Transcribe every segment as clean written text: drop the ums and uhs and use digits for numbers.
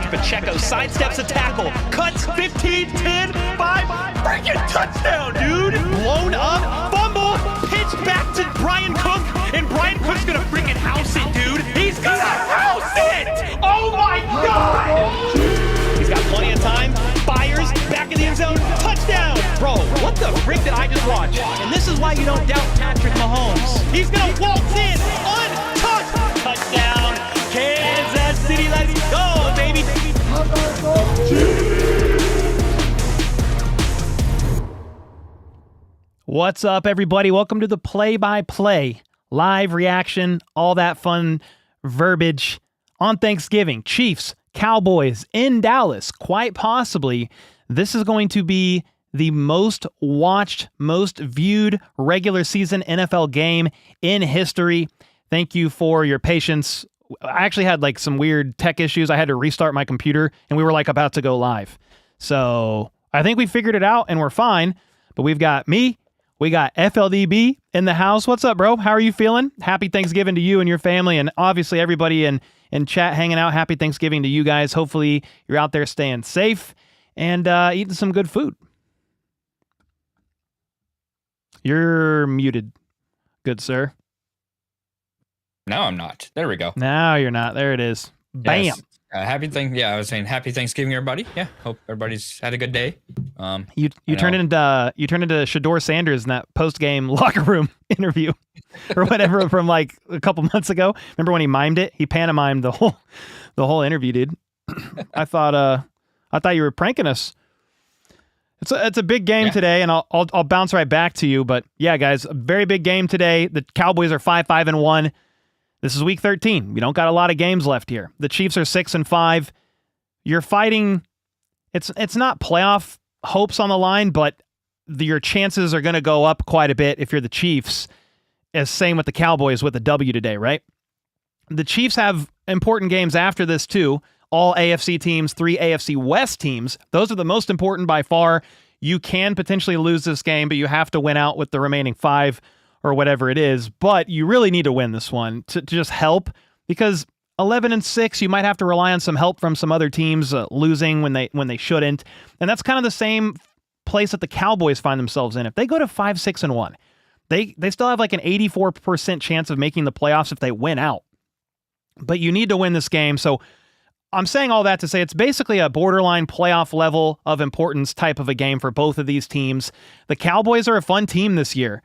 Pacheco sidesteps a tackle, cuts 15, 10, 5, freaking touchdown, dude! Blown up, fumble, pitch back to Brian Cook, and Brian Cook's gonna freaking house it, dude! He's gonna house it! Oh my God! He's got plenty of time, fires, back in the end zone, touchdown! Bro, what the frick did I just watch? And this is why you don't doubt Patrick Mahomes. He's gonna waltz in, untouched, touchdown, Kansas City, let's go, baby! What's up, everybody? Welcome to the play-by-play, live reaction, all that fun verbiage on Thanksgiving. Chiefs, Cowboys in Dallas. Quite possibly, this is going to be the most watched, most viewed regular season NFL game in history. Thank you for your patience. I actually had like some weird tech issues. I had to restart my computer and we were like about to go live. So I think we figured it out and we're fine. But we've got me. We got FLDB in the house. What's up, bro? How are you feeling? Happy Thanksgiving to you and your family, and obviously everybody in chat hanging out. Happy Thanksgiving to you guys. Hopefully you're out there staying safe and eating some good food. You're muted, good sir. No, I'm not. There we go. No, you're not. There it is. Bam. Yes. I was saying happy Thanksgiving, everybody. Yeah, hope everybody's had a good day. You turned into Shador Sanders in that post-game locker room interview or whatever from like a couple months ago. Remember when he mimed it? He pantomimed the whole interview, dude. I thought you were pranking us. It's a big game today, and I'll bounce right back to you. But yeah, guys, a very big game today. The Cowboys are 5-5-1. This is week 13. We don't got a lot of games left here. The Chiefs are 6-5. You're fighting. It's not playoff hopes on the line, but your chances are going to go up quite a bit if you're the Chiefs. As same with the Cowboys with a W today, right? The Chiefs have important games after this too. All AFC teams, 3 AFC West teams. Those are the most important by far. You can potentially lose this game, but you have to win out with the remaining 5 or whatever it is. But you really need to win this one to just help, because 11-6, you might have to rely on some help from some other teams losing when they shouldn't. And that's kind of the same place that the Cowboys find themselves in. If they go to 5-6-1, they still have like an 84% chance of making the playoffs if they win out. But you need to win this game. So I'm saying all that to say it's basically a borderline playoff level of importance type of a game for both of these teams. The Cowboys are a fun team this year.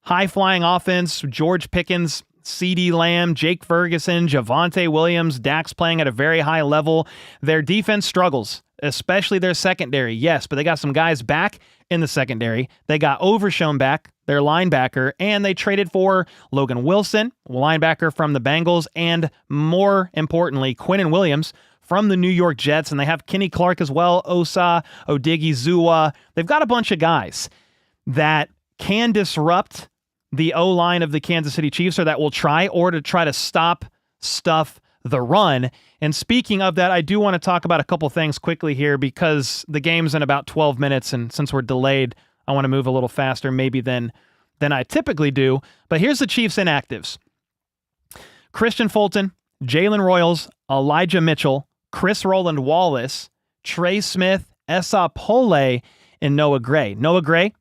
High-flying offense, George Pickens, CeeDee Lamb, Jake Ferguson, Javonte Williams, Dax playing at a very high level. Their defense struggles, especially their secondary, yes, but they got some guys back in the secondary. They got Overshown back, their linebacker, and they traded for Logan Wilson, linebacker from the Bengals, and more importantly, Quinnen Williams from the New York Jets, and they have Kenny Clark as well, Osa Odighizuwa. They've got a bunch of guys that can disrupt the O-line of the Kansas City Chiefs, or that will try to stuff the run. And speaking of that, I do want to talk about a couple things quickly here, because the game's in about 12 minutes, and since we're delayed, I want to move a little faster maybe than I typically do. But here's the Chiefs inactives. Christian Fulton, Jalen Royals, Elijah Mitchell, Chris Roland Wallace, Trey Smith, Esa Pole, and Noah Gray. Noah Gray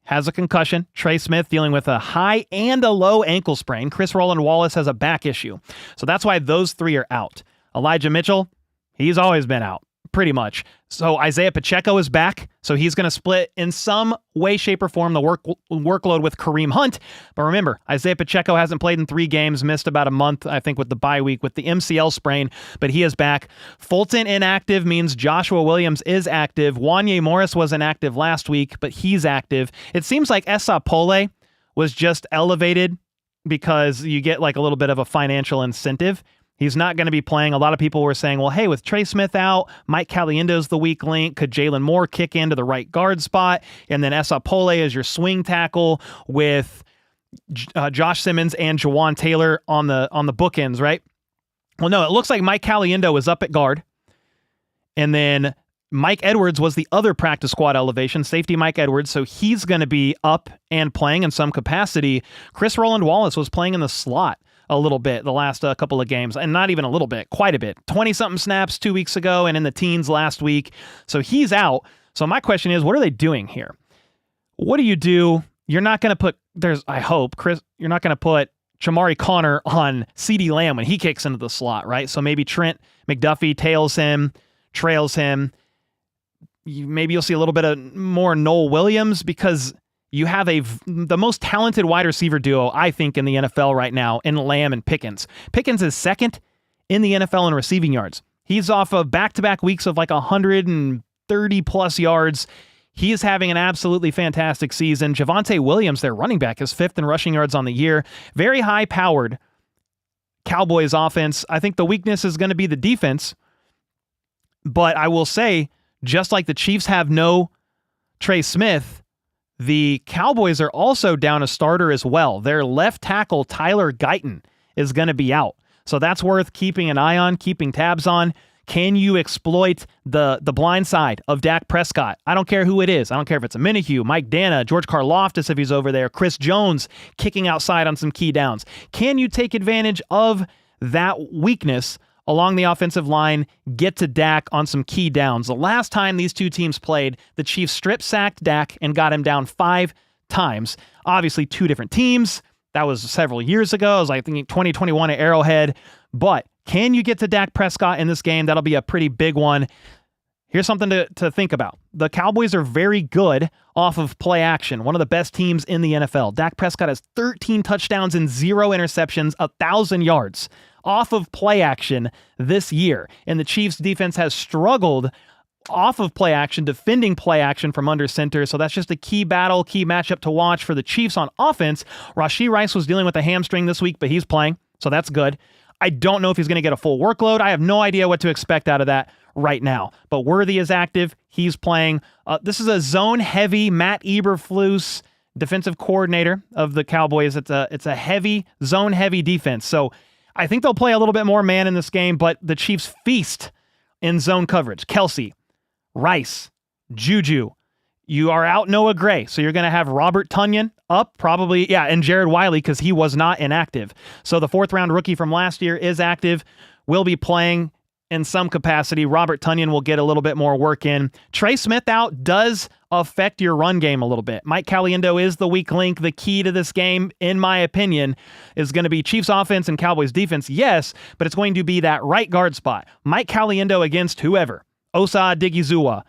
has a concussion. Trey Smith dealing with a high and a low ankle sprain. Chris Roland Wallace has a back issue. So that's why those 3 are out. Elijah Mitchell, he's always been out, pretty much. So Isaiah Pacheco is back, so he's going to split in some way, shape, or form the workload with Kareem Hunt. But remember, Isaiah Pacheco hasn't played in 3 games, missed about a month, I think, with the bye week with the MCL sprain, but he is back. Fulton inactive means Joshua Williams is active. Wanye Morris was inactive last week, but he's active. It seems like Esa Pole was just elevated because you get like a little bit of a financial incentive. He's not going to be playing. A lot of people were saying, well, hey, with Trey Smith out, Mike Caliendo's the weak link. Could Jalen Moore kick into the right guard spot? And then Esa Pole is your swing tackle with Josh Simmons and Jawan Taylor on the bookends, right? Well, no, it looks like Mike Caliendo is up at guard. And then Mike Edwards was the other practice squad elevation, safety Mike Edwards, so he's going to be up and playing in some capacity. Chris Roland Wallace was playing in the slot a little bit the last couple of games, and not even a little bit, quite a bit. 20-something snaps 2 weeks ago and in the teens last week. So he's out. So my question is, what are they doing here? What do you do? You're not going to put, I hope, Chris, you're not going to put Chamari Connor on CeeDee Lamb when he kicks into the slot, right? So maybe Trent McDuffie trails him. Maybe you'll see a little bit of more Noel Williams, because you have the most talented wide receiver duo, I think, in the NFL right now in Lamb and Pickens. Pickens is second in the NFL in receiving yards. He's off of back-to-back weeks of like 130-plus yards. He is having an absolutely fantastic season. Javonte Williams, their running back, is fifth in rushing yards on the year. Very high-powered Cowboys offense. I think the weakness is going to be the defense. But I will say, just like the Chiefs have no Trey Smith, the Cowboys are also down a starter as well. Their left tackle, Tyler Guyton, is going to be out. So that's worth keeping an eye on, keeping tabs on. Can you exploit the blind side of Dak Prescott? I don't care who it is. I don't care if it's a Minihue, Mike Dana, George Karlaftis if he's over there, Chris Jones kicking outside on some key downs. Can you take advantage of that weakness along the offensive line, get to Dak on some key downs? The last time these two teams played, the Chiefs strip-sacked Dak and got him down 5 times. Obviously, 2 different teams. That was several years ago. I was like thinking 2021 at Arrowhead. But can you get to Dak Prescott in this game? That'll be a pretty big one. Here's something to think about. The Cowboys are very good off of play action, one of the best teams in the NFL. Dak Prescott has 13 touchdowns and 0 interceptions, 1,000 yards off of play action this year. And the Chiefs defense has struggled off of play action, defending play action from under center. So that's just a key battle, key matchup to watch for the Chiefs on offense. Rashee Rice was dealing with a hamstring this week, but he's playing, so that's good. I don't know if he's going to get a full workload. I have no idea what to expect out of that right now. But Worthy is active. He's playing. This is a zone-heavy Matt Eberflus, defensive coordinator of the Cowboys. It's a heavy, zone-heavy defense. So I think they'll play a little bit more man in this game, but the Chiefs feast in zone coverage. Kelsey, Rice, Juju. You are out Noah Gray, so you're going to have Robert Tonyan up, probably, and Jared Wiley, because he was not inactive. So the 4th-round rookie from last year is active, will be playing in some capacity. Robert Tonyan will get a little bit more work in. Trey Smith out does affect your run game a little bit. Mike Caliendo is the weak link. The key to this game, in my opinion, is going to be Chiefs offense and Cowboys defense, yes, but it's going to be that right guard spot. Mike Caliendo against whoever. Osa Odighizuwa,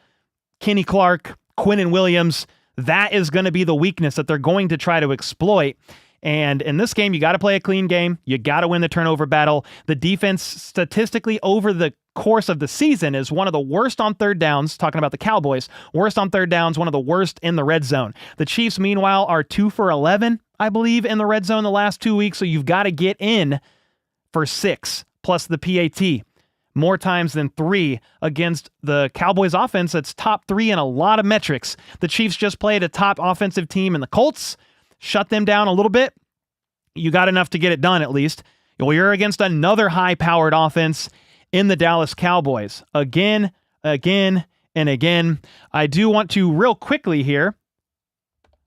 Kenny Clark, Quinnen Williams. That is going to be the weakness that they're going to try to exploit. And in this game, you got to play a clean game. You got to win the turnover battle. The defense, statistically, over the course of the season, is one of the worst on third downs. Talking about the Cowboys, worst on third downs, one of the worst in the red zone. The Chiefs, meanwhile, are 2 for 11, I believe, in the red zone the last 2 weeks. So you've got to get in for 6 plus the PAT. More times than 3 against the Cowboys offense that's top 3 in a lot of metrics. The Chiefs just played a top offensive team in the Colts, shut them down a little bit. You got enough to get it done at least. Well, you're against another high-powered offense in the Dallas Cowboys. Again, and again. I do want to real quickly here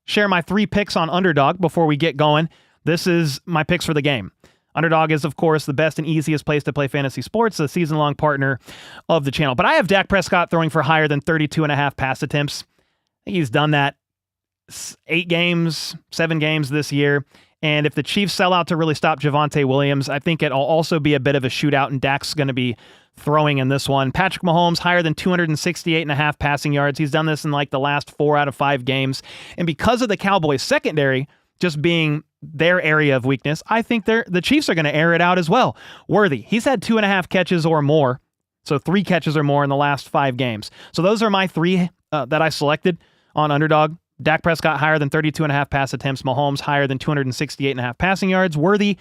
share my 3 picks on Underdog before we get going. This is my picks for the game. Underdog is, of course, the best and easiest place to play fantasy sports, a season-long partner of the channel. But I have Dak Prescott throwing for higher than 32.5 pass attempts. I think he's done that 7 games this year. And if the Chiefs sell out to really stop Javonte Williams, I think it'll also be a bit of a shootout, and Dak's going to be throwing in this one. Patrick Mahomes, higher than 268.5 passing yards. He's done this in like the last 4 out of 5 games. And because of the Cowboys secondary just being their area of weakness, I think the Chiefs are going to air it out as well. Worthy, he's had 2.5 catches or more, so 3 catches or more in the last 5 games. So those are my 3 that I selected on Underdog. Dak Prescott, higher than 32.5 pass attempts. Mahomes, higher than 268.5 passing yards. Worthy,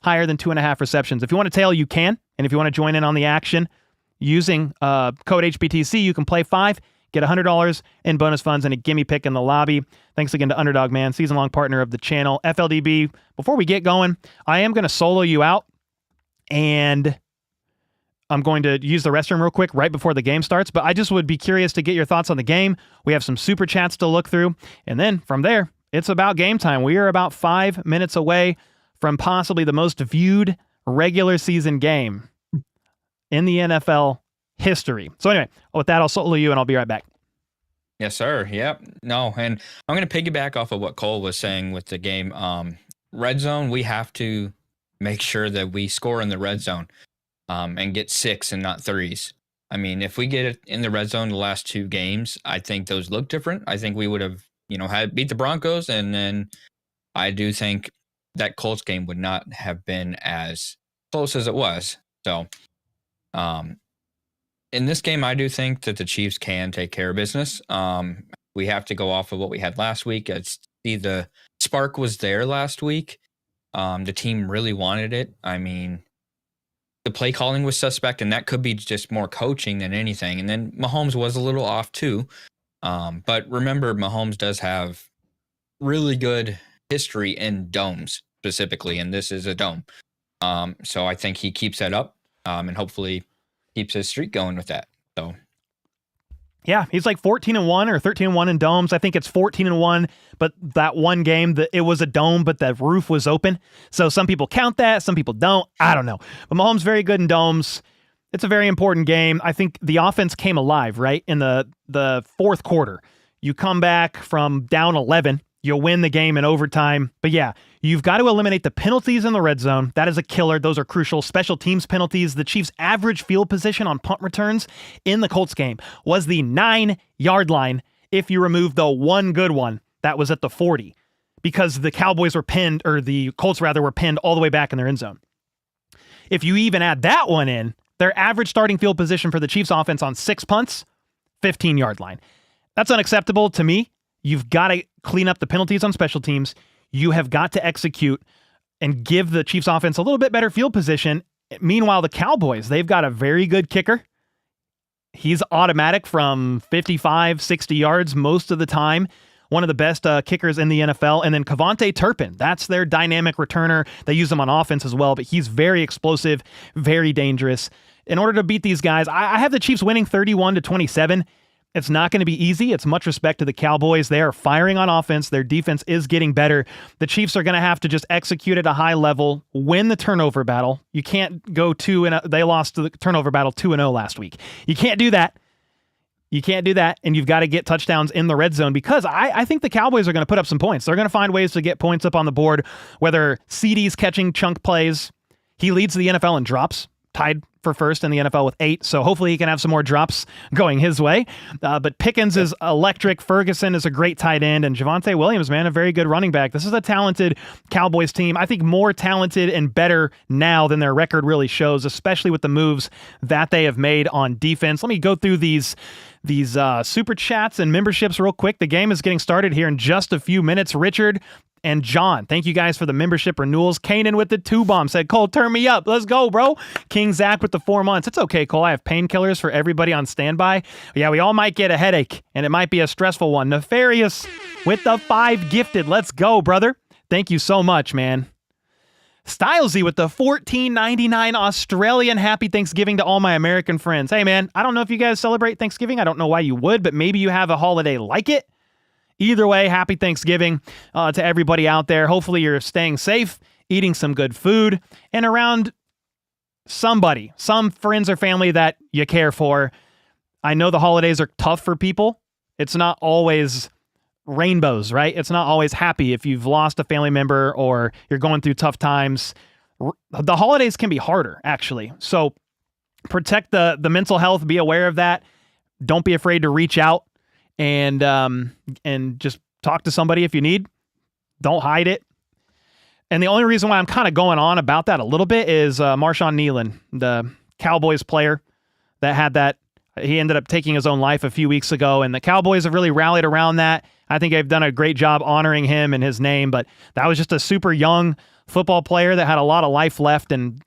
higher than 2.5 receptions. If you want to tail, you can. And if you want to join in on the action using code HBTC, you can play 5, get $100 in bonus funds and a gimme pick in the lobby. Thanks again to Underdog, man, season-long partner of the channel. FLDB, before we get going, I am going to solo you out, and I'm going to use the restroom real quick right before the game starts, but I just would be curious to get your thoughts on the game. We have some super chats to look through, and then from there, it's about game time. We are about 5 minutes away from possibly the most viewed regular season game in the NFL history. So anyway, with that, I'll solo you and I'll be right back. Yes, sir. Yep. No, and I'm going to piggyback off of what Cole was saying with the game. Red zone, we have to make sure that we score in the red zone and get 6 and not 3s. I mean, if we get it in the red zone the last 2 games, I think those look different. I think we would have, had beat the Broncos, and then I do think that Colts game would not have been as close as it was. So, in this game, I do think that the Chiefs can take care of business. We have to go off of what we had last week. The spark was there last week. The team really wanted it. I mean, the play calling was suspect, and that could be just more coaching than anything. And then Mahomes was a little off too. But remember, Mahomes does have really good history in domes specifically, and this is a dome. So I think he keeps that up, and hopefully keeps his streak going with that. So yeah, he's like 14-1 or 13-1 in domes. I think it's 14-1, but that one game that it was a dome, but the roof was open. So some people count that, some people don't. I don't know. But Mahomes very good in domes. It's a very important game. I think the offense came alive, right? In the fourth quarter. You come back from down 11, you'll win the game in overtime. But yeah, you've got to eliminate the penalties in the red zone. That is a killer. Those are crucial. Special teams penalties. The Chiefs' average field position on punt returns in the Colts game was the 9-yard line if you remove the one good one that was at the 40, because the Cowboys were pinned, or the Colts rather, were pinned all the way back in their end zone. If you even add that one in, their average starting field position for the Chiefs offense on 6 punts, 15-yard line. That's unacceptable to me. You've got to clean up the penalties on special teams. You have got to execute and give the Chiefs offense a little bit better field position. Meanwhile, the Cowboys, they've got a very good kicker. He's automatic from 55, 60 yards most of the time. One of the best kickers in the NFL. And then Kevontae Turpin, that's their dynamic returner. They use him on offense as well, but he's very explosive, very dangerous. In order to beat these guys, I have the Chiefs winning 31-27. It's not going to be easy. It's much respect to the Cowboys. They are firing on offense. Their defense is getting better. The Chiefs are going to have to just execute at a high level, win the turnover battle. You can't go 2-0. They lost the turnover battle 2-0 last week. You can't do that. You can't do that, and you've got to get touchdowns in the red zone, because I think the Cowboys are going to put up some points. They're going to find ways to get points up on the board, whether CeeDee's catching chunk plays. He leads the NFL in drops, tied for first in the NFL with 8, so hopefully he can have some more drops going his way. But Pickens is electric. Ferguson is a great tight end, and Javonte Williams, man, a very good running back. This is a talented Cowboys team. I think more talented and better now than their record really shows, especially with the moves that they have made on defense. Let me go through these super chats and memberships real quick. The game is getting started here in just a few minutes. Richard and John, thank you guys for the membership renewals. Kanan with the 2 bomb said, Cole, turn me up. Let's go, bro. King Zach with the 4 months. It's okay, Cole. I have painkillers for everybody on standby. Yeah, we all might get a headache, and it might be a stressful one. Nefarious with the 5 gifted. Let's go, brother. Thank you so much, man. Stylesy with the $14.99 Australian. Happy Thanksgiving to all my American friends. Hey, man, I don't know if you guys celebrate Thanksgiving. I don't know why you would, but maybe you have a holiday like it. Either way, happy Thanksgiving to everybody out there. Hopefully you're staying safe, eating some good food, and around somebody, some friends or family that you care for. I know the holidays are tough for people. It's not always rainbows, right? It's not always happy if you've lost a family member or you're going through tough times. The holidays can be harder, actually. So protect the mental health. Be aware of that. Don't be afraid to reach out and just talk to somebody if you need. Don't hide it. And the only reason why I'm kind of going on about that a little bit is Marshawn Nealon, the Cowboys player that had that. He ended up taking his own life a few weeks ago, and the Cowboys have really rallied around that. I think they've done a great job honoring him and his name, but that was just a super young football player that had a lot of life left, and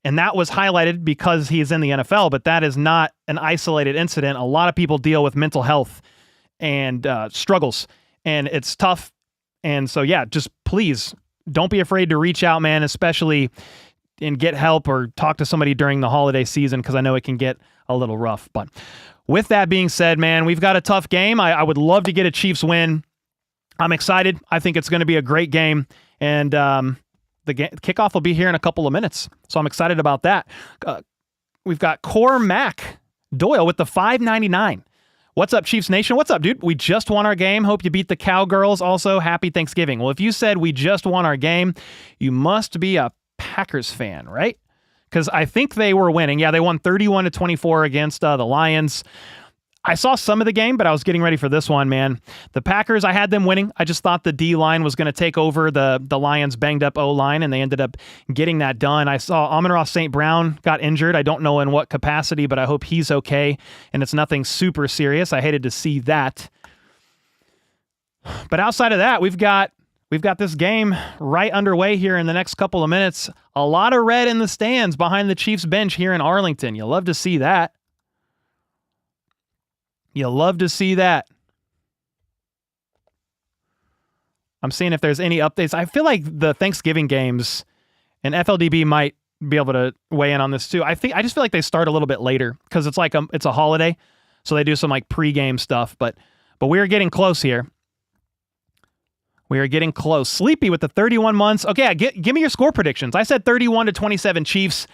that was highlighted because he's in the NFL, but that is not an isolated incident. A lot of people deal with mental health and struggles, and it's tough. And so, yeah, just please don't be afraid to reach out, man, especially and get help or talk to somebody during the holiday season, because I know it can get a little rough. But with that being said, man, we've got a tough game. I would love to get a Chiefs win. I'm excited. I think it's going to be a great game. And the kickoff will be here in a couple of minutes. So I'm excited about that. We've got Cormac Doyle with the $5.99. What's up, Chiefs Nation? What's up, dude? We just won our game. Hope you beat the Cowgirls. Also, happy Thanksgiving. Well, if you said we just won our game, you must be a Packers fan, right? Because I think they were winning. Yeah, they won 31-24 against the Lions. I saw some of the game, but I was getting ready for this one, man. The Packers, I had them winning. I just thought the D-line was going to take over the Lions' banged-up O-line, and they ended up getting that done. I saw Amon-Ra St. Brown got injured. I don't know in what capacity, but I hope he's okay, and it's nothing super serious. I hated to see that. But outside of that, we've got this game right underway here in the next couple of minutes. A lot of red in the stands behind the Chiefs bench here in Arlington. You love to see that. You love to see that. I'm seeing if there's any updates. I feel like the Thanksgiving games, and FLDB might be able to weigh in on this too. I just feel like they start a little bit later because it's like it's a holiday, so they do some like pre-game stuff. But we are getting close here. We are getting close. Sleepy with the 31 months. Okay, give me your score predictions. I said 31-27 Chiefs.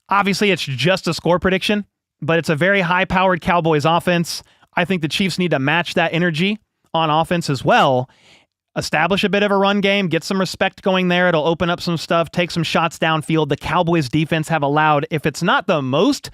Obviously, it's just a score prediction, but it's a very high-powered Cowboys offense. I think the Chiefs need to match that energy on offense as well. Establish a bit of a run game, get some respect going there. It'll open up some stuff, take some shots downfield. The Cowboys defense have allowed, if it's not the most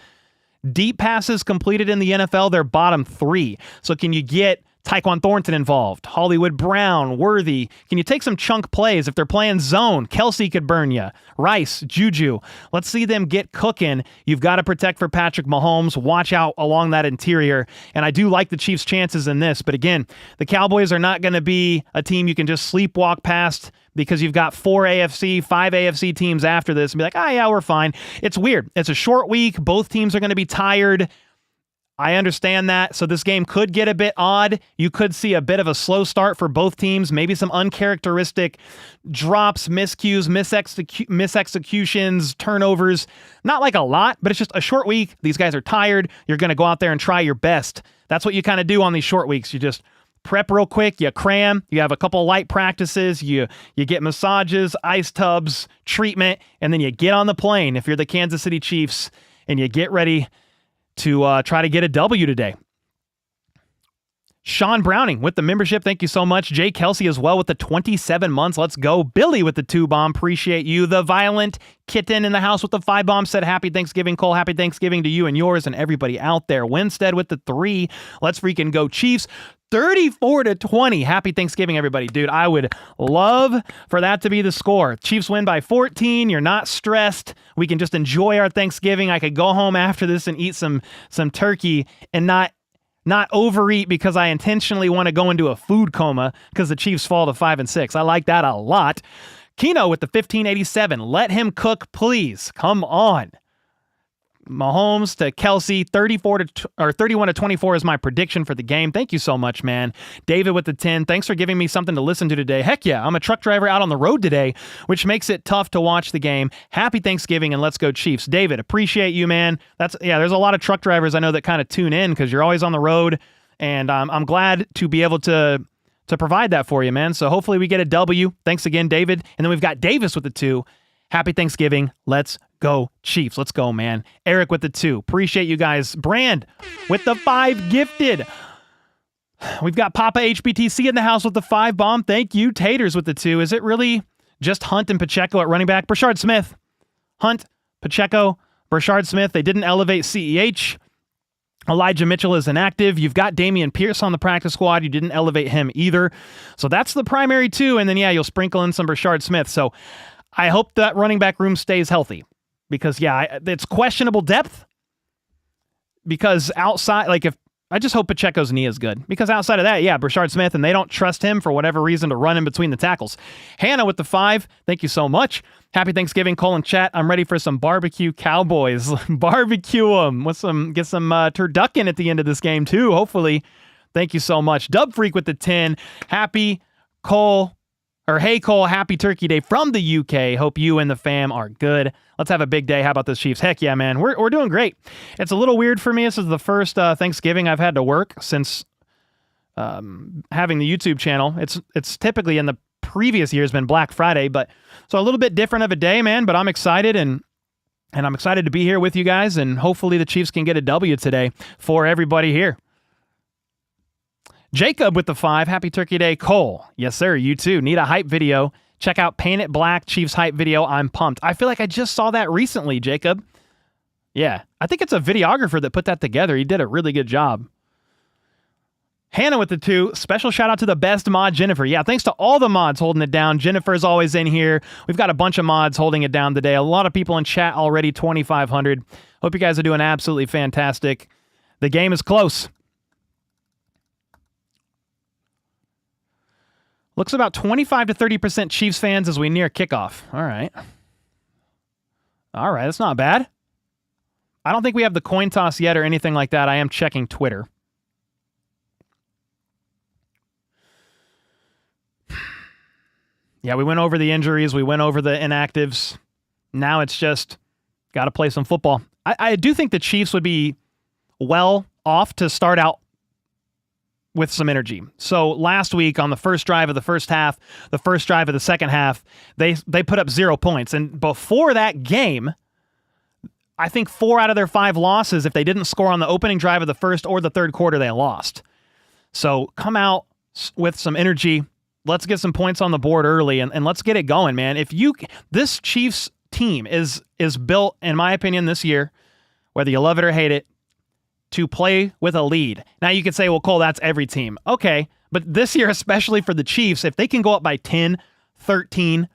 deep passes completed in the NFL, they're bottom 3. So can you get Tyquan Thornton involved, Hollywood Brown, Worthy? Can you take some chunk plays? If they're playing zone, Kelsey could burn you. Rice, Juju. Let's see them get cooking. You've got to protect for Patrick Mahomes. Watch out along that interior. And I do like the Chiefs' chances in this. But again, the Cowboys are not going to be a team you can just sleepwalk past because you've got 5 AFC teams after this and be like, yeah, we're fine. It's weird. It's a short week. Both teams are going to be tired. I understand that. So this game could get a bit odd. You could see a bit of a slow start for both teams, maybe some uncharacteristic drops, miscues, misexecutions, turnovers. Not like a lot, but it's just a short week. These guys are tired. You're going to go out there and try your best. That's what you kind of do on these short weeks. You just prep real quick, you cram, you have a couple light practices, you get massages, ice tubs, treatment, and then you get on the plane if you're the Kansas City Chiefs and you get ready to try to get a W today. Sean Browning with the membership. Thank you so much. Jay Kelsey as well with the 27 months. Let's go. Billy with the 2-bomb. Appreciate you. The Violent Kitten in the house with the 5-bomb said happy Thanksgiving, Cole. Happy Thanksgiving to you and yours and everybody out there. Winstead with the 3. Let's freaking go Chiefs. 34-20. Happy Thanksgiving, everybody. Dude, I would love for that to be the score. Chiefs win by 14. You're not stressed. We can just enjoy our Thanksgiving. I could go home after this and eat some turkey and not overeat because I intentionally want to go into a food coma because the Chiefs fall to 5-6. I like that a lot. Keno with the 1587. Let him cook, please. Come on. Mahomes to Kelsey, 31-24 is my prediction for the game. Thank you so much, man. David with the 10. Thanks for giving me something to listen to today. Heck yeah, I'm a truck driver out on the road today, which makes it tough to watch the game. Happy Thanksgiving and let's go Chiefs. David, appreciate you, man. There's a lot of truck drivers I know that kind of tune in because you're always on the road, and I'm glad to be able to provide that for you, man. So hopefully we get a W. Thanks again, David. And then we've got Davis with the 2. Happy Thanksgiving. Let's go Chiefs. Let's go, man. Eric with the 2. Appreciate you guys. Brand with the 5 gifted. We've got Papa HBTC in the house with the 5-bomb. Thank you. Taters with the 2. Is it really just Hunt and Pacheco at running back? Brashard Smith. Hunt, Pacheco, Brashard Smith. They didn't elevate CEH. Elijah Mitchell is inactive. You've got Damian Pierce on the practice squad. You didn't elevate him either. So that's the primary 2. And then, you'll sprinkle in some Brashard Smith. So I hope that running back room stays healthy because, it's questionable depth because outside, if I just hope Pacheco's knee is good because outside of that, Brashard Smith, and they don't trust him for whatever reason to run in between the tackles. Hannah with the 5. Thank you so much. Happy Thanksgiving, Cole and chat. I'm ready for some barbecue Cowboys. Barbecue them with get some turducken at the end of this game too, hopefully. Thank you so much. Dub Freak with the 10. Hey Cole, happy Turkey Day from the UK. Hope you and the fam are good. Let's have a big day. How about this, Chiefs? Heck yeah, man. We're doing great. It's a little weird for me. This is the first Thanksgiving I've had to work since having the YouTube channel. It's typically in the previous year has been Black Friday, but so a little bit different of a day, man, but I'm excited and I'm excited to be here with you guys, and hopefully the Chiefs can get a W today for everybody here. Jacob with the 5, happy Turkey Day. Cole, yes sir, you too. Need a hype video. Check out Paint It Black Chiefs hype video. I'm pumped. I feel like I just saw that recently, Jacob. Yeah, I think it's a videographer that put that together. He did a really good job. Hannah with the 2, special shout out to the best mod, Jennifer. Yeah, thanks to all the mods holding it down. Jennifer's always in here. We've got a bunch of mods holding it down today. A lot of people in chat already, 2,500. Hope you guys are doing absolutely fantastic. The game is close. Looks about 25 to 30% Chiefs fans as we near kickoff. All right. All right, that's not bad. I don't think we have the coin toss yet or anything like that. I am checking Twitter. Yeah, we went over the injuries. We went over the inactives. Now it's just got to play some football. I do think the Chiefs would be well off to start out with some energy. So last week on the first drive of the first half, the first drive of the second half, they put up 0 points. And before that game, I think 4 out of their 5 losses, if they didn't score on the opening drive of the first or the third quarter, they lost. So come out with some energy. Let's get some points on the board early and let's get it going, man. This Chiefs team is built, in my opinion, this year, whether you love it or hate it, to play with a lead. Now you could say, well, Cole, that's every team. Okay, but this year, especially for the Chiefs, if they can go up by 10, 13,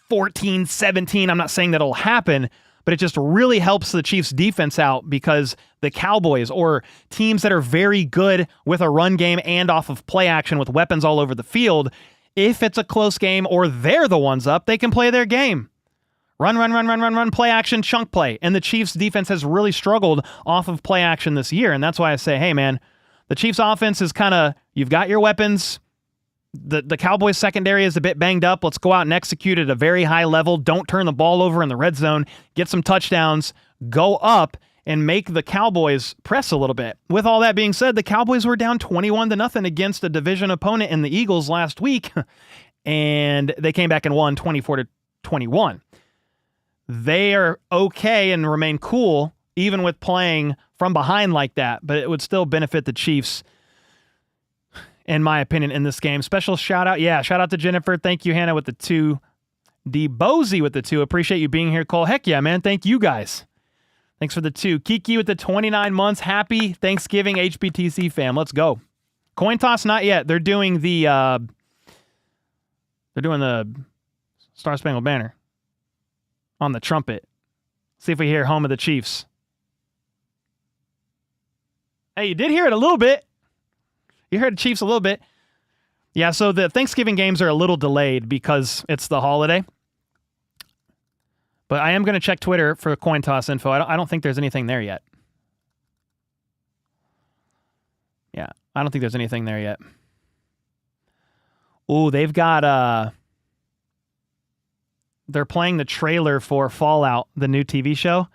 14, 17, I'm not saying that'll happen, but it just really helps the Chiefs defense out because the Cowboys or teams that are very good with a run game and off of play action with weapons all over the field, if it's a close game or they're the ones up, they can play their game. Run, play action, chunk play. And the Chiefs defense has really struggled off of play action this year. And that's why I say, hey, man, the Chiefs offense is kind of, you've got your weapons. The Cowboys secondary is a bit banged up. Let's go out and execute at a very high level. Don't turn the ball over in the red zone. Get some touchdowns. Go up and make the Cowboys press a little bit. With all that being said, the Cowboys were down 21-0 against a division opponent in the Eagles last week. And they came back and won 24-21. They are okay and remain cool even with playing from behind like that, but it would still benefit the Chiefs, in my opinion, in this game. Special shout out. Yeah, shout out to Jennifer. Thank you, Hannah, with the 2. DeBozy with the 2. Appreciate you being here, Cole. Heck yeah, man. Thank you guys. Thanks for the 2. Kiki with the 29 months. Happy Thanksgiving, HBTC fam. Let's go. Coin toss, not yet. They're doing the Star Spangled Banner on the trumpet. See if we hear Home of the Chiefs. Hey, you did hear it a little bit. You heard the Chiefs a little bit. Yeah, so the Thanksgiving games are a little delayed because it's the holiday. But I am going to check Twitter for coin toss info. I don't think there's anything there yet. Yeah, I don't think there's anything there yet. Ooh, they've got... They're playing the trailer for Fallout, the new TV show.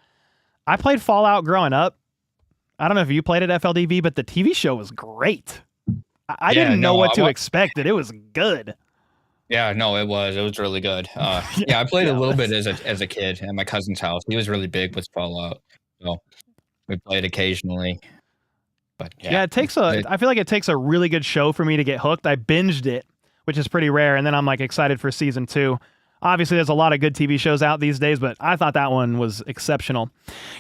I played Fallout growing up. I don't know if you played it, FLDV, but the TV show was great. I didn't know what to expect. It was good. Yeah, no, it was. It was really good. Yeah, I played a little bit as a kid at my cousin's house. He was really big with Fallout, so we played occasionally. But yeah, it takes I feel like it takes a really good show for me to get hooked. I binged it, which is pretty rare, and then I'm like excited for season 2. Obviously, there's a lot of good TV shows out these days, but I thought that one was exceptional.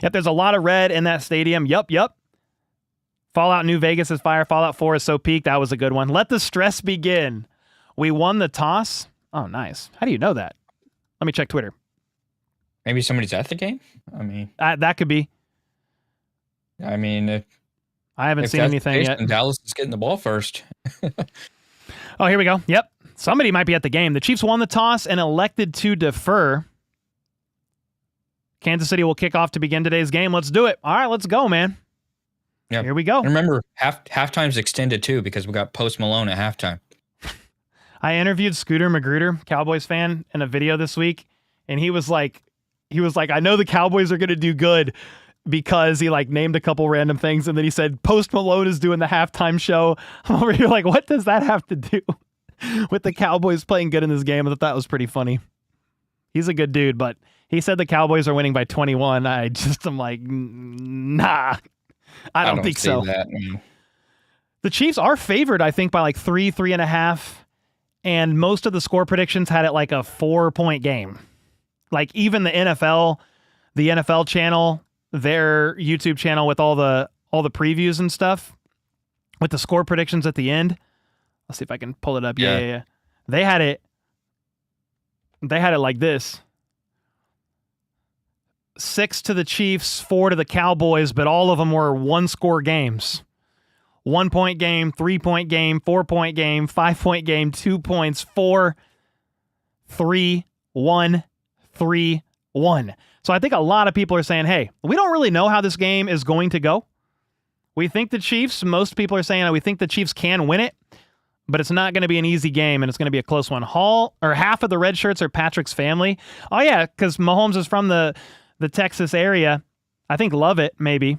Yep, there's a lot of red in that stadium. Yup. Fallout New Vegas is fire. Fallout 4 is so peak. That was a good one. Let the stress begin. We won the toss. Oh, nice. How do you know that? Let me check Twitter. Maybe somebody's at the game? I mean... that could be. I mean... I haven't seen anything yet. Dallas is getting the ball first. Oh, here we go. Yep. Somebody might be at the game. The Chiefs won the toss and elected to defer. Kansas City will kick off to begin today's game. Let's do it. All right, let's go, man. Yeah. Here we go. And remember, halftime's extended too because we got Post Malone at halftime. I interviewed Scooter Magruder, Cowboys fan, in a video this week, and he was like, I know the Cowboys are going to do good because he like named a couple random things, and then he said Post Malone is doing the halftime show. I'm over here like, what does that have to do? with the Cowboys playing good in this game. I thought that was pretty funny. He's a good dude, but he said the Cowboys are winning by 21. I'm like, nah, I don't think so. That, no. The Chiefs are favored, I think, by like 3.5. And most of the score predictions had it like a 4-point game. Like even the NFL channel, their YouTube channel with all the previews and stuff, with the score predictions at the end. Let's see if I can pull it up. Yeah. They had it like this. 6 to the Chiefs, 4 to the Cowboys, but all of them were 1-score games. 1-point game, 3-point game, 4-point game, 5-point game, 2 points, 4, 3, 1, 3, 1. So I think a lot of people are saying, hey, we don't really know how this game is going to go. We think the Chiefs, most people are saying we think the Chiefs can win it, but it's not going to be an easy game, and it's going to be a close one. Half of the red shirts are Patrick's family. Oh, yeah, because Mahomes is from the Texas area. I think Lovett, maybe,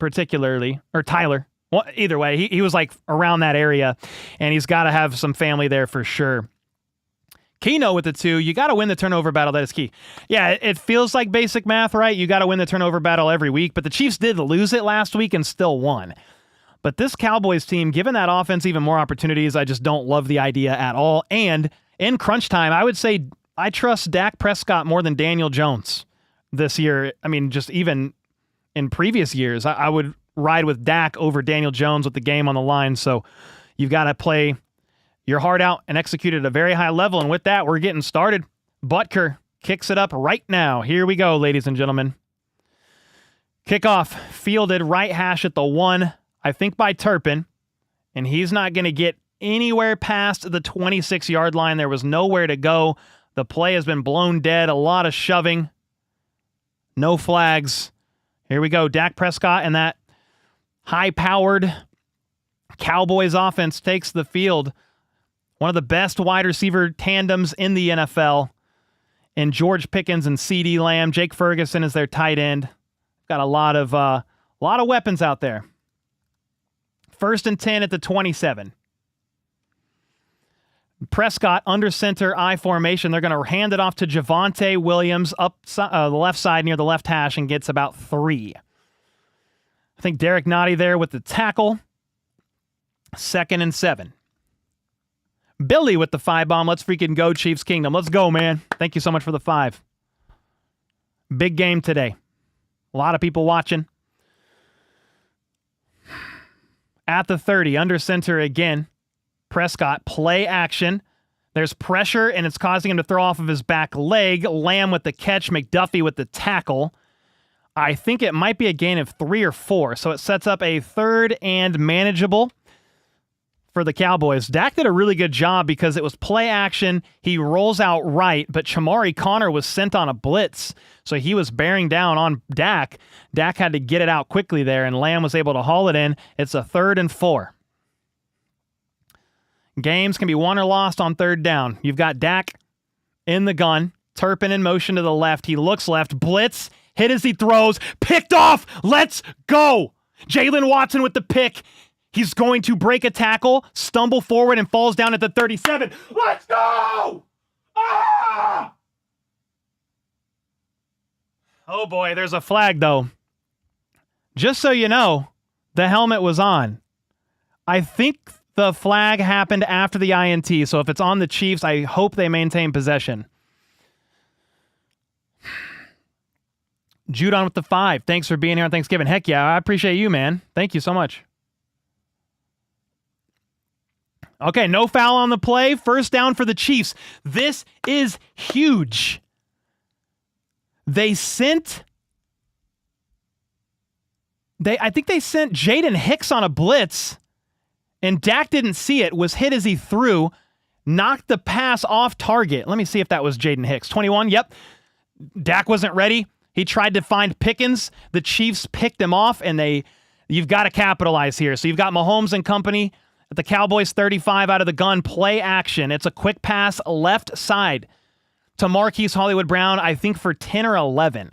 particularly, or Tyler. Well, either way, he was like around that area, and he's got to have some family there for sure. Keno with the 2, you got to win the turnover battle. That is key. Yeah, it feels like basic math, right? You got to win the turnover battle every week, but the Chiefs did lose it last week and still won. But this Cowboys team, given that offense even more opportunities, I just don't love the idea at all. And in crunch time, I would say I trust Dak Prescott more than Daniel Jones this year. I mean, just even in previous years, I would ride with Dak over Daniel Jones with the game on the line. So you've got to play your heart out and execute at a very high level. And with that, we're getting started. Butker kicks it up right now. Here we go, ladies and gentlemen. Kickoff fielded right hash at the 1, I think by Turpin. And he's not going to get anywhere past the 26-yard line. There was nowhere to go. The play has been blown dead. A lot of shoving. No flags. Here we go. Dak Prescott and that high-powered Cowboys offense takes the field. One of the best wide receiver tandems in the NFL. And George Pickens and CeeDee Lamb. Jake Ferguson is their tight end. Got a lot of weapons out there. 1st and 10 at the 27. Prescott under center I formation. They're going to hand it off to Javonte Williams up the left side near the left hash and gets about 3. I think Derek Nottie there with the tackle. 2nd and 7. Billy with the 5-bomb. Let's freaking go, Chiefs Kingdom. Let's go, man. Thank you so much for the 5. Big game today. A lot of people watching. At the 30, under center again. Prescott, play action. There's pressure, and it's causing him to throw off of his back leg. Lamb with the catch. McDuffie with the tackle. I think it might be a gain of 3 or 4, so it sets up a 3rd and manageable for the Cowboys. Dak did a really good job because it was play action. He rolls out right, but Chamari Connor was sent on a blitz, so he was bearing down on Dak. Dak had to get it out quickly there, and Lamb was able to haul it in. It's a 3rd and 4. Games can be won or lost on 3rd down. You've got Dak in the gun. Turpin in motion to the left. He looks left. Blitz. Hit as he throws. Picked off. Let's go. Jalen Watson with the pick. He's going to break a tackle, stumble forward, and falls down at the 37. Let's go! Ah! Oh, boy, there's a flag, though. Just so you know, the helmet was on. I think the flag happened after the INT, so if it's on the Chiefs, I hope they maintain possession. Judon with the 5. Thanks for being here on Thanksgiving. Heck yeah, I appreciate you, man. Thank you so much. Okay, no foul on the play. 1st down for the Chiefs. This is huge. I think they sent Jaden Hicks on a blitz, and Dak didn't see it, was hit as he threw, knocked the pass off target. Let me see if that was Jaden Hicks. 21, yep. Dak wasn't ready. He tried to find Pickens. The Chiefs picked him off, and you've got to capitalize here. So you've got Mahomes and company at the Cowboys 35 out of the gun, play action. It's a quick pass left side to Marquise Hollywood Brown, I think for 10 or 11.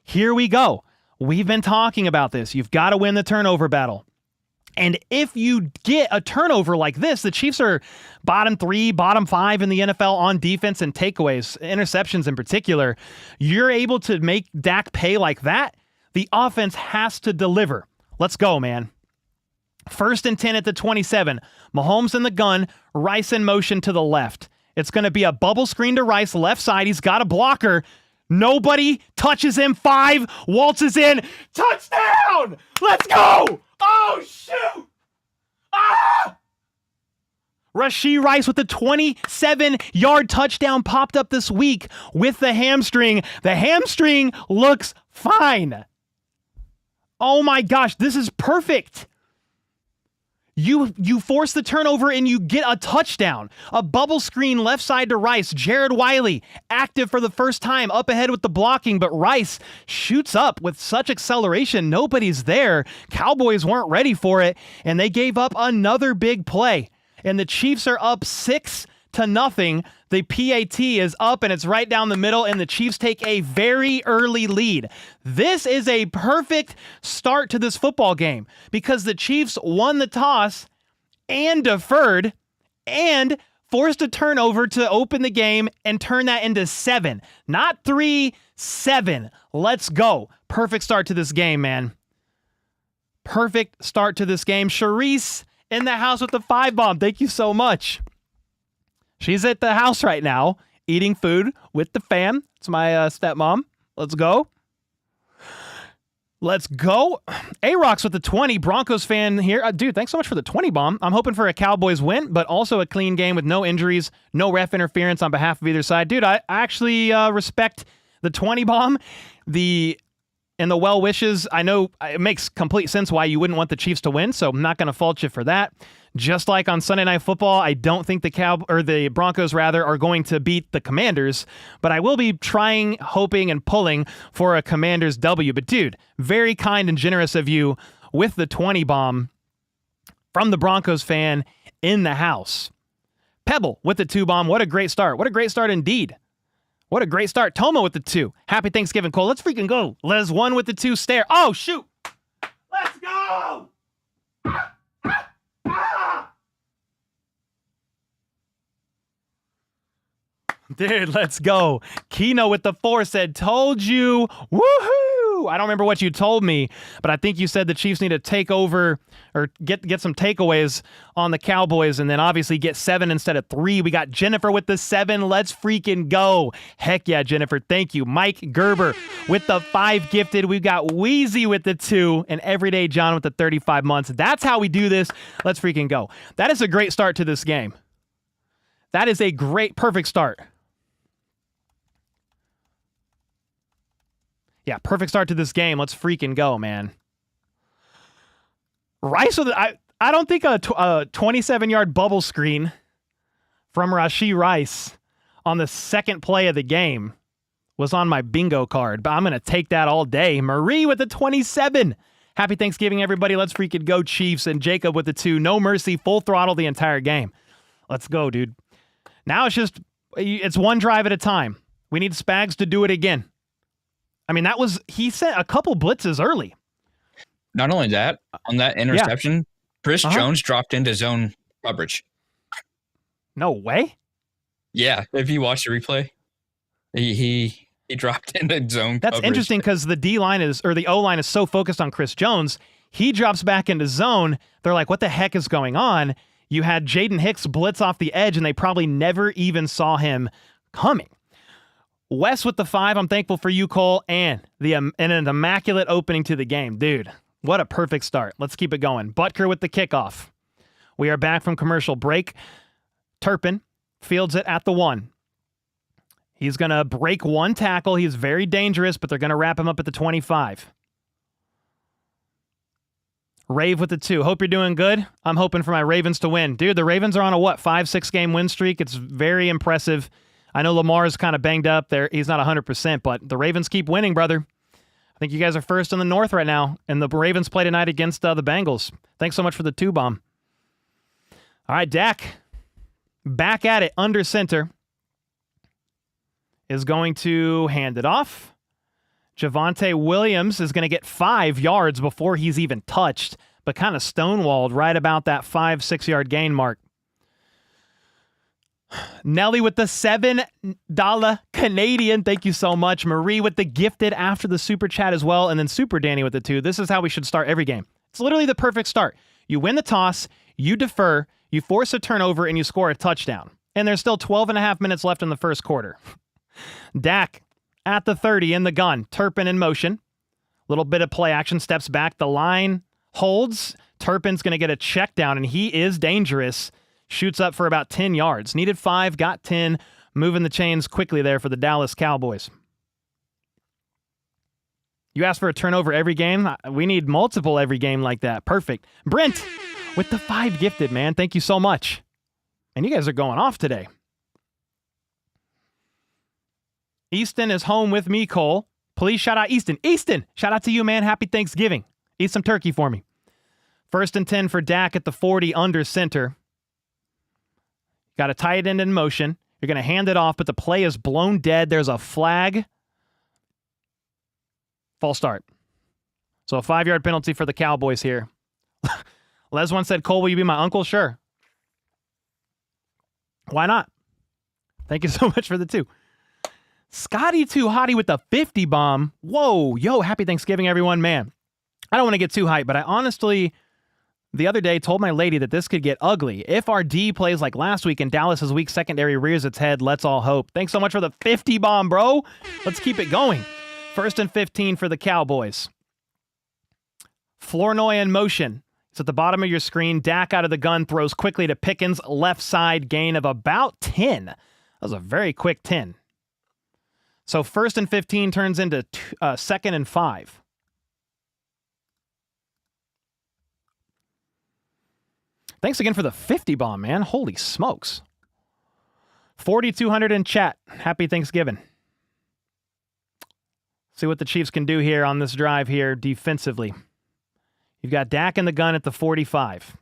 Here we go. We've been talking about this. You've got to win the turnover battle. And if you get a turnover like this, the Chiefs are bottom 3, bottom 5 in the NFL on defense and takeaways, interceptions in particular. You're able to make Dak pay like that. The offense has to deliver. Let's go, man. 1st and 10 at the 27. Mahomes in the gun, Rice in motion to the left. It's going to be a bubble screen to Rice, left side. He's got a blocker. Nobody touches him. 5, waltzes in. Touchdown! Let's go! Oh, shoot! Ah! Rashee Rice with the 27-yard touchdown popped up this week with the hamstring. The hamstring looks fine. Oh my gosh, this is perfect. You force the turnover and you get a touchdown. A bubble screen left side to Rice. Jared Wiley active for the first time, up ahead with the blocking, but Rice shoots up with such acceleration. Nobody's there. Cowboys weren't ready for it, and they gave up another big play. And the Chiefs are up 6-0. The PAT is up, and it's right down the middle, and the Chiefs take a very early lead. This is a perfect start to this football game because the Chiefs won the toss and deferred and forced a turnover to open the game and turn that into 7. Not 3, 7. Let's go. Perfect start to this game, man. Perfect start to this game. Charisse in the house with the 5 bomb. Thank you so much. She's at the house right now, eating food with the fam. It's my stepmom. Let's go. Let's go. A-Rocks with the 20. Broncos fan here. Dude, thanks so much for the 20 bomb. I'm hoping for a Cowboys win, but also a clean game with no injuries, no ref interference on behalf of either side. Dude, I actually respect the 20 bomb. And the well wishes. I know it makes complete sense why you wouldn't want the Chiefs to win, so I'm not going to fault you for that. Just like on Sunday Night Football, I don't think the Broncos are going to beat the Commanders, but I will be trying, hoping, and pulling for a Commanders W. But dude, very kind and generous of you with the 20 bomb from the Broncos fan in the house. Pebble with the 2 bomb. What a great start. What a great start indeed. What a great start. Toma with the 2. Happy Thanksgiving, Cole. Let's freaking go. Les 1 with the 2 stare. Oh, shoot. Let's go. Dude, let's go. Kino with the 4 said, told you. Woohoo! I don't remember what you told me, but I think you said the Chiefs need to take over or get some takeaways on the Cowboys and then obviously get 7 instead of 3. We got Jennifer with the 7. Let's freaking go. Heck yeah, Jennifer. Thank you. Mike Gerber with the 5 gifted. We've got Wheezy with the 2 and Everyday John with the 35 months. That's how we do this. Let's freaking go. That is a great start to this game. That is a perfect start. Yeah, perfect start to this game. Let's freaking go, man. Rice with I don't think a 27-yard bubble screen from Rashee Rice on the second play of the game was on my bingo card, but I'm going to take that all day. Marie with the 27. Happy Thanksgiving, everybody. Let's freaking go, Chiefs. And Jacob with the 2. No mercy, full throttle the entire game. Let's go, dude. Now it's one drive at a time. We need Spags to do it again. I mean, he sent a couple blitzes early. Not only that, on that interception, Chris Jones dropped into zone coverage. No way. Yeah, if you watch the replay, he dropped into zone. That's coverage. Interesting because the the O-line is so focused on Chris Jones. He drops back into zone. They're like, what the heck is going on? You had Jaden Hicks blitz off the edge, and they probably never even saw him coming. Wes with the 5. I'm thankful for you, Cole, and an immaculate opening to the game. Dude, what a perfect start. Let's keep it going. Butker with the kickoff. We are back from commercial break. Turpin fields it at the 1. He's going to break 1 tackle. He's very dangerous, but they're going to wrap him up at the 25. Rave with the 2. Hope you're doing good. I'm hoping for my Ravens to win. Dude, the Ravens are on a 5-6 game win streak. It's very impressive. I know Lamar is kind of banged up there. He's not 100%, but the Ravens keep winning, brother. I think you guys are first in the North right now, and the Ravens play tonight against the Bengals. Thanks so much for the 2 bomb. All right, Dak, back at it under center, is going to hand it off. Javonte Williams is going to get 5 yards before he's even touched. but kind of stonewalled right about that 5-6 yard gain mark. Nelly with the $7 Canadian. Thank you so much. Marie with the gifted after the super chat as well. And then Super Danny with the 2. This is how we should start every game. It's literally the perfect start. You win the toss, you defer, you force a turnover, and you score a touchdown. And there's still 12 and a half minutes left in the first quarter. Dak at the 30 in the gun. Turpin in motion. Little bit of play action, steps back. The line holds. Turpin's going to get a check down, and he is dangerous. Shoots up for about 10 yards. Needed 5, got 10. Moving the chains quickly there for the Dallas Cowboys. You asked for a turnover every game. We need multiple every game like that. Perfect. Brent with the 5 gifted, man. Thank you so much. And you guys are going off today. Easton is home with me, Cole. Please shout out Easton. Easton, shout out to you, man. Happy Thanksgiving. Eat some turkey for me. 1st and 10 for Dak at the 40 under center. Got a tight end in motion. You're going to hand it off, but the play is blown dead. There's a flag. False start. So a 5-yard penalty for the Cowboys here. Les one said, Cole, will you be my uncle? Sure. Why not? Thank you so much for the 2. Scotty Too Hottie with the 50 bomb. Whoa. Yo, happy Thanksgiving, everyone. Man, I don't want to get too hyped, but I honestly, the other day, told my lady that this could get ugly. If our D plays like last week and Dallas's weak secondary rears its head, let's all hope. Thanks so much for the 50 bomb, bro. Let's keep it going. 1st and 15 for the Cowboys. Flournoy in motion. It's at the bottom of your screen. Dak out of the gun, throws quickly to Pickens. Left side gain of about 10. That was a very quick 10. So 1st and 15 turns into 2nd and 5. Thanks again for the 50 bomb, man. Holy smokes. 4,200 in chat. Happy Thanksgiving. See what the Chiefs can do here on this drive here defensively. You've got Dak in the gun at the 45.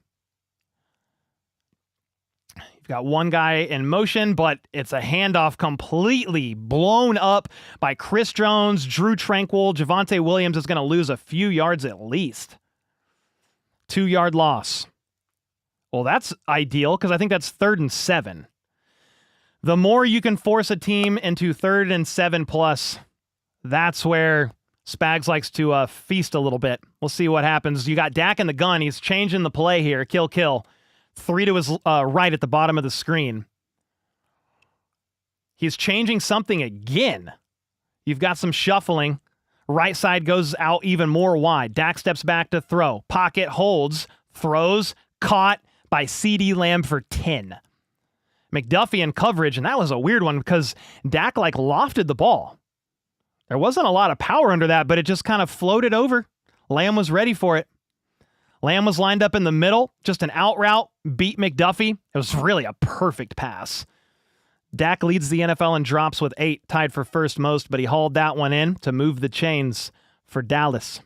You've got one guy in motion, but it's a handoff completely blown up by Chris Jones, Drew Tranquil. Javonte Williams is going to lose a few yards at least. 2-yard loss. Well, that's ideal because I think that's 3rd and 7. The more you can force a team into 3rd and 7 plus, that's where Spags likes to feast a little bit. We'll see what happens. You got Dak in the gun. He's changing the play here. Kill. 3 to his right at the bottom of the screen. He's changing something again. You've got some shuffling. Right side goes out even more wide. Dak steps back to throw. Pocket holds. Throws. Caught by CD Lamb for 10. McDuffie in coverage, and that was a weird one because Dak lofted the ball. There wasn't a lot of power under that, but it just kind of floated over. Lamb was ready for it. Lamb was lined up in the middle, just an out route, beat McDuffie. It was really a perfect pass. Dak leads the NFL in drops with 8, tied for first most, but he hauled that one in to move the chains for Dallas.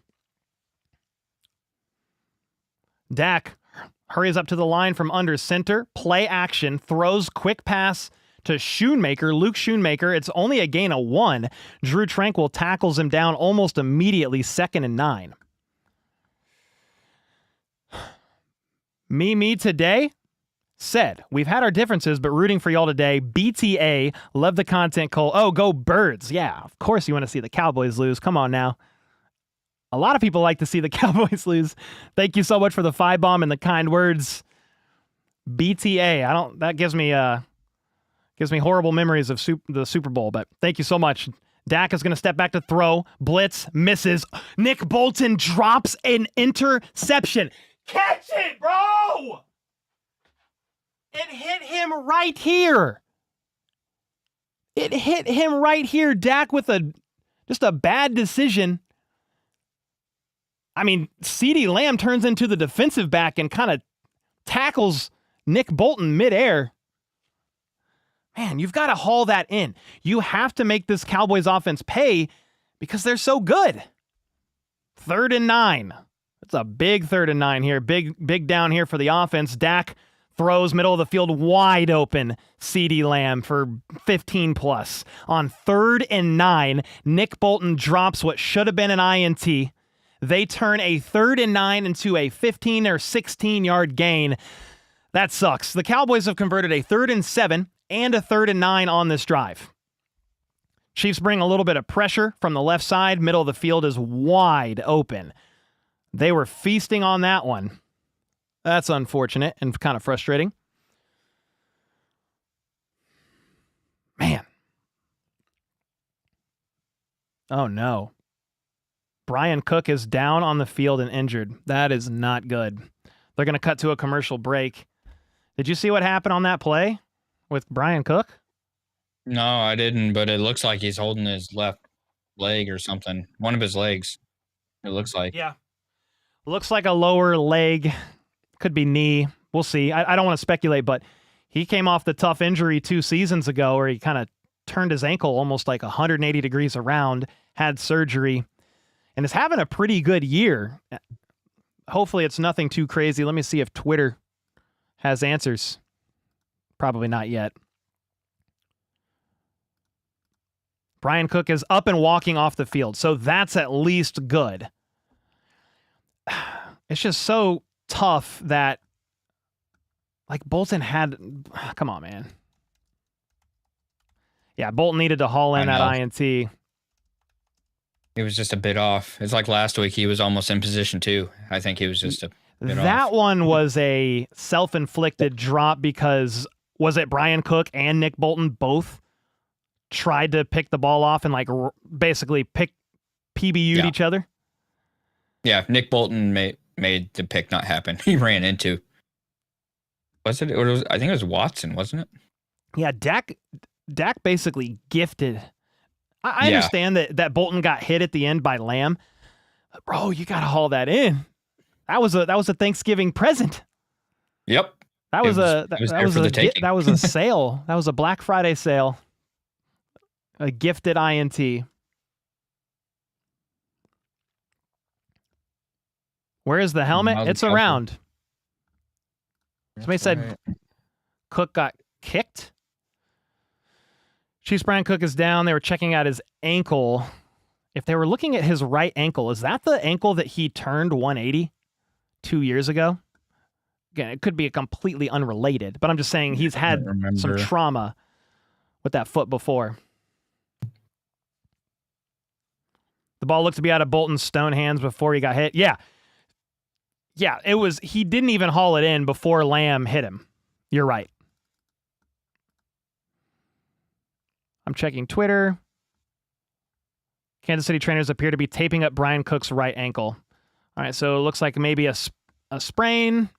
Dak hurries up to the line from under center, play action, throws quick pass to Schoonmaker, Luke Schoonmaker. It's only a gain of 1. Drew Tranquil tackles him down almost immediately, 2nd and 9. Me today said, we've had our differences, but rooting for y'all today. BTA, love the content, Cole. Oh, go Birds. Yeah, of course you want to see the Cowboys lose. Come on now. A lot of people like to see the Cowboys lose. Thank you so much for the 5 bomb and the kind words. BTA. That gives me horrible memories of the Super Bowl, but thank you so much. Dak is going to step back to throw. Blitz misses. Nick Bolton drops an interception. Catch it, bro! It hit him right here. It hit him right here. Dak with just a bad decision. I mean, CeeDee Lamb turns into the defensive back and kind of tackles Nick Bolton midair. Man, you've got to haul that in. You have to make this Cowboys offense pay because they're so good. 3rd and 9. It's a big 3rd and 9 here. Big down here for the offense. Dak throws middle of the field wide open. CeeDee Lamb for 15 plus. On 3rd and 9, Nick Bolton drops what should have been an INT. They turn a 3rd and 9 into a 15 or 16-yard gain. That sucks. The Cowboys have converted a 3rd and 7 and a 3rd and 9 on this drive. Chiefs bring a little bit of pressure from the left side. Middle of the field is wide open. They were feasting on that one. That's unfortunate and kind of frustrating. Man. Oh, no. Brian Cook is down on the field and injured. That is not good. They're going to cut to a commercial break. Did you see what happened on that play with Brian Cook? No, I didn't, but it looks like he's holding his left leg or something. One of his legs, it looks like. Yeah. Looks like a lower leg. Could be knee. We'll see. I don't want to speculate, but he came off the tough injury 2 seasons ago where he kind of turned his ankle almost like 180 degrees around, had surgery, and is having a pretty good year. Hopefully it's nothing too crazy. Let me see if Twitter has answers. Probably not yet. Brian Cook is up and walking off the field, so that's at least good. It's just so tough that, like, Bolton had... Come on, man. Yeah, Bolton needed to haul in that INT. It was just a bit off. It's like last week, he was almost in position too. I think he was just a bit off. That one was a self-inflicted drop because, was it Brian Cook and Nick Bolton both tried to pick the ball off and like basically PBU'd each other? Yeah, Nick Bolton made the pick not happen. He ran into. Was it? I think it was Watson, wasn't it? Yeah, Dak basically gifted. I understand that Bolton got hit at the end by Lamb. But bro, you got to haul that in. That was a Thanksgiving present. Yep. That was a sale. That was a Black Friday sale. A gifted INT. Where is the helmet? It's around. Somebody said Cook got kicked. Chiefs Brian Cook is down. They were checking out his ankle. If they were looking at his right ankle, is that the ankle that he turned 180 2 years ago? Again, it could be a completely unrelated, but I'm just saying he's had some trauma with that foot before. The ball looked to be out of Bolton's stone hands before he got hit. Yeah, it was. He didn't even haul it in before Lamb hit him. You're right. I'm checking Twitter. Kansas City trainers appear to be taping up Brian Cook's right ankle. All right, so it looks like maybe a sprain,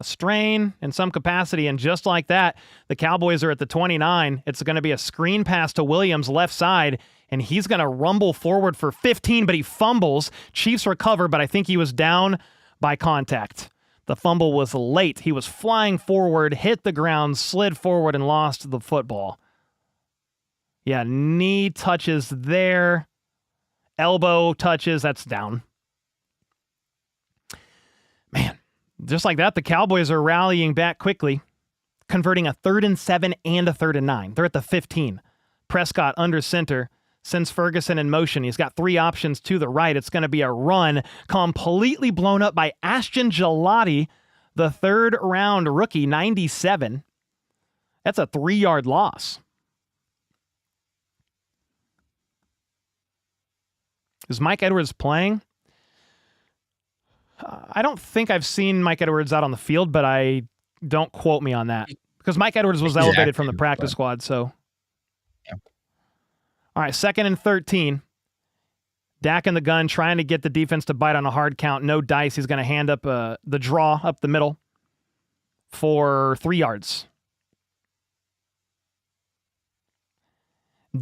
a strain in some capacity, and just like that, the Cowboys are at the 29. It's going to be a screen pass to Williams left side, and he's going to rumble forward for 15, but he fumbles. Chiefs recover, but I think he was down by contact. The fumble was late. He was flying forward, hit the ground, slid forward, and lost the football. Yeah, knee touches there. Elbow touches, that's down. Man, just like that, the Cowboys are rallying back quickly, converting a 3rd and 7 and a 3rd and 9. They're at the 15. Prescott under center, sends Ferguson in motion. He's got 3 options to the right. It's going to be a run, completely blown up by Ashton Gelati, the 3rd round rookie, 97. That's a 3-yard loss. Is Mike Edwards playing? I don't think I've seen Mike Edwards out on the field, but don't quote me on that. Because Mike Edwards was elevated from the practice squad, so. Yeah. All right, 2nd and 13. Dak in the gun, trying to get the defense to bite on a hard count. No dice. He's going to hand up the draw up the middle for 3 yards.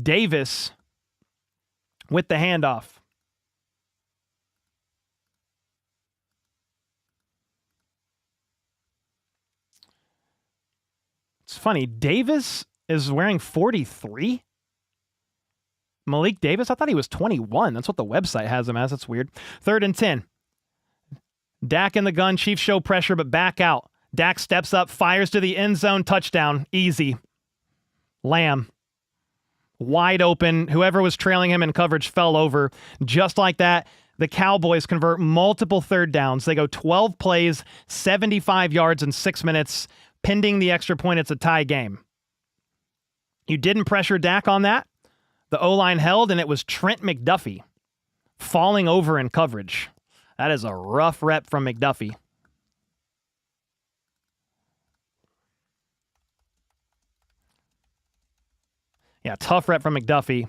Davis with the handoff. It's funny. Davis is wearing 43. Malik Davis? I thought he was 21. That's what the website has him as. That's weird. 3rd and 10. Dak in the gun. Chiefs show pressure, but back out. Dak steps up, fires to the end zone. Touchdown. Easy. Lamb. Wide open. Whoever was trailing him in coverage fell over. Just like that, the Cowboys convert multiple third downs. They go 12 plays, 75 yards in 6 minutes. Pending the extra point, it's a tie game. You didn't pressure Dak on that. The O-line held, and it was Trent McDuffie falling over in coverage. That is a rough rep from McDuffie. Yeah, tough rep from McDuffie.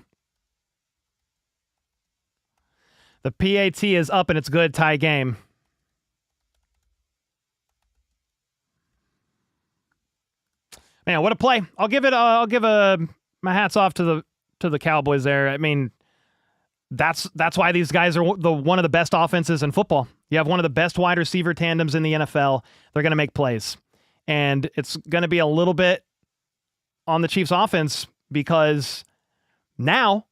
The PAT is up, and it's good. Tie game. Man, what a play! I'll give my hats off to the Cowboys there. I mean, that's why these guys are one of the best offenses in football. You have one of the best wide receiver tandems in the NFL. They're going to make plays, and it's going to be a little bit on the Chiefs' offense because now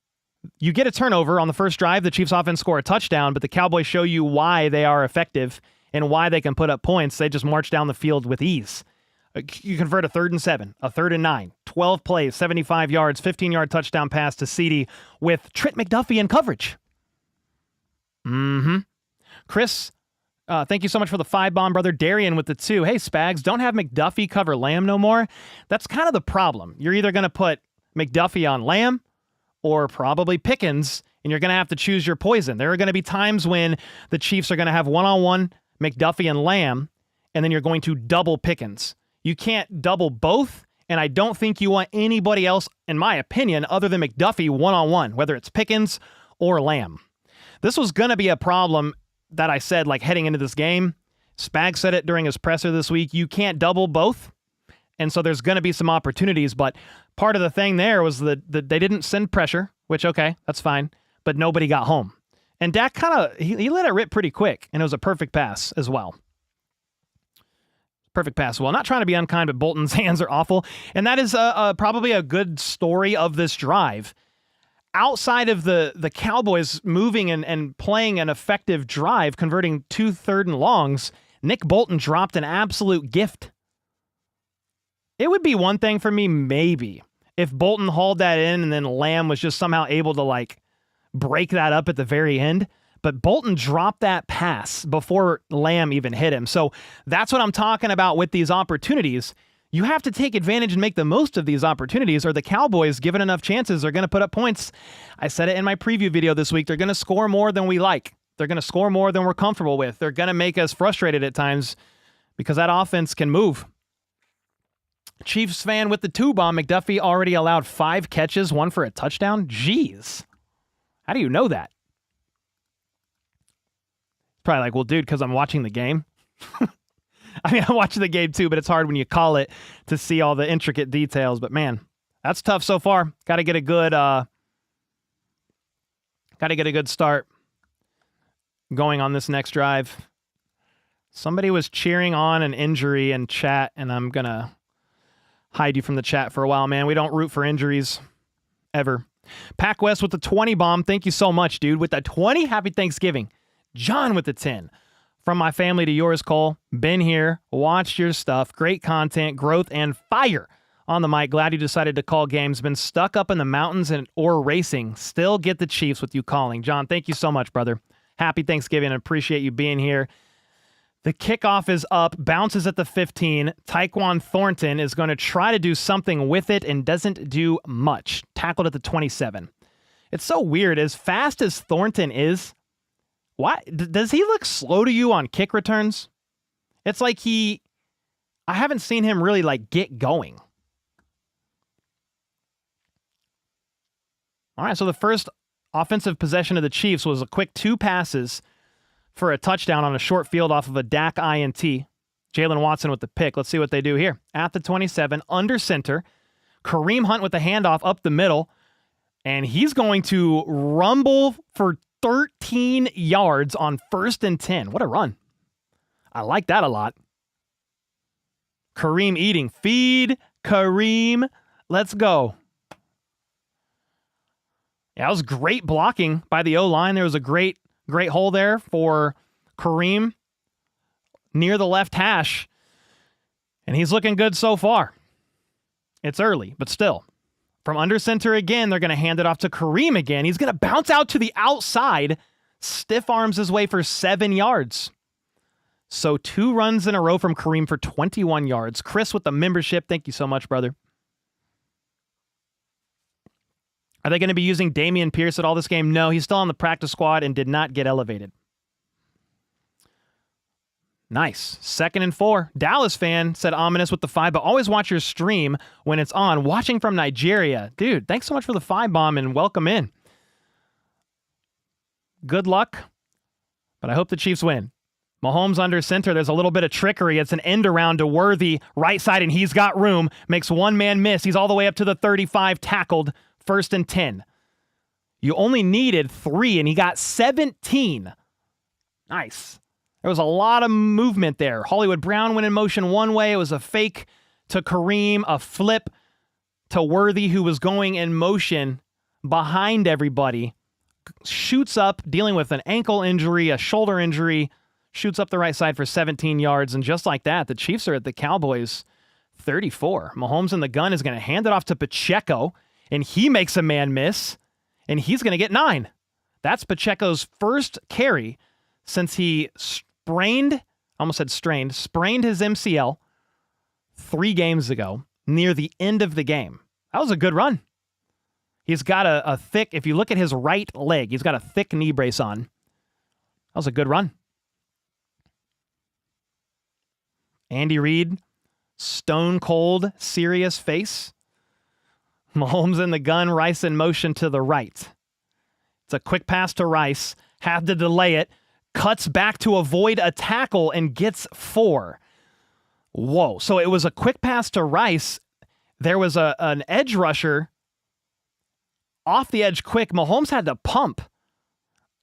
you get a turnover on the first drive. The Chiefs' offense score a touchdown, but the Cowboys show you why they are effective and why they can put up points. They just march down the field with ease. You convert a 3rd and 7, a 3rd and 9, 12 plays, 75 yards, 15-yard touchdown pass to CeeDee with Trent McDuffie in coverage. Chris, thank you so much for the 5-bomb, brother. Darian with the 2. Hey, Spags, don't have McDuffie cover Lamb no more. That's kind of the problem. You're either going to put McDuffie on Lamb or probably Pickens, and you're going to have to choose your poison. There are going to be times when the Chiefs are going to have one-on-one McDuffie and Lamb, and then you're going to double Pickens. You can't double both, and I don't think you want anybody else, in my opinion, other than McDuffie one-on-one, whether it's Pickens or Lamb. This was going to be a problem that I said, like, heading into this game. Spag said it during his presser this week. You can't double both, and so there's going to be some opportunities, but part of the thing there was that they didn't send pressure, which, okay, that's fine, but nobody got home. And Dak kind of, he let it rip pretty quick, and it was a perfect pass as well. Perfect pass. Well, not trying to be unkind, but Bolton's hands are awful. And that is probably a good story of this drive. Outside of the Cowboys moving and playing an effective drive, converting 2 3rd and longs, Nick Bolton dropped an absolute gift. It would be one thing for me, maybe, if Bolton hauled that in and then Lamb was just somehow able to, like, break that up at the very end. But Bolton dropped that pass before Lamb even hit him. So that's what I'm talking about with these opportunities. You have to take advantage and make the most of these opportunities, or the Cowboys, given enough chances, are going to put up points. I said it in my preview video this week. They're going to score more than we like. They're going to score more than we're comfortable with. They're going to make us frustrated at times because that offense can move. Chiefs fan with the 2-bomb. McDuffie already allowed 5 catches, 1 for a touchdown. Jeez. How do you know that? Probably like, well, dude, because I'm watching the game. I mean, I'm watching the game too, but it's hard when you call it to see all the intricate details. But man, that's tough so far. Got to get a good start going on this next drive. Somebody was cheering on an injury in chat, and I'm gonna hide you from the chat for a while, man. We don't root for injuries ever. Pac West with the 20-bomb. Thank you so much, dude. With the 20, happy Thanksgiving. John with the 10. From my family to yours, Cole. Been here, watched your stuff. Great content, growth, and fire on the mic. Glad you decided to call games. Been stuck up in the mountains or racing. Still get the Chiefs with you calling. John, thank you so much, brother. Happy Thanksgiving. I appreciate you being here. The kickoff is up, bounces at the 15. Tyquan Thornton is going to try to do something with it and doesn't do much. Tackled at the 27. It's so weird. As fast as Thornton is, why does he look slow to you on kick returns? It's like I haven't seen him really like get going. All right, so the first offensive possession of the Chiefs was a quick 2 passes for a touchdown on a short field off of a Dak INT. Jalen Watson with the pick. Let's see what they do here. At the 27, under center, Kareem Hunt with the handoff up the middle, and he's going to rumble for 13 yards on 1st and 10. What a run. I like that a lot. Kareem eating. Feed Kareem. Let's go. Yeah, that was great blocking by the O-line. There was a great hole there for Kareem near the left hash. And he's looking good so far. It's early, but still. From under center again, they're going to hand it off to Kareem again. He's going to bounce out to the outside stiff arms his way for 7 yards. So 2 runs in a row from Kareem for 21 yards. Chris with the membership. Thank you so much, brother. Are they going to be using Dameon Pierce at all this game? No, he's still on the practice squad and did not get elevated. Nice. 2nd and 4. Dallas fan said ominous with the 5, but always watch your stream when it's on. Watching from Nigeria. Dude, thanks so much for the 5 bomb and welcome in. Good luck, but I hope the Chiefs win. Mahomes under center. There's a little bit of trickery. It's an end around to Worthy, right side, and he's got room. Makes one man miss. He's all the way up to the 35, tackled. 1st and 10. You only needed 3, and he got 17. Nice. There was a lot of movement there. Hollywood Brown went in motion one way. It was a fake to Kareem, a flip to Worthy, who was going in motion behind everybody. Shoots up, dealing with an ankle injury, a shoulder injury, shoots up the right side for 17 yards, and just like that, the Chiefs are at the Cowboys 34. Mahomes in the gun is going to hand it off to Pacheco, and he makes a man miss, and he's going to get 9. That's Pacheco's first carry since he sprained his MCL 3 games ago near the end of the game. That was a good run. He's got a thick, if you look at his right leg, he's got a thick knee brace on. That was a good run. Andy Reid, stone cold, serious face. Mahomes in the gun, Rice in motion to the right. It's a quick pass to Rice, had to delay it, cuts back to avoid a tackle and gets 4. Whoa. So it was a quick pass to Rice. There was an edge rusher off the edge quick. Mahomes had to pump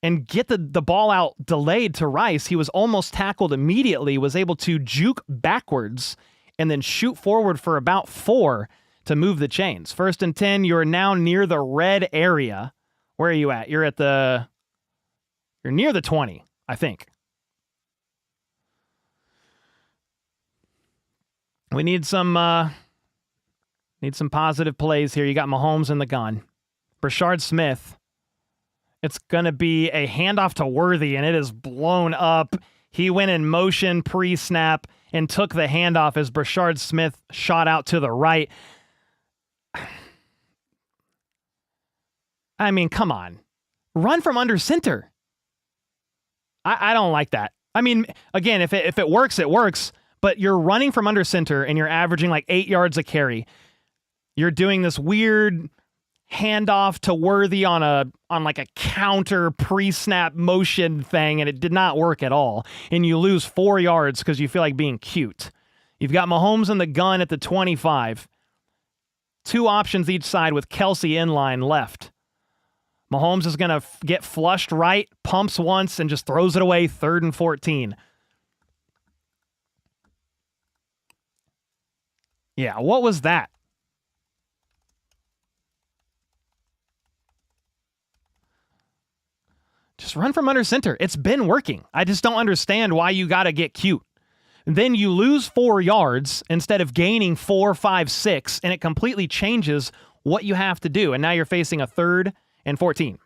and get the ball out delayed to Rice. He was almost tackled immediately, was able to juke backwards and then shoot forward for about 4 to move the chains. 1st and 10, you're now near the red area. Where are you at? You're near the 20, I think. We need some positive plays here. You got Mahomes in the gun. Brashard Smith. It's going to be a handoff to Worthy, and it is blown up. He went in motion pre-snap and took the handoff as Brashard Smith shot out to the right. I mean, come on. Run from under center. I don't like that. I mean, again, if it works, it works. But you're running from under center and you're averaging like 8 yards a carry. You're doing this weird handoff to Worthy on like a counter pre-snap motion thing, and it did not work at all. And you lose 4 yards because you feel like being cute. You've got Mahomes in the gun at the 25. 2 options each side with Kelsey in line left. Mahomes is going to get flushed right, pumps once, and just throws it away. 3rd and 14. Yeah, what was that? Just run from under center. It's been working. I just don't understand why you got to get cute. Then you lose 4 yards instead of gaining 4, 5, 6, and it completely changes what you have to do. And now you're facing a 3rd and 14.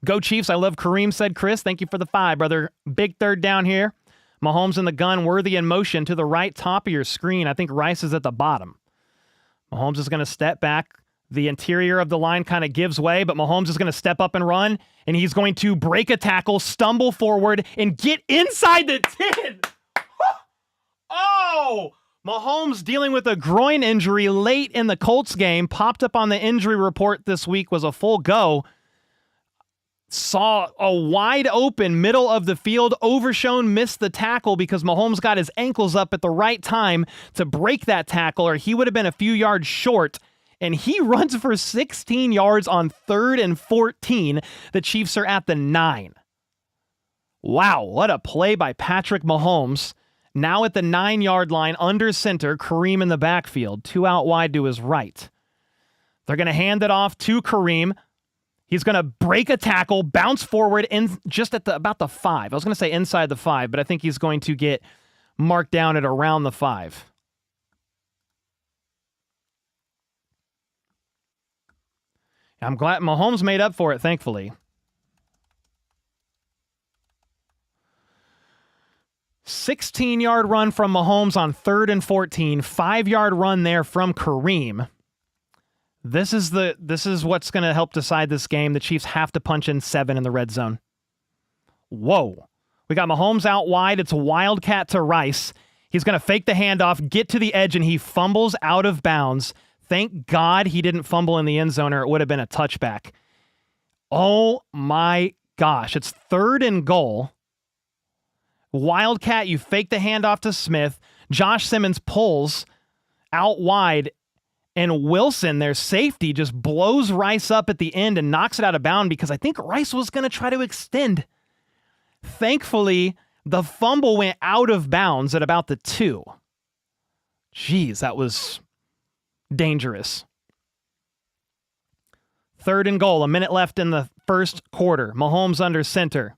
Go Chiefs. I love Kareem, said Chris. Thank you for the 5, brother. Big 3rd down here. Mahomes in the gun, Worthy in motion to the right top of your screen. I think Rice is at the bottom. Mahomes is going to step back. The interior of the line kind of gives way, but Mahomes is going to step up and run, and he's going to break a tackle, stumble forward, and get inside the 10. Oh! Mahomes dealing with a groin injury late in the Colts game, popped up on the injury report this week, was a full go. Saw a wide open middle of the field. Overshown missed the tackle because Mahomes got his ankles up at the right time to break that tackle, or he would have been a few yards short. And he runs for 16 yards on 3rd and 14. The Chiefs are at the 9. Wow, what a play by Patrick Mahomes. Now at the 9-yard line, under center, Kareem in the backfield. 2 out wide to his right. They're going to hand it off to Kareem. He's going to break a tackle, bounce forward in just at about the 5. I was going to say inside the 5, but I think he's going to get marked down at around the 5. I'm glad Mahomes made up for it, thankfully. 16-yard run from Mahomes on 3rd and 14, 5-yard run there from Kareem. This is what's going to help decide this game. The Chiefs have to punch in 7 in the red zone. Whoa. We got Mahomes out wide. It's a wildcat to Rice. He's going to fake the handoff, get to the edge, and he fumbles out of bounds. Thank God he didn't fumble in the end zone, or it would have been a touchback. Oh my gosh. It's 3rd and goal. Wildcat, you fake the handoff to Smith. Josh Simmons pulls out wide, and Wilson, their safety, just blows Rice up at the end and knocks it out of bounds because I think Rice was going to try to extend. Thankfully, the fumble went out of bounds at about the 2. Jeez, that was dangerous. 3rd and goal, a minute left in the first quarter. Mahomes under center.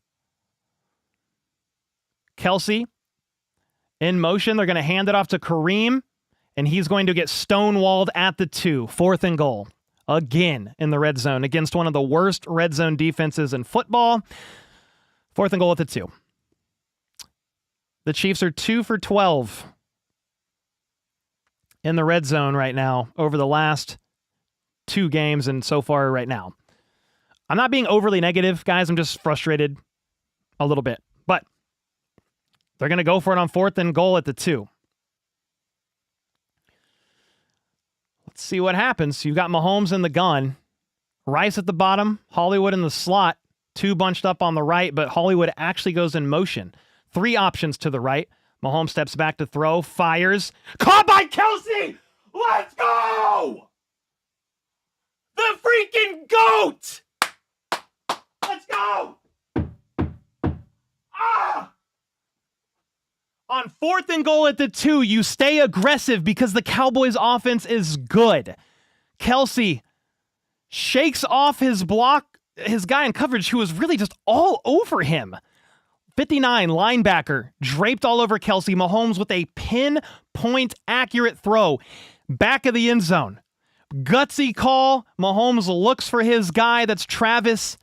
Kelsey in motion. They're going to hand it off to Kareem, and he's going to get stonewalled at the 2. 4th and goal. Again in the red zone against one of the worst red zone defenses in football. 4th and goal at the 2. The Chiefs are 2 for 12 in the red zone right now over the last 2 games and so far right now. I'm not being overly negative, guys. I'm just frustrated a little bit. But they're going to go for it on 4th and goal at the 2. Let's see what happens. You've got Mahomes in the gun. Rice at the bottom. Hollywood in the slot. 2 bunched up on the right, but Hollywood actually goes in motion. 3 options to the right. Mahomes steps back to throw. Fires. Caught by Kelsey! Let's go! The freaking GOAT! Let's go! Ah! On 4th and goal at the 2, you stay aggressive because the Cowboys offense is good. Kelsey shakes off his guy in coverage who was really just all over him. 59 linebacker draped all over Kelsey. Mahomes with a pinpoint accurate throw. Back of the end zone. Gutsy call. Mahomes looks for his guy. That's Travis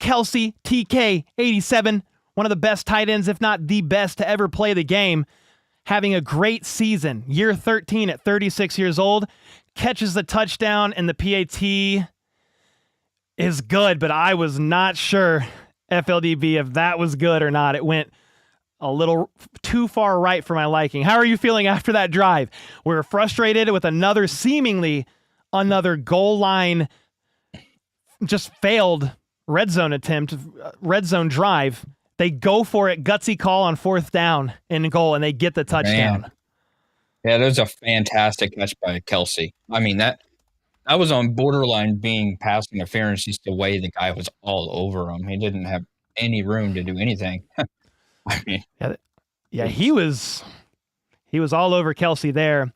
Kelsey, TK 87. One of the best tight ends, if not the best to ever play the game. Having a great season. Year 13 at 36 years old. Catches the touchdown, and the PAT is good, but I was not sure, FLDB, if that was good or not. It went a little too far right for my liking. How are you feeling after that drive? We're frustrated with seemingly another goal line, just failed red zone attempt, red zone drive. They go for it, gutsy call on 4th down and goal, and they get the touchdown. Man. Yeah, that was a fantastic catch by Kelsey. I mean, that was on borderline being pass interference, just the way the guy was all over him. He didn't have any room to do anything. I mean, yeah, he was all over Kelsey there.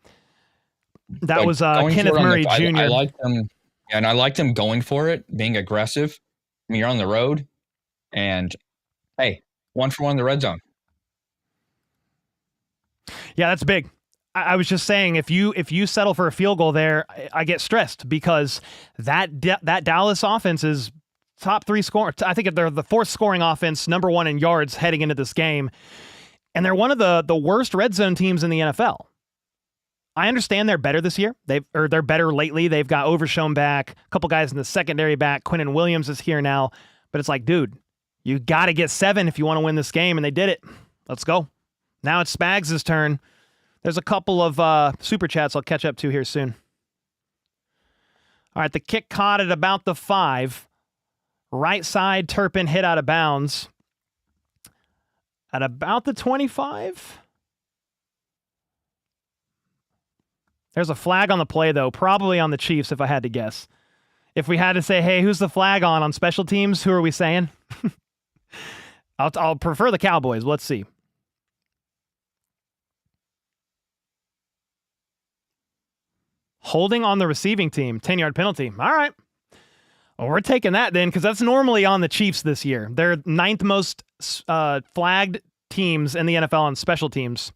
That was Kenneth Murray Jr. I liked him, and I liked him going for it, being aggressive. I mean, you're on the road, and hey, 1 for 1 in the red zone. Yeah, that's big. I was just saying, if you settle for a field goal there, I get stressed because that Dallas offense is top 3 scoring. I think they're the 4th scoring offense, number 1 in yards heading into this game, and they're one of the worst red zone teams in the NFL. I understand they're better this year. They're better lately. They've got Overshown back, a couple guys in the secondary back. Quinnen Williams is here now, but it's like, dude, you got to get 7 if you want to win this game, and they did it. Let's go. Now it's Spags' turn. There's a couple of super chats I'll catch up to here soon. All right, the kick caught at about the 5. Right side, Turpin hit out of bounds at about the 25. There's a flag on the play, though, probably on the Chiefs, if I had to guess. If we had to say, hey, who's the flag on special teams, who are we saying? I'll prefer the Cowboys. Let's see. Holding on the receiving team, 10-yard penalty. All right. Well, we're taking that then, because that's normally on the Chiefs this year. They're 9th most flagged teams in the NFL on special teams.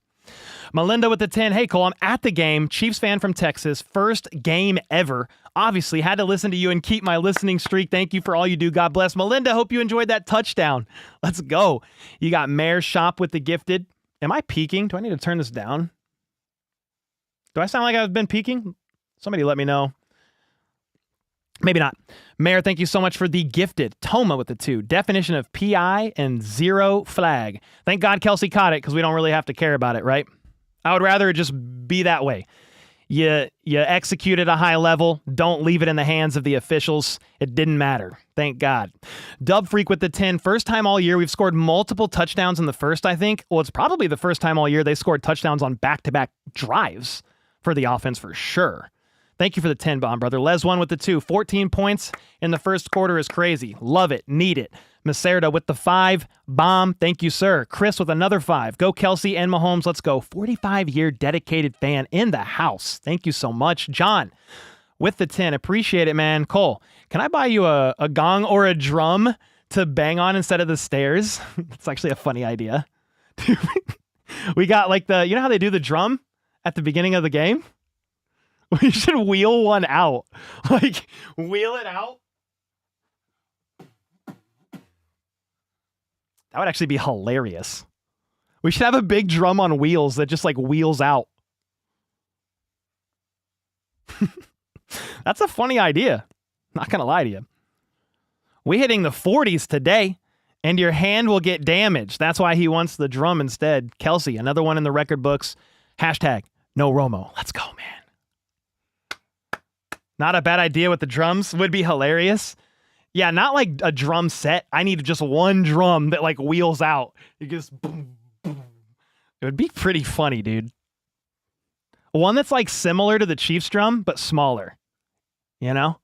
Melinda with the 10. Hey, Cole, I'm at the game. Chiefs fan from Texas. First game ever. Obviously, had to listen to you and keep my listening streak. Thank you for all you do. God bless. Melinda, hope you enjoyed that touchdown. Let's go. You got Mayor Shop with the gifted. Am I peaking? Do I need to turn this down? Do I sound like I've been peaking? Somebody let me know. Maybe not. Mayor, thank you so much for the gifted. Toma with the 2. Definition of PI and 0 flag. Thank God Kelsey caught it because we don't really have to care about it, right? I would rather it just be that way. You execute at a high level. Don't leave it in the hands of the officials. It didn't matter. Thank God. Dub Freak with the 10. First time all year we've scored multiple touchdowns in the first, I think. Well, it's probably the first time all year they scored touchdowns on back-to-back drives for the offense for sure. Thank you for the 10, Bomb Brother. Les 1 with the 2. 14 points in the first quarter is crazy. Love it. Need it. Macerda with the 5. Bomb. Thank you, sir. Chris with another 5. Go Kelsey and Mahomes. Let's go. 45-year dedicated fan in the house. Thank you so much. John with the 10. Appreciate it, man. Cole, can I buy you a gong or a drum to bang on instead of the stairs? It's actually a funny idea. We got like you know how they do the drum at the beginning of the game? We should wheel one out. Like, wheel it out. That would actually be hilarious. We should have a big drum on wheels that just, like, wheels out. That's a funny idea. Not going to lie to you. We hitting the 40s today, and your hand will get damaged. That's why he wants the drum instead. Kelsey, another one in the record books. Hashtag no Romo. Let's go, man. Not a bad idea with the drums. Would be hilarious. Yeah, not like a drum set. I need just one drum that like wheels out. It just boom, boom. It would be pretty funny, dude. One that's like similar to the Chiefs drum, but smaller. You know?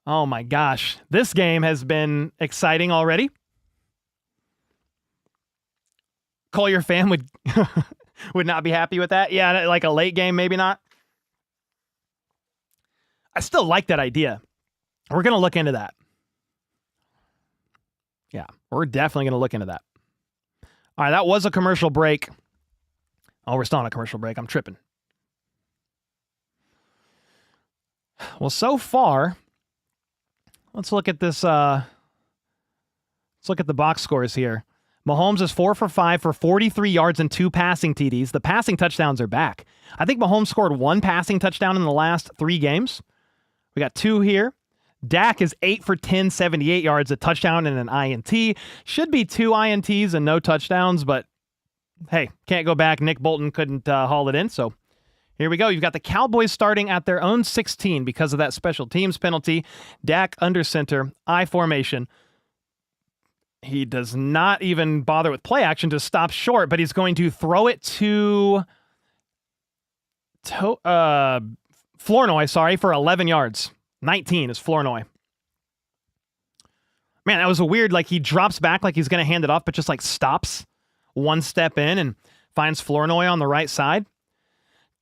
Oh my gosh. This game has been exciting already. Cole, your fan would would not be happy with that. Yeah, like a late game, maybe not. I still like that idea. We're going to look into that. Yeah, we're definitely going to look into that. All right, that was a commercial break. Oh, we're still on a commercial break. I'm tripping. Well, so far, let's look at this. Let's look at the box scores here. Mahomes is 4 for 5 for 43 yards and 2 passing TDs. The passing touchdowns are back. I think Mahomes scored 1 passing touchdown in the last 3 games. We got 2 here. Dak is 8 for 10, 78 yards, a touchdown and an INT. Should be 2 INTs and no touchdowns, but hey, can't go back. Nick Bolton couldn't haul it in, so here we go. You've got the Cowboys starting at their own 16 because of that special teams penalty. Dak under center, I formation. He does not even bother with play action to stop short, but he's going to throw it to Flournoy, for 11 yards. 19 is Flournoy. Man, that was a weird, like he drops back like he's going to hand it off, but just like stops 1 step in and finds Flournoy on the right side.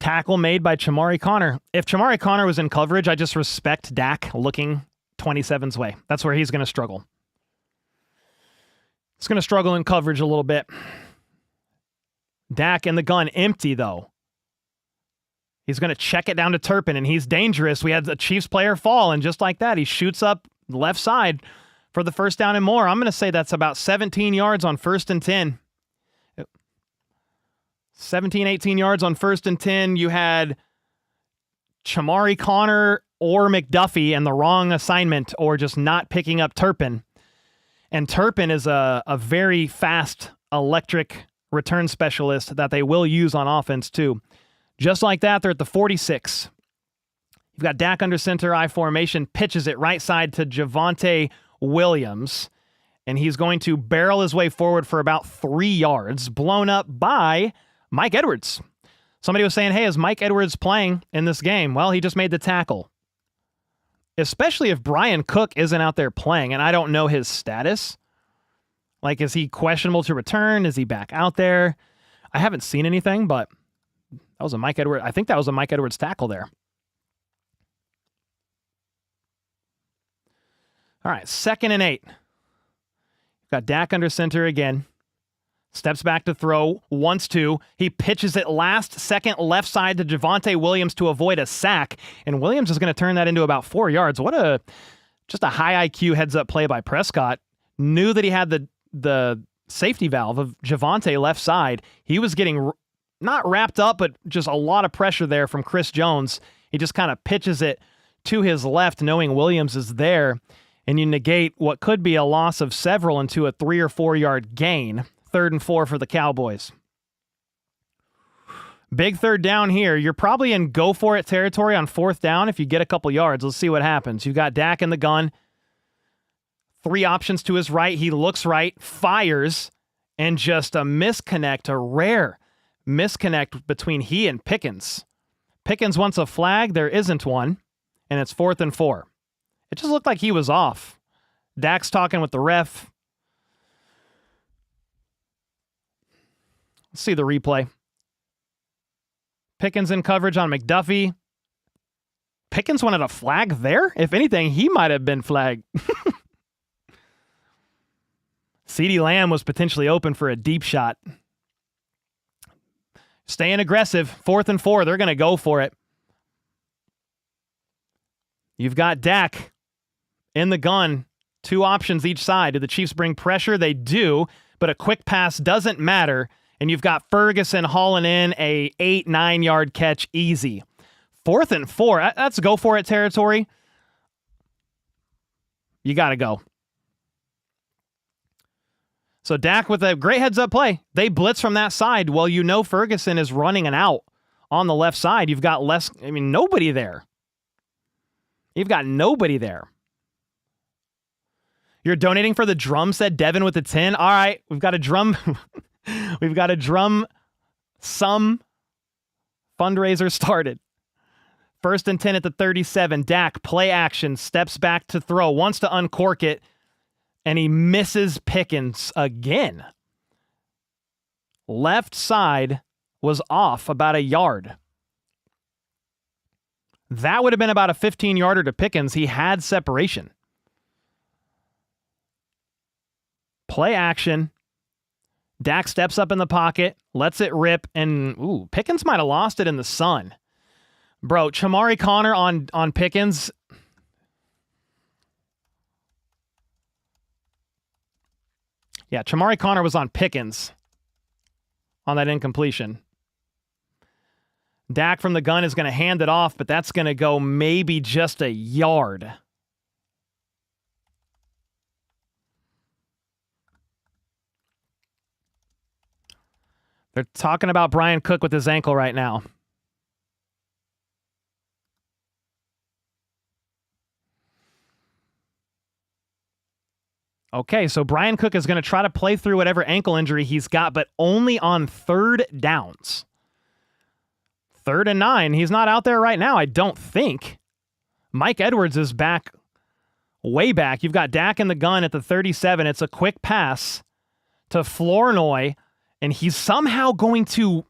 Tackle made by Chamari Connor. If Chamari Connor was in coverage, I just respect Dak looking 27's way. That's where he's going to struggle. He's going to struggle in coverage a little bit. Dak in the gun, empty though. He's going to check it down to Turpin, and he's dangerous. We had the Chiefs player fall, and just like that, he shoots up left side for the first down and more. I'm going to say that's about 17 yards on 1st and 10. 17, 18 yards on 1st and 10. You had Chamari Connor or McDuffie and the wrong assignment or just not picking up Turpin. And Turpin is a very fast electric return specialist that they will use on offense too. Just like that, they're at the 46. You've got Dak under center, I formation, pitches it right side to Javonte Williams, and he's going to barrel his way forward for about 3 yards, blown up by Mike Edwards. Somebody was saying, hey, is Mike Edwards playing in this game? Well, he just made the tackle. Especially if Brian Cook isn't out there playing, and I don't know his status. Like, is he questionable to return? Is he back out there? I haven't seen anything, but that was a Mike Edwards. I think that was a Mike Edwards tackle there. All right, 2nd and 8. Got Dak under center again. Steps back to throw, wants to. He pitches it last second left side to Javonte Williams to avoid a sack, and Williams is going to turn that into about 4 yards. Just a high IQ heads-up play by Prescott. Knew that he had the safety valve of Javonte left side. He was getting not wrapped up, but just a lot of pressure there from Chris Jones. He just kind of pitches it to his left, knowing Williams is there, and you negate what could be a loss of several into a 3 or 4 yard gain. 3rd and 4 for the Cowboys. Big third down here. You're probably in go for it territory on 4th down if you get a couple yards. Let's see what happens. You've got Dak in the gun. 3 options to his right. He looks right, fires, and just a misconnect, a rare misconnect between he and Pickens. Pickens wants a flag. There isn't one, and it's 4th and 4. It just looked like he was off. Dak's talking with the ref. Let's see the replay. Pickens in coverage on McDuffie. Pickens wanted a flag there? If anything, he might have been flagged. CeeDee Lamb was potentially open for a deep shot. Staying aggressive. 4th and 4. They're going to go for it. You've got Dak in the gun. 2 options each side. Do the Chiefs bring pressure? They do, but a quick pass doesn't matter. And you've got Ferguson hauling in a 8-9 yard catch easy. 4th and 4. That's go for it territory. You got to go. So Dak with a great heads up play. They blitz from that side. Well, you know Ferguson is running an out on the left side. You've got nobody there. You've got nobody there. You're donating for the drum, said Devin with the 10. All right, we've got a drum. We've got a drum sum fundraiser started. 1st and 10 at the 37. Dak, play action, steps back to throw, wants to uncork it, and he misses Pickens again. Left side was off about a yard. That would have been about a 15-yarder to Pickens. He had separation. Play action. Dak steps up in the pocket, lets it rip, and Pickens might have lost it in the sun. Bro, Chamari Connor on Pickens. Yeah, Chamari Connor was on Pickens on that incompletion. Dak from the gun is going to hand it off, but that's going to go maybe just a yard. They're talking about Brian Cook with his ankle right now. Okay, so Brian Cook is going to try to play through whatever ankle injury he's got, but only on 3rd downs. 3rd and 9. He's not out there right now, I don't think. Mike Edwards is back, way back. You've got Dak in the gun at the 37. It's a quick pass to Flournoy, and he's somehow going to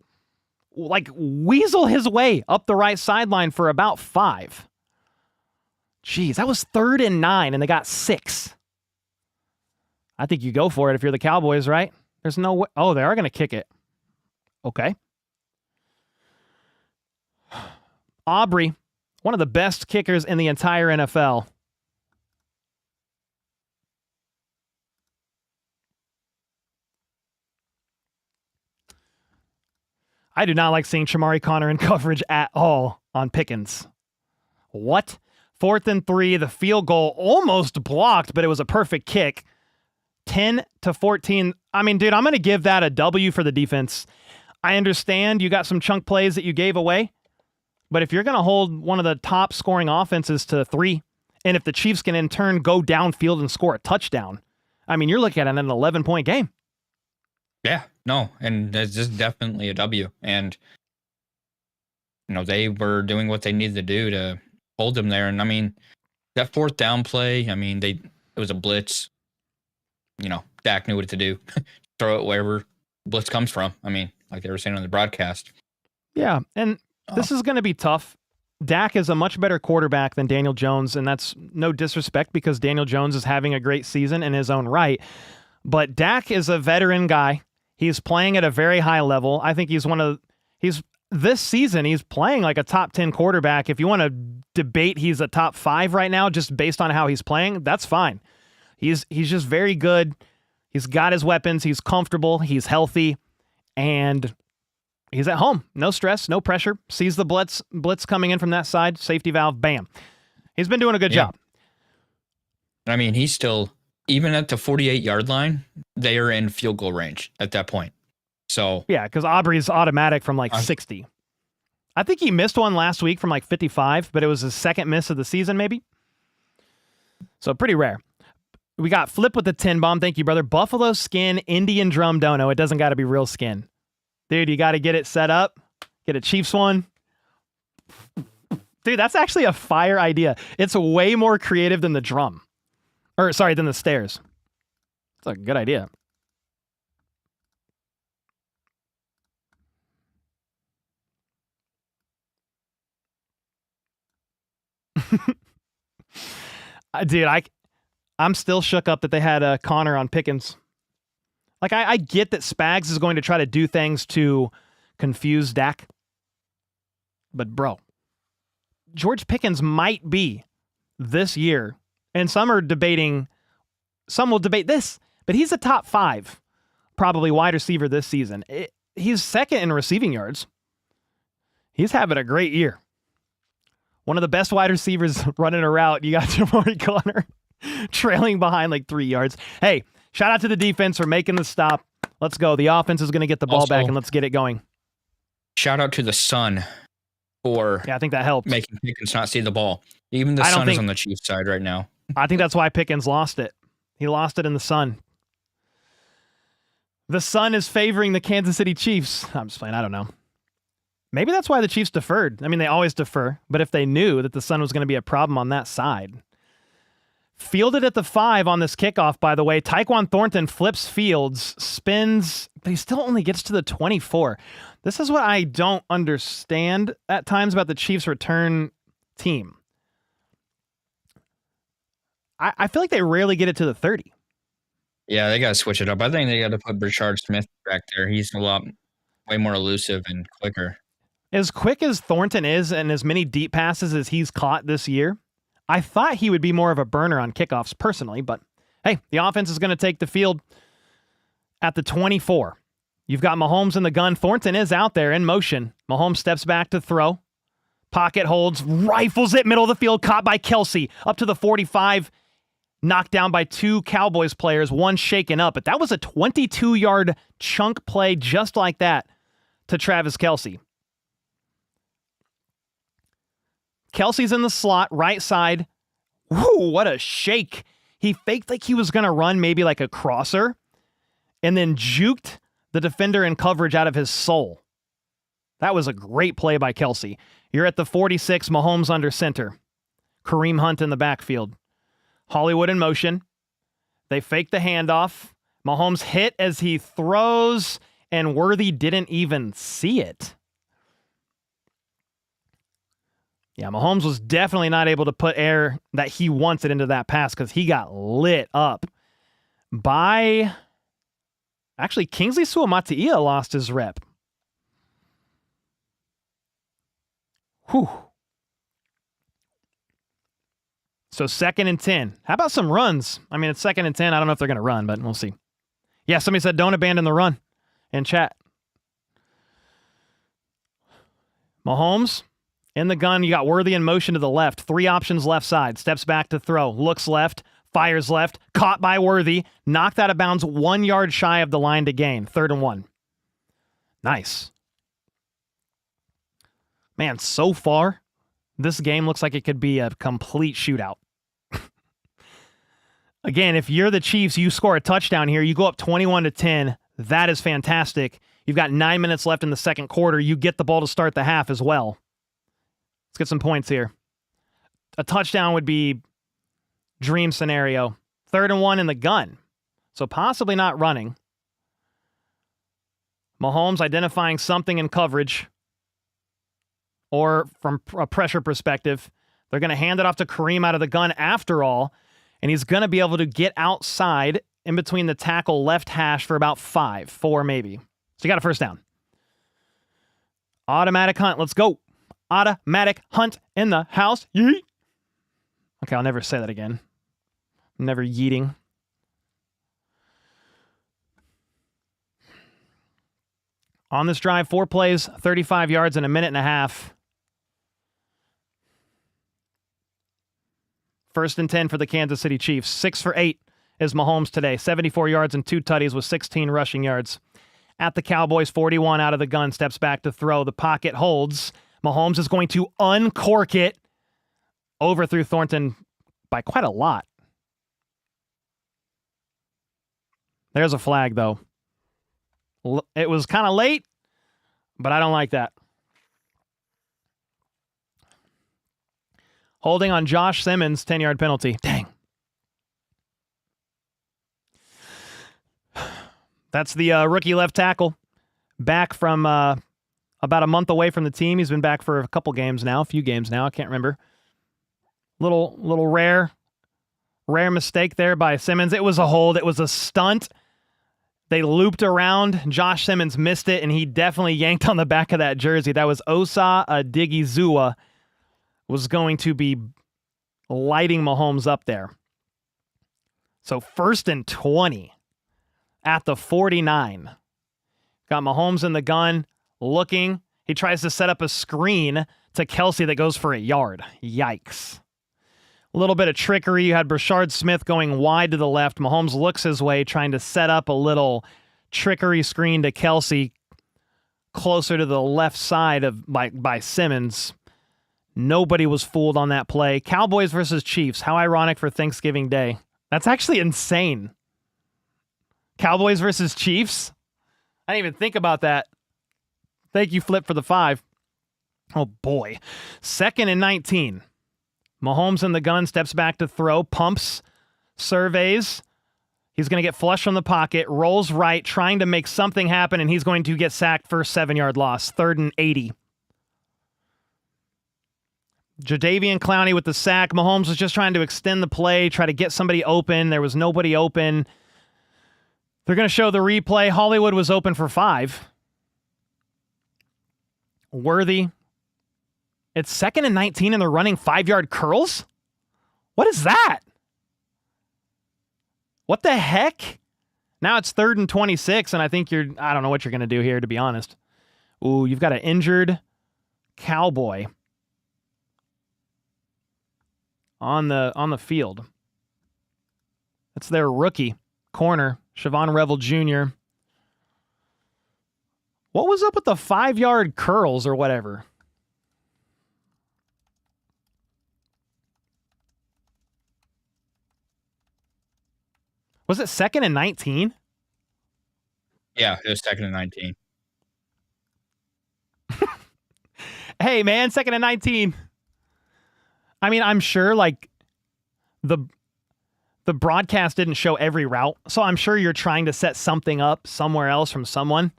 weasel his way up the right sideline for about 5. Jeez, that was 3rd and 9, and they got 6. I think you go for it if you're the Cowboys, right? There's no way. Oh, they are going to kick it. Okay. Aubrey, one of the best kickers in the entire NFL. I do not like seeing Chamari Connor in coverage at all on Pickens. What? 4th and 3, the field goal almost blocked, but it was a perfect kick. 10-14. I mean, dude, I'm going to give that a W for the defense. I understand you got some chunk plays that you gave away, but if you're going to hold one of the top scoring offenses to 3, and if the Chiefs can in turn go downfield and score a touchdown, I mean, you're looking at an 11-point game. Yeah, no, and it's just definitely a W. And, they were doing what they needed to do to hold them there. And, I mean, that 4th down play, I mean, it was a blitz. Dak knew what to do. Throw it wherever blitz comes from. I mean, like they were saying on the broadcast. Yeah, and this is going to be tough. Dak is a much better quarterback than Daniel Jones, and that's no disrespect because Daniel Jones is having a great season in his own right. But Dak is a veteran guy. He's playing at a very high level. I think this season, he's playing like a top 10 quarterback. If you want to debate he's a top 5 right now, just based on how he's playing, that's fine. He's just very good. He's got his weapons. He's comfortable. He's healthy. And he's at home. No stress, no pressure. Sees the blitz coming in from that side. Safety valve, bam. He's been doing a good job. I mean, he's still, even at the 48-yard line, they are in field goal range at that point. So yeah, because Aubrey's automatic from like 60. I think he missed one last week from like 55, but it was his second miss of the season, maybe. So pretty rare. We got Flip with the 10 bomb. Thank you, brother. Buffalo skin, Indian drum dono. It doesn't got to be real skin. Dude, you got to get it set up. Get a Chiefs one. Dude, that's actually a fire idea. It's way more creative than the drum. Or, sorry, than the stairs. It's a good idea. Dude, I'm still shook up that they had Connor on Pickens. Like, I get that Spags is going to try to do things to confuse Dak. But, bro, George Pickens might be this year, and some will debate this, but he's a top 5, probably wide receiver this season. He's second in receiving yards. He's having a great year. One of the best wide receivers running a route. You got Jamari Connor trailing behind like 3 yards. Hey, shout out to the defense for making the stop. Let's go. The offense is going to get the ball back, and let's get it going. Shout out to the sun for I think that helped. Making Pickens not see the ball. Even the sun is on the Chiefs side right now. I think that's why Pickens lost it. He lost it in the sun. The sun is favoring the Kansas City Chiefs. I'm just playing. I don't know. Maybe that's why the Chiefs deferred. I mean, they always defer, but if they knew that the sun was going to be a problem on that side. Fielded at the 5 on this kickoff, by the way. Tyquan Thornton flips Fields, spins, but he still only gets to the 24. This is what I don't understand at times about the Chiefs' return team. I feel like they rarely get it to the 30. Yeah, they got to switch it up. I think they got to put Brashard Smith back there. He's way more elusive and quicker. As quick as Thornton is and as many deep passes as he's caught this year, I thought he would be more of a burner on kickoffs personally, but hey, the offense is going to take the field at the 24. You've got Mahomes in the gun. Thornton is out there in motion. Mahomes steps back to throw. Pocket holds, rifles it, middle of the field, caught by Kelsey. Up to the 45, knocked down by 2 Cowboys players, one shaken up. But that was a 22-yard chunk play just like that to Travis Kelsey. Kelsey's in the slot, right side. Whoo, what a shake. He faked like he was going to run maybe like a crosser and then juked the defender in coverage out of his soul. That was a great play by Kelsey. You're at the 46, Mahomes under center. Kareem Hunt in the backfield. Hollywood in motion. They fake the handoff. Mahomes hit as he throws, and Worthy didn't even see it. Yeah, Mahomes was definitely not able to put air that he wanted into that pass because he got lit up by... Actually, Kingsley Suamataia lost his rep. Whew. So 2nd and 10. How about some runs? I mean, it's 2nd and 10. I don't know if they're going to run, but we'll see. Yeah, somebody said don't abandon the run in chat. Mahomes in the gun. You got Worthy in motion to the left. 3 options left side. Steps back to throw. Looks left. Fires left. Caught by Worthy. Knocked out of bounds 1 yard shy of the line to gain. 3rd and 1. Nice. Man, so far, this game looks like it could be a complete shootout. Again, if you're the Chiefs, you score a touchdown here. You go up 21-10. That is fantastic. You've got 9 minutes left in the second quarter. You get the ball to start the half as well. Let's get some points here. A touchdown would be dream scenario. 3rd and 1 in the gun. So possibly not running. Mahomes identifying something in coverage. Or from a pressure perspective, they're going to hand it off to Kareem out of the gun after all. And he's going to be able to get outside in between the tackle left hash for about 4 maybe. So you got a first down. Automatic hunt. Let's go. Automatic hunt in the house. Yeet. Okay, I'll never say that again. I'm never yeeting. On this drive, 4 plays, 35 yards in a minute and a half. 1st and 10 for the Kansas City Chiefs. 6 for 8 is Mahomes today. 74 yards and 2 tutties with 16 rushing yards. At the Cowboys, 41 out of the gun, steps back to throw. The pocket holds. Mahomes is going to uncork it. Overthrew Thornton by quite a lot. There's a flag, though. It was kind of late, but I don't like that. Holding on Josh Simmons, 10-yard penalty. Dang. That's the rookie left tackle. Back from about a month away from the team. He's been back for a couple games now, a few games now. I can't remember. Little rare mistake there by Simmons. It was a hold. It was a stunt. They looped around. Josh Simmons missed it, and he definitely yanked on the back of that jersey. That was Osa Odigizua. Was going to be lighting Mahomes up there. So 1st and 20 at the 49. Got Mahomes in the gun, looking. He tries to set up a screen to Kelsey that goes for a yard. Yikes. A little bit of trickery. You had Brashard Smith going wide to the left. Mahomes looks his way, trying to set up a little trickery screen to Kelsey closer to the left side of by Simmons. Nobody was fooled on that play. Cowboys versus Chiefs. How ironic for Thanksgiving Day. That's actually insane. Cowboys versus Chiefs? I didn't even think about that. Thank you, Flip, for the 5. Oh, boy. 2nd and 19. Mahomes in the gun, steps back to throw, pumps, surveys. He's going to get flush from the pocket, rolls right, trying to make something happen, and he's going to get sacked for a 7-yard loss. 3rd and 80. Jadeveon Clowney with the sack. Mahomes was just trying to extend the play, try to get somebody open. There was nobody open. They're going to show the replay. Hollywood was open for 5. Worthy. It's 2nd and 19, and they're running 5-yard curls? What is that? What the heck? Now it's 3rd and 26, and I think I don't know what you're going to do here, to be honest. Ooh, you've got an injured Cowboy on the field. That's their rookie corner, Siobhan Revel Jr. What was up with the 5-yard curls or whatever? Was it 2nd and 19? Yeah, it was 2nd and 19. Hey, man, 2nd and 19. I mean, I'm sure, like, the broadcast didn't show every route, so I'm sure you're trying to set something up somewhere else from someone.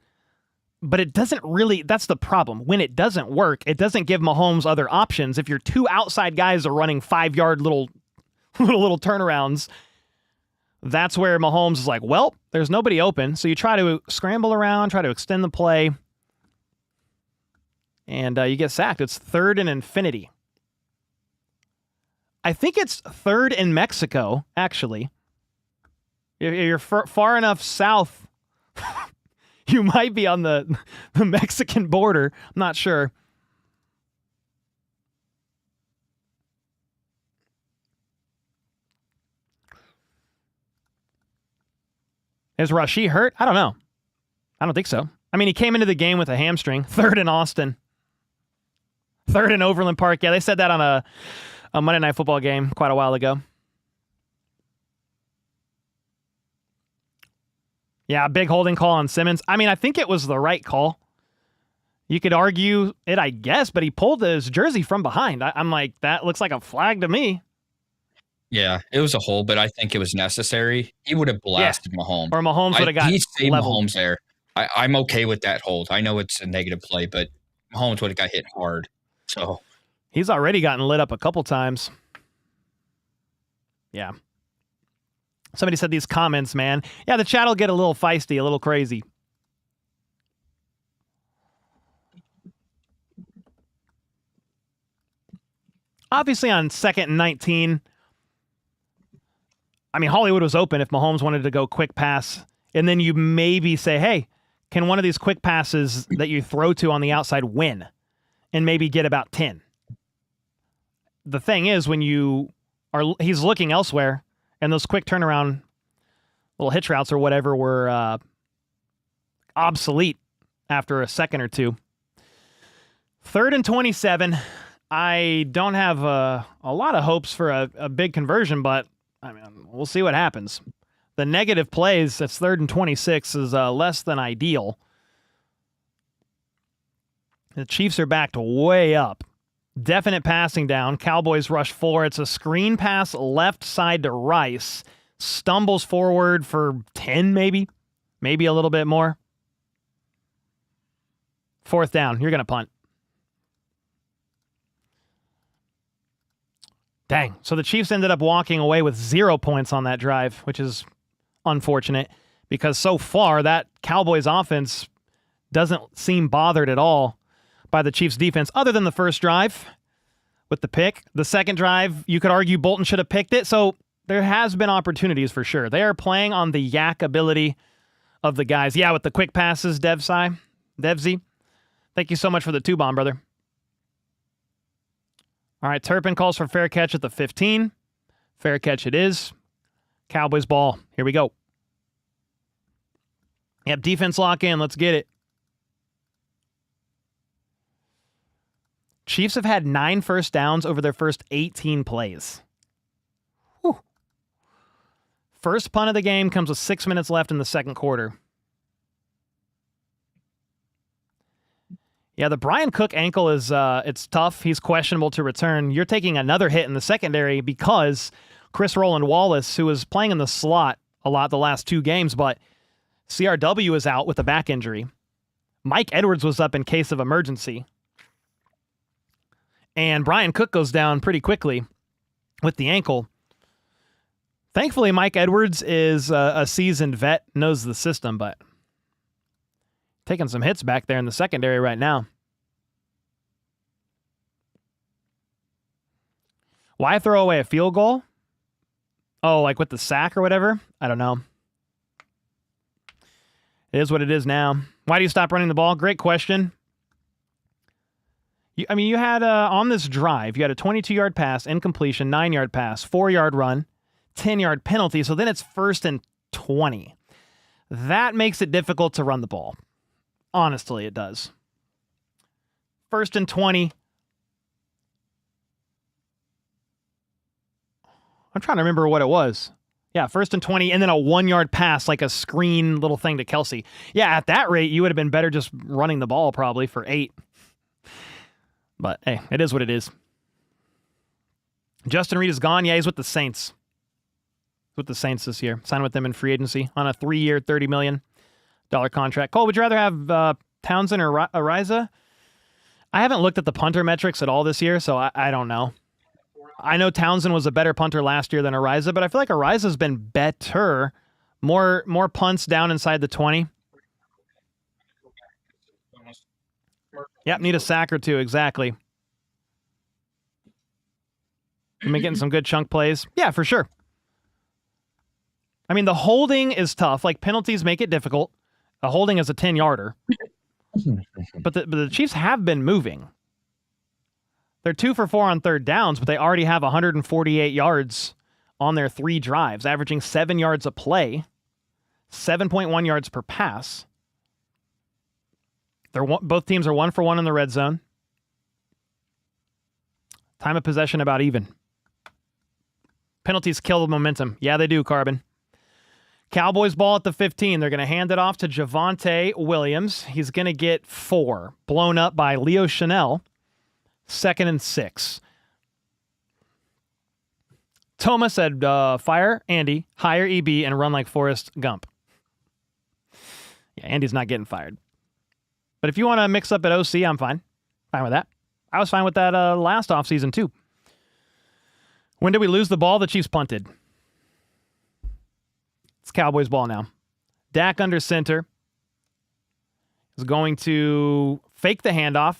But it doesn't really, that's the problem. When it doesn't work, it doesn't give Mahomes other options. If your 2 outside guys are running 5-yard little turnarounds, that's where Mahomes is like, well, there's nobody open. So you try to scramble around, try to extend the play, and you get sacked. It's 3rd and infinity. I think it's 3rd in Mexico, actually. If you're far enough south, you might be on the Mexican border. I'm not sure. Is Rashee hurt? I don't know. I don't think so. I mean, he came into the game with a hamstring. 3rd in Austin. 3rd in Overland Park. Yeah, they said that on a Monday Night Football game quite a while ago. Yeah, big holding call on Simmons. I mean, I think it was the right call. You could argue it, I guess, but he pulled his jersey from behind. I'm like, that looks like a flag to me. Yeah, it was a hold, but I think it was necessary. He would have blasted Mahomes. Or Mahomes would have got He saved leveled. Mahomes there. I'm okay with that hold. I know it's a negative play, but Mahomes would have got hit hard. So he's already gotten lit up a couple times. Yeah. Somebody said these comments, man. Yeah, the chat will get a little feisty, a little crazy. Obviously on 2nd and 19, I mean, Hollywood was open if Mahomes wanted to go quick pass. And then you maybe say, hey, can one of these quick passes that you throw to on the outside win and maybe get about 10? The thing is, when he's looking elsewhere, and those quick turnaround little hitch routes or whatever were obsolete after a second or two. 3rd and 27. I don't have a lot of hopes for a big conversion, but I mean, we'll see what happens. The negative plays, that's 3rd and 26, is less than ideal. The Chiefs are backed way up. Definite passing down. Cowboys rush 4. It's a screen pass left side to Rice. Stumbles forward for 10 maybe. Maybe a little bit more. 4th down. You're going to punt. Dang. So the Chiefs ended up walking away with 0 points on that drive, which is unfortunate because so far that Cowboys offense doesn't seem bothered at all by the Chiefs defense other than the first drive with the pick. The second drive, you could argue Bolton should have picked it. So there has been opportunities for sure. They are playing on the yak ability of the guys. Yeah, with the quick passes, Devsy. Thank you so much for the 2-bomb, brother. All right, Turpin calls for fair catch at the 15. Fair catch it is. Cowboys ball. Here we go. Yep, defense lock in. Let's get it. Chiefs have had 9 first downs over their first 18 plays. Whew. First punt of the game comes with 6 minutes left in the second quarter. Yeah, the Brian Cook ankle is it's tough. He's questionable to return. You're taking another hit in the secondary because Chris Roland Wallace, who was playing in the slot a lot the last 2 games, but CRW is out with a back injury. Mike Edwards was up in case of emergency. And Brian Cook goes down pretty quickly with the ankle. Thankfully, Mike Edwards is a seasoned vet, knows the system, but taking some hits back there in the secondary right now. Why throw away a field goal? Oh, like with the sack or whatever? I don't know. It is what it is now. Why do you stop running the ball? Great question. You had on this drive, you had a 22-yard pass, incompletion, 9-yard pass, 4-yard run, 10-yard penalty. So then it's 1st and 20. That makes it difficult to run the ball. Honestly, it does. 1st and 20. I'm trying to remember what it was. Yeah, 1st and 20, and then a 1-yard pass, like a screen little thing to Kelsey. Yeah, at that rate, you would have been better just running the ball probably for 8. But, hey, it is what it is. Justin Reed is gone. Yeah, he's with the Saints. With the Saints this year. Signed with them in free agency on a 3-year, $30 million contract. Cole, would you rather have Townsend or Ariza? I haven't looked at the punter metrics at all this year, so I don't know. I know Townsend was a better punter last year than Ariza, but I feel like Ariza's been better. More punts down inside the 20. Yep, need a sack or 2, exactly. Am I getting some good chunk plays? Yeah, for sure. I mean, the holding is tough. Like, penalties make it difficult. A holding is a 10-yarder. But the Chiefs have been moving. They're 2 for 4 on 3rd downs, but they already have 148 yards on their 3 drives, averaging 7 yards a play, 7.1 yards per pass. Both teams are 1 for 1 in the red zone. Time of possession about even. Penalties kill the momentum. Yeah, they do, Carbon. Cowboys ball at the 15. They're going to hand it off to Javonte Williams. He's going to get 4. Blown up by Leo Chanel. 2nd and 6. Thomas said, fire Andy, hire EB, and run like Forrest Gump. Yeah, Andy's not getting fired. But if you want to mix up at OC, I'm fine. Fine with that. I was fine with that last offseason, too. When did we lose the ball? The Chiefs punted. It's Cowboys ball now. Dak under center is going to fake the handoff.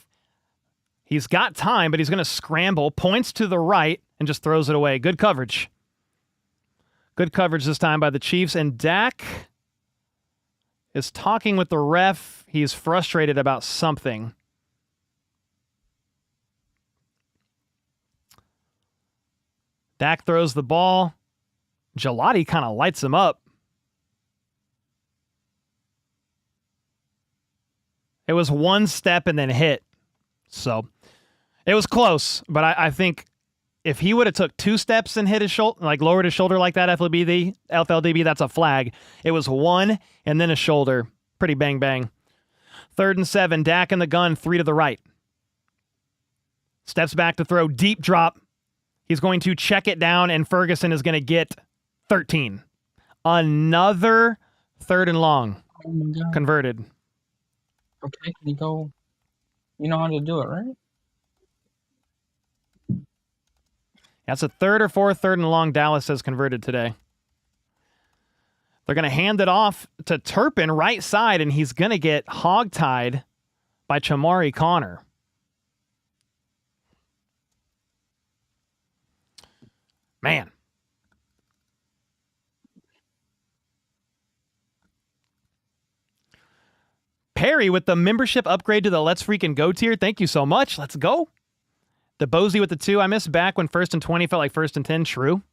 He's got time, but he's going to scramble, points to the right, and just throws it away. Good coverage. Good coverage this time by the Chiefs. And Dak is talking with the ref. He's frustrated about something. Dak throws the ball. Gelati kind of lights him up. It was one step and then hit. So it was close, but I think if he would have took 2 steps and hit his shoulder, like lowered his shoulder like that, FLDB, that's a flag. It was 1 and then a shoulder. Pretty bang bang. 3rd and 7, Dak in the gun, 3 to the right. Steps back to throw, deep drop. He's going to check it down, and Ferguson is going to get 13. Another 3rd and long. Oh my God. Converted. Okay, can you go? You know how to do it, right? That's a 3rd or 4th 3rd and long Dallas has converted today. They're going to hand it off to Turpin right side, and he's going to get hogtied by Chamari Connor. Man. Perry with the membership upgrade to the Let's Freaking Go tier. Thank you so much. Let's go. DeBosey with the 2. I missed back when 1st and 20 felt like 1st and 10. True.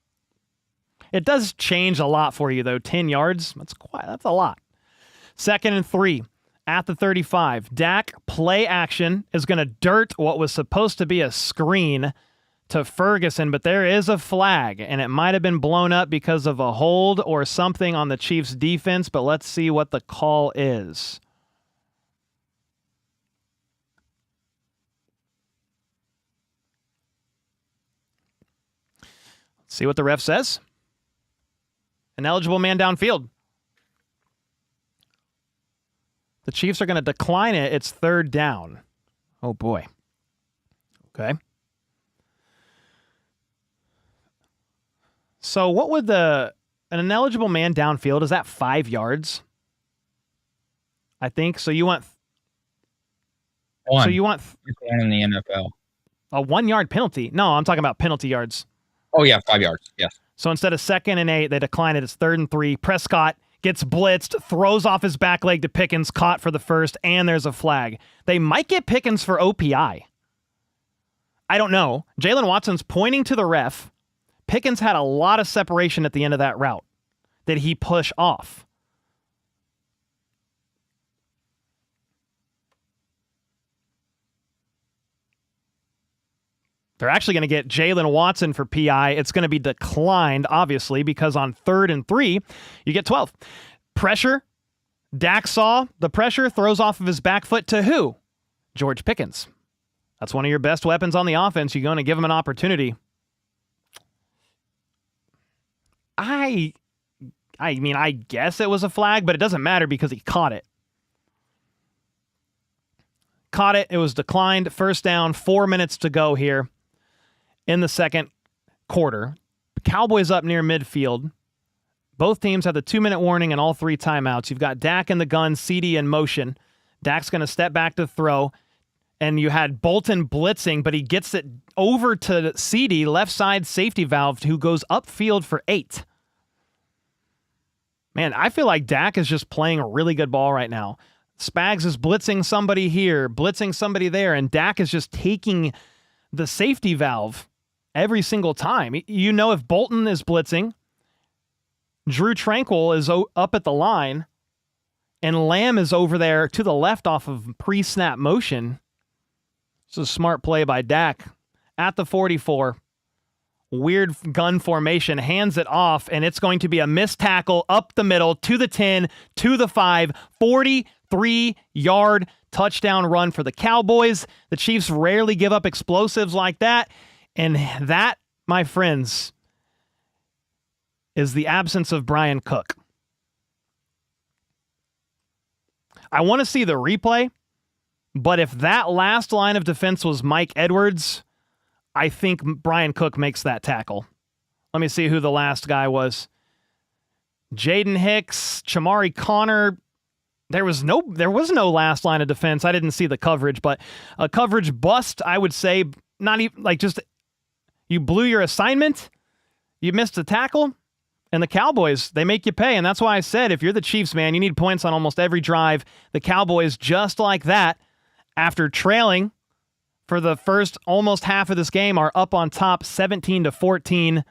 It does change a lot for you, though. 10 yards. That's a lot. 2nd and 3 at the 35. Dak, play action, is going to dirt what was supposed to be a screen to Ferguson, but there is a flag, and it might have been blown up because of a hold or something on the Chiefs' defense, but let's see what the call is. See what the ref says. An eligible man downfield. The Chiefs are going to decline it. It's 3rd down. Oh, boy. Okay. So what would an ineligible man downfield, is that 5 yards? I think. So you want... 1. So you want... It's 1 in the NFL. A 1-yard penalty? No, I'm talking about penalty yards. Oh, yeah, 5 yards. Yes. So instead of 2nd and 8, they decline it. It's 3rd and 3. Prescott gets blitzed, throws off his back leg to Pickens, caught for the 1st, and there's a flag. They might get Pickens for OPI. I don't know. Jalen Watson's pointing to the ref. Pickens had a lot of separation at the end of that route. Did he push off? They're actually going to get Jalen Watson for PI. It's going to be declined, obviously, because on 3rd and 3, you get 12. Pressure. Dak saw the pressure, throws off of his back foot to who? George Pickens. That's one of your best weapons on the offense. You're going to give him an opportunity. I mean, I guess it was a flag, but it doesn't matter because he caught it. Caught it. It was declined. 1st down, 4 minutes to go here in the 2nd quarter. Cowboys up near midfield. Both teams have the 2-minute warning and all 3 timeouts. You've got Dak in the gun, CD in motion. Dak's going to step back to throw. And you had Bolton blitzing, but he gets it over to CD, left side safety valve, who goes upfield for 8. Man, I feel like Dak is just playing a really good ball right now. Spags is blitzing somebody here, blitzing somebody there, and Dak is just taking the safety valve every single time. You know, if Bolton is blitzing, Drew Tranquil is up at the line, and Lamb is over there to the left off of pre-snap motion. It's a smart play by Dak at the 44. Weird gun formation, hands it off, and it's going to be a missed tackle up the middle to the 10, to the 5, 43-yard touchdown run for the Cowboys. The Chiefs rarely give up explosives like that, and that, my friends, is the absence of Brian Cook. I want to see the replay, but if that last line of defense was Mike Edwards, I think Brian Cook makes that tackle. Let me see who the last guy was. Jaden Hicks, Chamari Connor. There was no last line of defense. I didn't see the coverage, but a coverage bust, I would say, not even like just you blew your assignment, you missed a tackle, And the Cowboys, they make you pay. And that's why I said, if you're the Chiefs, man, you need points on almost every drive. The Cowboys, just like that, after trailing for the first almost half of this game, are up on top 17-14.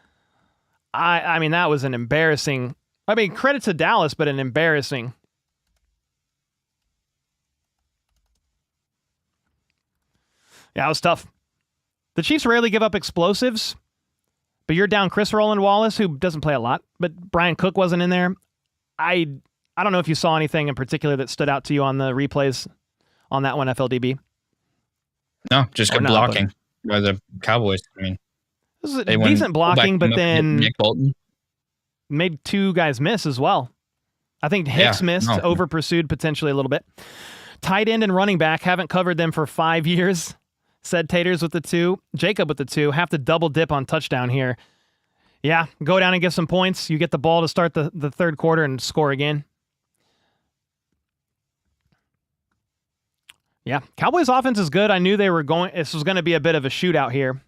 I mean, that was an embarrassing. I mean, credit to Dallas, but an embarrassing. Yeah, it was tough. The Chiefs rarely give up explosives, but you're down Chris Roland Wallace, who doesn't play a lot, but Brian Cook wasn't in there. I don't know if you saw anything in particular that stood out to you on the replays on that one, FLDB. No, just good blocking by the Cowboys. I mean, this is decent blocking, but then Nick Bolton made two guys miss as well. I think Hicks missed, over pursued potentially a little bit. Tight end and running back, haven't covered them for 5 years. Said Taters with the 2, Jacob with the 2, have to double dip on touchdown here. Yeah, go down and get some points. You get the ball to start the third quarter and score again. Yeah, Cowboys offense is good. I knew this was going to be a bit of a shootout here.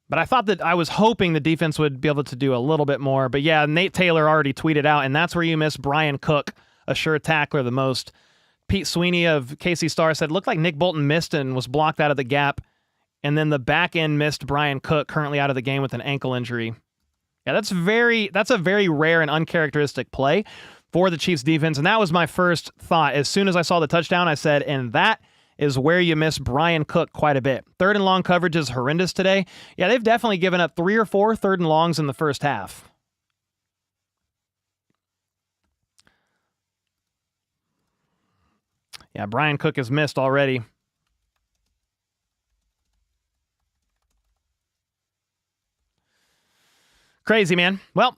But I was hoping the defense would be able to do a little bit more. But yeah, Nate Taylor already tweeted out, and that's where you miss Brian Cook, a sure tackler the most. Pete Sweeney of KC Star said, looked like Nick Bolton missed and was blocked out of the gap. And then the back end missed Brian Cook, currently out of the game with an ankle injury. Yeah, that's a very rare and uncharacteristic play for the Chiefs defense. And that was my first thought. As soon as I saw the touchdown, I said, and that is where you miss Brian Cook quite a bit. Third and long coverage is horrendous today. Yeah, they've definitely given up 3 or 4 third and longs in the first half. Yeah, Brian Cook has missed already. Crazy, man. Well,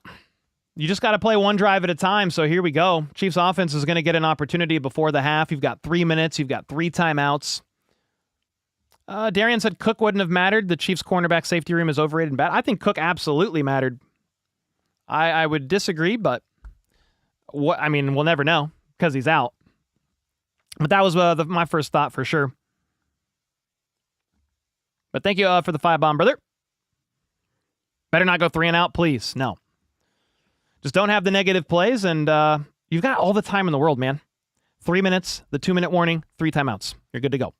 you just got to play one drive at a time, so here we go. Chiefs offense is going to get an opportunity before the half. You've got 3 minutes. You've got 3 timeouts. Darian said Cook wouldn't have mattered. The Chiefs cornerback safety room is overrated and bad. I think Cook absolutely mattered. I would disagree, but we'll never know because he's out. But that was my first thought for sure. But thank you for the 5-bomb, brother. Better not go 3 and out, please. No. Just don't have the negative plays, and you've got all the time in the world, man. 3 minutes, the 2-minute warning, 3 timeouts. You're good to go.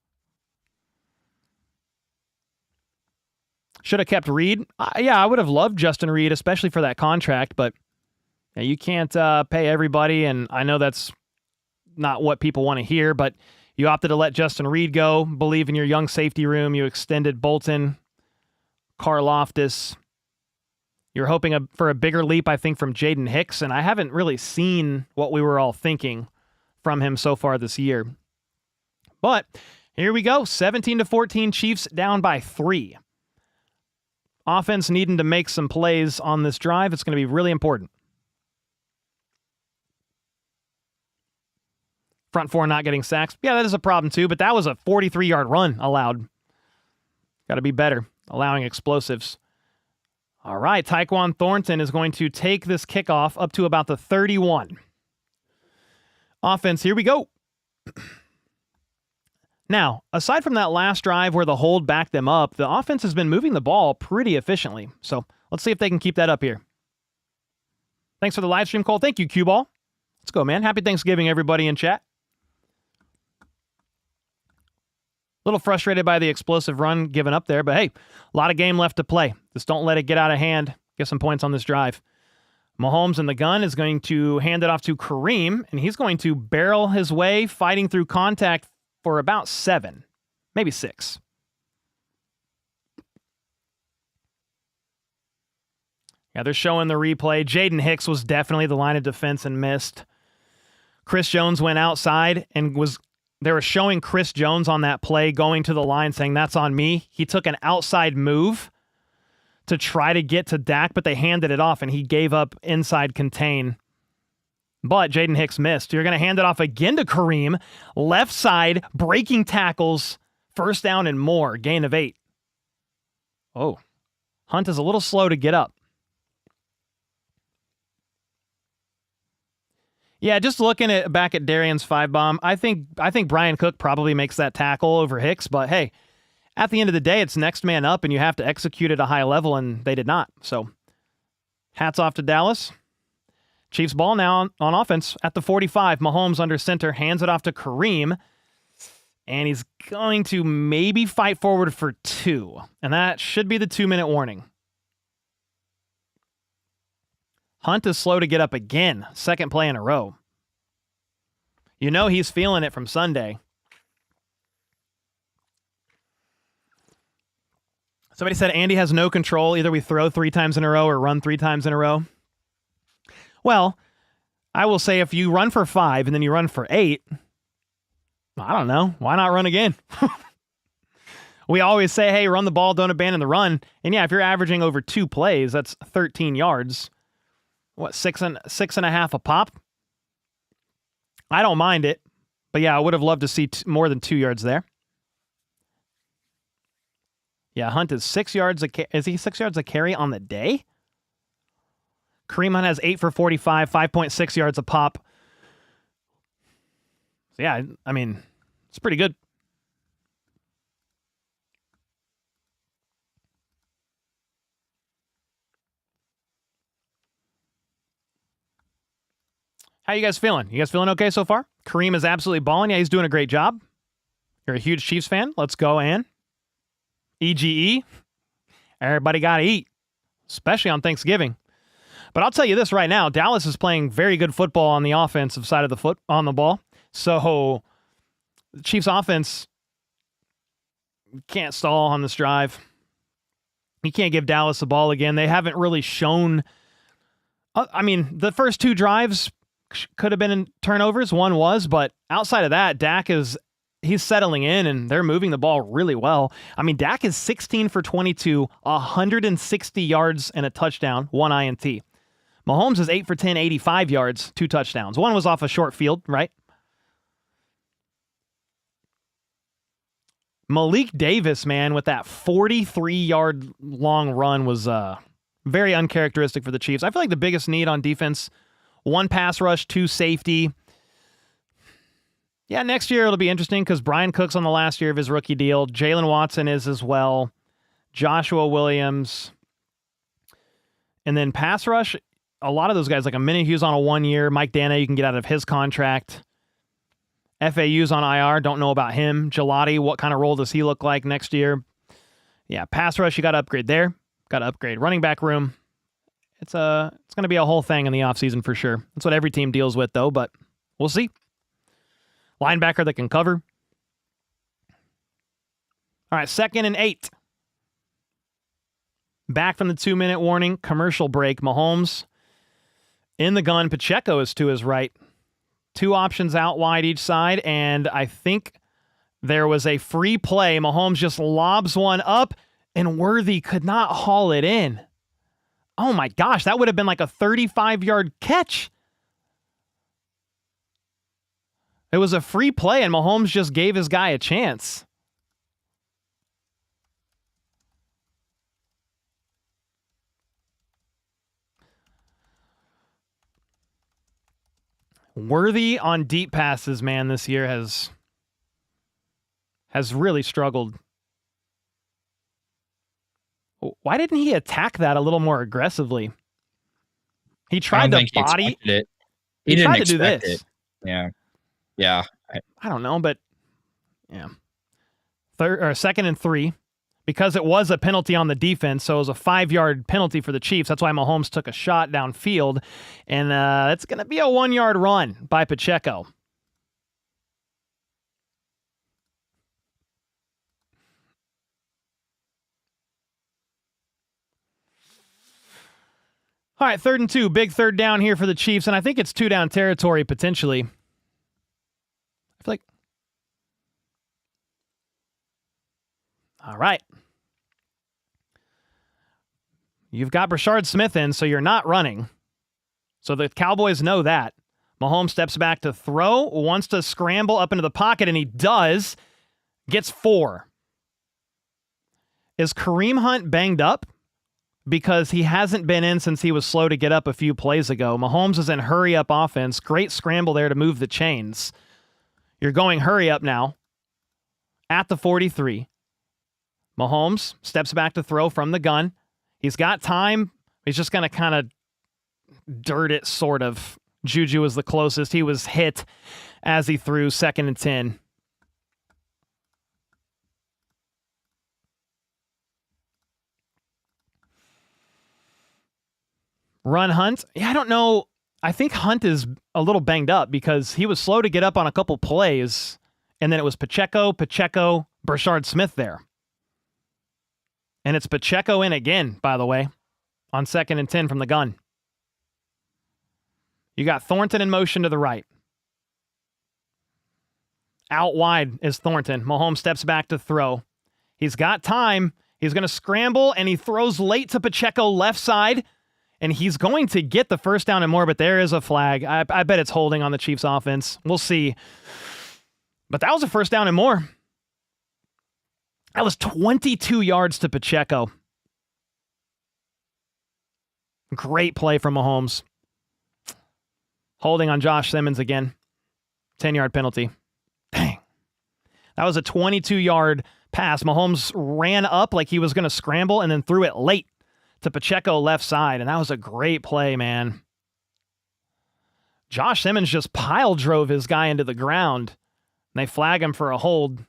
Should have kept Reed. I would have loved Justin Reed, especially for that contract, but you can't pay everybody, and I know that's not what people want to hear, but you opted to let Justin Reed go, believe in your young safety room. You extended Bolton, Karlaftis. You're hoping for a bigger leap, I think, from Jaden Hicks, and I haven't really seen what we were all thinking from him so far this year. But here we go, 17-14, Chiefs down by 3. Offense needing to make some plays on this drive. It's going to be really important. Front 4 not getting sacks. Yeah, that is a problem too, but that was a 43-yard run allowed. Got to be better, allowing explosives. All right, Tyquan Thornton is going to take this kickoff up to about the 31. Offense, here we go. Now, aside from that last drive where the hold backed them up, the offense has been moving the ball pretty efficiently. So let's see if they can keep that up here. Thanks for the live stream, Cole. Thank you, Q-Ball. Let's go, man. Happy Thanksgiving, everybody in chat. A little frustrated by the explosive run given up there, but hey, a lot of game left to play. Just don't let it get out of hand. Get some points on this drive. Mahomes in the gun is going to hand it off to Kareem, and he's going to barrel his way, fighting through contact for about 7, maybe 6. Yeah, they're showing the replay. Jaden Hicks was definitely the line of defense and missed. Chris Jones went outside and they were showing Chris Jones on that play going to the line saying, that's on me. He took an outside move to try to get to Dak, but they handed it off and he gave up inside contain. But Jaden Hicks missed. You're going to hand it off again to Kareem. Left side, breaking tackles, first down and more. Gain of 8. Oh, Hunt is a little slow to get up. Yeah, just looking back at Darian's 5-bomb, I think Brian Cook probably makes that tackle over Hicks, but hey, at the end of the day, it's next man up, and you have to execute at a high level, and they did not. So Hats off to Dallas. Chiefs ball now on offense at the 45. Mahomes under center, hands it off to Kareem. And he's going to maybe fight forward for 2. And that should be the 2-minute warning. Hunt is slow to get up again. Second play in a row. You know he's feeling it from Sunday. Somebody said Andy has no control. Either we throw 3 times in a row or run 3 times in a row. Well, I will say if you run for 5 and then you run for 8, I don't know. Why not run again? We always say, hey, run the ball, don't abandon the run. And yeah, if you're averaging over 2 plays, that's 13 yards. What, 6.5 a pop? I don't mind it. But yeah, I would have loved to see more than 2 yards there. Yeah, Hunt is 6 yards. Is he 6 yards a carry on the day? Kareem Hunt has 8 for 45, 5.6 yards a pop. So yeah, I mean, it's pretty good. How you guys feeling? You guys feeling okay so far? Kareem is absolutely balling. Yeah, he's doing a great job. You're a huge Chiefs fan. Let's go, and EGE. Everybody got to eat, especially on Thanksgiving. But I'll tell you this right now, Dallas is playing very good football on the offensive side of the ball. So the Chiefs offense can't stall on this drive. You can't give Dallas the ball again. They haven't really shown. I mean, the first 2 drives could have been in turnovers. One was, but outside of that, Dak he's settling in and they're moving the ball really well. I mean, Dak is 16 for 22, 160 yards and a touchdown, 1 INT. Mahomes is 8 for 10, 85 yards, 2 touchdowns. One was off a short field, right? Malik Davis, man, with that 43-yard long run was very uncharacteristic for the Chiefs. I feel like the biggest need on defense, 1 pass rush, 2 safety. Yeah, next year it'll be interesting because Brian Cook's on the last year of his rookie deal. Jalen Watson is as well. Joshua Williams. And then pass rush, a lot of those guys, like a Hughes on a 1 year. Mike Dana, you can get out of his contract. FAU's on IR. Don't know about him. Gelati, what kind of role does he look like next year? Yeah, pass rush, you got to upgrade there. Got to upgrade running back room. It's going to be a whole thing in the offseason for sure. That's what every team deals with, though, but we'll see. Linebacker that can cover. All right, 2nd and 8. Back from the 2-minute warning. Commercial break. Mahomes in the gun. Pacheco is to his right. 2 options out wide each side, and I think there was a free play. Mahomes just lobs one up, and Worthy could not haul it in. Oh my gosh, that would have been like a 35-yard catch. It was a free play, and Mahomes just gave his guy a chance. Worthy on deep passes, man, this year has really struggled. Why didn't he attack that a little more aggressively? He tried to body it. He didn't tried to expect do this. it. Yeah. I don't know, but yeah. 2nd and 3. Because it was a penalty on the defense, so it was a 5-yard penalty for the Chiefs. That's why Mahomes took a shot downfield, and it's going to be a 1-yard run by Pacheco. All right, 3rd and 2. Big 3rd down here for the Chiefs, and I think it's 2-down territory potentially. I feel like... All right. You've got Brashard Smith in, so you're not running. So the Cowboys know that. Mahomes steps back to throw, wants to scramble up into the pocket, and he does. Gets 4. Is Kareem Hunt banged up? Because he hasn't been in since he was slow to get up a few plays ago. Mahomes is in hurry-up offense. Great scramble there to move the chains. You're going hurry-up now at the 43. Mahomes steps back to throw from the gun. He's got time. He's just going to kind of dirt it, sort of. Juju was the closest. He was hit as he threw 2nd and 10. Run Hunt. Yeah, I don't know. I think Hunt is a little banged up because he was slow to get up on a couple plays, and then it was Pacheco, Brashard Smith there. And it's Pacheco in again, by the way, on 2nd and 10 from the gun. You got Thornton in motion to the right. Out wide is Thornton. Mahomes steps back to throw. He's got time. He's going to scramble, and he throws late to Pacheco left side. And he's going to get the first down and more, but there is a flag. I bet it's holding on the Chiefs offense. We'll see. But that was a first down and more. That was 22 yards to Pacheco. Great play from Mahomes. Holding on Josh Simmons again. 10-yard penalty. Dang. That was a 22-yard pass. Mahomes ran up like he was going to scramble and then threw it late to Pacheco left side, and that was a great play, man. Josh Simmons just pile drove his guy into the ground, and they flag him for a hold.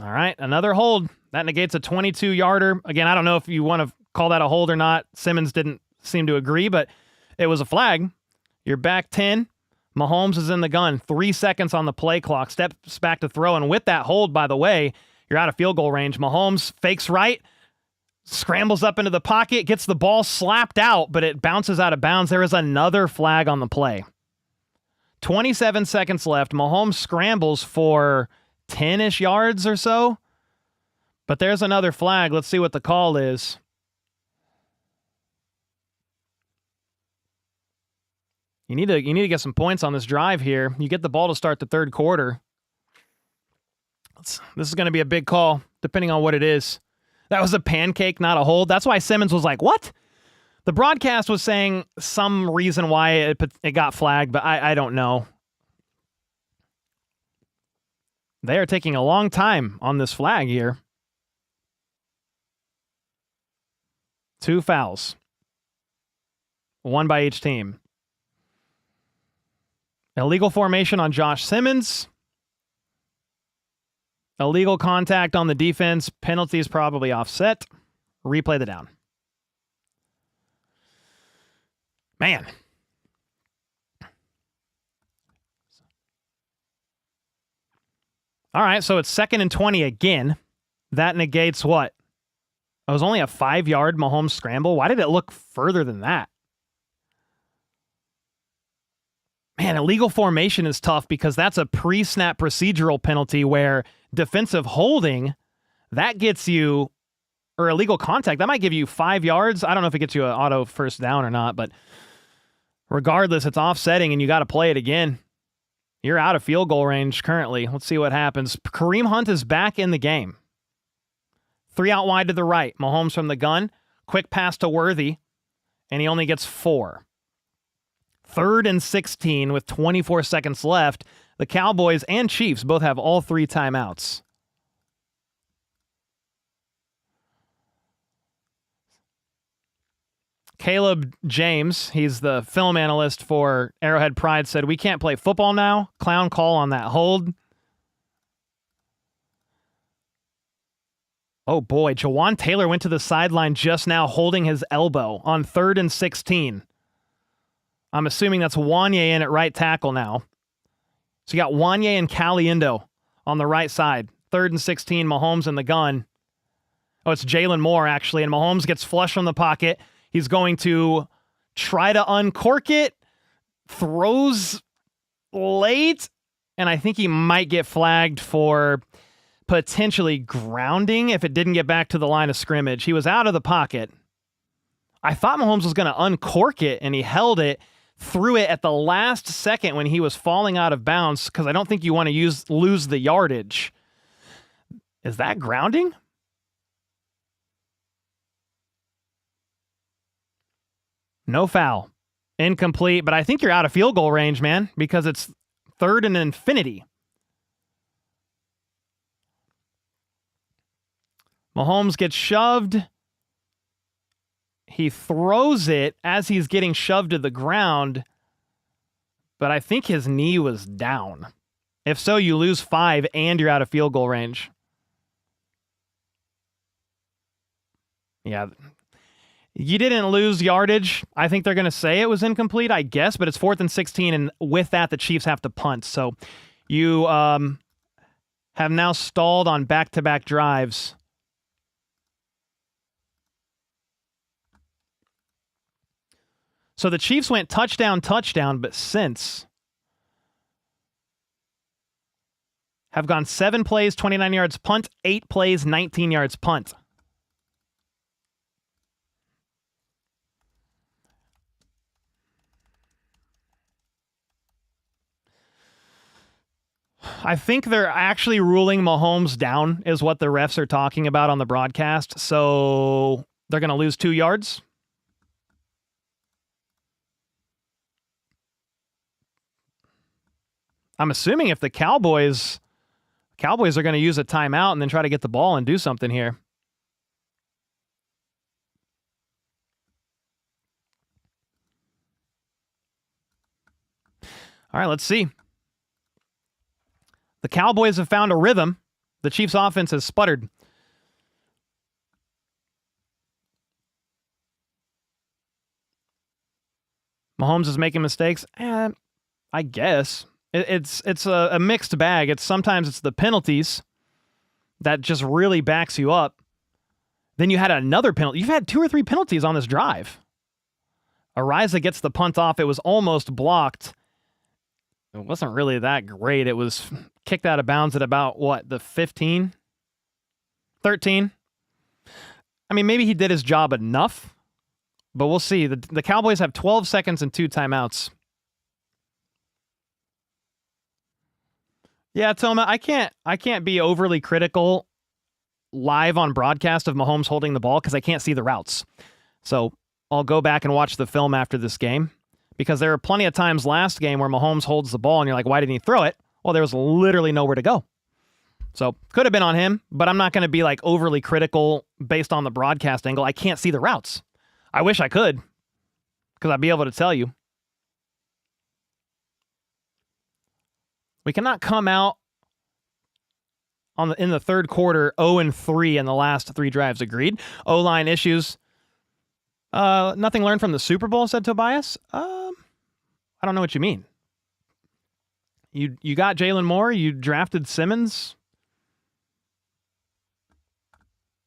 All right, another hold. That negates a 22-yarder. Again, I don't know if you want to call that a hold or not. Simmons didn't seem to agree, but it was a flag. You're back 10. Mahomes is in the gun. 3 seconds on the play clock. Steps back to throw. And with that hold, by the way, you're out of field goal range. Mahomes fakes right, scrambles up into the pocket, gets the ball slapped out, but it bounces out of bounds. There is another flag on the play. 27 seconds left. Mahomes scrambles for 10-ish yards or so. But there's another flag. Let's see what the call is. You need to get some points on this drive here. You get the ball to start the third quarter. This is going to be a big call, depending on what it is. That was a pancake, not a hold. That's why Simmons was like, what? The broadcast was saying some reason why it got flagged, but I don't know. They are taking a long time on this flag here. 2 fouls. 1 by each team. Illegal formation on Josh Simmons. Illegal contact on the defense. Penalties probably offset. Replay the down. Man. All right, so it's 2nd and 20 again. That negates what? It was only a 5-yard Mahomes scramble. Why did it look further than that? Man, illegal formation is tough because that's a pre-snap procedural penalty where defensive holding, that gets you, or illegal contact, that might give you 5 yards. I don't know if it gets you an auto first down or not, but regardless, it's offsetting and you got to play it again. You're out of field goal range currently. Let's see what happens. Kareem Hunt is back in the game. 3 out wide to the right. Mahomes from the gun. Quick pass to Worthy, and he only gets 4. 3rd and 16 with 24 seconds left. The Cowboys and Chiefs both have all 3 timeouts. Caleb James, he's the film analyst for Arrowhead Pride, said, "We can't play football now. Clown call on that hold." Oh boy, Jawan Taylor went to the sideline just now holding his elbow on 3rd and 16. I'm assuming that's Wanye in at right tackle now. So you got Wanye and Caliendo on the right side. 3rd and 16, Mahomes in the gun. Oh, it's Jalen Moore, actually, and Mahomes gets flush from the pocket. He's going to try to uncork it, throws late, and I think he might get flagged for potentially grounding if it didn't get back to the line of scrimmage. He was out of the pocket. I thought Mahomes was going to uncork it, and he held it, threw it at the last second when he was falling out of bounds because I don't think you want to lose the yardage. Is that grounding? No foul. Incomplete, but I think you're out of field goal range, man, because it's 3rd and infinity. Mahomes gets shoved. He throws it as he's getting shoved to the ground, but I think his knee was down. If so, you lose 5 and you're out of field goal range. Yeah. You didn't lose yardage. I think they're going to say it was incomplete, I guess, but it's 4th and 16, and with that, the Chiefs have to punt. So you have now stalled on back-to-back drives. So the Chiefs went touchdown, but since have gone 7 plays, 29 yards punt, 8 plays, 19 yards punt. I think they're actually ruling Mahomes down is what the refs are talking about on the broadcast. So they're going to lose 2 yards. I'm assuming if the Cowboys are going to use a timeout and then try to get the ball and do something here. All right, let's see. The Cowboys have found a rhythm. The Chiefs' offense has sputtered. Mahomes is making mistakes. I guess. It's a mixed bag. Sometimes it's the penalties that just really backs you up. Then you had another penalty. You've had 2 or 3 penalties on this drive. Ariza gets the punt off. It was almost blocked. It wasn't really that great. It was kicked out of bounds at about, the 15? 13? I mean, maybe he did his job enough, but we'll see. The Cowboys have 12 seconds and 2 timeouts. Yeah, Toma, I can't be overly critical live on broadcast of Mahomes holding the ball because I can't see the routes. So I'll go back and watch the film after this game because there are plenty of times last game where Mahomes holds the ball and you're like, why didn't he throw it? Well, there was literally nowhere to go. So could have been on him, but I'm not going to be like overly critical based on the broadcast angle. I can't see the routes. I wish I could because I'd be able to tell you. We cannot come out in the third quarter 0-3 in the last 3 drives. Agreed. O-line issues. Nothing learned from the Super Bowl, said Tobias. I don't know what you mean. You got Jalen Moore. You drafted Simmons.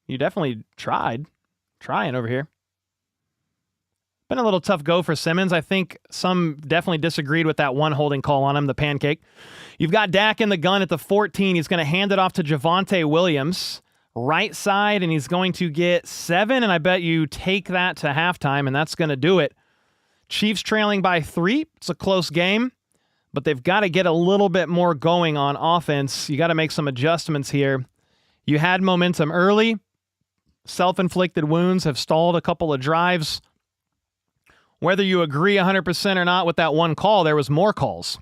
You definitely trying over here. Been a little tough go for Simmons. I think some definitely disagreed with that one holding call on him, the pancake. You've got Dak in the gun at the 14. He's going to hand it off to Javonte Williams, right side, and he's going to get 7, and I bet you take that to halftime, and that's going to do it. Chiefs trailing by 3. It's a close game, but they've got to get a little bit more going on offense. You got to make some adjustments here. You had momentum early. Self-inflicted wounds have stalled a couple of drives. Whether you agree 100% or not with that one call, there was more calls.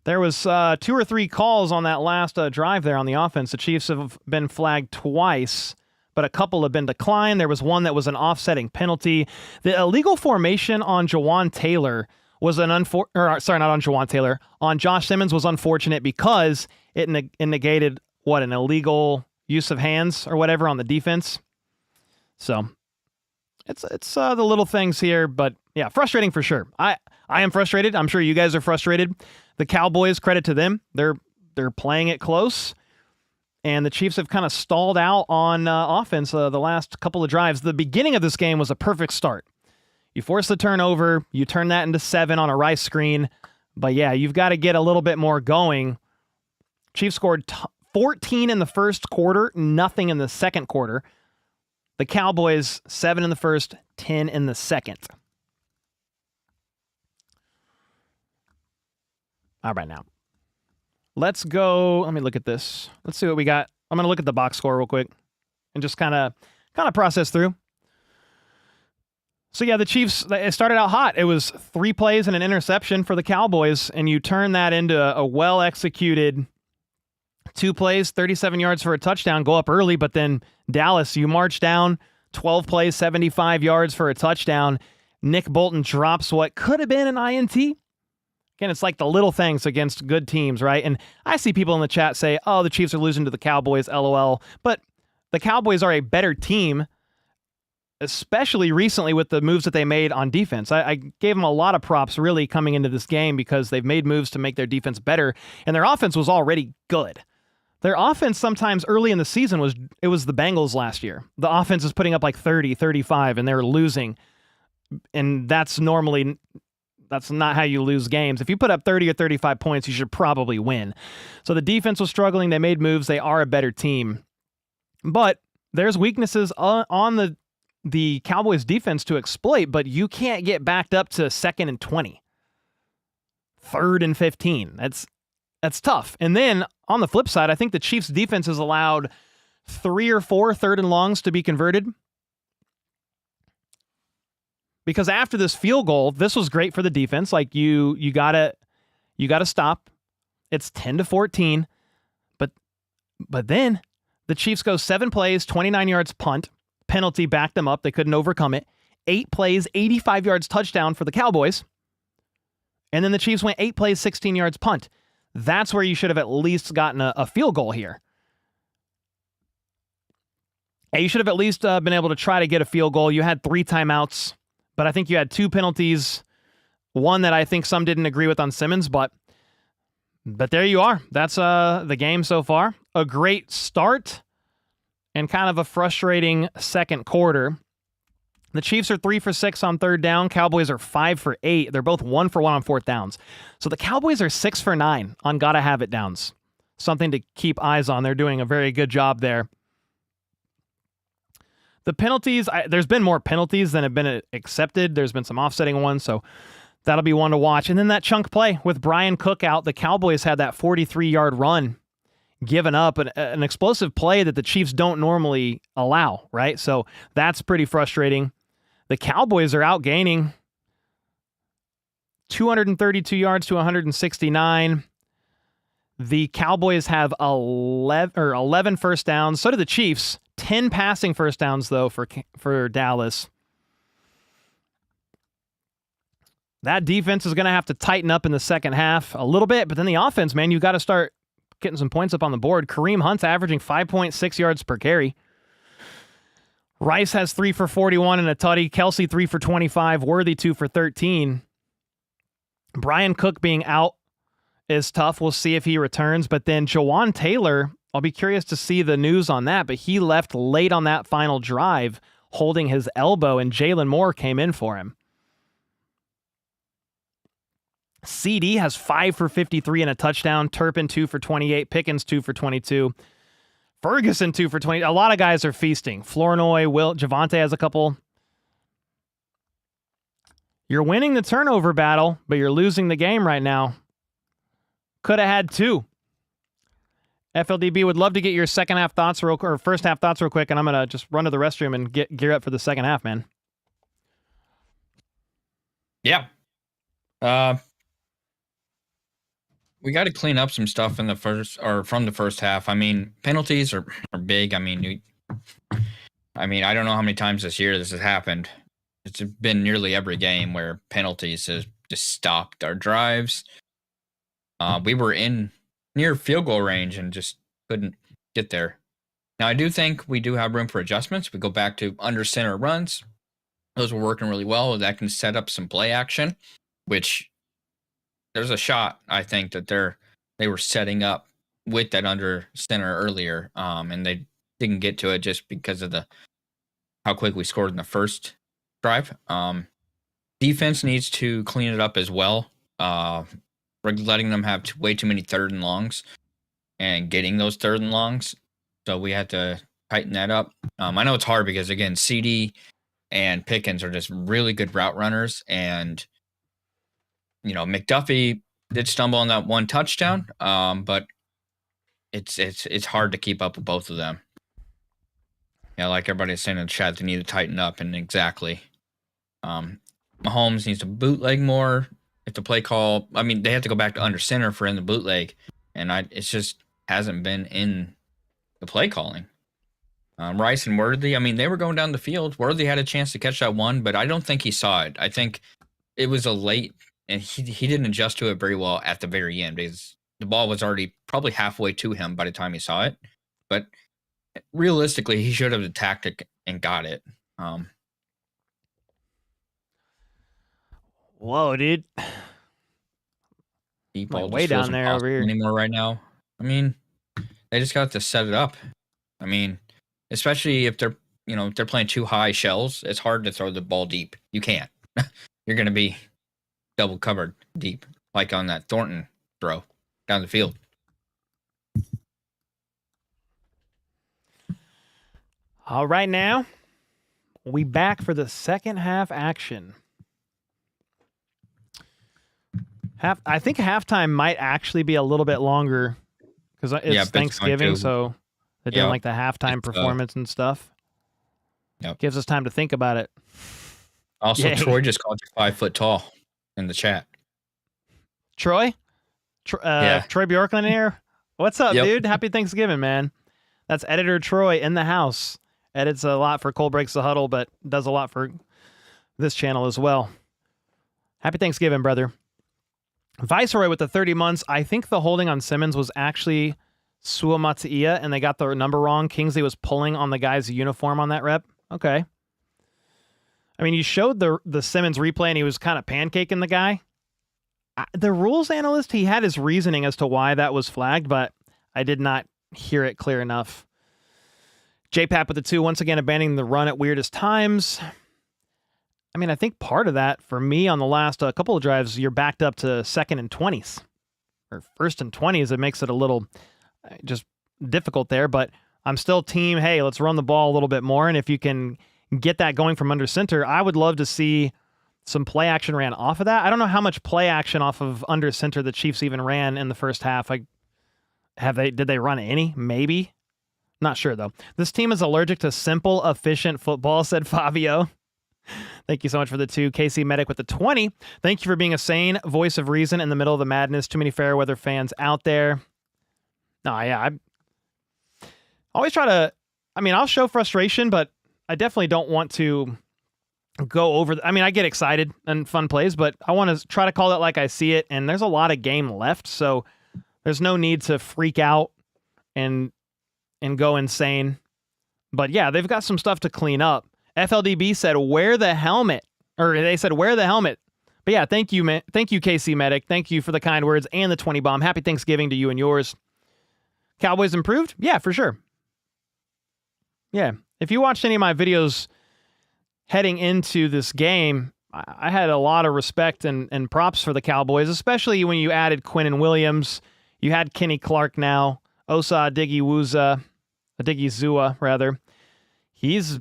There was 2 or 3 calls on that last drive there on the offense. The Chiefs have been flagged twice, but a couple have been declined. There was one that was an offsetting penalty. The illegal formation on Jawan Taylor was not on Jawan Taylor. On Josh Simmons was unfortunate because it negated an illegal use of hands or whatever on the defense. So it's the little things here, but yeah, frustrating for sure. I am frustrated. I'm sure you guys are frustrated. The Cowboys, credit to them, they're playing it close, and the Chiefs have kind of stalled out on offense the last couple of drives. The beginning of this game was a perfect start. You force the turnover, you turn that into 7 on a Rice screen, but yeah, you've got to get a little bit more going. Chiefs scored 14 in the first quarter, nothing in the second quarter. The Cowboys, 7 in the first, 10 in the second. All right, now. Let's go. Let me look at this. Let's see what we got. I'm going to look at the box score real quick and just kind of process through. So, yeah, the Chiefs, it started out hot. It was 3 plays and an interception for the Cowboys, and you turn that into a well-executed 2 plays, 37 yards for a touchdown, go up early, but then Dallas, you march down, 12 plays, 75 yards for a touchdown. Nick Bolton drops what could have been an INT. Again, it's like the little things against good teams, right? And I see people in the chat say, oh, the Chiefs are losing to the Cowboys, LOL. But the Cowboys are a better team, especially recently with the moves that they made on defense. I gave them a lot of props really coming into this game because they've made moves to make their defense better, and their offense was already good. Their offense sometimes early in the season was the Bengals last year. The offense is putting up like 30, 35, and they're losing. And that's not how you lose games. If you put up 30 or 35 points, you should probably win. So the defense was struggling. They made moves. They are a better team. But there's weaknesses on the Cowboys defense to exploit, but you can't get backed up to 2nd and 20. 3rd and 15. That's tough. And then on the flip side, I think the Chiefs defense has allowed 3 or 4 3rd and longs to be converted. Because after this field goal, this was great for the defense. Like you gotta stop. It's 10-14. But then the Chiefs go 7 plays, 29 yards punt. Penalty backed them up. They couldn't overcome it. 8 plays, 85 yards touchdown for the Cowboys. And then the Chiefs went 8 plays, 16 yards punt. That's where you should have at least gotten a field goal here. And you should have at least been able to try to get a field goal. You had 3 timeouts, but I think you had 2 penalties. One that I think some didn't agree with on Simmons, but there you are. That's the game so far. A great start and kind of a frustrating second quarter. The Chiefs are 3 for 6 on 3rd down. Cowboys are 5 for 8. They're both 1 for 1 on 4th downs. So the Cowboys are 6 for 9 on gotta have it downs. Something to keep eyes on. They're doing a very good job there. The penalties, there's been more penalties than have been accepted. There's been some offsetting ones, so that'll be one to watch. And then that chunk play with Brian Cook out, the Cowboys had that 43-yard run given up, an explosive play that the Chiefs don't normally allow, right? So that's pretty frustrating. The Cowboys are outgaining 232 yards to 169. The Cowboys have 11 first downs. So do the Chiefs. 10 passing first downs, though, for Dallas. That defense is going to have to tighten up in the second half a little bit, but then the offense, man, you got to start getting some points up on the board. Kareem Hunt's averaging 5.6 yards per carry. Rice has 3 for 41 and a tutty. Kelsey 3 for 25. Worthy 2 for 13. Brian Cook being out is tough. We'll see if he returns. But then Jawan Taylor, I'll be curious to see the news on that. But he left late on that final drive holding his elbow, and Jalen Moore came in for him. CD has 5 for 53 and a touchdown. Turpin 2 for 28. Pickens 2 for 22. Ferguson 2 for 20. A lot of guys are feasting. Flournoy, Javonte has a couple. You're winning the turnover battle, but you're losing the game right now. Could have had 2. FLDB would love to get your second half thoughts or first half thoughts real quick, and I'm gonna just run to the restroom and gear up for the second half, man. Yeah. We got to clean up some stuff in the from the first half. I mean, penalties are big. I mean, I don't know how many times this year this has happened. It's been nearly every game where penalties has just stopped our drives. We were in near field goal range and just couldn't get there. Now, I do think we do have room for adjustments. We go back to under center runs. Those were working really well. That can set up some play action, which there's a shot, I think, that they were setting up with that under center earlier, and they didn't get to it just because of how quick we scored in the first drive. Defense needs to clean it up as well. We're letting them have way too many 3rd and longs and getting those 3rd and longs. So we had to tighten that up. I know it's hard because, again, CD and Pickens are just really good route runners, and McDuffie did stumble on that one touchdown, but it's hard to keep up with both of them. Like everybody's saying in the chat, they need to tighten up, and exactly. Mahomes needs to bootleg more. If the play call, they have to go back to under center for in the bootleg, and it's just hasn't been in the play calling. Rice and Worthy, I mean, they were going down the field. Worthy had a chance to catch that one, but I don't think he saw it. I think it was a late, and he didn't adjust to it very well at the very end because the ball was already probably halfway to him by the time he saw it. But realistically, he should have attacked it and got it. Whoa, dude. Deep Like ball way just feels down there impossible over here. anymore right now. I mean, they just got to set it up. I mean, especially if they're playing too high shells, it's hard to throw the ball deep. You can't. You're going to be double covered deep, like on that Thornton throw down the field. All right, now we back for the second half action. I think halftime might actually be a little bit longer because it's Thanksgiving, so they're doing like the halftime performance and stuff. Yep. Gives us time to think about it. Also, Troy just called you 5 foot tall in the chat. Troy? Troy Bjorklund here. What's up, dude? Happy Thanksgiving, man. That's editor Troy in the house. Edits a lot for Cole Breaks the Huddle, but does a lot for this channel as well. Happy Thanksgiving, brother. Viceroy with the 30 months. I think the holding on Simmons was actually Suamatia, and they got the number wrong. Kingsley was pulling on the guy's uniform on that rep. Okay. I mean, you showed the Simmons replay, and he was kind of pancaking the guy. The rules analyst, he had his reasoning as to why that was flagged, but I did not hear it clear enough. JPAP with the 2, once again abandoning the run at weirdest times. I mean, I think part of that for me on the last couple of drives, you're backed up to 2nd and 20s or 1st and 20s. It makes it a little just difficult there, but I'm still team, hey, let's run the ball a little bit more. And if you can get that going from under center, I would love to see some play action ran off of that. I don't know how much play action off of under center the Chiefs even ran in the first half. Did they run any? Maybe. Not sure though. This team is allergic to simple, efficient football, said Fabio. Thank you so much for the 2. KC Medic with the 20. Thank you for being a sane voice of reason in the middle of the madness. Too many fair weather fans out there. No, yeah, I always try to, I mean, I'll show frustration, but I definitely don't want to go over. I mean, I get excited and fun plays, but I want to try to call it like I see it. And there's a lot of game left, so there's no need to freak out and go insane. But yeah, they've got some stuff to clean up. FLDB said, wear the helmet. Or they said, wear the helmet. But yeah, thank you, man. Thank you, KC Medic. Thank you for the kind words and the 20 bomb. Happy Thanksgiving to you and yours. Cowboys improved? Yeah, for sure. Yeah. If you watched any of my videos heading into this game, I had a lot of respect and props for the Cowboys, especially when you added Quinnen Williams. You had Kenny Clark now. Osa Adigizua, rather. He's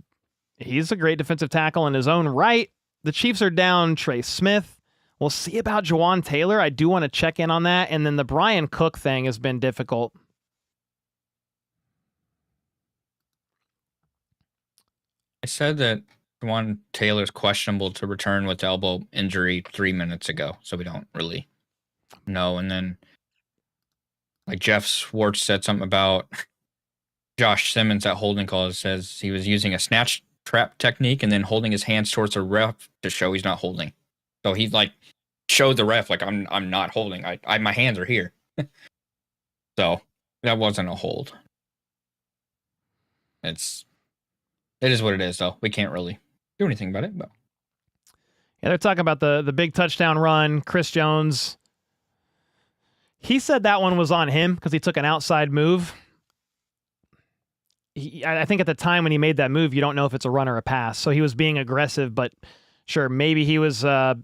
a great defensive tackle in his own right. The Chiefs are down Trey Smith. We'll see about Jawan Taylor. I do want to check in on that. And then the Brian Cook thing has been difficult. I said that Jawan Taylor's questionable to return with elbow injury 3 minutes ago, so we don't really know. And then, like Jeff Schwartz said something about Josh Simmons at holding call. It says he was using a snatch trap technique and then holding his hands towards the ref to show he's not holding. So he like showed the ref like I'm not holding. My hands are here. So that wasn't a hold. It is what it is, though. We can't really do anything about it. But yeah, they're talking about the big touchdown run. Chris Jones. He said that one was on him because he took an outside move. I think at the time when he made that move, you don't know if it's a run or a pass. So he was being aggressive, but sure, maybe he was. I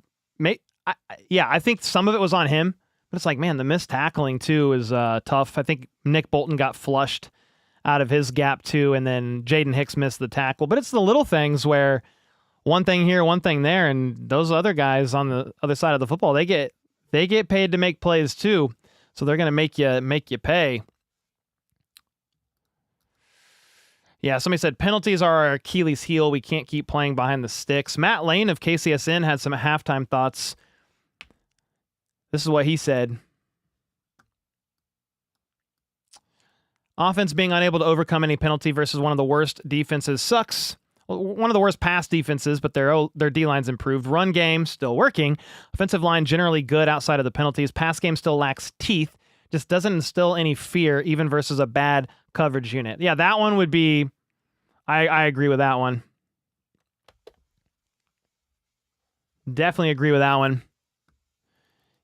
think some of it was on him. But it's like, man, the missed tackling too is tough. I think Nick Bolton got flushed out of his gap too, and then Jaden Hicks missed the tackle. But it's the little things where one thing here, one thing there, and those other guys on the other side of the football, they get paid to make plays too. So they're gonna make you pay. Yeah, somebody said penalties are our Achilles heel. We can't keep playing behind the sticks. Matt Lane of KCSN had some halftime thoughts. This is what he said. Offense being unable to overcome any penalty versus one of the worst defenses sucks. Well, one of the worst pass defenses, but their D-line's improved. Run game still working. Offensive line generally good outside of the penalties. Pass game still lacks teeth. Just doesn't instill any fear even versus a bad coverage unit. Yeah, that one would be... I agree with that one. Definitely agree with that one.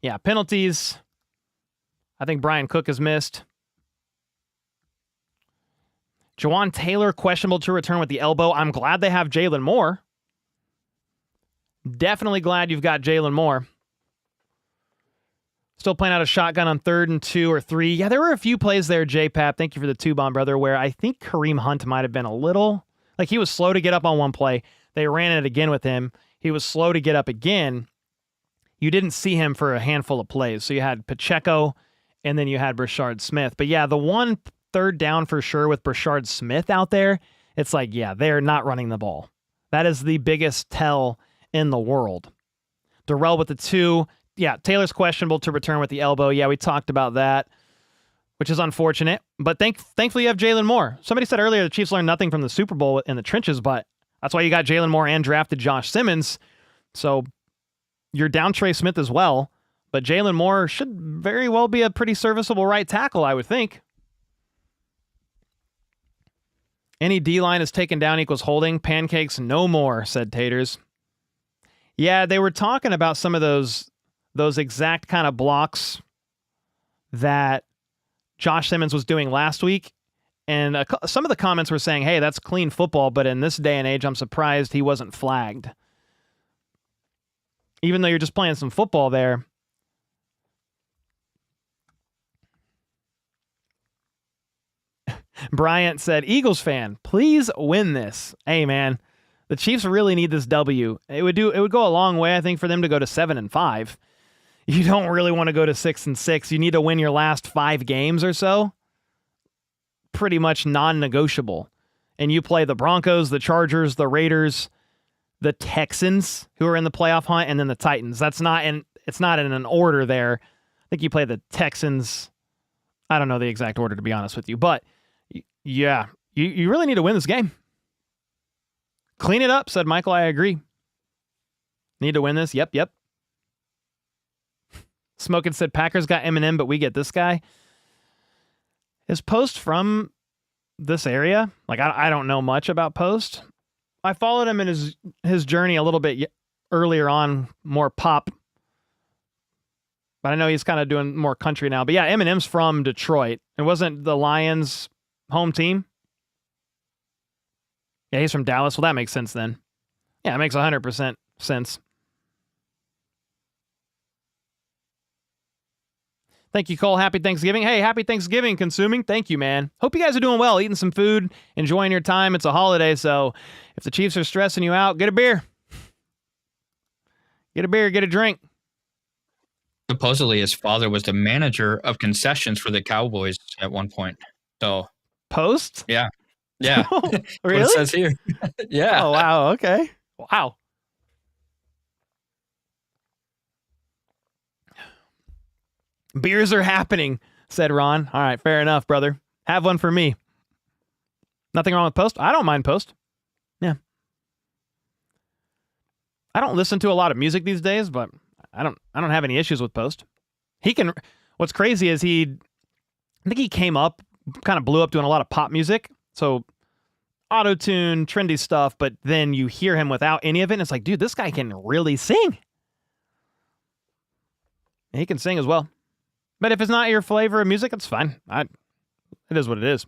Yeah, penalties. I think Brian Cook has missed. Jawan Taylor, questionable to return with the elbow. I'm glad they have Jalen Moore. Definitely glad you've got Jalen Moore. Still playing out a shotgun on 3rd and 2 or 3. Yeah, there were a few plays there, J-Pap. Thank you for the 2-bomb, brother, where I think Kareem Hunt might have been a little... Like, he was slow to get up on one play. They ran it again with him. He was slow to get up again. You didn't see him for a handful of plays. So you had Pacheco, and then you had Brashard Smith. But yeah, the one 3rd down for sure with Brashard Smith out there, it's like, yeah, they're not running the ball. That is the biggest tell in the world. Darrell with the 2. Yeah, Taylor's questionable to return with the elbow. Yeah, we talked about that, which is unfortunate. But thankfully you have Jalen Moore. Somebody said earlier the Chiefs learned nothing from the Super Bowl in the trenches, but that's why you got Jalen Moore and drafted Josh Simmons. So you're down Trey Smith as well, but Jalen Moore should very well be a pretty serviceable right tackle, I would think. Any D-line is taken down equals holding. Pancakes no more, said Taters. Yeah, they were talking about some of those exact kind of blocks that Josh Simmons was doing last week. And some of the comments were saying, hey, that's clean football, but in this day and age, I'm surprised he wasn't flagged. Even though you're just playing some football there. Bryant said, Eagles fan, please win this. Hey, man, the Chiefs really need this W. It would go a long way, I think, for them to go to 7-5. You don't really want to go to 6-6. You need to win your last 5 games or so. Pretty much non-negotiable. And you play the Broncos, the Chargers, the Raiders, the Texans, who are in the playoff hunt, and then the Titans. It's not in an order there. I think you play the Texans. I don't know the exact order, to be honest with you. But, yeah, you really need to win this game. Clean it up, said Michael. I agree. Need to win this. Yep. Smokin' said Packers got Eminem, but we get this guy. Is Post from this area? Like, I don't know much about Post. I followed him in his journey a little bit earlier on, more pop. But I know he's kind of doing more country now. But yeah, Eminem's from Detroit. It wasn't the Lions' home team. Yeah, he's from Dallas. Well, that makes sense then. Yeah, it makes 100% sense. Thank you, Cole. Happy Thanksgiving. Hey, happy Thanksgiving, consuming. Thank you, man. Hope you guys are doing well, eating some food, enjoying your time. It's a holiday, so if the Chiefs are stressing you out, get a beer. Get a beer, get a drink. Supposedly, his father was the manager of concessions for the Cowboys at one point. So, Post? Yeah. Really? What it says here. Yeah. Oh, wow. Okay. Wow. Beers are happening, said Ron. All right, fair enough, brother. Have one for me. Nothing wrong with Post? I don't mind Post. Yeah. I don't listen to a lot of music these days, but I don't have any issues with Post. What's crazy is I think he came up, kind of blew up doing a lot of pop music. So auto-tune, trendy stuff, but then you hear him without any of it, and it's like, dude, this guy can really sing. And he can sing as well. But if it's not your flavor of music, it's fine. It is what it is.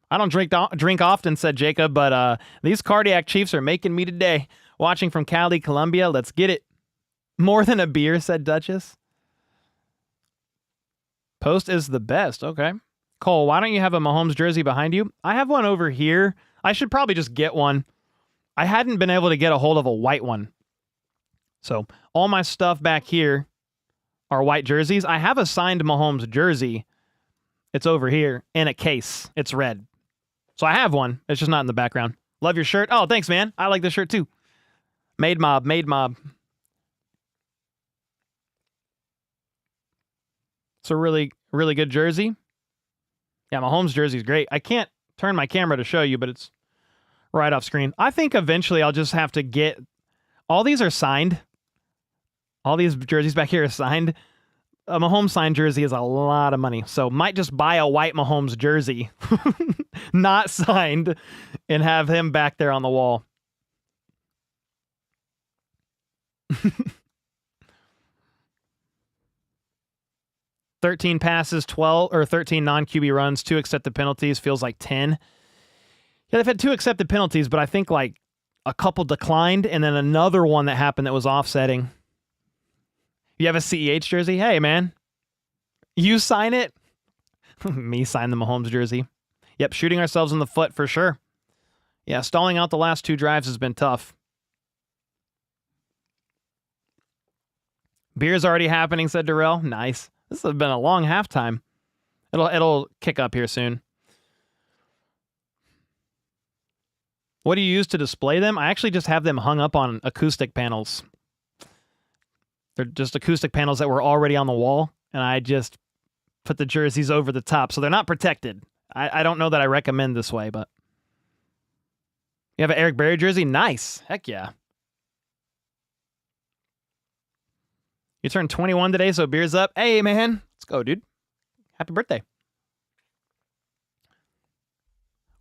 I don't drink often, said Jacob, but these cardiac Chiefs are making me today. Watching from Cali, Colombia. Let's get it. More than a beer, said Duchess. Post is the best. Okay. Cole, why don't you have a Mahomes jersey behind you? I have one over here. I should probably just get one. I hadn't been able to get a hold of a white one. So all my stuff back here are white jerseys. I have a signed Mahomes jersey. It's over here in a case. It's red. So I have one. It's just not in the background. Love your shirt. Oh, thanks, man. I like this shirt too. Made mob. It's a really, really good jersey. Yeah, Mahomes jersey is great. I can't turn my camera to show you, but it's right off screen. I think eventually I'll just have to get... All these are signed. All these jerseys back here are signed. A Mahomes signed jersey is a lot of money, so might just buy a white Mahomes jersey, not signed, and have him back there on the wall. 13 passes, 12 or 13 non-QB runs, 2 accepted penalties, feels like 10. Yeah, they've had 2 accepted penalties, but I think like a couple declined, and then another one that happened that was offsetting. You have a CEH jersey? Hey, man. You sign it? Me sign the Mahomes jersey. Yep, shooting ourselves in the foot for sure. Yeah, stalling out the last 2 drives has been tough. Beer's already happening, said Darrell. Nice. This has been a long halftime. It'll kick up here soon. What do you use to display them? I actually just have them hung up on acoustic panels. They're just acoustic panels that were already on the wall, and I just put the jerseys over the top, so they're not protected. I don't know that I recommend this way, but... You have an Eric Berry jersey? Nice. Heck yeah. You turned 21 today, so beer's up. Hey, man. Let's go, dude. Happy birthday.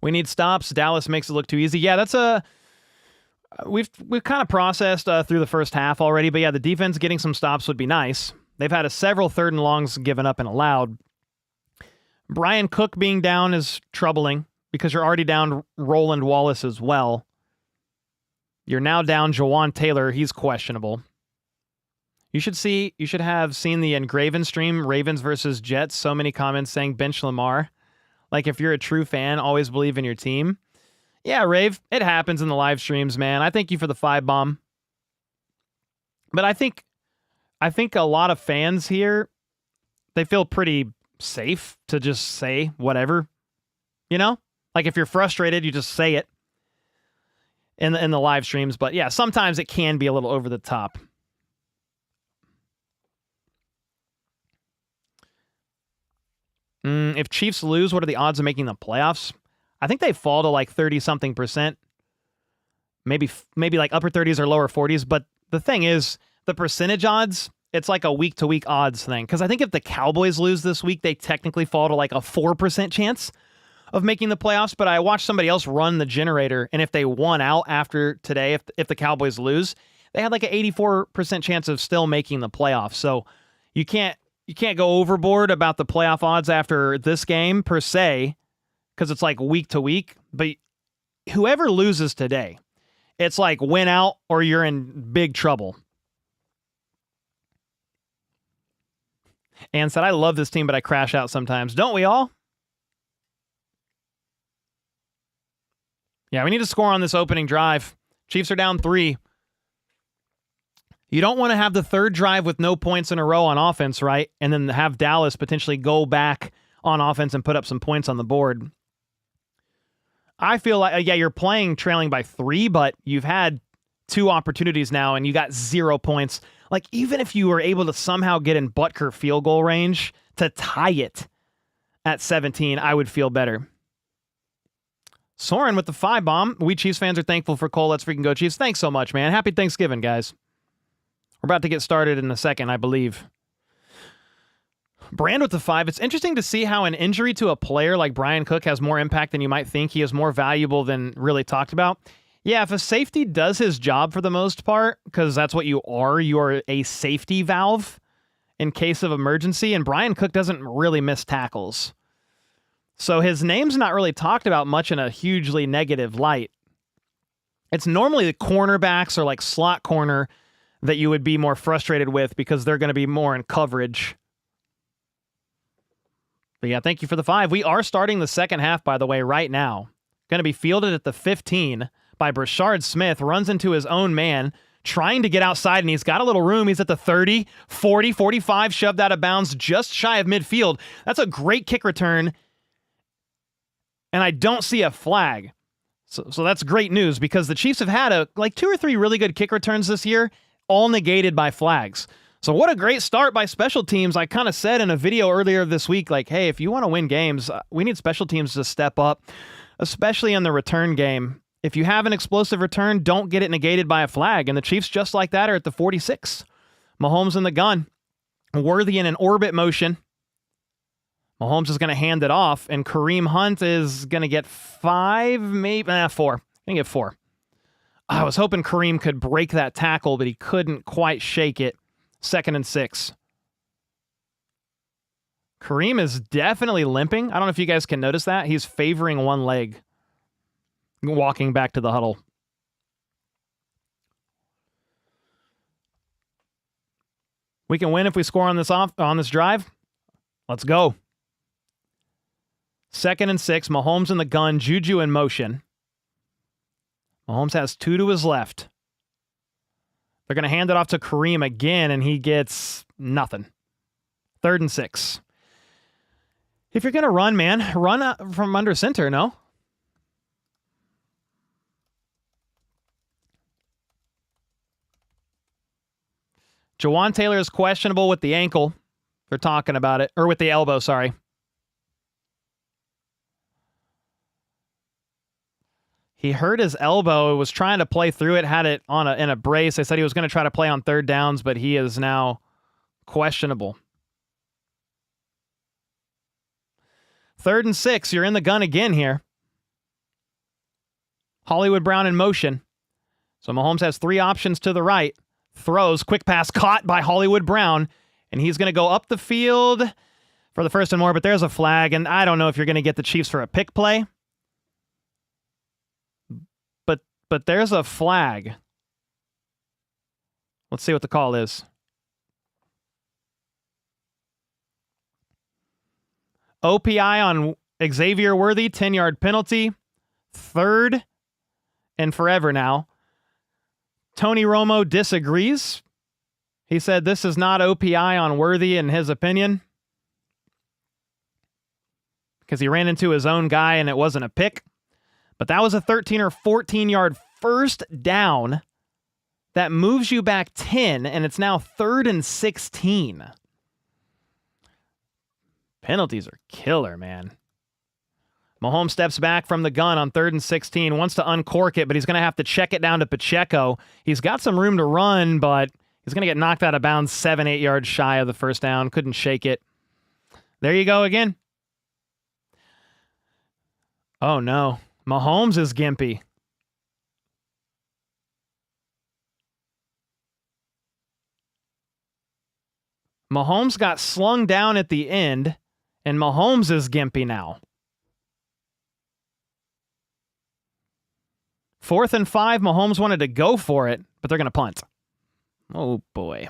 We need stops. Dallas makes it look too easy. Yeah, that's a... We've kind of processed through the first half already, but yeah, the defense getting some stops would be nice. They've had several 3rd and longs given up and allowed. Brian Cook being down is troubling because you're already down Roland Wallace as well. You're now down Jawan Taylor. He's questionable. You should have seen the Engraven stream, Ravens versus Jets. So many comments saying bench Lamar. Like, if you're a true fan, always believe in your team. Yeah, Rave, it happens in the live streams, man. I thank you for the 5 bomb. But I think a lot of fans here, they feel pretty safe to just say whatever. You know? Like, if you're frustrated, you just say it in the live streams. But yeah, sometimes it can be a little over the top. If Chiefs lose, what are the odds of making the playoffs? I think they fall to like 30-something%. Maybe like upper 30s or lower 40s. But the thing is, the percentage odds, it's like a week-to-week odds thing. Because I think if the Cowboys lose this week, they technically fall to like a 4% chance of making the playoffs. But I watched somebody else run the generator, and if they won out after today, if the Cowboys lose, they had like an 84% chance of still making the playoffs. So you can't go overboard about the playoff odds after this game per se, because it's like week to week. But whoever loses today, it's like win out or you're in big trouble. Ann said, I love this team, but I crash out sometimes. Don't we all? Yeah, we need to score on this opening drive. Chiefs are down 3. You don't want to have the 3rd drive with no points in a row on offense, right? And then have Dallas potentially go back on offense and put up some points on the board. I feel like, yeah, you're playing trailing by 3, but you've had 2 opportunities now and you got 0 points. Like, even if you were able to somehow get in Butker field goal range to tie it at 17, I would feel better. Soren with the 5 bomb. We Chiefs fans are thankful for Cole. Let's freaking go, Chiefs. Thanks so much, man. Happy Thanksgiving, guys. We're about to get started in a second, I believe. Brand with the 5. It's interesting to see how an injury to a player like Brian Cook has more impact than you might think. He is more valuable than really talked about. Yeah, if a safety does his job for the most part, because that's what you are a safety valve in case of emergency, and Brian Cook doesn't really miss tackles. So his name's not really talked about much in a hugely negative light. It's normally the cornerbacks or like slot corner that you would be more frustrated with because they're going to be more in coverage. But yeah, thank you for the 5. We are starting the second half, by the way, right now. Going to be fielded at the 15 by Brashard Smith. Runs into his own man, trying to get outside, and he's got a little room. He's at the 30, 40, 45, shoved out of bounds just shy of midfield. That's a great kick return, and I don't see a flag. So that's great news because the Chiefs have had 2 or 3 really good kick returns this year, all negated by flags. So what a great start by special teams. I kind of said in a video earlier this week, like, hey, if you want to win games, we need special teams to step up, especially in the return game. If you have an explosive return, don't get it negated by a flag. And the Chiefs, just like that, are at the 46. Mahomes in the gun. Worthy in an orbit motion. Mahomes is going to hand it off, and Kareem Hunt is going to get 5, maybe 4. Going to get 4. I was hoping Kareem could break that tackle, but he couldn't quite shake it. 2nd and 6. Kareem is definitely limping. I don't know if you guys can notice that. He's favoring one leg, walking back to the huddle. We can win if we score on this drive. Let's go. 2nd and 6. Mahomes in the gun. Juju in motion. Mahomes has 2 to his left. They're going to hand it off to Kareem again, and he gets nothing. 3rd and 6. If you're going to run, man, run from under center, no? Jawan Taylor is questionable with the ankle. They're talking about it. Or with the elbow, sorry. He hurt his elbow, was trying to play through it, had it in a brace. They said he was going to try to play on 3rd downs, but he is now questionable. 3rd and 6, you're in the gun again here. Hollywood Brown in motion. So Mahomes has 3 options to the right. Throws, quick pass caught by Hollywood Brown, and he's going to go up the field for the 1st and more, but there's a flag, and I don't know if you're going to get the Chiefs for a pick play. But there's a flag. Let's see what the call is. OPI on Xavier Worthy, 10-yard penalty. 3rd and forever now. Tony Romo disagrees. He said this is not OPI on Worthy in his opinion, because he ran into his own guy and it wasn't a pick. But that was a 13 or 14-yard 1st down that moves you back 10, and it's now 3rd and 16. Penalties are killer, man. Mahomes steps back from the gun on 3rd and 16, wants to uncork it, but he's going to have to check it down to Pacheco. He's got some room to run, but he's going to get knocked out of bounds 7-8 yards shy of the 1st down. Couldn't shake it. There you go again. Oh, no. Mahomes is gimpy. Mahomes got slung down at the end, and Mahomes is gimpy now. 4th and 5, Mahomes wanted to go for it, but they're going to punt. Oh, boy.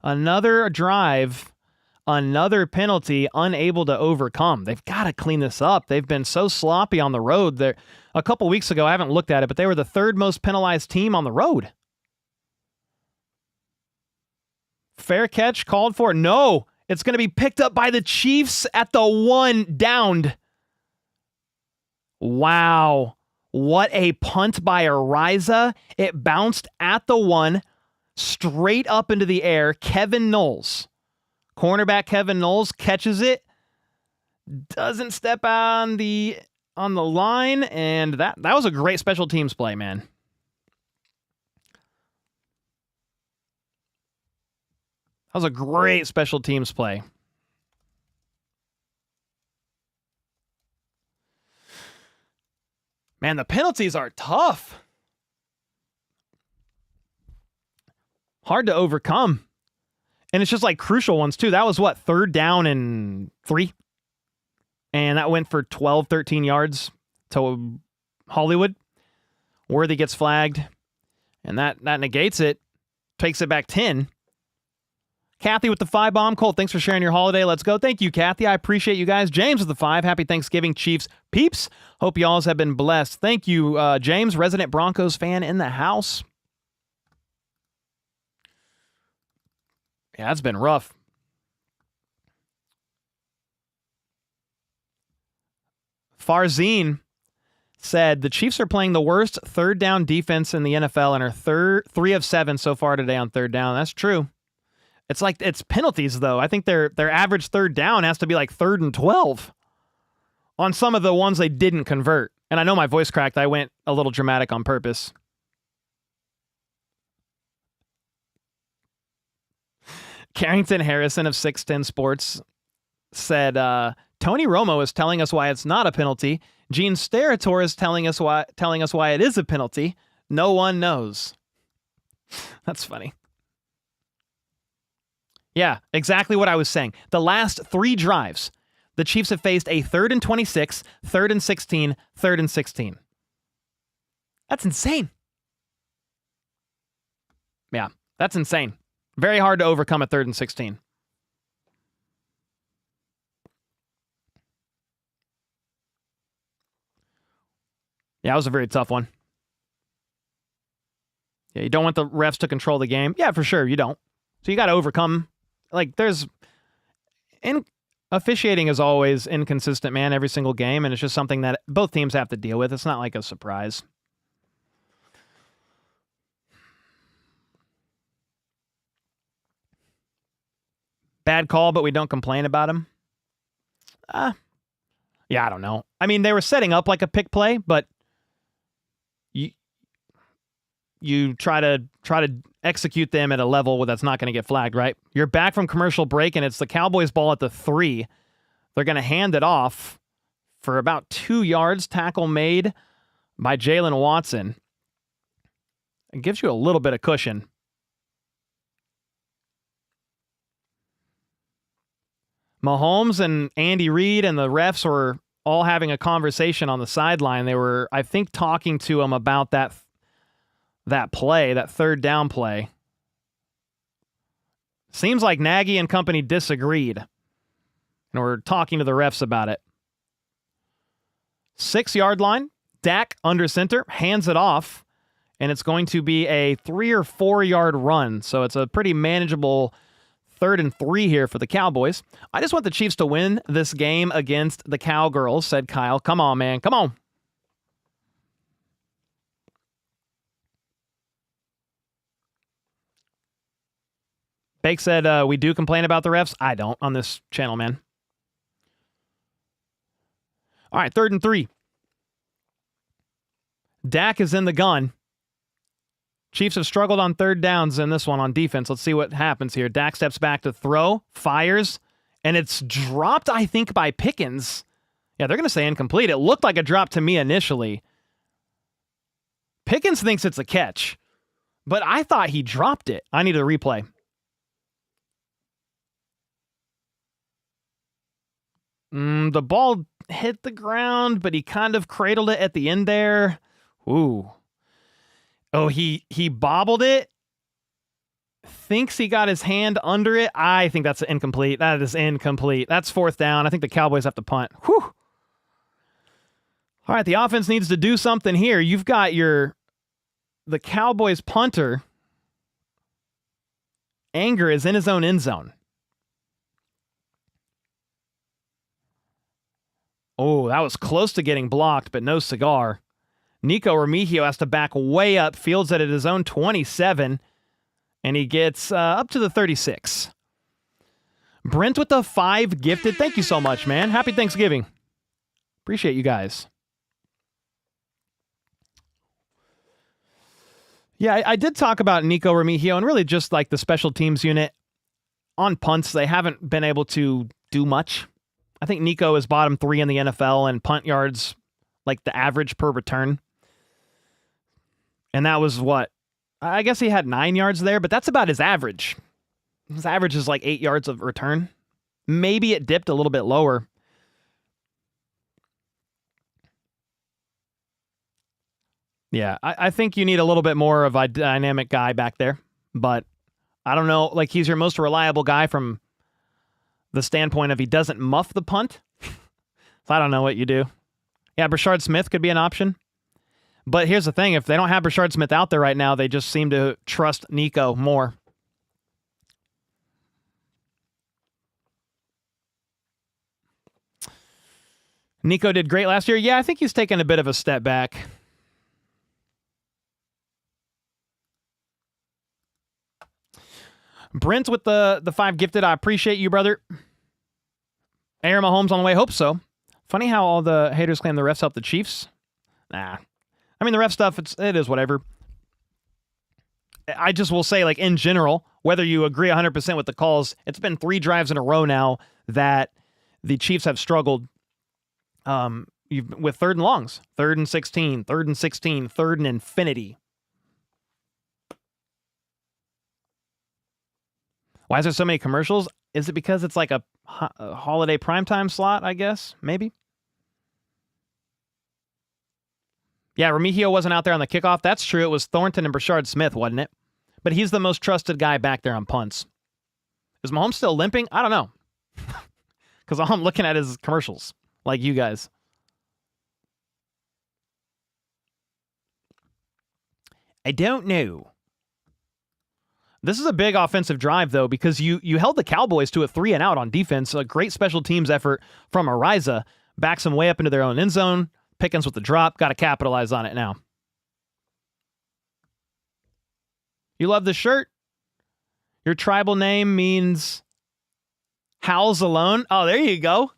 Another drive, another penalty, unable to overcome. They've got to clean this up. They've been so sloppy on the road. A couple weeks ago, I haven't looked at it, but they were the 3rd most penalized team on the road. Fair catch called for. No, it's going to be picked up by the Chiefs at the 1, downed. Wow. What a punt by Ariza. It bounced at the 1, straight up into the air. Kevin Knowles. Cornerback Kevin Knowles catches it. Doesn't step on the line, and that was a great special teams play, man. That was a great special teams play. Man, the penalties are tough. Hard to overcome. And it's just like crucial ones, too. That was what, 3rd down and 3? And that went for 12, 13 yards to Hollywood. Worthy gets flagged. And that negates it. Takes it back 10. Kathy with the 5 bomb. Cole, thanks for sharing your holiday. Let's go. Thank you, Kathy. I appreciate you guys. James with the 5. Happy Thanksgiving, Chiefs peeps. Hope you all have been blessed. Thank you, James, resident Broncos fan in the house. Yeah, that's been rough. Farzine said the Chiefs are playing the worst 3rd down defense in the NFL and are 3 of 7 so far today on 3rd down. That's true. It's like it's penalties though. I think their average third down has to be like 3rd and 12 on some of the ones they didn't convert. And I know my voice cracked. I went a little dramatic on purpose. Carrington Harrison of 610 Sports said, Tony Romo is telling us why it's not a penalty. Gene Steratore is telling us why it is a penalty. No one knows. That's funny. Yeah, exactly what I was saying. The last 3 drives, the Chiefs have faced a 3rd and 26, 3rd and 16, 3rd and 16. That's insane. Yeah, that's insane. Very hard to overcome a 3rd and 16. Yeah, it was a very tough one. Yeah, you don't want the refs to control the game. Yeah, for sure, you don't. So you got to overcome. Like, officiating is always inconsistent, man, every single game, and it's just something that both teams have to deal with. It's not like a surprise. Bad call, but we don't complain about him. Yeah, I don't know. I mean, they were setting up like a pick play, but you try to execute them at a level where that's not going to get flagged, right? You're back from commercial break, and it's the Cowboys' ball at the 3. They're going to hand it off for about 2 yards. Tackle made by Jalen Watson. It gives you a little bit of cushion. Mahomes and Andy Reid and the refs were all having a conversation on the sideline. They were, I think, talking to him about that play, that 3rd down play. Seems like Nagy and company disagreed and were talking to the refs about it. 6-yard line, Dak under center, hands it off, and it's going to be a 3 or 4 yard run. So it's a pretty manageable 3rd and 3 here for the Cowboys. I just want the Chiefs to win this game against the Cowgirls, said Kyle. Come on, man. Come on. Bake said, we do complain about the refs. I don't on this channel, man. All right, 3rd and 3. Dak is in the gun. Chiefs have struggled on 3rd downs in this one on defense. Let's see what happens here. Dak steps back to throw, fires, and it's dropped, I think, by Pickens. Yeah, they're going to say incomplete. It looked like a drop to me initially. Pickens thinks it's a catch, but I thought he dropped it. I need a replay. The ball hit the ground, but he kind of cradled it at the end there. Ooh. Oh, he bobbled it. Thinks he got his hand under it. I think that's incomplete. That is incomplete. That's 4th down. I think the Cowboys have to punt. Whew. All right, the offense needs to do something here. You've got the Cowboys punter. Anger is in his own end zone. Oh, that was close to getting blocked, but no cigar. Nico Remigio has to back way up, fields it at his own 27, and he gets up to the 36. Brent with the 5 gifted. Thank you so much, man. Happy Thanksgiving. Appreciate you guys. Yeah, I did talk about Nico Remigio and really just like the special teams unit. On punts, they haven't been able to do much. I think Nico is bottom 3 in the NFL and punt yards, like the average per return. And that was what? I guess he had 9 yards there, but that's about his average. His average is like 8 yards of return. Maybe it dipped a little bit lower. Yeah, I think you need a little bit more of a dynamic guy back there. But I don't know, like he's your most reliable guy from the standpoint of he doesn't muff the punt. So I don't know what you do. Yeah, Brashard Smith could be an option. But here's the thing. If they don't have Brashard Smith out there right now, they just seem to trust Nico more. Nico did great last year. Yeah, I think he's taken a bit of a step back. Brent with the 5 gifted. I appreciate you, brother. Aaron Mahomes on the way. Hope so. Funny how all the haters claim the refs help the Chiefs. Nah. I mean, the ref stuff, it is whatever. I just will say, like, in general, whether you agree 100% with the calls, it's been 3 drives in a row now that the Chiefs have struggled with 3rd and longs. 3rd and 16, 3rd and 16, 3rd and infinity. Why is there so many commercials? Is it because it's like a holiday primetime slot, I guess? Maybe? Yeah, Remigio wasn't out there on the kickoff. That's true. It was Thornton and Brashard Smith, wasn't it? But he's the most trusted guy back there on punts. Is Mahomes still limping? I don't know. Because all I'm looking at is commercials, like you guys. I don't know. This is a big offensive drive, though, because you held the Cowboys to a 3-and-out on defense. A great special teams effort from Ariza. Backs them way up into their own end zone. Pickens with the drop. Got to capitalize on it now. You love the shirt? Your tribal name means Howls Alone? Oh, there you go.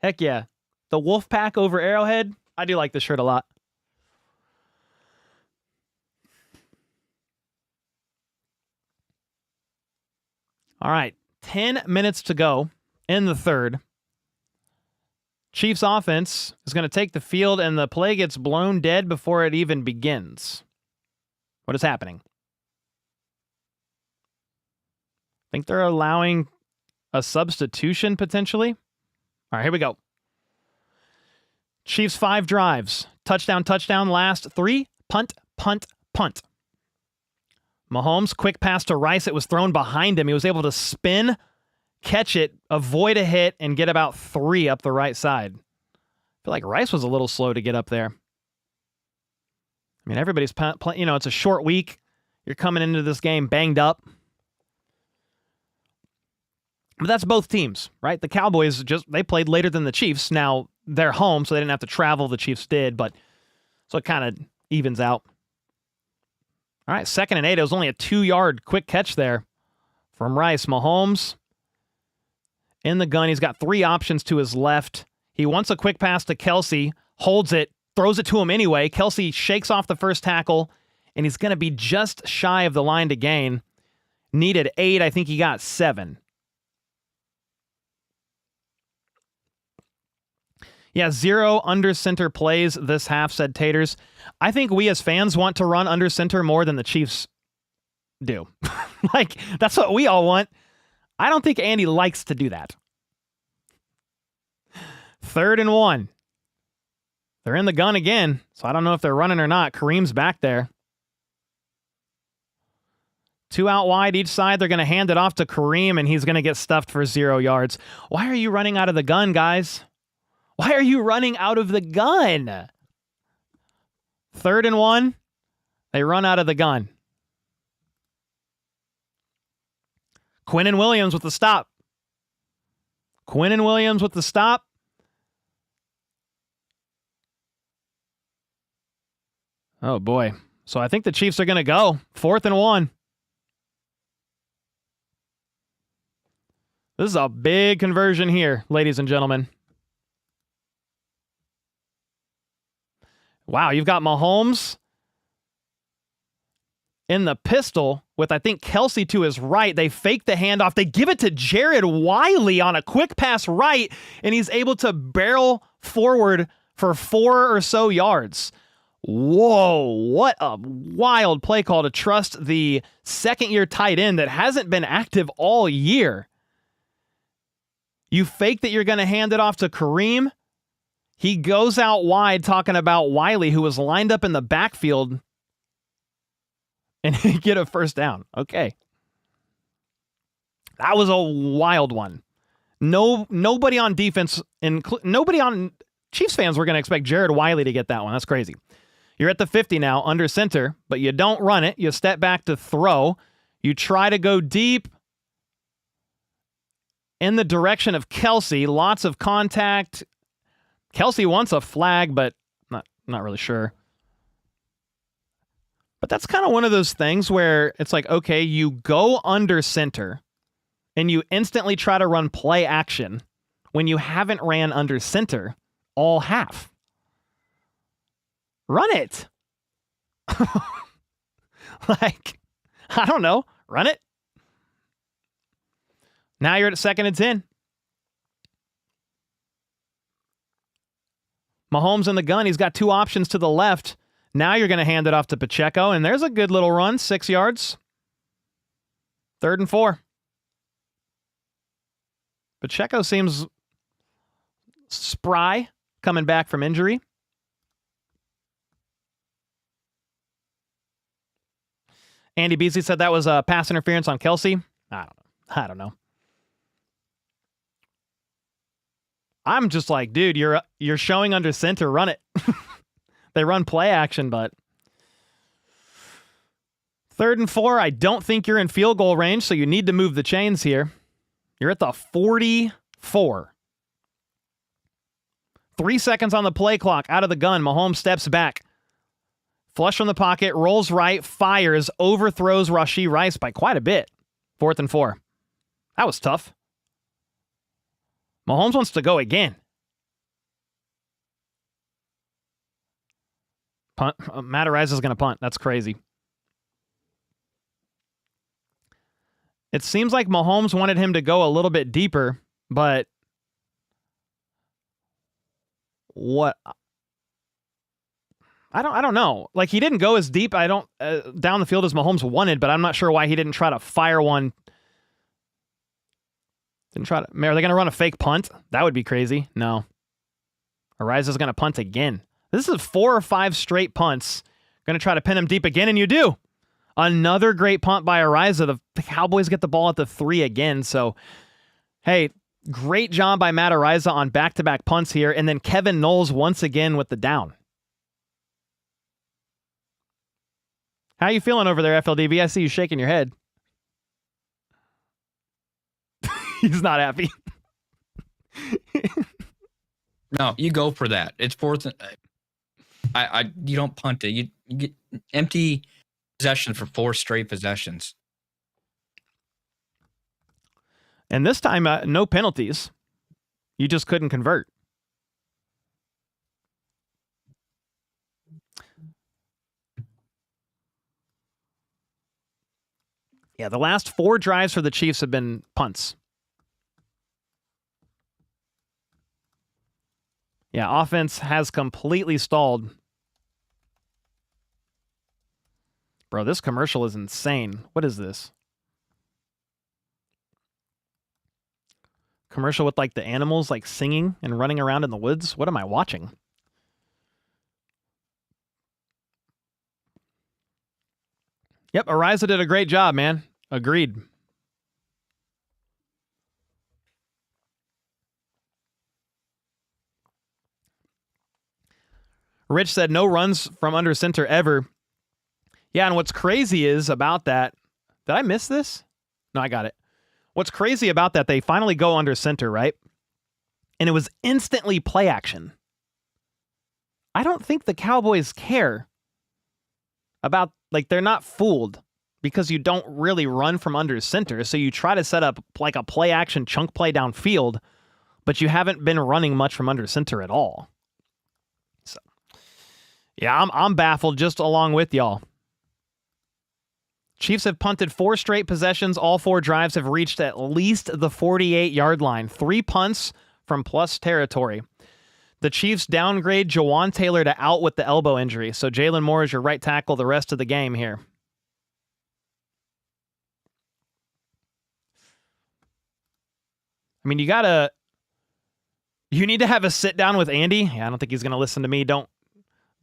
Heck yeah. The Wolf Pack over Arrowhead? I do like this shirt a lot. All right, 10 minutes to go in the 3rd. Chiefs offense is going to take the field, and the play gets blown dead before it even begins. What is happening? Think they're allowing a substitution, potentially? All right, here we go. Chiefs 5 drives. Touchdown, touchdown, last 3. Punt, punt, punt. Mahomes, quick pass to Rice. It was thrown behind him. He was able to spin, catch it, avoid a hit, and get about 3 up the right side. I feel like Rice was a little slow to get up there. I mean, everybody's, it's a short week. You're coming into this game banged up. But that's both teams, right? The Cowboys, they played later than the Chiefs. Now, they're home, so they didn't have to travel. The Chiefs did, so it kind of evens out. All right, 2nd and 8. It was only a 2-yard quick catch there from Rice. Mahomes in the gun. He's got 3 options to his left. He wants a quick pass to Kelsey, holds it, throws it to him anyway. Kelsey shakes off the first tackle, and he's going to be just shy of the line to gain. Needed 8. I think he got 7. Yeah, 0 under center plays this half, said Taters. I think we as fans want to run under center more than the Chiefs do. Like, that's what we all want. I don't think Andy likes to do that. 3rd and 1. They're in the gun again, so I don't know if they're running or not. Kareem's back there. 2 out wide each side. They're going to hand it off to Kareem, and he's going to get stuffed for 0 yards. Why are you running out of the gun, guys? Why are you running out of the gun? 3rd and 1. They run out of the gun. Quinnen Williams with the stop. Quinnen Williams with the stop. Oh, boy. So I think the Chiefs are going to go. 4th and 1. This is a big conversion here, ladies and gentlemen. Wow, you've got Mahomes in the pistol with, I think, Kelsey to his right. They fake the handoff. They give it to Jared Wiley on a quick pass right, and he's able to barrel forward for 4 or so yards. Whoa, what a wild play call to trust the second-year tight end that hasn't been active all year. You fake that you're going to hand it off to Kareem. He goes out wide talking about Wiley, who was lined up in the backfield, and he get a first down. Okay. That was a wild one. Nobody on defense, nobody on Chiefs fans were going to expect Jared Wiley to get that one. That's crazy. You're at the 50 now, under center, but you don't run it. You step back to throw. You try to go deep in the direction of Kelsey. Lots of contact. Kelsey wants a flag, but not really sure. But that's kind of one of those things where it's like, okay, you go under center and you instantly try to run play action when you haven't ran under center all half. Run it. Like, I don't know. Run it. Now you're at 2nd and 10. Mahomes in the gun. He's got 2 options to the left. Now you're going to hand it off to Pacheco, and there's a good little run, 6 yards. 3rd and 4. Pacheco seems spry coming back from injury. Andy Beasley said that was a pass interference on Kelsey. I don't know. I'm just like, dude, you're showing under center, run it. They run play action, but 3rd and 4, I don't think you're in field goal range, so you need to move the chains here. You're at the 44. 3 seconds on the play clock, out of the gun. Mahomes steps back. Flush from the pocket, rolls right, fires, overthrows Rashee Rice by quite a bit. 4th and 4. That was tough. Mahomes wants to go again. Punt. Matt Araiza is going to punt. That's crazy. It seems like Mahomes wanted him to go a little bit deeper, but what? I don't know. Like, he didn't go as deep. Down the field as Mahomes wanted, but I'm not sure why he didn't try to fire one. Are they going to run a fake punt? That would be crazy. No. Ariza's going to punt again. This is 4 or 5 straight punts. Going to try to pin him deep again, and you do. Another great punt by Ariza. The Cowboys get the ball at the 3 again. So, hey, great job by Matt Araiza on back-to-back punts here. And then Kevin Knowles once again with the down. How you feeling over there, FLDB? I see you shaking your head. He's not happy. No, you go for that. It's 4th. You don't punt it. You get empty possession for 4 straight possessions. And this time, no penalties. You just couldn't convert. Yeah, the last 4 drives for the Chiefs have been punts. Yeah, offense has completely stalled. Bro, this commercial is insane. What is this? Commercial with like the animals like singing and running around in the woods? What am I watching? Yep, Araiza did a great job, man. Agreed. Rich said no runs from under center ever. Yeah, and what's crazy is about that, did I miss this? No, I got it. What's crazy about that, they finally go under center, right? And it was instantly play action. I don't think the Cowboys care about, like, they're not fooled because you don't really run from under center. So you try to set up like a play action chunk play downfield, but you haven't been running much from under center at all. So, yeah, I'm baffled just along with y'all. Chiefs have punted 4 straight possessions. All 4 drives have reached at least the 48-yard line. 3 punts from plus territory. The Chiefs downgrade Jawan Taylor to out with the elbow injury. So Jalen Moore is your right tackle the rest of the game here. I mean, you need to have a sit down with Andy. Yeah, I don't think he's going to listen to me. Don't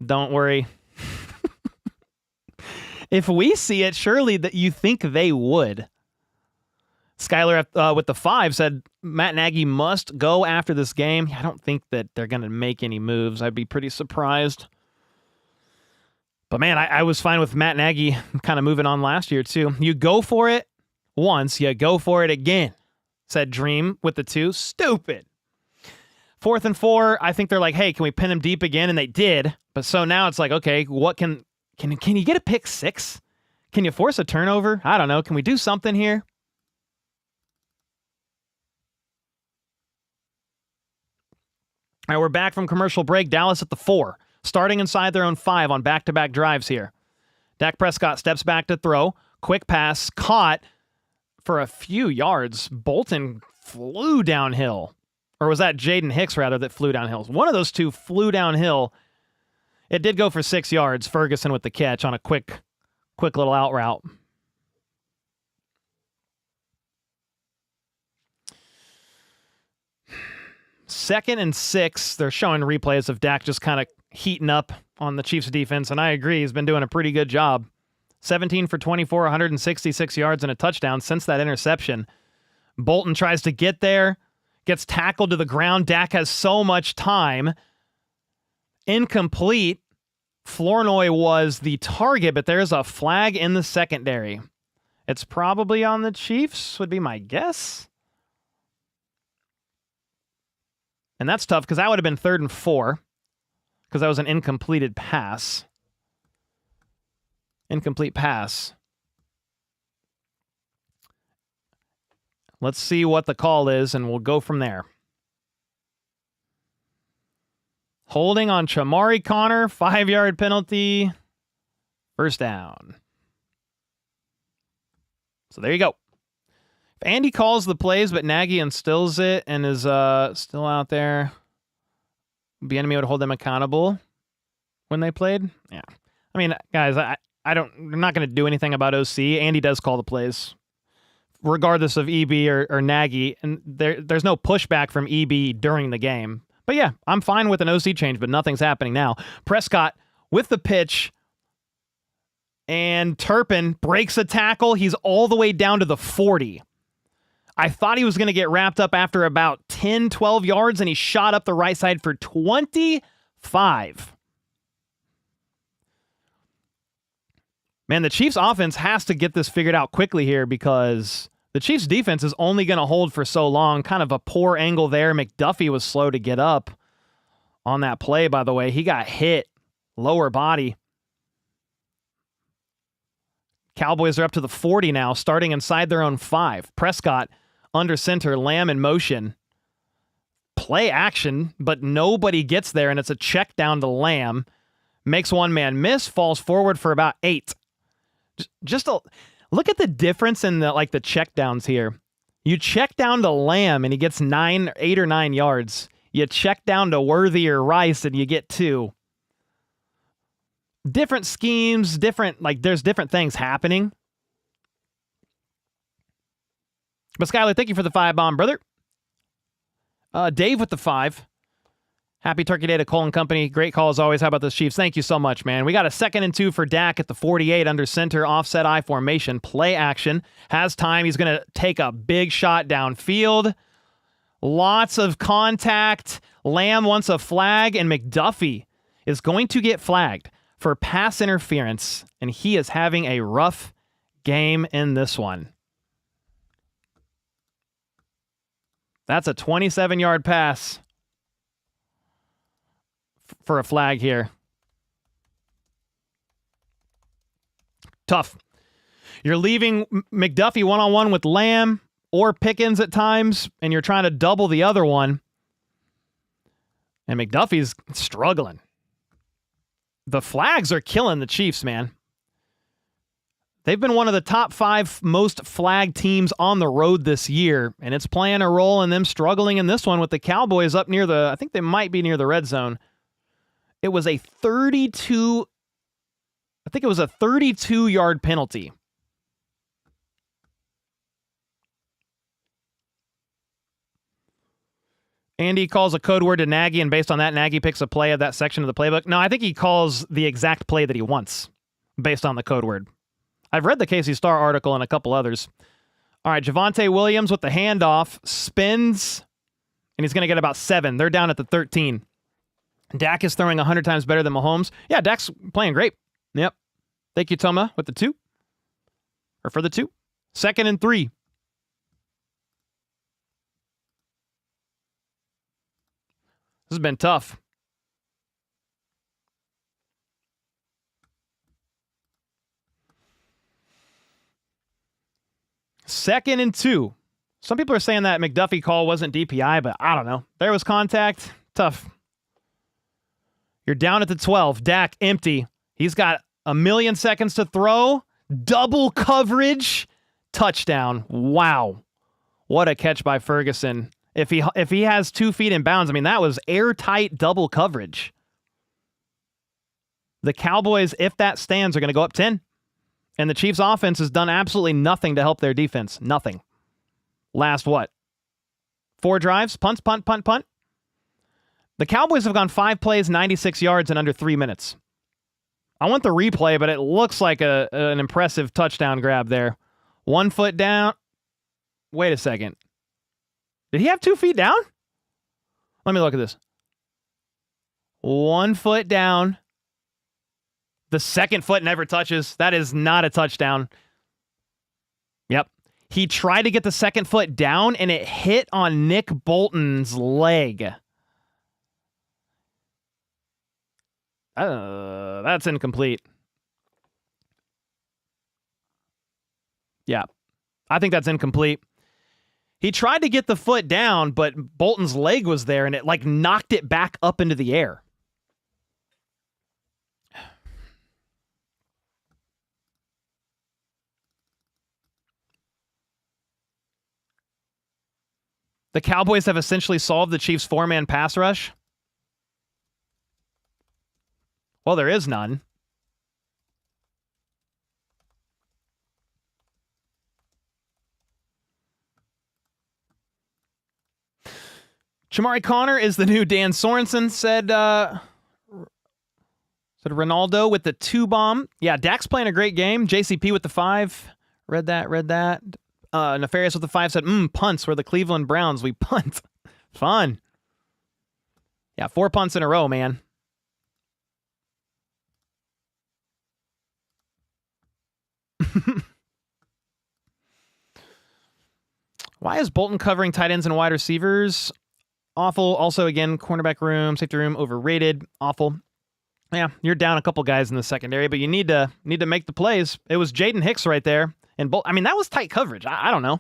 worry. If we see it, surely that you think they would. Skyler with the 5 said Matt Nagy must go after this game. I don't think that they're going to make any moves. I'd be pretty surprised. But man, I was fine with Matt Nagy kind of moving on last year too. You go for it once, you go for it again, said Dream with the 2. Stupid. 4th and 4, I think they're like, hey, can we pin him deep again? And they did. But so now it's like, okay, what can Can you get a pick six? Can you force a turnover? I don't know. Can we do something here? All right, we're back from commercial break. Dallas at the 4, starting inside their own 5 on back-to-back drives here. Dak Prescott steps back to throw. Quick pass, caught for a few yards. Bolton flew downhill. Or was that Jaden Hicks, rather, that flew downhill? One of those two flew downhill. It did go for 6 yards. Ferguson with the catch on a quick little out route. Second and 6, they're showing replays of Dak just kind of heating up on the Chiefs' defense, and I agree, he's been doing a pretty good job. 17 for 24, 166 yards and a touchdown since that interception. Bolton tries to get there, gets tackled to the ground. Dak has so much time. Incomplete. Flournoy was the target, but there's a flag in the secondary. It's probably on the Chiefs, would be my guess. And that's tough because that would have been 3rd and 4 because that was an incompleted pass. Incomplete pass. Let's see what the call is, and we'll go from there. Holding on Chamari Connor, 5-yard penalty. First down. So there you go. If Andy calls the plays, but Nagy instills it and is still out there, Bieniemy would hold them accountable when they played. Yeah. I mean, guys, I'm not going to do anything about OC. Andy does call the plays, regardless of EB or Nagy, and there's no pushback from EB during the game. But yeah, I'm fine with an OC change, but nothing's happening now. Prescott with the pitch, and Turpin breaks a tackle. He's all the way down to the 40. I thought he was going to get wrapped up after about 10, 12 yards, and he shot up the right side for 25. Man, the Chiefs offense has to get this figured out quickly here because the Chiefs defense is only going to hold for so long. Kind of a poor angle there. McDuffie was slow to get up on that play, by the way. He got hit, lower body. Cowboys are up to the 40 now, starting inside their own 5. Prescott under center, Lamb in motion. Play action, but nobody gets there, and it's a check down to Lamb. Makes one man miss, falls forward for about 8. Look at the difference in the check downs here. You check down to Lamb, and he gets 8 or 9 yards. You check down to Worthy or Rice, and you get 2. Different schemes, there's different things happening. But Skyler, thank you for the 5 bomb, brother. Dave with the 5. Happy Turkey Day to Cole and Company. Great call as always. How about those Chiefs? Thank you so much, man. We got a 2nd and 2 for Dak at the 48 under center, offset I formation. Play action. Has time. He's going to take a big shot downfield. Lots of contact. Lamb wants a flag, and McDuffie is going to get flagged for pass interference, and he is having a rough game in this one. That's a 27-yard pass for a flag here. Tough. You're leaving McDuffie one-on-one with Lamb or Pickens at times, and you're trying to double the other one. And McDuffie's struggling. The flags are killing the Chiefs, man. They've been one of the top 5 most flagged teams on the road this year, and it's playing a role in them struggling in this one with the Cowboys up near I think they might be near the red zone. It was a 32-yard penalty. Andy calls a code word to Nagy, and based on that, Nagy picks a play of that section of the playbook. No, I think he calls the exact play that he wants based on the code word. I've read the Casey Star article and a couple others. All right, Javonte Williams with the handoff, spins, and he's going to get about 7. They're down at the 13. Dak is throwing 100 times better than Mahomes. Yeah, Dak's playing great. Yep. Thank you, Toma, with the 2. Or for the 2. 2nd and 3. This has been tough. 2nd and 2. Some people are saying that McDuffie call wasn't DPI, but I don't know. There was contact. Tough. You're down at the 12. Dak empty. He's got a million seconds to throw. Double coverage. Touchdown. Wow. What a catch by Ferguson. If he has 2 feet in bounds, I mean, that was airtight double coverage. The Cowboys, if that stands, are going to go up 10. And the Chiefs' offense has done absolutely nothing to help their defense. Nothing. Last what? 4 drives? Punts, punt, punt, punt. The Cowboys have gone 5 plays, 96 yards in under 3 minutes. I want the replay, but it looks like an impressive touchdown grab there. 1 foot down. Wait a second. Did he have 2 feet down? Let me look at this. 1 foot down. The 2nd foot never touches. That is not a touchdown. Yep. He tried to get the 2nd foot down, and it hit on Nick Bolton's leg. That's incomplete. Yeah. I think that's incomplete. He tried to get the foot down, but Bolton's leg was there, and it like knocked it back up into the air. The Cowboys have essentially solved the Chiefs' 4-man pass rush. Well, there is none. Jamari Connor is the new Dan Sorensen, said Ronaldo with the 2 bomb. Yeah, Dak's playing a great game. JCP with the 5. Read that. Nefarious with the 5 said, punts. We're the Cleveland Browns. We punt. Fun. Yeah, 4 punts in a row, man. Why is Bolton covering tight ends and wide receivers? Awful. Also, again, cornerback room, safety room, overrated. Awful. Yeah, you're down a couple guys in the secondary, but you need to make the plays. It was Jaden Hicks right there. And I mean, that was tight coverage. I don't know.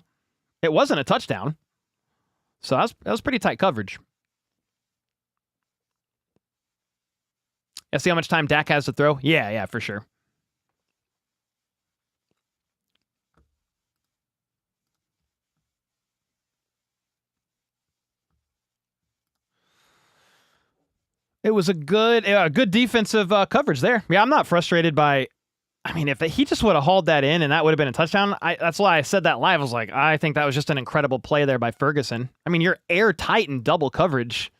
It wasn't a touchdown. So that was pretty tight coverage. Yeah, see how much time Dak has to throw? Yeah, for sure. It was a good defensive coverage there. Yeah, I'm not frustrated by... I mean, if he just would have hauled that in and that would have been a touchdown, that's why I said that live. I was like, I think that was just an incredible play there by Ferguson. I mean, you're airtight in double coverage.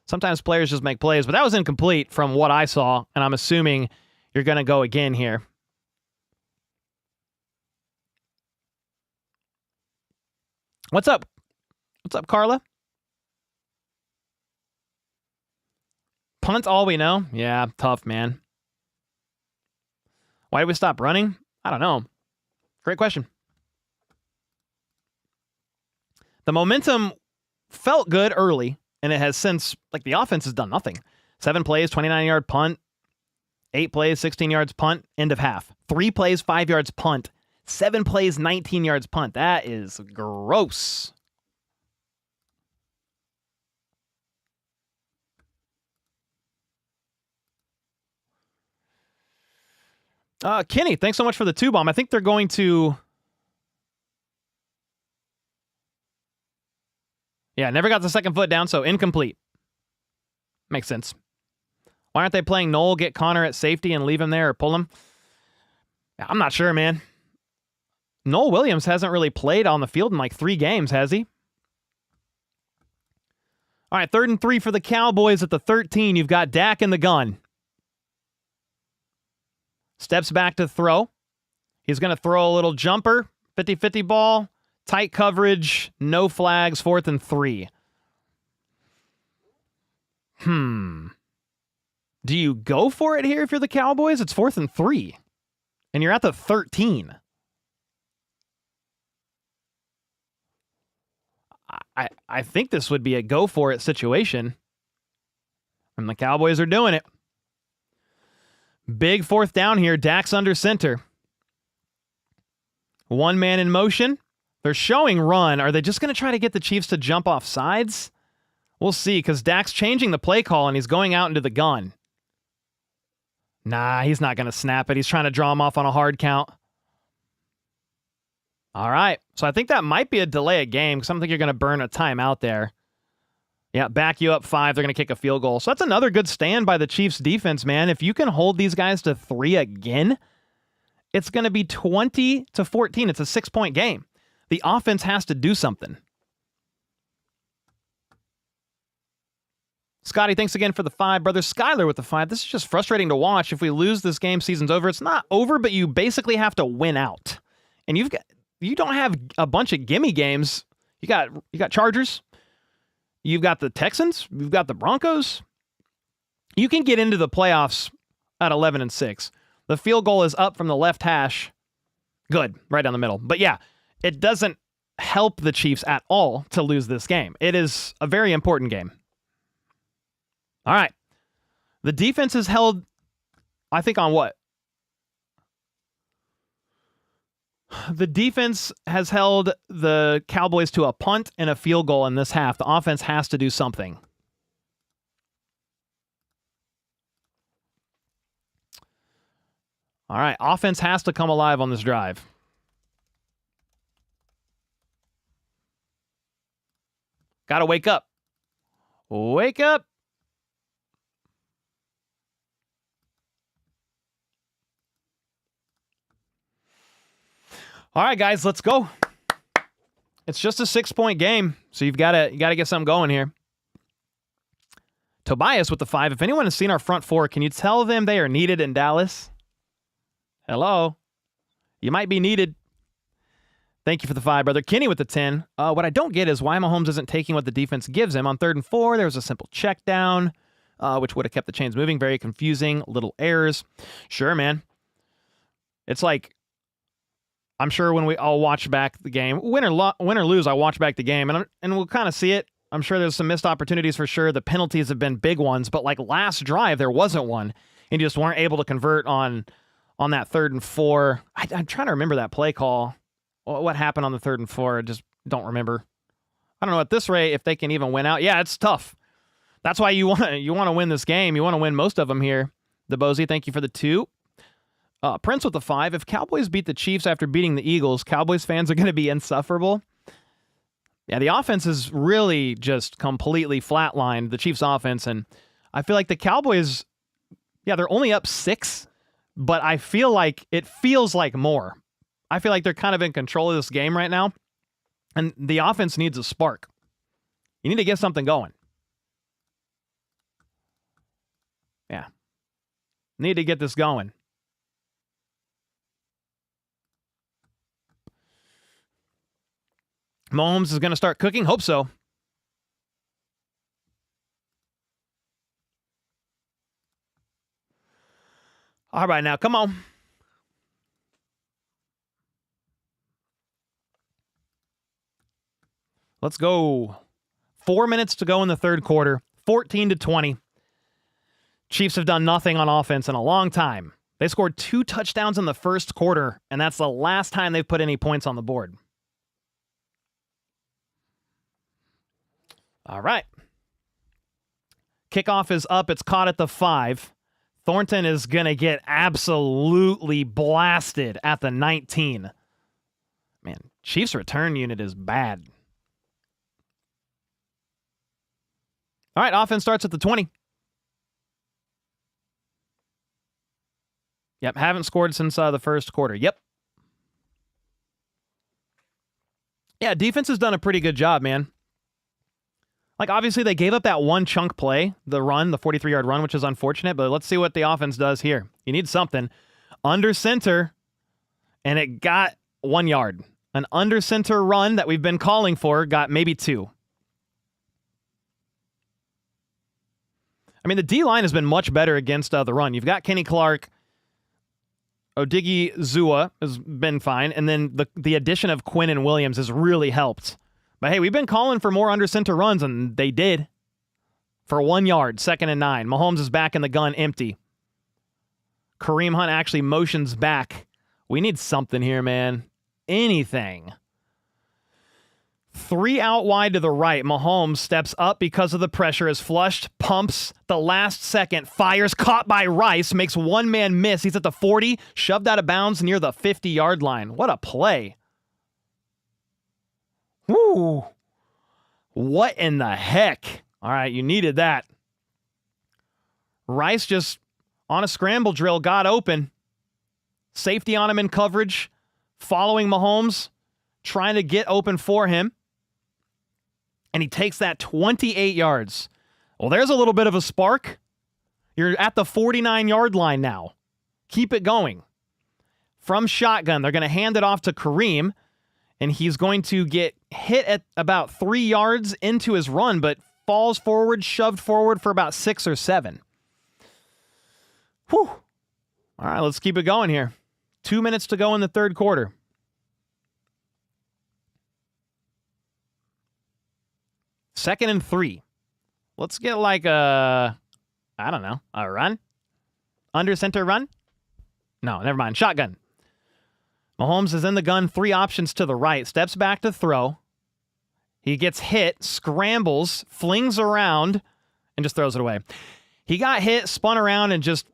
Sometimes players just make plays, but that was incomplete from what I saw, and I'm assuming you're going to go again here. What's up? What's up, Carla? Punt all we know? Yeah, tough, man. Why did we stop running? I don't know. Great question. The momentum felt good early, and it has since, like, the offense has done nothing. 7 plays, 29-yard punt. 8 plays, 16 yards punt, end of half. 3 plays, 5 yards punt. 7 plays, 19 yards punt. That is gross. Kenny, thanks so much for the 2 bomb. I think they're going to... Yeah, never got the 2nd foot down, so incomplete. Makes sense. Why aren't they playing Noel, get Connor at safety and leave him there or pull him? I'm not sure, man. Noel Williams hasn't really played on the field in like 3 games, has he? All right, 3rd and 3 for the Cowboys at the 13. You've got Dak in the gun. Steps back to throw. He's going to throw a little jumper. 50-50 ball. Tight coverage. No flags. 4th and 3. Do you go for it here if you're the Cowboys? It's 4th and 3. And you're at the 13. I think this would be a go for it situation. And the Cowboys are doing it. Big 4th down here. Dak's under center. 1 man in motion. They're showing run. Are they just going to try to get the Chiefs to jump off sides? We'll see, because Dak's changing the play call, and he's going out into the gun. Nah, he's not going to snap it. He's trying to draw him off on a hard count. All right. So I think that might be a delay of game, because I don't think you're going to burn a timeout there. Yeah, back you up 5. They're going to kick a field goal. So that's another good stand by the Chiefs defense, man. If you can hold these guys to 3 again, it's going to be 20-14. It's a 6-point game. The offense has to do something. Scotty, thanks again for the 5. Brother Skyler with the 5. This is just frustrating to watch. If we lose this game, season's over. It's not over, but you basically have to win out. And you don't have a bunch of gimme games. You got Chargers. You've got the Texans. You've got the Broncos. You can get into the playoffs at 11-6. The field goal is up from the left hash. Good, right down the middle. But yeah, it doesn't help the Chiefs at all to lose this game. It is a very important game. All right. The defense is held, I think, on what? The defense has held the Cowboys to a punt and a field goal in this half. The offense has to do something. All right. Offense has to come alive on this drive. Got to wake up. Wake up. All right, guys, let's go. It's just a 6-point game, so you got to get something going here. Tobias with the 5. If anyone has seen our front 4, can you tell them they are needed in Dallas? Hello? You might be needed. Thank you for the 5, brother. Kenny with the 10. What I don't get is why Mahomes isn't taking what the defense gives him. On 3rd and 4, there was a simple check down, which would have kept the chains moving. Very confusing. Little errors. Sure, man. It's like, I'm sure when I'll watch back the game, win or lose, I'll watch back the game, and we'll kind of see it. I'm sure there's some missed opportunities for sure. The penalties have been big ones, but like last drive, there wasn't one, and you just weren't able to convert on that 3rd and 4. I'm trying to remember that play call. What happened on the 3rd and 4? I just don't remember. I don't know at this rate if they can even win out. Yeah, it's tough. That's why you want to win this game. You want to win most of them here. DeBozy, thank you for the 2. Prince with the 5. If Cowboys beat the Chiefs after beating the Eagles, Cowboys fans are going to be insufferable. Yeah, the offense is really just completely flatlined, the Chiefs' offense, and I feel like the Cowboys, yeah, they're only up 6, but I feel like it feels like more. I feel like they're kind of in control of this game right now, and the offense needs a spark. You need to get something going. Yeah. Need to get this going. Mahomes is going to start cooking? Hope so. All right, now, come on. Let's go. 4 minutes to go in the 3rd quarter. 14-20. Chiefs have done nothing on offense in a long time. They scored 2 touchdowns in the 1st quarter, and that's the last time they've put any points on the board. All right. Kickoff is up. It's caught at the 5. Thornton is going to get absolutely blasted at the 19. Man, Chiefs return unit is bad. All right, offense starts at the 20. Yep, haven't scored since the 1st quarter. Yep. Yeah, defense has done a pretty good job, man. Like, obviously, they gave up that one chunk play, the run, the 43-yard run, which is unfortunate, but let's see what the offense does here. You need something. Under center, and it got 1 yard. An under center run that we've been calling for got maybe 2. I mean, the D-line has been much better against the run. You've got Kenny Clark. Odigi Zua has been fine, and then the addition of Quinn and Williams has really helped. But hey, we've been calling for more under center runs, and they did. For 1 yard, 2nd and 9. Mahomes is back in the gun, empty. Kareem Hunt actually motions back. We need something here, man. Anything. 3 out wide to the right. Mahomes steps up because of the pressure, is flushed, pumps the last second, fires, caught by Rice, makes one man miss. He's at the 40, shoved out of bounds near the 50-yard line. What a play. Woo. What in the heck? All right, you needed that. Rice just on a scramble drill got open. Safety on him in coverage, following Mahomes, trying to get open for him. And he takes that 28 yards. Well, there's a little bit of a spark. You're at the 49-yard line now. Keep it going. From shotgun, they're going to hand it off to Kareem, and he's going to get hit at about 3 yards into his run, but falls forward, shoved forward for about 6 or 7. Whew. All right, let's keep it going here. 2 minutes to go in the third quarter. Second and 3. Let's get like a run? Under center run? No, never mind. Shotgun. Mahomes is in the gun, 3 options to the right, steps back to throw. He gets hit, scrambles, flings around, and just throws it away. He got hit, spun around, and just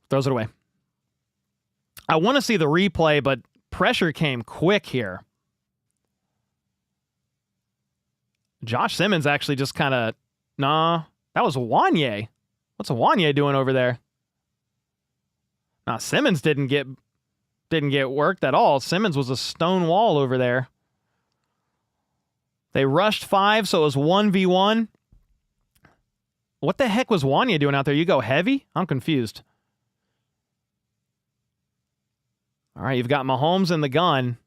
throws it away. I want to see the replay, but pressure came quick here. Josh Simmons actually just kind of, that was Wanye. What's Wanye doing over there? Simmons didn't get worked at all. Simmons was a stone wall over there. They rushed 5, so it was 1v1. What the heck was Wanye doing out there? You go heavy? I'm confused. All right, you've got Mahomes in the gun.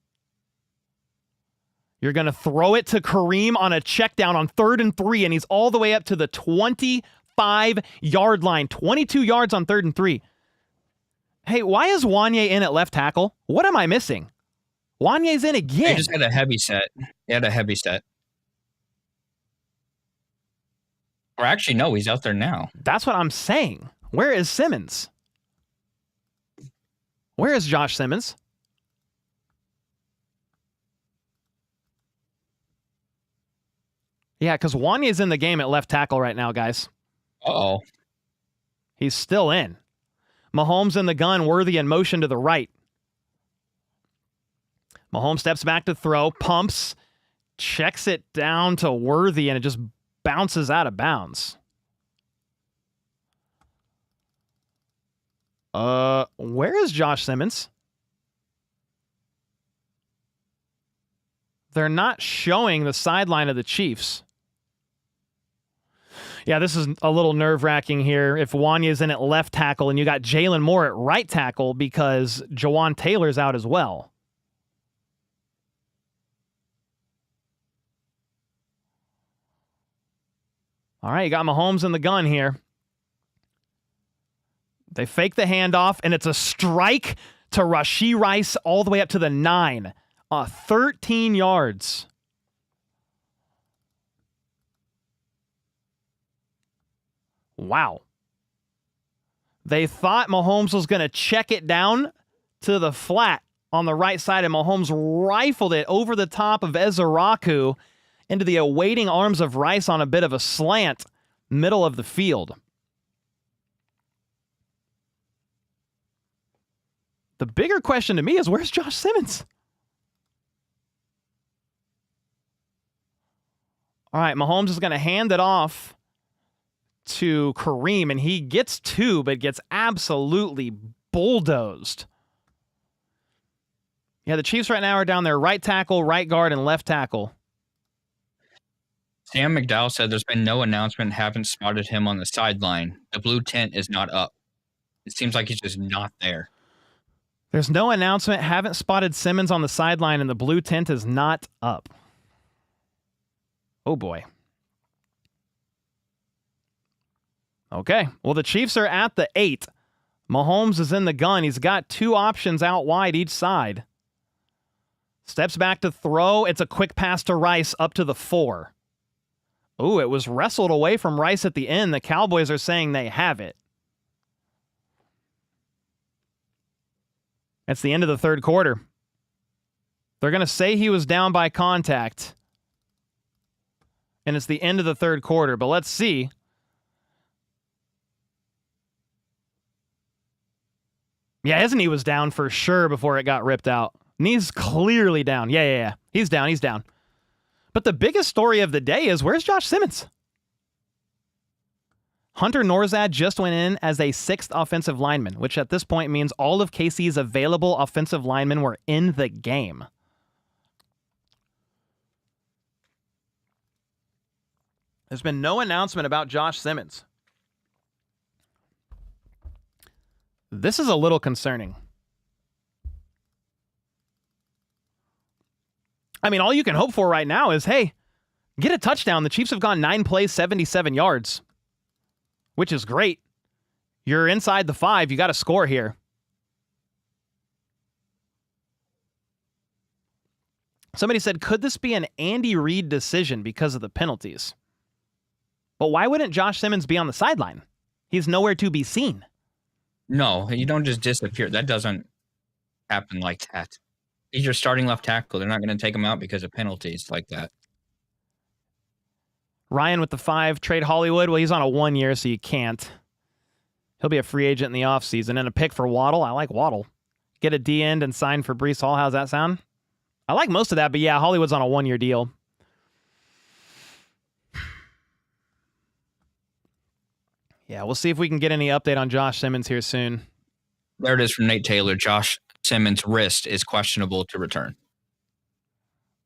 You're going to throw it to Kareem on a check down on 3rd and 3, and he's all the way up to the 25-yard line. 22 yards on 3rd and 3. Hey, why is Wanye in at left tackle? What am I missing? Wanye's in again. They just had a heavy set. Or actually, no, he's out there now. That's what I'm saying. Where is Simmons? Where is Josh Simmons? Yeah, because Wanye's in the game at left tackle right now, guys. Uh-oh. He's still in. Mahomes in the gun, Worthy in motion to the right. Mahomes steps back to throw, pumps, checks it down to Worthy, and it just bounces out of bounds. Where is Josh Simmons? They're not showing the sideline of the Chiefs. Yeah, this is a little nerve-wracking here if Wanya's in at left tackle and you got Jalen Moore at right tackle because Jawan Taylor's out as well. All right, you got Mahomes in the gun here. They fake the handoff, and it's a strike to Rashee Rice all the way up to the 9. 13 yards. Wow. They thought Mahomes was going to check it down to the flat on the right side, and Mahomes rifled it over the top of Ezeraku into the awaiting arms of Rice on a bit of a slant, middle of the field. The bigger question to me is, where's Josh Simmons? All right, Mahomes is going to hand it off to Kareem, and he gets 2, but gets absolutely bulldozed. Yeah, the Chiefs right now are down there right tackle, right guard, and left tackle. Sam McDowell said there's been no announcement, haven't spotted him on the sideline. The blue tent is not up. It seems like he's just not there. There's no announcement, haven't spotted Simmons on the sideline, and the blue tent is not up. Oh, boy. Okay, well, the Chiefs are at the 8. Mahomes is in the gun. He's got 2 options out wide each side. Steps back to throw. It's a quick pass to Rice up to the 4. Ooh, it was wrestled away from Rice at the end. The Cowboys are saying they have it. It's the end of the third quarter. They're going to say he was down by contact. and it's the end of the third quarter. But let's see. Yeah, his knee was down for sure before it got ripped out. Knee's clearly down. Yeah. He's down. But the biggest story of the day is, where's Josh Simmons? Hunter Norzad just went in as a 6th offensive lineman, which at this point means all of KC's available offensive linemen were in the game. There's been no announcement about Josh Simmons. This is a little concerning. I mean, all you can hope for right now is, hey, get a touchdown. The Chiefs have gone 9 plays, 77 yards, which is great. You're inside the 5. You got to score here. Somebody said, could this be an Andy Reid decision because of the penalties? But why wouldn't Josh Simmons be on the sideline? He's nowhere to be seen. No, you don't just disappear. That doesn't happen like that. He's your starting left tackle. They're not going to take him out because of penalties like that. Ryan with the 5, trade Hollywood. Well, he's on a 1 year, so you can't. He'll be a free agent in the offseason. And a pick for Waddle. I like Waddle. Get a D end and sign for Breece Hall. How's that sound? I like most of that, but yeah, Hollywood's on a 1 year deal. Yeah, we'll see if we can get any update on Josh Simmons here soon. There it is from Nate Taylor. Josh Simmons' wrist is questionable to return.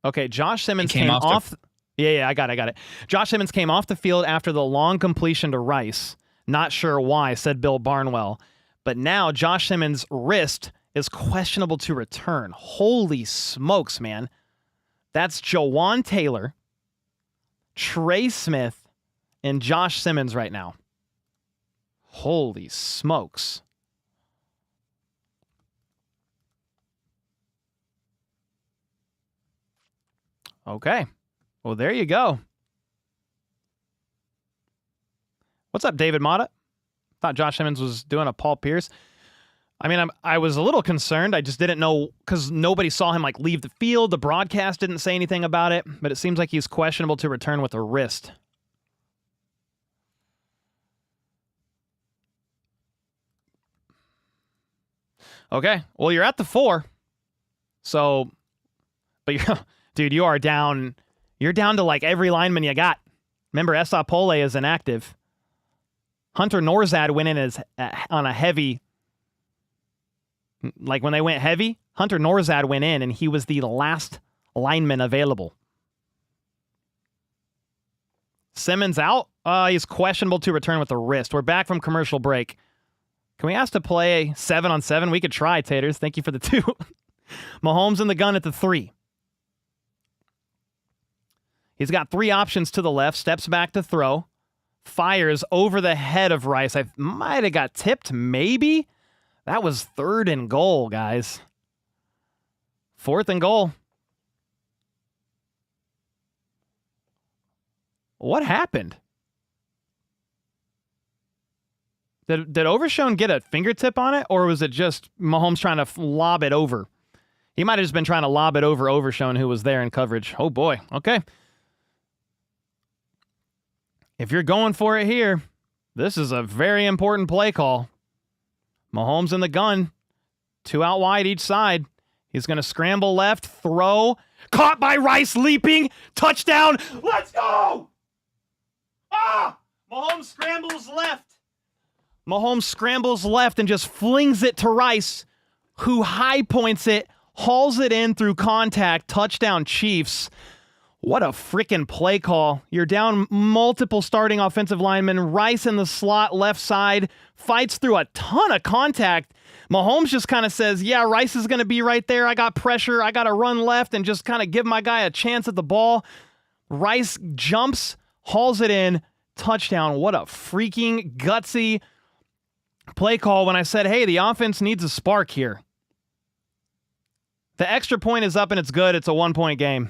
Okay, Josh Simmons came off. Yeah, I got it. Josh Simmons came off the field after the long completion to Rice. Not sure why, said Bill Barnwell. But now Josh Simmons' wrist is questionable to return. Holy smokes, man. That's Jawan Taylor, Trey Smith, and Josh Simmons right now. Holy smokes. Okay. Well, there you go. What's up, David Mata? Thought Josh Simmons was doing a Paul Pierce. I mean, I was a little concerned. I just didn't know because nobody saw him leave the field. The broadcast didn't say anything about it, but it seems like he's questionable to return with a wrist. Okay, well, you're at the 4. So, but dude, you are down. You're down to every lineman you got. Remember, Esa Pole is inactive. Hunter Norzad went in on a heavy. When they went heavy, Hunter Norzad went in, and he was the last lineman available. Simmons out. He's questionable to return with a wrist. We're back from commercial break. Can we ask to play 7-on-7? We could try, Taters. Thank you for the 2. Mahomes in the gun at the 3. He's got 3 options to the left. Steps back to throw. Fires over the head of Rice. I might have got tipped, maybe. That was 3rd and goal, guys. 4th and goal. What happened? Did Overshone get a fingertip on it, or was it just Mahomes trying to lob it over? He might have just been trying to lob it over Overshone, who was there in coverage. Oh, boy. Okay. If you're going for it here, this is a very important play call. Mahomes in the gun. 2 out wide each side. He's going to scramble left, throw. Caught by Rice, leaping. Touchdown. Let's go! Ah! Mahomes scrambles left. Mahomes scrambles left and just flings it to Rice, who high points it, hauls it in through contact. Touchdown, Chiefs. What a freaking play call. You're down multiple starting offensive linemen. Rice in the slot, left side, fights through a ton of contact. Mahomes just kind of says, yeah, Rice is going to be right there. I got pressure. I got to run left and just kind of give my guy a chance at the ball. Rice jumps, hauls it in. Touchdown. What a freaking gutsy play call when I said, hey, the offense needs a spark here. The extra point is up and it's good. It's a 1-point game.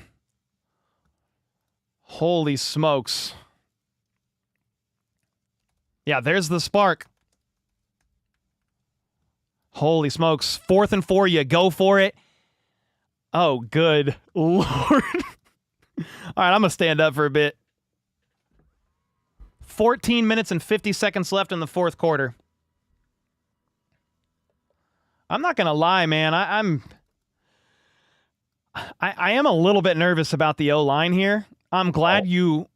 Holy smokes. Yeah, there's the spark. Holy smokes. 4th and 4, you go for it. Oh, good Lord. All right, I'm going to stand up for a bit. 14 minutes and 50 seconds left in the fourth quarter. I'm not going to lie, man. I am a little bit nervous about the O-line here. I'm glad you,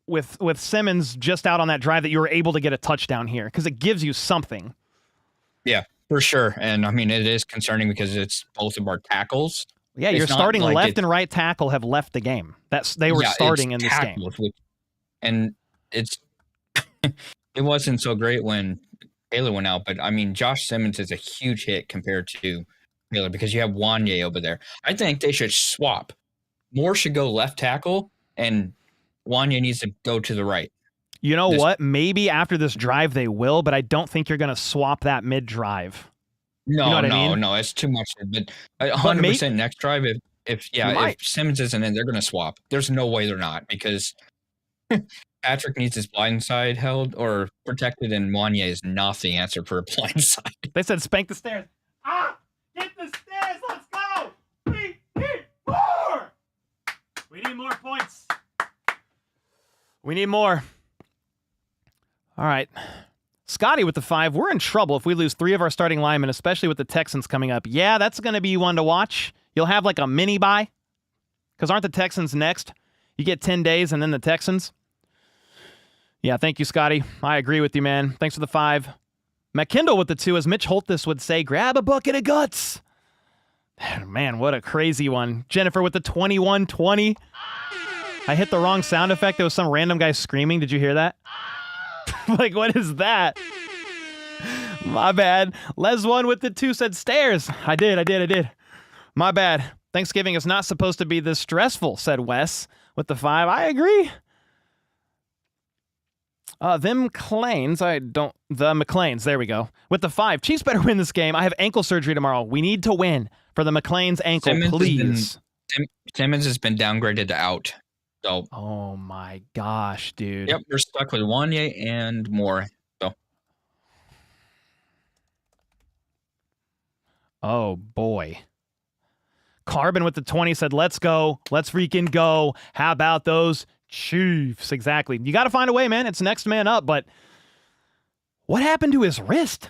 with Simmons just out on that drive, that you were able to get a touchdown here because it gives you something. Yeah, for sure. And I mean, it is concerning because it's both of our tackles. Yeah, your starting left and right tackle have left the game. They were starting in this game. And it's it wasn't so great when Taylor went out, but I mean, Josh Simmons is a huge hit compared to Taylor because you have Wanye over there. I think they should swap. Moore should go left tackle, and Wanye needs to go to the right. You know what? Maybe after this drive they will, but I don't think you're going to swap that mid-drive. No, you know what I mean? No, it's too much. But 100% next drive, if Simmons isn't in, they're going to swap. There's no way they're not because Patrick needs his blind side held or protected, and Wanye is not the answer for a blind side. They said spank the stairs. Get the stairs. Let's go. We need more. We need more points. We need more. All right. Scotty with the 5. We're in trouble if we lose 3 of our starting linemen, especially with the Texans coming up. Yeah, that's going to be one to watch. You'll have like a mini bye because aren't the Texans next? You get 10 days and then the Texans. Yeah, thank you, Scotty. I agree with you, man. Thanks for the 5. McKindle with the 2, as Mitch Holthus would say, grab a bucket of guts. Man, what a crazy one. Jennifer with the 21-20. I hit the wrong sound effect. There was some random guy screaming. Did you hear that? Like, what is that? My bad. Les one with the 2 said stairs. I did. My bad. Thanksgiving is not supposed to be this stressful, said Wes with the 5. I agree. The McLeans, there we go. With the 5. Chiefs better win this game. I have ankle surgery tomorrow. We need to win for the McLean's ankle, please. Simmons has been downgraded to out. So, oh my gosh, dude. Yep, we're stuck with Wanye and Moore. So. Oh boy. Carbon with the 20 said, let's go. Let's freaking go. How about those Chiefs? Exactly. You got to find a way, man. It's next man up, but what happened to his wrist?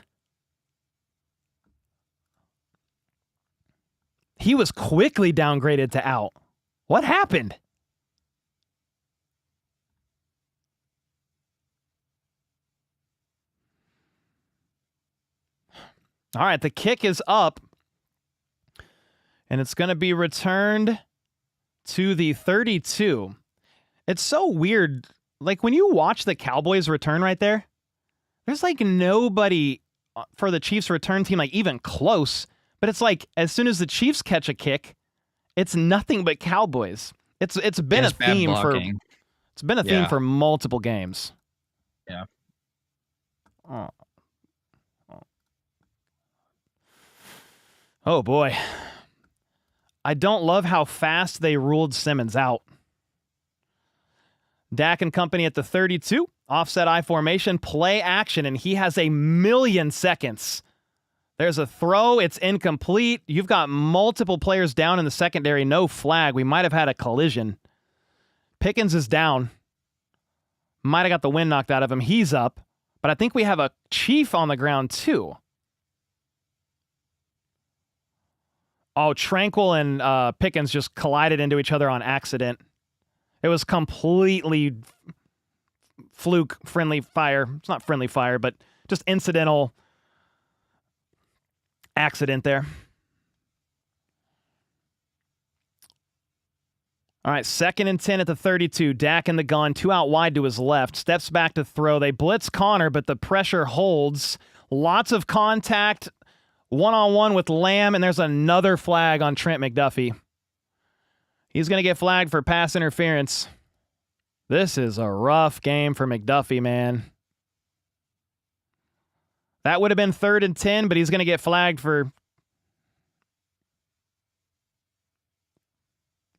He was quickly downgraded to out. What happened? All right, the kick is up, and it's going to be returned to the 32. It's so weird. Like, when you watch the Cowboys return right there, there's, like, nobody for the Chiefs return team, like, even close. But it's like, as soon as the Chiefs catch a kick, it's nothing but Cowboys. It's been a theme for for multiple games. Yeah. Oh, boy. I don't love how fast they ruled Simmons out. Dak and company at the 32. Offset I formation. Play action, and he has 1,000,000 seconds. There's a throw. It's incomplete. You've got multiple players down in the secondary. No flag. We might have had a collision. Pickens is down. Might have got the wind knocked out of him. He's up. But I think we have a Chief on the ground, too. Oh, Tranquil and Pickens just collided into each other on accident. It was completely fluke, friendly fire. It's not friendly fire, but just incidental accident there. All right, 2nd and 10 at the 32. Dak in the gun, 2 out wide to his left. Steps back to throw. They blitz Connor, but the pressure holds. Lots of contact. One-on-one with Lamb, and there's another flag on Trent McDuffie. He's going to get flagged for pass interference. This is a rough game for McDuffie, man. That would have been 3rd and 10, but he's going to get flagged for...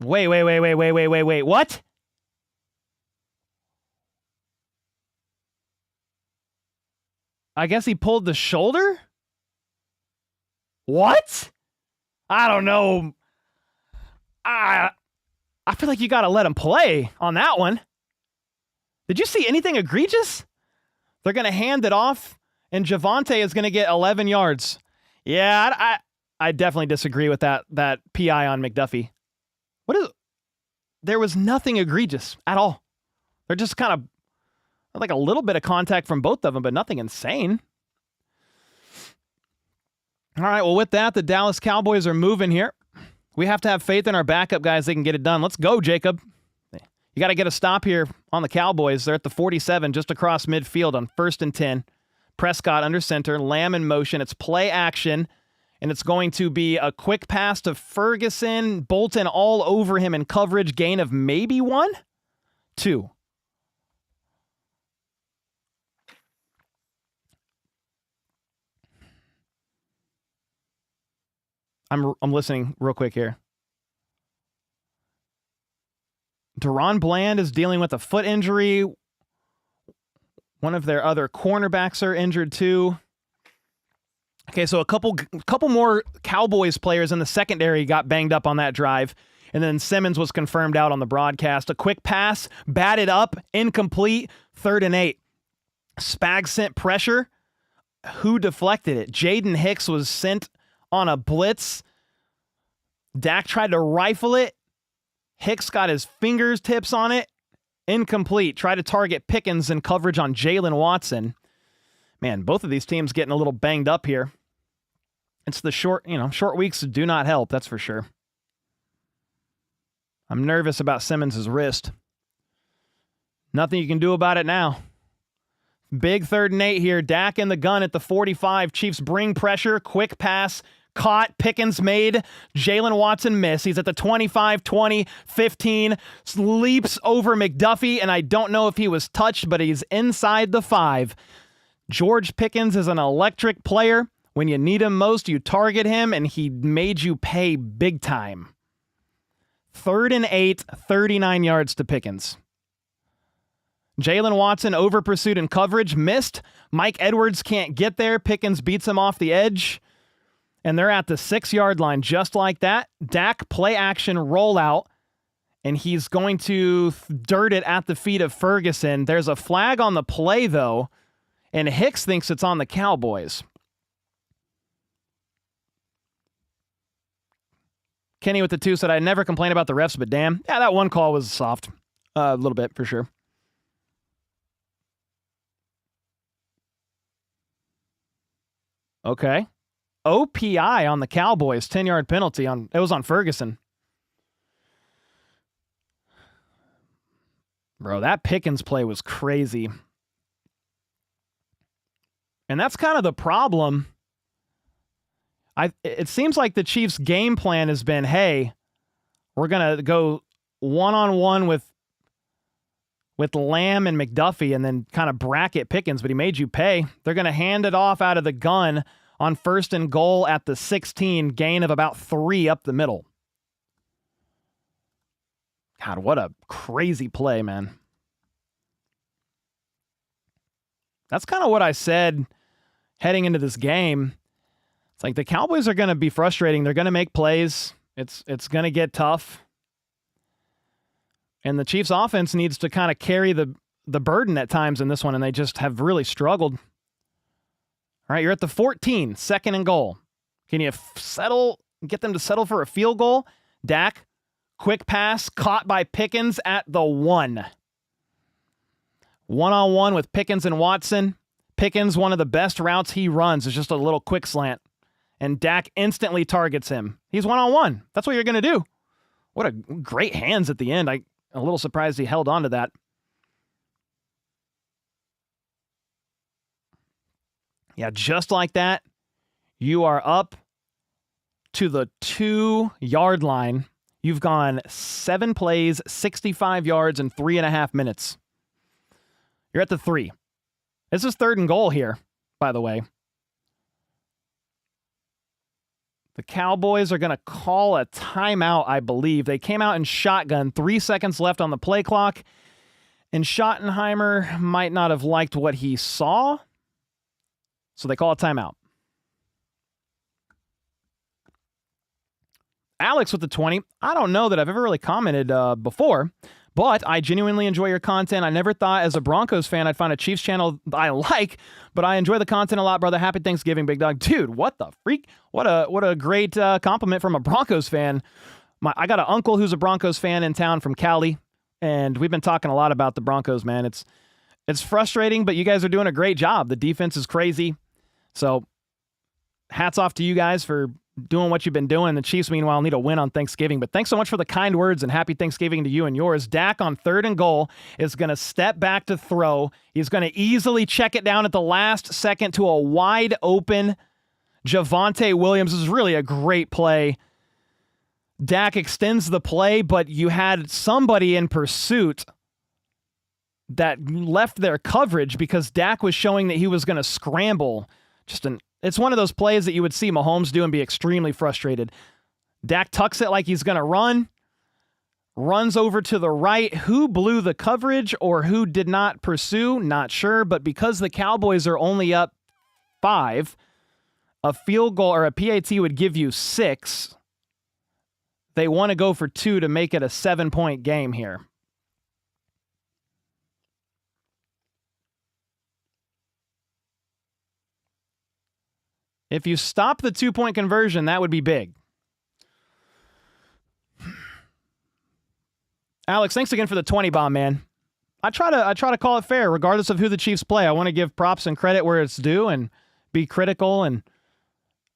Wait. What? I guess he pulled the shoulder? What? I don't know. I feel like you got to let him play on that one. Did you see anything egregious? They're going to hand it off, and Javonte is going to get 11 yards. Yeah, I definitely disagree with that PI on McDuffie. There was nothing egregious at all. They're just kind of like a little bit of contact from both of them, but nothing insane. All right, well, with that, the Dallas Cowboys are moving here. We have to have faith in our backup guys. They can get it done. Let's go, Jacob. You got to get a stop here on the Cowboys. They're at the 47, just across midfield on 1st and 10. Prescott under center, Lamb in motion. It's play action, and it's going to be a quick pass to Ferguson. Bolton all over him in coverage. Gain of maybe 1, 2. I'm listening real quick here. Deron Bland is dealing with a foot injury. One of their other cornerbacks are injured too. Okay, so a couple more Cowboys players in the secondary got banged up on that drive. And then Simmons was confirmed out on the broadcast. A quick pass, batted up, incomplete, 3rd and 8. Spags sent pressure. Who deflected it? Jaden Hicks was sent on a blitz. Dak tried to rifle it. Hicks got his fingertips on it. Incomplete. Tried to target Pickens in coverage on Jalen Watson. Man, both of these teams getting a little banged up here. It's the short weeks do not help, that's for sure. I'm nervous about Simmons' wrist. Nothing you can do about it now. Big 3rd and 8 here. Dak in the gun at the 45. Chiefs bring pressure. Quick pass. Caught. Pickens made. Jalen Watson missed. He's at the 25, 20, 15. Leaps over McDuffie, and I don't know if he was touched, but he's inside the 5. George Pickens is an electric player. When you need him most, you target him, and he made you pay big time. 3rd and 8, 39 yards to Pickens. Jalen Watson over pursuit and coverage, missed. Mike Edwards can't get there. Pickens beats him off the edge. And they're at the 6-yard line just like that. Dak play action rollout. And he's going to dirt it at the feet of Ferguson. There's a flag on the play, though. And Hicks thinks it's on the Cowboys. Kenny with the 2 said, I never complain about the refs, but damn. Yeah, that one call was soft. A little bit, for sure. Okay. OPI on the Cowboys, 10-yard penalty. It was on Ferguson. Bro, that Pickens play was crazy. And that's kind of the problem. It seems like the Chiefs' game plan has been, hey, we're going to go one-on-one with Lamb and McDuffie and then kind of bracket Pickens, but he made you pay. They're going to hand it off out of the gun on 1st and goal at the 16, gain of about 3 up the middle. God, what a crazy play, man. That's kind of what I said heading into this game. It's like the Cowboys are going to be frustrating. They're going to make plays. It's going to get tough. And the Chiefs offense needs to kind of carry the burden at times in this one, and they just have really struggled. All right, you're at the 14, 2nd and goal. Can you get them to settle for a field goal? Dak, quick pass, caught by Pickens at the 1. One-on-one with Pickens and Watson. Pickens, one of the best routes he runs is just a little quick slant. And Dak instantly targets him. He's one-on-one. That's what you're going to do. What a great hands at the end. I'm a little surprised he held on to that. Yeah, just like that, you are up to the 2-yard line. You've gone 7 plays, 65 yards in 3.5 minutes. You're at the 3. This is 3rd and goal here, by the way. The Cowboys are going to call a timeout, I believe. They came out in shotgun, 3 seconds left on the play clock, and Schottenheimer might not have liked what he saw, so they call a timeout. Alex with the 20. I don't know that I've ever really commented before, But I genuinely enjoy your content. I never thought as a Broncos fan I'd find a Chiefs channel I like, but I enjoy the content a lot, brother. Happy Thanksgiving, big dog. Dude, what the freak? What a great compliment from a Broncos fan. I got an uncle who's a Broncos fan in town from Cali, and we've been talking a lot about the Broncos, man. It's frustrating, but you guys are doing a great job. The defense is crazy. So hats off to you guys for doing what you've been doing. The Chiefs, meanwhile, need a win on Thanksgiving. But thanks so much for the kind words, and happy Thanksgiving to you and yours. Dak on 3rd and goal is going to step back to throw. He's going to easily check it down at the last second to a wide open Javonte Williams. This is really a great play. Dak extends the play, but you had somebody in pursuit that left their coverage because Dak was showing that he was going to scramble. It's one of those plays that you would see Mahomes do and be extremely frustrated. Dak tucks it like he's going to run, runs over to the right. Who blew the coverage or who did not pursue? Not sure, but because the Cowboys are only up 5, a field goal or a PAT would give you 6. They want to go for 2 to make it a 7-point game here. If you stop the 2-point conversion, that would be big. Alex, thanks again for the 20 bomb, man. I try to call it fair, regardless of who the Chiefs play. I want to give props and credit where it's due and be critical and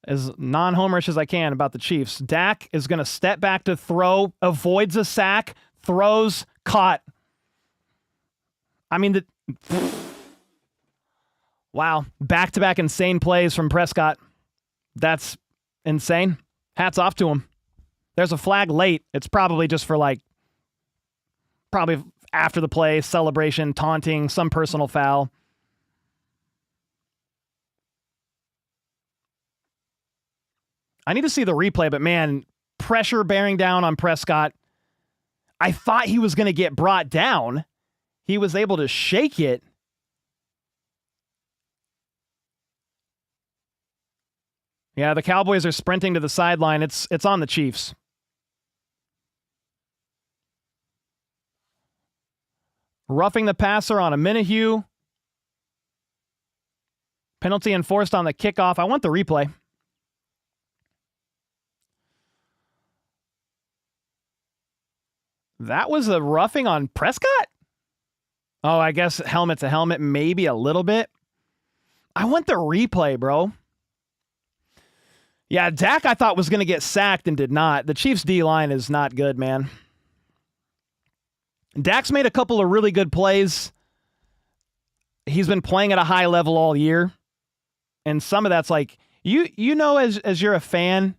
as non-homerish as I can about the Chiefs. Dak is going to step back to throw, avoids a sack, throws, caught. I mean, wow. Back-to-back insane plays from Prescott. That's insane. Hats off to him. There's a flag late. It's probably just for probably after the play, celebration, taunting, some personal foul. I need to see the replay, but man, pressure bearing down on Prescott. I thought he was going to get brought down. He was able to shake it. Yeah, the Cowboys are sprinting to the sideline. It's on the Chiefs. Roughing the passer on a Minihue. Penalty enforced on the kickoff. I want the replay. That was a roughing on Prescott? Oh, I guess helmet to helmet, maybe a little bit. I want the replay, bro. Yeah, Dak I thought was going to get sacked and did not. The Chiefs' D-line is not good, man. Dak's made a couple of really good plays. He's been playing at a high level all year. And some of that's like, you know, as you're a fan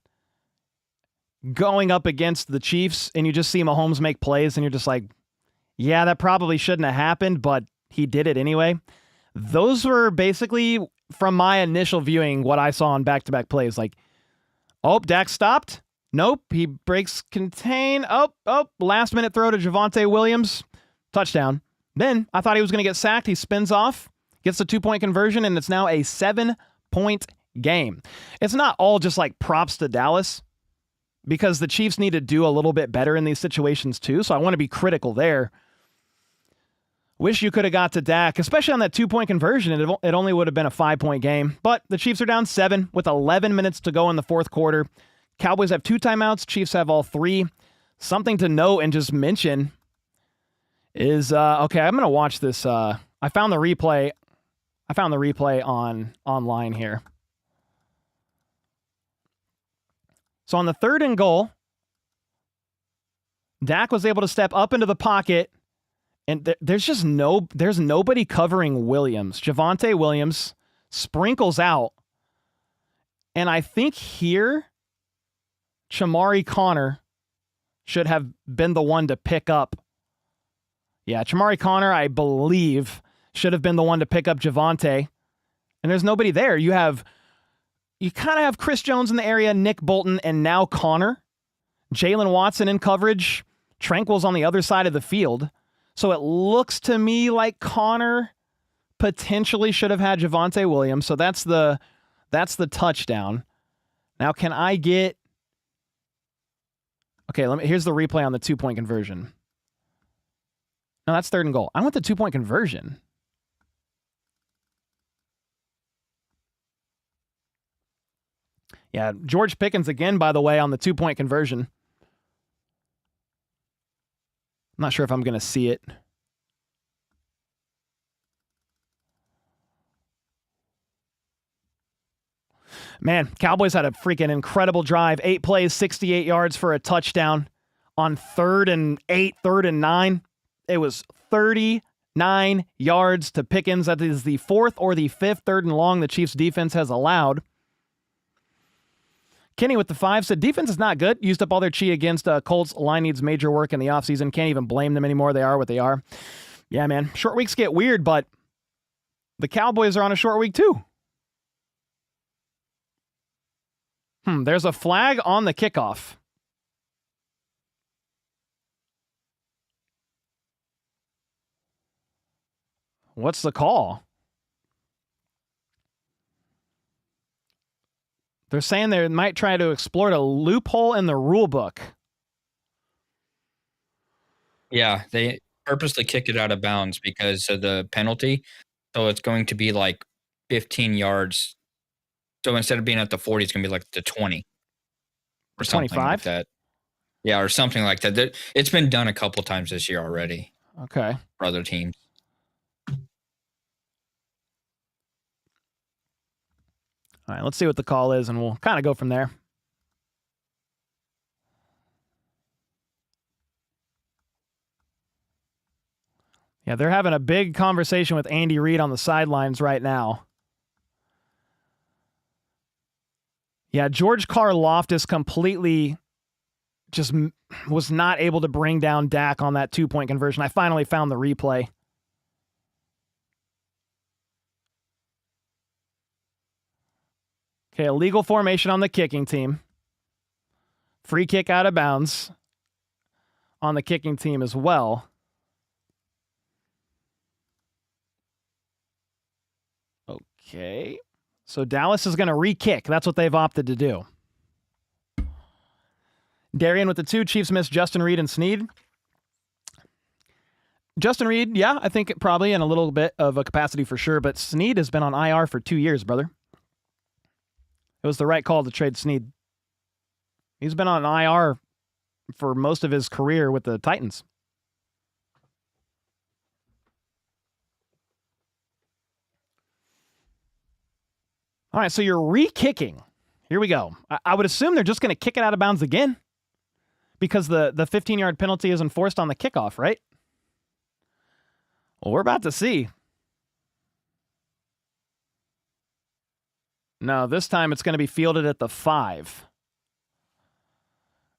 going up against the Chiefs and you just see Mahomes make plays and you're just like, yeah, that probably shouldn't have happened, but he did it anyway. Those were basically, from my initial viewing, what I saw on back-to-back plays. Like, oh, Dak stopped. Nope. He breaks contain. Oh, last minute throw to Javonte Williams. Touchdown. Then I thought he was going to get sacked. He spins off, gets the 2-point conversion, and it's now a 7-point game. It's not all just like props to Dallas because the Chiefs need to do a little bit better in these situations too. So I want to be critical there. Wish you could have got to Dak, especially on that 2-point conversion. It only would have been a 5-point game. But the Chiefs are down 7 with 11 minutes to go in the fourth quarter. Cowboys have 2 timeouts. Chiefs have all 3. Something to note and just mention is, okay, I'm going to watch this. I found the replay. Online here. So on the 3rd and goal, Dak was able to step up into the pocket. And there's nobody covering Williams. Javonte Williams sprinkles out. And I think here, Chamari Connor should have been the one to pick up. Yeah, Chamari Connor, I believe, should have been the one to pick up Javonte. And there's nobody there. You kind of have Chris Jones in the area, Nick Bolton, and now Connor. Jalen Watson in coverage. Tranquil's on the other side of the field. So it looks to me like Connor potentially should have had Javonte Williams. So that's the touchdown. Now can I get... Okay, here's the replay on the 2-point conversion. No, that's 3rd and goal. I want the 2-point conversion. Yeah, George Pickens again, by the way, on the 2-point conversion. I'm not sure if I'm going to see it. Man, Cowboys had a freaking incredible drive. 8 plays, 68 yards for a touchdown. On 3rd and 8, 3rd and 9, it was 39 yards to Pickens. That is the 4th or the 5th 3rd and long the Chiefs defense has allowed. Kenny with the 5 said, defense is not good. Used up all their chi against Colts. Line needs major work in the offseason. Can't even blame them anymore. They are what they are. Yeah, man. Short weeks get weird, but the Cowboys are on a short week too. There's a flag on the kickoff. What's the call? They're saying they might try to exploit a loophole in the rule book. Yeah, they purposely kicked it out of bounds because of the penalty. So it's going to be like 15 yards. So instead of being at the 40, it's going to be like the 20 or something 25? like that. Yeah, or something like that. It's been done a couple times this year already. Okay. For other teams. All right, let's see what the call is, and we'll kind of go from there. Yeah, they're having a big conversation with Andy Reid on the sidelines right now. Yeah, George Karlaftis completely just was not able to bring down Dak on that 2-point conversion. I finally found the replay. Okay, illegal formation on the kicking team. Free kick out of bounds on the kicking team as well. Okay. So Dallas is going to re-kick. That's what they've opted to do. Darian with the 2. Chiefs miss Justin Reed and Snead. Justin Reed, yeah, I think probably in a little bit of a capacity for sure, but Snead has been on IR for 2 years, brother. It was the right call to trade Snead. He's been on IR for most of his career with the Titans. All right, so you're re-kicking. Here we go. I would assume they're just going to kick it out of bounds again because the 15-yard penalty is enforced on the kickoff, right? Well, we're about to see. No, this time it's going to be fielded at the 5.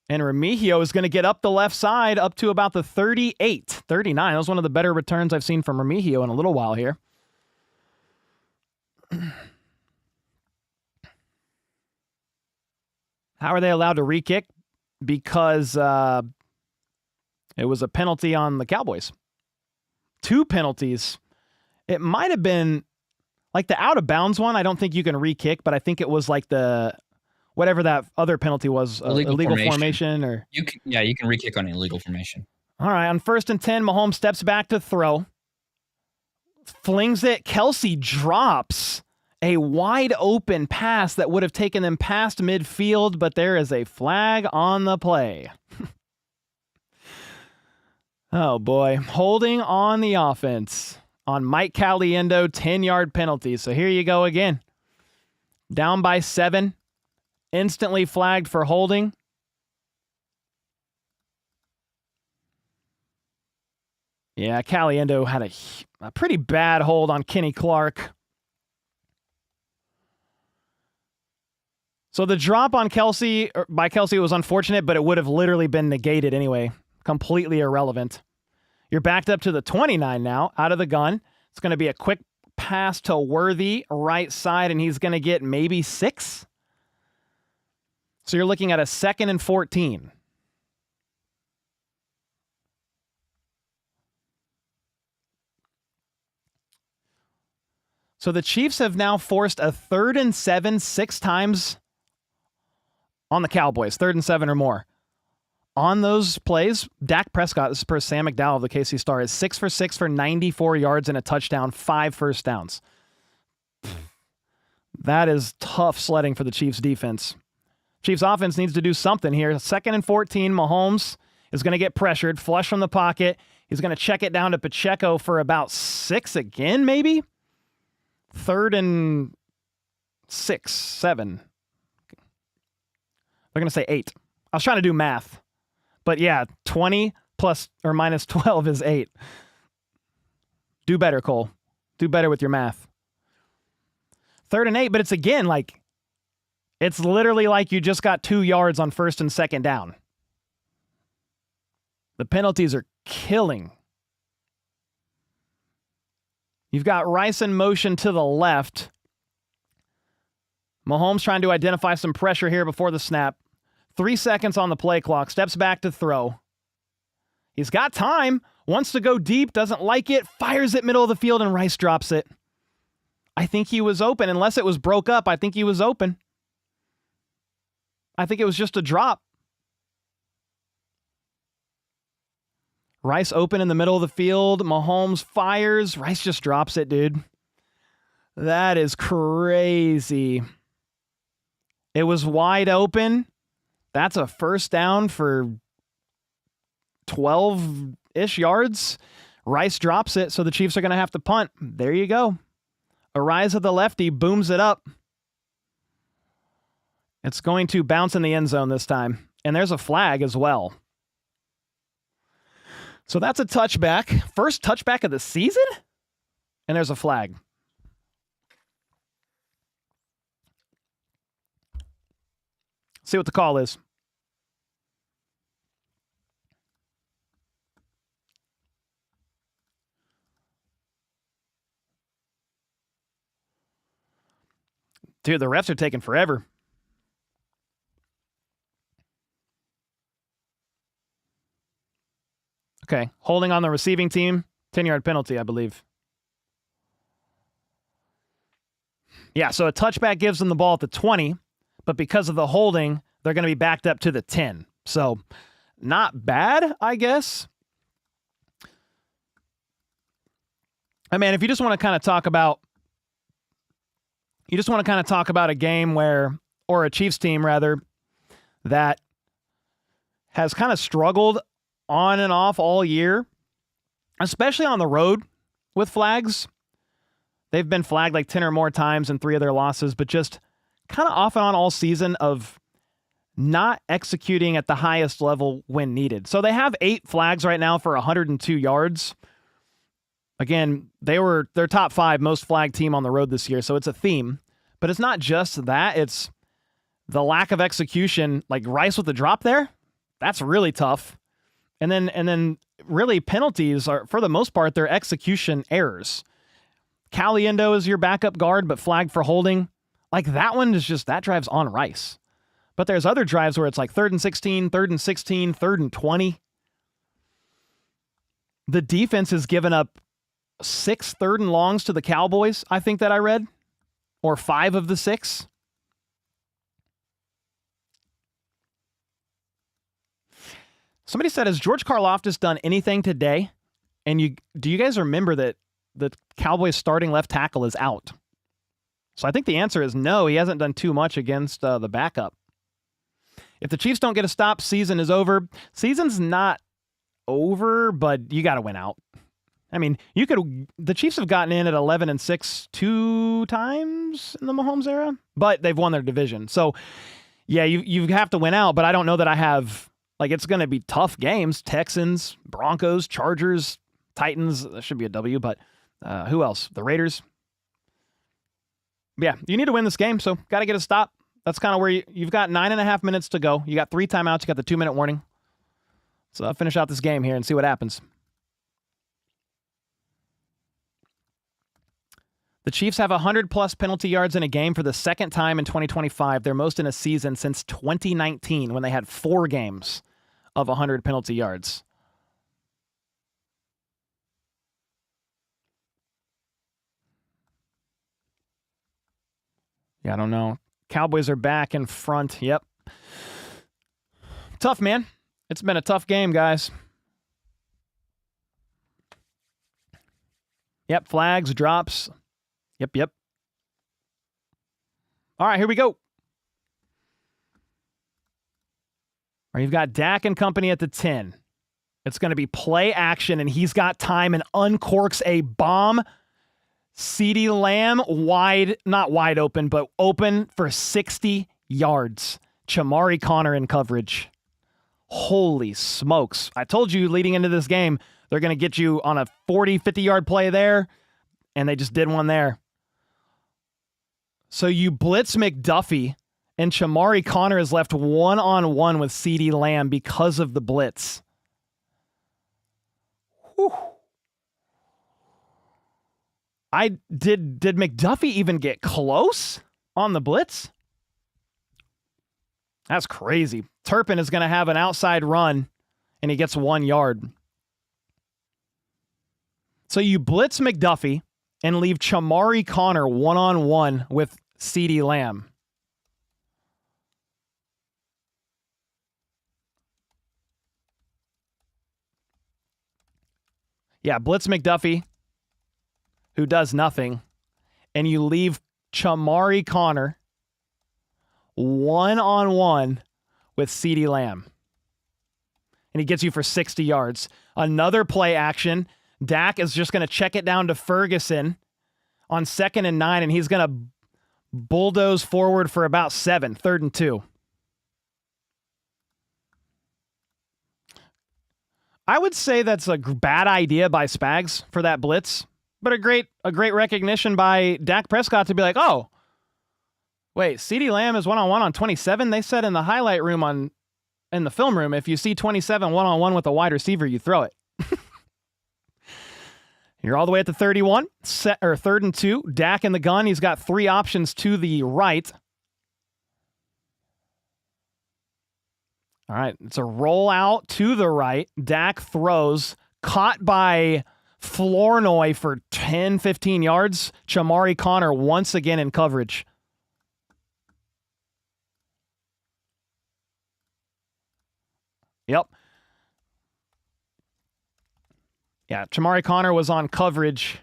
And Remigio is going to get up the left side up to about the 38, 39. That was one of the better returns I've seen from Remigio in a little while here. How are they allowed to re-kick? Because it was a penalty on the Cowboys. 2 penalties. It might have been like the out of bounds one. I don't think you can re-kick, but I think it was like the whatever that other penalty was, illegal formation or you can re-kick on illegal formation. All right, on 1st and 10, Mahomes steps back to throw. Flings it. Kelsey drops a wide open pass that would have taken them past midfield, but there is a flag on the play. Oh boy, holding on the offense on Mike Caliendo, 10-yard penalty. So here you go again. Down by 7, instantly flagged for holding. Yeah, Caliendo had a pretty bad hold on Kenny Clark. So the drop on by Kelsey was unfortunate, but it would have literally been negated anyway. Completely irrelevant. You're backed up to the 29 now, out of the gun. It's going to be a quick pass to Worthy, right side, and he's going to get maybe 6. So you're looking at a 2nd and 14. So the Chiefs have now forced a 3rd and 7 6 times on the Cowboys, 3rd and 7 or more. on those plays, Dak Prescott, this is per Sam McDowell of the KC Star, is 6 for 6 for 94 yards and a touchdown, 5 first downs. That is tough sledding for the Chiefs defense. Chiefs offense needs to do something here. 2nd and 14, Mahomes is going to get pressured, flush from the pocket. He's going to check it down to Pacheco for about 6 again, maybe? 3rd and 6, 7. They're going to say 8. I was trying to do math. But yeah, 20 plus or minus 12 is 8. Do better, Cole. Do better with your math. 3rd and 8, but it's again like, it's literally like you just got 2 yards on 1st and 2nd down. The penalties are killing. You've got Rice in motion to the left. Mahomes trying to identify some pressure here before the snap. 3 seconds on the play clock. Steps back to throw. He's got time. Wants to go deep. Doesn't like it. Fires it middle of the field and Rice drops it. I think he was open. Unless it was broke up, I think he was open. I think it was just a drop. Rice open in the middle of the field. Mahomes fires. Rice just drops it, dude. That is crazy. It was wide open. That's a first down for 12-ish yards. Rice drops it, so the Chiefs are going to have to punt. There you go. Ariza, the lefty, booms it up. It's going to bounce in the end zone this time. And there's a flag as well. So that's a touchback. First touchback of the season? And there's a flag. See what the call is. Dude, the refs are taking forever. Okay, holding on the receiving team. 10-yard penalty, I believe. Yeah, so a touchback gives them the ball at the 20, but because of the holding, they're going to be backed up to the 10. So, not bad, I guess. I mean, if you just want to kind of talk about a game where, or a Chiefs team rather, that has kind of struggled on and off all year, especially on the road with flags. They've been flagged like 10 or more times in 3 of their losses, but just kind of off and on all season of not executing at the highest level when needed. So they have 8 flags right now for 102 yards. Again, they're top 5 most flagged team on the road this year, so it's a theme. But it's not just that, it's the lack of execution, like Rice with the drop there. That's really tough. And then really penalties are, for the most part, they're execution errors. Caliendo is your backup guard, but flagged for holding. Like that one is just, that drive's on Rice. But there's other drives where it's like 3rd and 16, 3rd and 16, 3rd and 20. The defense has given up 6 3rd and longs to the Cowboys, I think that I read. Or 5 of the 6. Somebody said, has George Karlaftis done anything today? And do you guys remember that the Cowboys starting left tackle is out? So I think the answer is no. He hasn't done too much against the backup. If the Chiefs don't get a stop, season is over. Season's not over, but you got to win out. I mean, the Chiefs have gotten in at 11-6 2 times in the Mahomes era, but they've won their division. So yeah, you have to win out, but I don't know that I have, like, it's going to be tough games. Texans, Broncos, Chargers, Titans, that should be a W, but who else? The Raiders. Yeah, you need to win this game, so got to get a stop. That's kind of where you've got 9.5 minutes to go. You got 3 timeouts. You got the 2-minute warning. So I'll finish out this game here and see what happens. The Chiefs have 100-plus penalty yards in a game for the second time in 2025. Their most in a season since 2019 when they had 4 games of 100 penalty yards. Yeah, I don't know. Cowboys are back in front. Yep. Tough, man. It's been a tough game, guys. Yep, flags, drops. Yep. All right, here we go. All right, you've got Dak and company at the 10. It's going to be play action, and he's got time and uncorks a bomb. CeeDee Lamb not wide open, but open for 60 yards. Chamari Connor in coverage. Holy smokes. I told you leading into this game, they're going to get you on a 40, 50-yard play there, and they just did one there. So you blitz McDuffie, and Chamari Connor is left one-on-one with CeeDee Lamb because of the blitz. Whew. Did McDuffie even get close on the blitz? That's crazy. Turpin is going to have an outside run, and he gets 1 yard. So you blitz McDuffie and leave Chamari Connor one-on-one with CeeDee Lamb. Yeah, blitz McDuffie, who does nothing, and you leave Chamari Connor one-on-one with CeeDee Lamb. And he gets you for 60 yards. Another play action. Dak is just going to check it down to Ferguson on 2nd and 9, and he's going to bulldoze forward for about 7, 3rd and 2. I would say that's a bad idea by Spags for that blitz, but a great recognition by Dak Prescott to be like, oh, wait, CeeDee Lamb is one-on-one on 27? They said in the highlight room in the film room, if you see 27 one-on-one with a wide receiver, you throw it. You're all the way at the 31, 3rd and 2. Dak in the gun. He's got 3 options to the right. All right, it's a rollout to the right. Dak throws, caught by Flournoy for 10, 15 yards. Chamari Connor once again in coverage. Yep. Yeah, Chamari Connor was on coverage.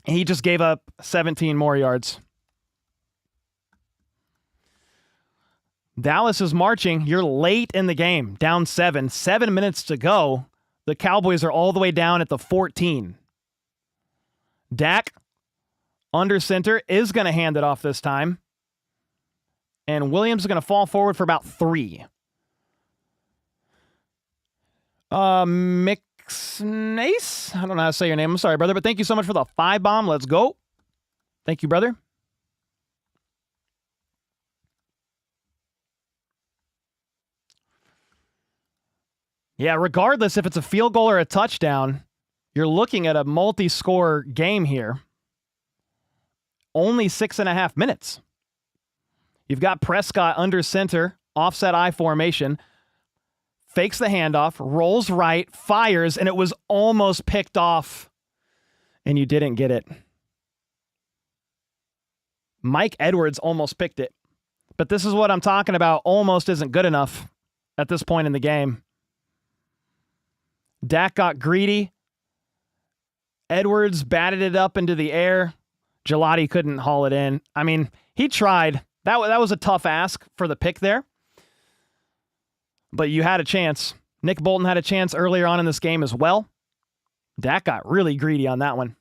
He just gave up 17 more yards. Dallas is marching. You're late in the game, down 7. 7 minutes to go. The Cowboys are all the way down at the 14. Dak, under center, is going to hand it off this time. And Williams is going to fall forward for about 3. Mixnace? I don't know how to say your name. I'm sorry, brother, but thank you so much for the 5 bomb. Let's go. Thank you, brother. Yeah, regardless if it's a field goal or a touchdown, you're looking at a multi-score game here. Only 6.5 minutes. You've got Prescott under center, offset I formation, fakes the handoff, rolls right, fires, and it was almost picked off, and you didn't get it. Mike Edwards almost picked it. But this is what I'm talking about. Almost isn't good enough at this point in the game. Dak got greedy. Edwards batted it up into the air. Gelati couldn't haul it in. I mean, he tried. That was a tough ask for the pick there. But you had a chance. Nick Bolton had a chance earlier on in this game as well. Dak got really greedy on that one.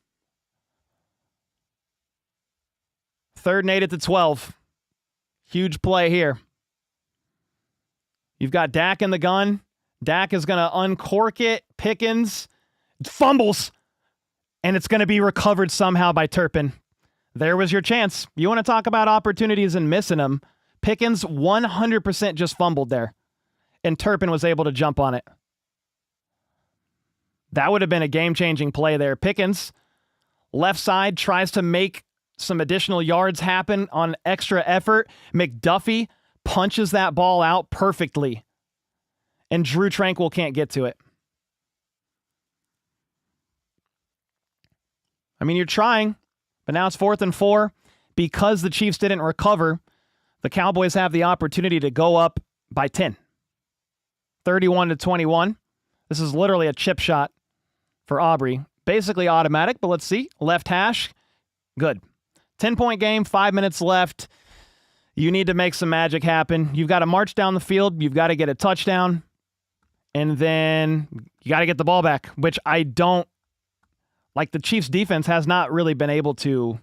3rd and 8 at the 12. Huge play here. You've got Dak in the gun. Dak is going to uncork it. Pickens fumbles. And it's going to be recovered somehow by Turpin. There was your chance. You want to talk about opportunities and missing them. Pickens 100% just fumbled there. And Turpin was able to jump on it. That would have been a game-changing play there. Pickens, left side, tries to make some additional yards happen on extra effort. McDuffie punches that ball out perfectly. And Drew Tranquil can't get to it. I mean, you're trying, but now it's 4th and 4. Because the Chiefs didn't recover, the Cowboys have the opportunity to go up by 10. 31-21. This is literally a chip shot for Aubrey. Basically automatic, but let's see. Left hash. Good. 10-point game, 5 minutes left. You need to make some magic happen. You've got to march down the field. You've got to get a touchdown. And then you got to get the ball back, which I don't like. The Chiefs defense has not really been able to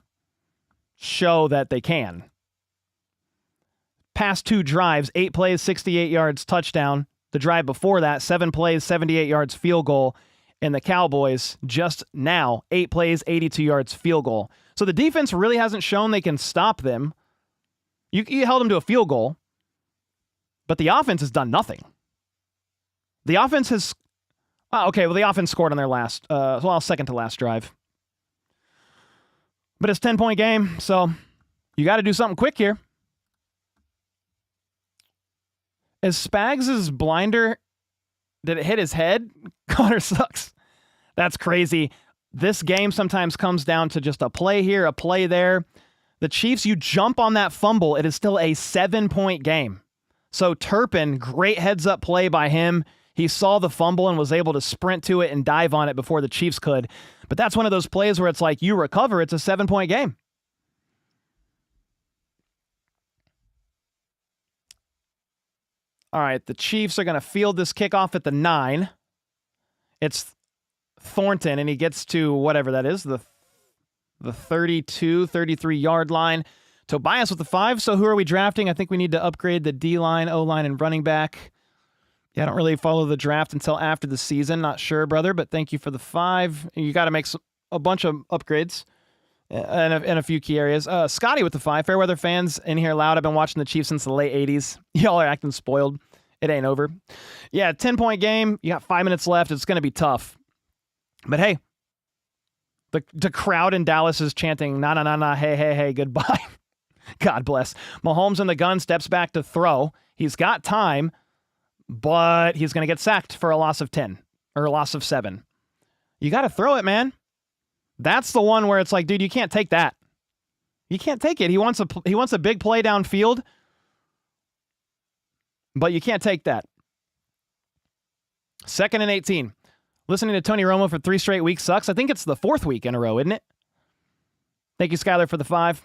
show that they can. Past 2 drives, 8 plays, 68 yards, touchdown. The drive before that, 7 plays, 78 yards, field goal. And the Cowboys just now, 8 plays, 82 yards, field goal. So the defense really hasn't shown they can stop them. You held them to a field goal, but the offense has done nothing. The offense has... the offense scored on their last... second to last drive. But it's a 10-point game, so you got to do something quick here. Is Spags' blinder... Did it hit his head? Connor sucks. That's crazy. This game sometimes comes down to just a play here, a play there. The Chiefs, you jump on that fumble, it is still a 7-point game. So Turpin, great heads-up play by him. He saw the fumble and was able to sprint to it and dive on it before the Chiefs could. But that's one of those plays where it's like, you recover, it's a 7-point game. All right, the Chiefs are going to field this kickoff at the 9. It's Thornton, and he gets to whatever that is, the 32, 33-yard line. Tobias with the 5. So who are we drafting? I think we need to upgrade the D-line, O-line, and running back. Yeah, I don't really follow the draft until after the season. Not sure, brother, but thank you for the 5. You got to make a bunch of upgrades in a few key areas. Scotty with the 5. Fairweather fans in here loud. I've been watching the Chiefs since the late 80s. Y'all are acting spoiled. It ain't over. Yeah, 10-point game. You got 5 minutes left. It's going to be tough. But hey, the crowd in Dallas is chanting, nah, nah, nah, nah, hey, hey, hey, goodbye. God bless. Mahomes in the gun, steps back to throw. He's got time, but he's going to get sacked for a loss of 10 or a loss of 7. You got to throw it, man. That's the one where it's like, dude, you can't take that. You can't take it. He wants a big play downfield, but you can't take that. 2nd and 18. Listening to Tony Romo for 3 straight weeks sucks. I think it's the 4th week in a row, isn't it? Thank you, Skyler, for the 5.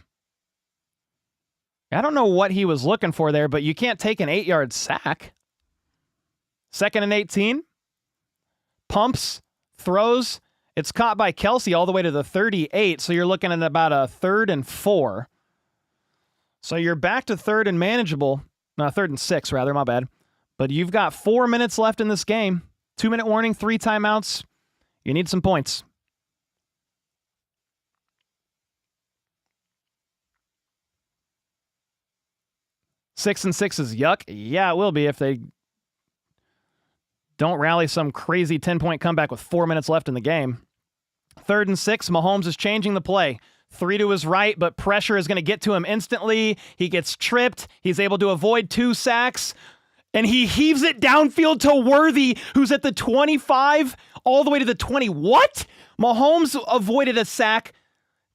I don't know what he was looking for there, but you can't take an 8-yard sack. 2nd and 18. Pumps, throws. It's caught by Kelsey all the way to the 38, so you're looking at about a 3rd and 4. So you're back to 3rd and manageable. No, 3rd and 6, rather, my bad. But you've got 4 minutes left in this game. 2-minute warning, 3 timeouts. You need some points. Six and 6 is yuck. Yeah, it will be if they don't rally some crazy 10-point comeback with 4 minutes left in the game. 3rd and 6, Mahomes is changing the play. 3 to his right, but pressure is going to get to him instantly. He gets tripped. He's able to avoid 2 sacks. And he heaves it downfield to Worthy, who's at the 25, all the way to the 20. What? Mahomes avoided a sack,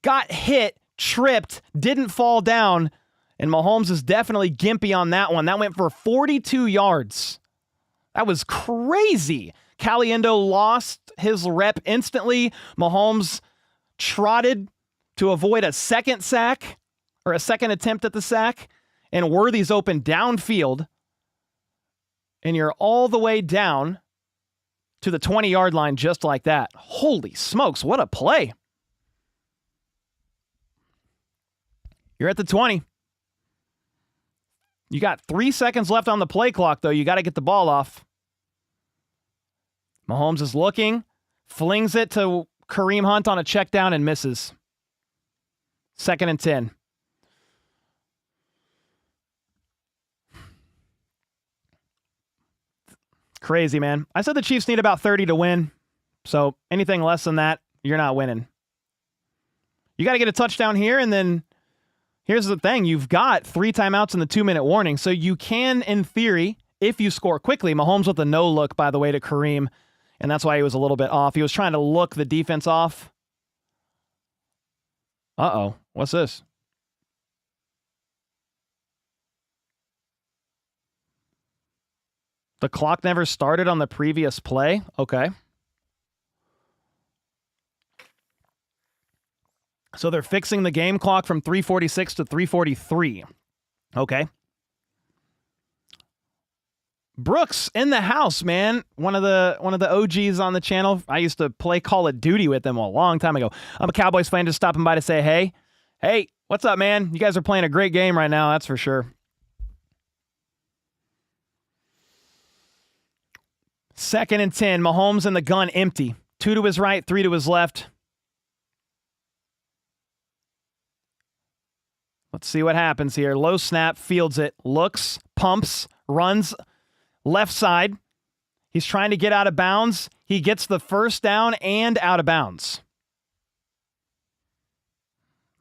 got hit, tripped, didn't fall down, and Mahomes is definitely gimpy on that one. That went for 42 yards. That was crazy. Caliendo lost his rep instantly. Mahomes trotted to avoid a second sack, or a second attempt at the sack, and Worthy's open downfield. And you're all the way down to the 20-yard line just like that. Holy smokes, what a play. You're at the 20. You got 3 seconds left on the play clock, though. You got to get the ball off. Mahomes is looking, flings it to Kareem Hunt on a check down and misses. 2nd and 10. Crazy, man. I said the Chiefs need about 30 to win. So anything less than that, you're not winning. You got to get a touchdown here, and then here's the thing. You've got 3 timeouts in the 2-minute warning, so you can, in theory, if you score quickly. Mahomes with a no-look, by the way, to Kareem, and that's why he was a little bit off. He was trying to look the defense off. Uh-oh. What's this? The clock never started on the previous play. Okay. So they're fixing the game clock from 3:46 to 3:43. Okay. Brooks in the house, man. One of the OGs on the channel. I used to play Call of Duty with them a long time ago. I'm a Cowboys fan, just stopping by to say, hey. Hey, what's up, man? You guys are playing a great game right now, that's for sure. 2nd and 10. Mahomes in the gun, empty. 2 to his right, 3 to his left. Let's see what happens here. Low snap, fields it, looks, pumps, runs left side. He's trying to get out of bounds. He gets the first down and out of bounds.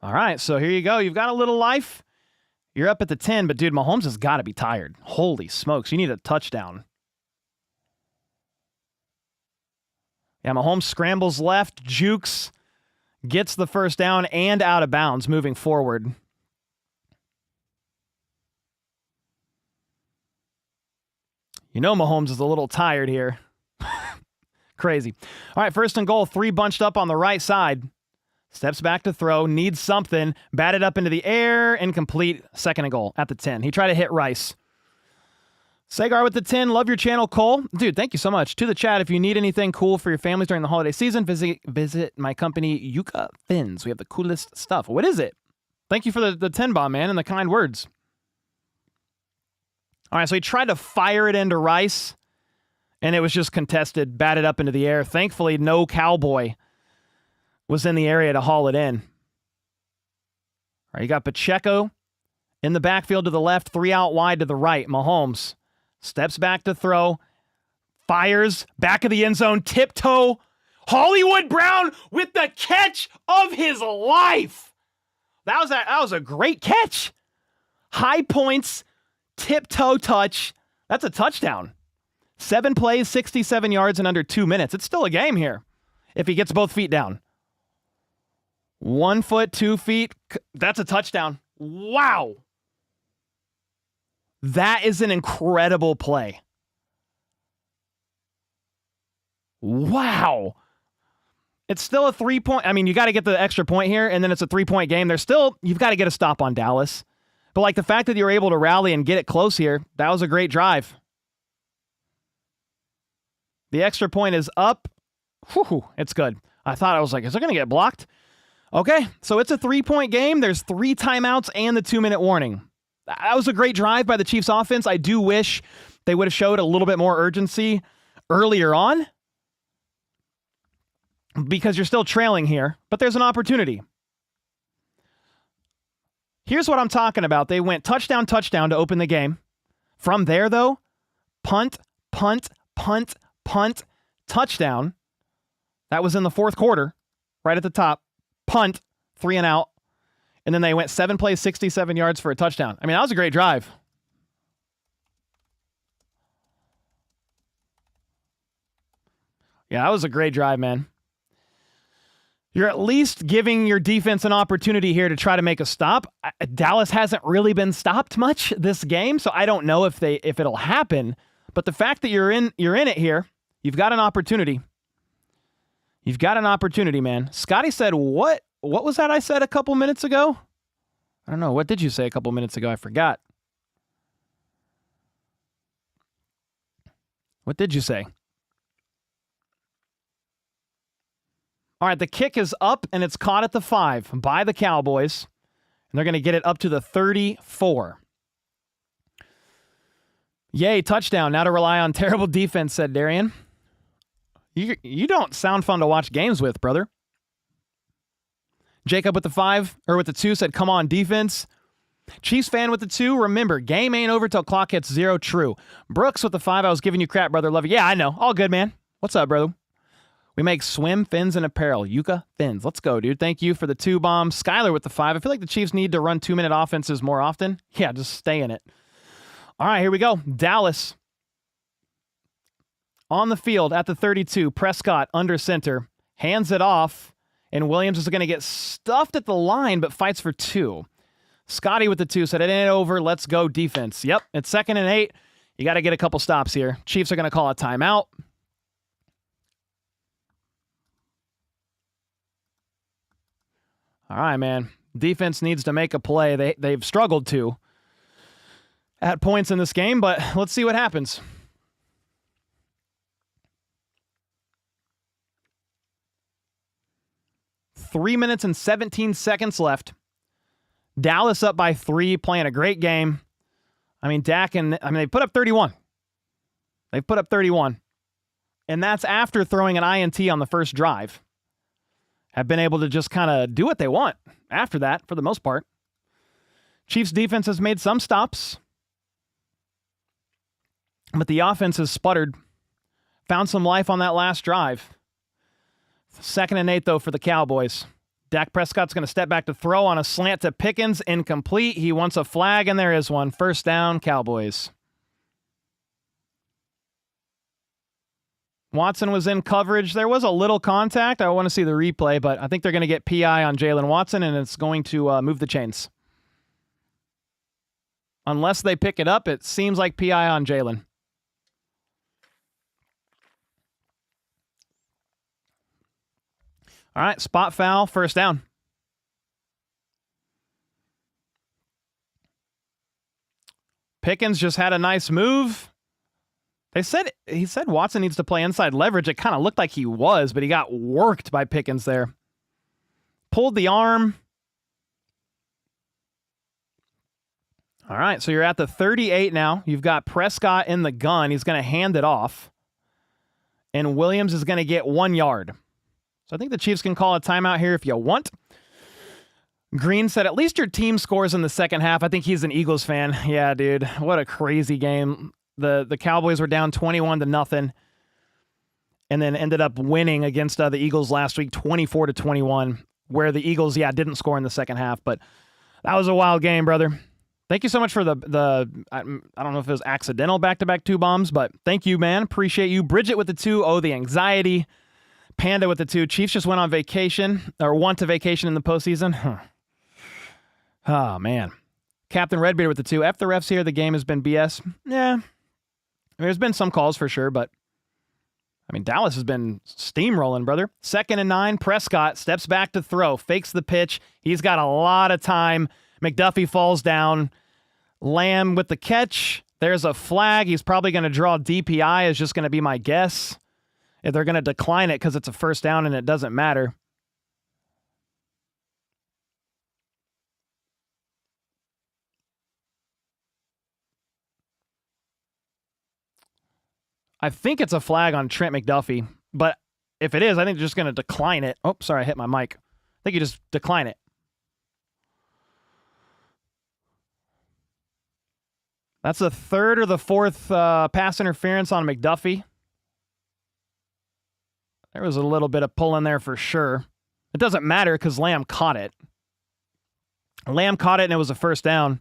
All right, so here you go. You've got a little life. You're up at the 10, but dude, Mahomes has got to be tired. Holy smokes, you need a touchdown. Yeah, Mahomes scrambles left, jukes, gets the first down and out of bounds moving forward. You know Mahomes is a little tired here. Crazy. All right, 1st and goal, 3 bunched up on the right side. Steps back to throw, needs something, batted up into the air, incomplete, 2nd and goal at the 10. He tried to hit Rice. Sagar with the 10, love your channel, Cole. Dude, thank you so much. To the chat, if you need anything cool for your families during the holiday season, visit my company, Yuka Fins. We have the coolest stuff. What is it? Thank you for the 10 bomb, man, and the kind words. All right, so he tried to fire it into Rice, and it was just contested, batted up into the air. Thankfully, no Cowboy was in the area to haul it in. All right, you got Pacheco in the backfield to the left, 3 out wide to the right. Mahomes steps back to throw, fires, back of the end zone, tiptoe. Hollywood Brown with the catch of his life. That was a great catch. High points, tiptoe touch. That's a touchdown. 7 plays, 67 yards in under 2 minutes. It's still a game here if he gets both feet down. 1 foot, 2 feet. That's a touchdown. Wow. That is an incredible play. Wow. It's still a 3-point. I mean, you got to get the extra point here, and then it's a 3-point game. You've got to get a stop on Dallas. But like the fact that you're able to rally and get it close here, that was a great drive. The extra point is up. Whew, it's good. I was like, is it going to get blocked? Okay, so it's a 3-point game. There's 3 timeouts and the 2-minute warning. That was a great drive by the Chiefs offense. I do wish they would have showed a little bit more urgency earlier on because you're still trailing here, but there's an opportunity. Here's what I'm talking about. They went touchdown to open the game. From there, though, punt, touchdown. That was in the 4th quarter, right at the top. Punt, 3 and out. And then they went 7 plays, 67 yards for a touchdown. I mean, that was a great drive. Yeah, that was a great drive, man. You're at least giving your defense an opportunity here to try to make a stop. Dallas hasn't really been stopped much this game, so I don't know if it'll happen. But the fact that you're in it here, you've got an opportunity. You've got an opportunity, man. Scotty said, what was that I said a couple minutes ago? I don't know. What did you say a couple minutes ago? I forgot. What did you say? All right, the kick is up, and it's caught at the 5 by the Cowboys. And they're going to get it up to the 34. Yay, touchdown. Now to rely on terrible defense, said Darian. You don't sound fun to watch games with, brother. Jacob with the 5, or with the 2, said, come on, defense. Chiefs fan with the 2, remember, game ain't over till clock hits 0, true. Brooks with the 5, I was giving you crap, brother. Love you. Yeah, I know. All good, man. What's up, brother? We make swim, fins, and apparel. Yuka Fins. Let's go, dude. Thank you for the 2 bombs. Skyler with the 5. I feel like the Chiefs need to run 2-minute offenses more often. Yeah, just stay in it. All right, here we go. Dallas on the field at the 32. Prescott under center. Hands it off. And Williams is going to get stuffed at the line, but fights for 2. Scotty with the 2 said, it ain't over. Let's go defense. Yep, it's 2nd and 8. You got to get a couple stops here. Chiefs are going to call a timeout. All right, man. Defense needs to make a play. They've struggled to at points in this game, but let's see what happens. Three minutes and 17 seconds left. Dallas up by 3, playing a great game. I mean, they put up 31. They've put up 31. And that's after throwing an INT on the first drive. Have been able to just kind of do what they want after that, for the most part. Chiefs defense has made some stops, but the offense has sputtered. Found some life on that last drive. 2nd and 8, though, for the Cowboys. Dak Prescott's going to step back to throw on a slant to Pickens. Incomplete. He wants a flag, and there is one. First down, Cowboys. Watson was in coverage. There was a little contact. I want to see the replay, but I think they're going to get PI on Jalen Watson, and it's going to move the chains. Unless they pick it up, it seems like PI on Jalen. All right, spot foul, first down. Pickens just had a nice move. He said Watson needs to play inside leverage. It kind of looked like he was, but he got worked by Pickens there. Pulled the arm. All right, so you're at the 38 now. You've got Prescott in the gun. He's going to hand it off. And Williams is going to get 1 yard. So I think the Chiefs can call a timeout here if you want. Green said, at least your team scores in the second half. I think he's an Eagles fan. Yeah, dude. What a crazy game. The Cowboys were down 21-0 and then ended up winning against the Eagles last week 24-21, where the Eagles, didn't score in the second half. But that was a wild game, brother. Thank you so much for the I don't know if it was accidental back-to-back 2 bombs, but thank you, man. Appreciate you. Bridget with the 2. Oh, the anxiety. Panda with the 2. Chiefs just went on vacation, or went to vacation in the postseason. Oh, man. Captain Redbeard with the 2. F the refs here. The game has been BS. Yeah. There's been some calls for sure, but I mean, Dallas has been steamrolling, brother. 2nd and 9. Prescott steps back to throw. Fakes the pitch. He's got a lot of time. McDuffie falls down. Lamb with the catch. There's a flag. He's probably going to draw DPI, is just going to be my guess. If they're going to decline it because it's a first down and it doesn't matter. I think it's a flag on Trent McDuffie, but if it is, I think they're just going to decline it. Oh, sorry, I hit my mic. I think you just decline it. That's the 3rd or the 4th pass interference on McDuffie. There was a little bit of pull in there for sure. It doesn't matter because Lamb caught it. Lamb caught it and it was a first down.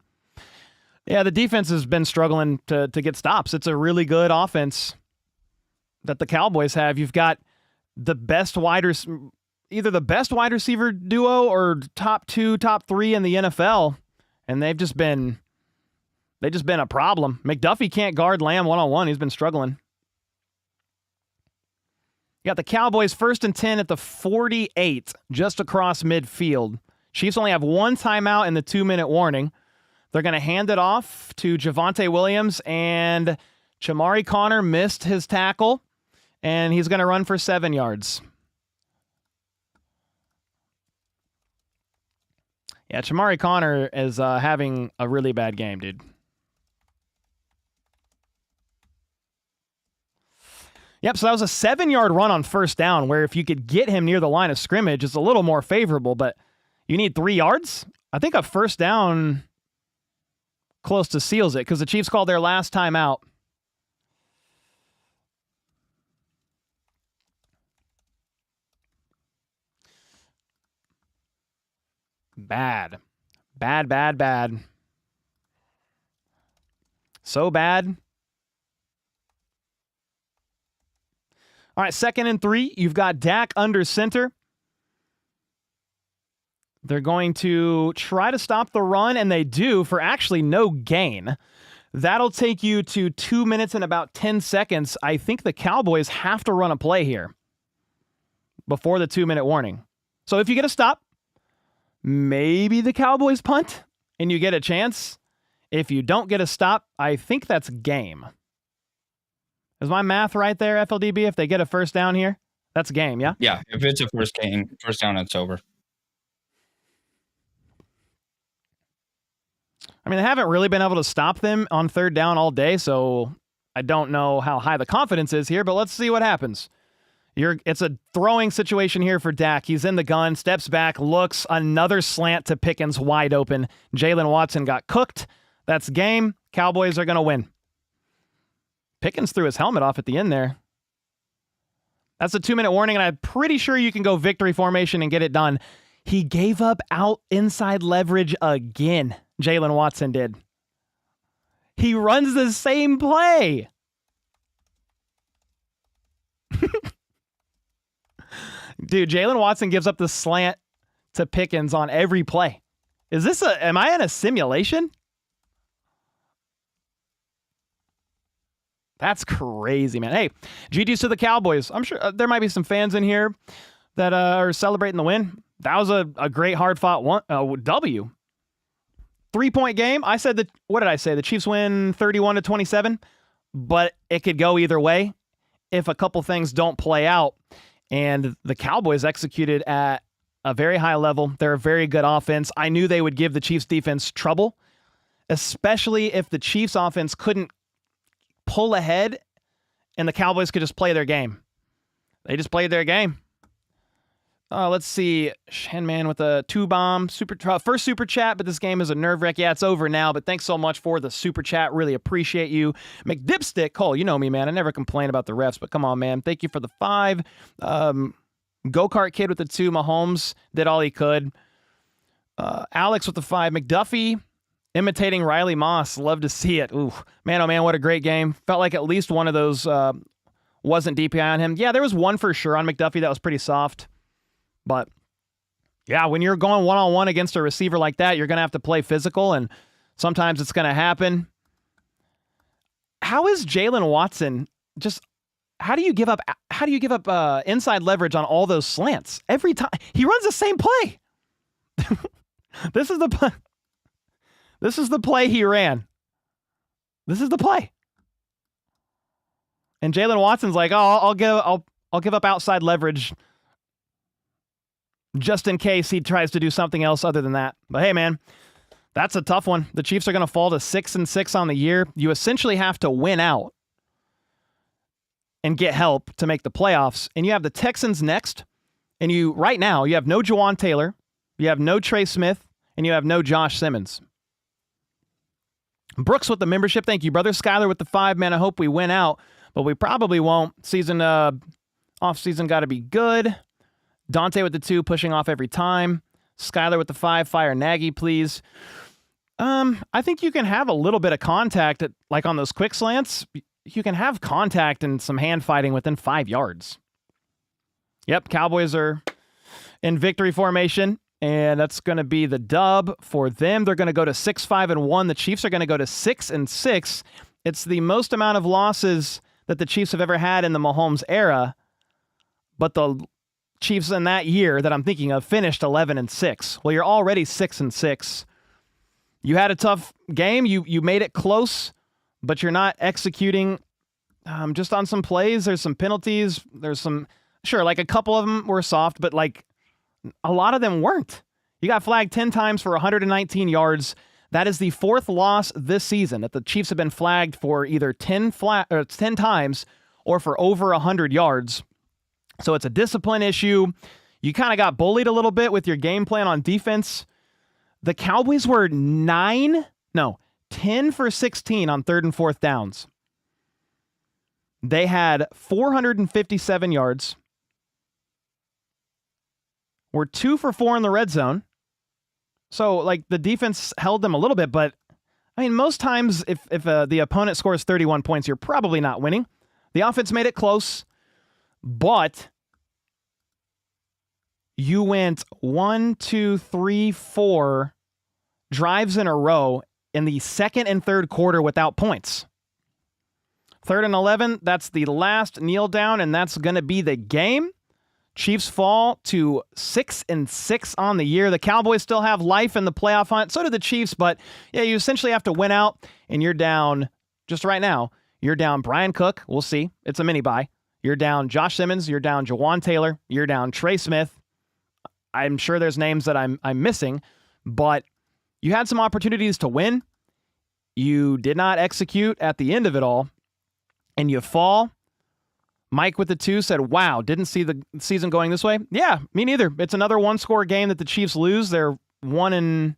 Yeah, the defense has been struggling to get stops. It's a really good offense that the Cowboys have. You've got the best either the best wide receiver duo or top 2, top 3 in the NFL, and they've just been a problem. McDuffie can't guard Lamb one-on-one. He's been struggling. You got the Cowboys 1st and 10 at the 48, just across midfield. Chiefs only have 1 timeout in the 2-minute warning. They're going to hand it off to Javonte Williams, and Chamari Connor missed his tackle, and he's going to run for 7 yards. Yeah, Chamari Connor is having a really bad game, dude. Yep, so that was a 7-yard run on first down, where if you could get him near the line of scrimmage, it's a little more favorable, but you need 3 yards? I think a first down close to seals it, because the Chiefs called their last timeout. Bad. Bad, bad, bad. So bad. All right, 2nd and 3. You've got Dak under center. They're going to try to stop the run, and they do for actually no gain. That'll take you to 2 minutes and about 10 seconds. I think the Cowboys have to run a play here before the 2-minute warning. So if you get a stop, maybe the Cowboys punt and you get a chance. If you don't get a stop, I think that's game. Is my math right there, FLDB? If they get a first down here, that's game, yeah? Yeah, if it's a first down, it's over. I mean, they haven't really been able to stop them on third down all day, so I don't know how high the confidence is here, but let's see what happens. It's a throwing situation here for Dak. He's in the gun, steps back, looks, another slant to Pickens wide open. Jalen Watson got cooked. That's game. Cowboys are going to win. Pickens threw his helmet off at the end there. That's a 2-minute warning, and I'm pretty sure you can go victory formation and get it done. He gave up inside leverage again. Jalen Watson did. He runs the same play. Dude, Jalen Watson gives up the slant to Pickens on every play. Am I in a simulation? That's crazy, man. Hey, GG's to the Cowboys. I'm sure there might be some fans in here that are celebrating the win. That was a great, hard-fought W. 3-point game. I said what did I say? The Chiefs win 31-27, but it could go either way if a couple things don't play out. And the Cowboys executed at a very high level. They're a very good offense. I knew they would give the Chiefs defense trouble, especially if the Chiefs offense couldn't pull ahead and the Cowboys could just play their game. They just played their game. Let's see. Shanman with a 2-bomb. First super chat, but this game is a nerve wreck. Yeah, it's over now, but thanks so much for the super chat. Really appreciate you. McDipstick, Cole, you know me, man. I never complain about the refs, but come on, man. Thank you for the 5. Go-Kart Kid with the 2. Mahomes did all he could. Alex with the 5. McDuffie imitating Riley Moss. Love to see it. Ooh, man, oh man, what a great game. Felt like at least one of those wasn't DPI on him. Yeah, there was one for sure on McDuffie that was pretty soft. But, yeah, when you're going one-on-one against a receiver like that, you're going to have to play physical, and sometimes it's going to happen. How is Jalen Watson how do you give up inside leverage on all those slants? Every time he runs the same play. This is the play he ran. This is the play. And Jalen Watson's like, "Oh, I'll give up outside leverage just in case he tries to do something else other than that." But hey, man, that's a tough one. The Chiefs are going to fall to 6-6 on the year. You essentially have to win out and get help to make the playoffs. And you have the Texans next. And right now, you have no Jawan Taylor, you have no Trey Smith, and you have no Josh Simmons. Brooks with the membership. Thank you, brother. Skyler with the 5. Man, I hope we win out, but we probably won't. Off-season got to be good. Dante with the 2, pushing off every time. Skyler with the 5. Fire Nagy, please. I think you can have a little bit of contact like on those quick slants. You can have contact and some hand fighting within 5 yards. Yep, Cowboys are in victory formation, and that's going to be the dub for them. They're going to go to 6-5-1. The Chiefs are going to go to 6-6. It's the most amount of losses that the Chiefs have ever had in the Mahomes era, but the Chiefs in that year that I'm thinking of finished 11-6. Well, you're already 6-6. You had a tough game. You made it close, but you're not executing just on some plays. There's some penalties. There's some, sure, like a couple of them were soft, but like a lot of them weren't. You got flagged 10 times for 119 yards. That is the 4th loss this season that the Chiefs have been flagged for either 10 times or for over 100 yards. So it's a discipline issue. You kind of got bullied a little bit with your game plan on defense. The Cowboys were 10 for 16 on 3rd and 4th downs. They had 457 yards. Were 2 for 4 in the red zone. So, like, the defense held them a little bit, but, I mean, most times if the opponent scores 31 points, you're probably not winning. The offense made it close, but you went 1, 2, 3, 4 drives in a row in the second and third quarter without points. 3rd and 11, that's the last kneel down, and that's going to be the game. Chiefs fall to 6-6 on the year. The Cowboys still have life in the playoff hunt. So do the Chiefs, but yeah, you essentially have to win out, and you're down, just right now, you're down Brian Cook. We'll see. It's a mini-bye. You're down Josh Simmons. You're down Jawan Taylor. You're down Trey Smith. I'm sure there's names that I'm missing, but you had some opportunities to win. You did not execute at the end of it all, and you fall. Mike with the 2 said, wow, didn't see the season going this way. Yeah, me neither. It's another one-score game that the Chiefs lose. They're 1-5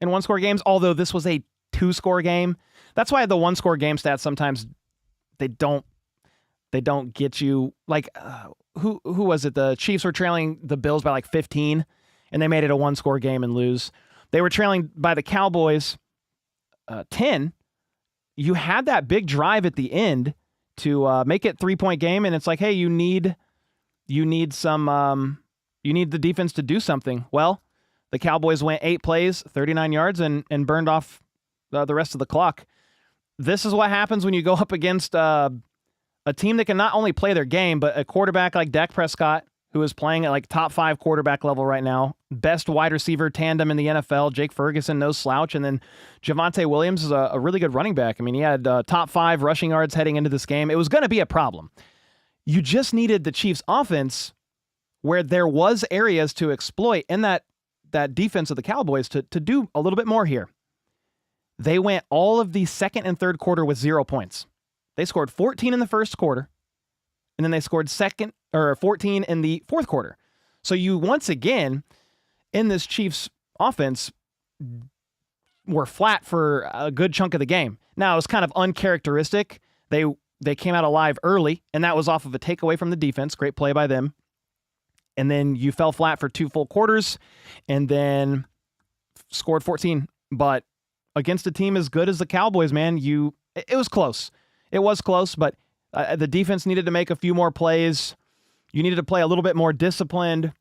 in one-score games, although this was a 2-score game. That's why the one-score game stats sometimes they don't get you. Like, who was it? The Chiefs were trailing the Bills by like 15, and they made it a one-score game and lose. They were trailing by the Cowboys 10. You had that big drive at the end to make it 3-point game, and it's like, hey, you need the defense to do something. Well, the Cowboys went 8 plays, 39 yards, and burned off the rest of the clock. This is what happens when you go up against a team that can not only play their game, but a quarterback like Dak Prescott, who is playing at like top 5 quarterback level right now, best wide receiver tandem in the NFL, Jake Ferguson, no slouch, and then Javonte Williams is a really good running back. I mean, he had top 5 rushing yards heading into this game. It was going to be a problem. You just needed the Chiefs' offense where there was areas to exploit in that defense of the Cowboys to do a little bit more here. They went all of the second and third quarter with 0 points. They scored 14 in the first quarter, and then they scored 14 in the fourth quarter. So you, once again, in this Chiefs offense, were flat for a good chunk of the game. Now, it was kind of uncharacteristic. They came out alive early, and that was off of a takeaway from the defense. Great play by them. And then you fell flat for 2 full quarters, and then scored 14. But against a team as good as the Cowboys, man, it was close. It was close, but the defense needed to make a few more plays. You needed to play a little bit more disciplined.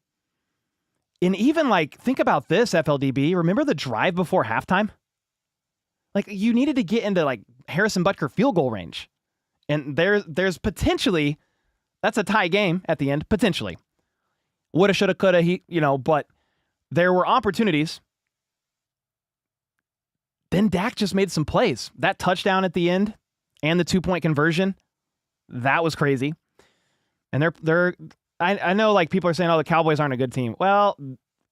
And even, like, think about this, FLDB. Remember the drive before halftime? Like, you needed to get into, like, Harrison Butker field goal range. And there's potentially, that's a tie game at the end, potentially. Woulda, shoulda, coulda, but there were opportunities. Then Dak just made some plays. That touchdown at the end and the 2-point conversion, that was crazy. And I know, like, people are saying, oh, the Cowboys aren't a good team. Well,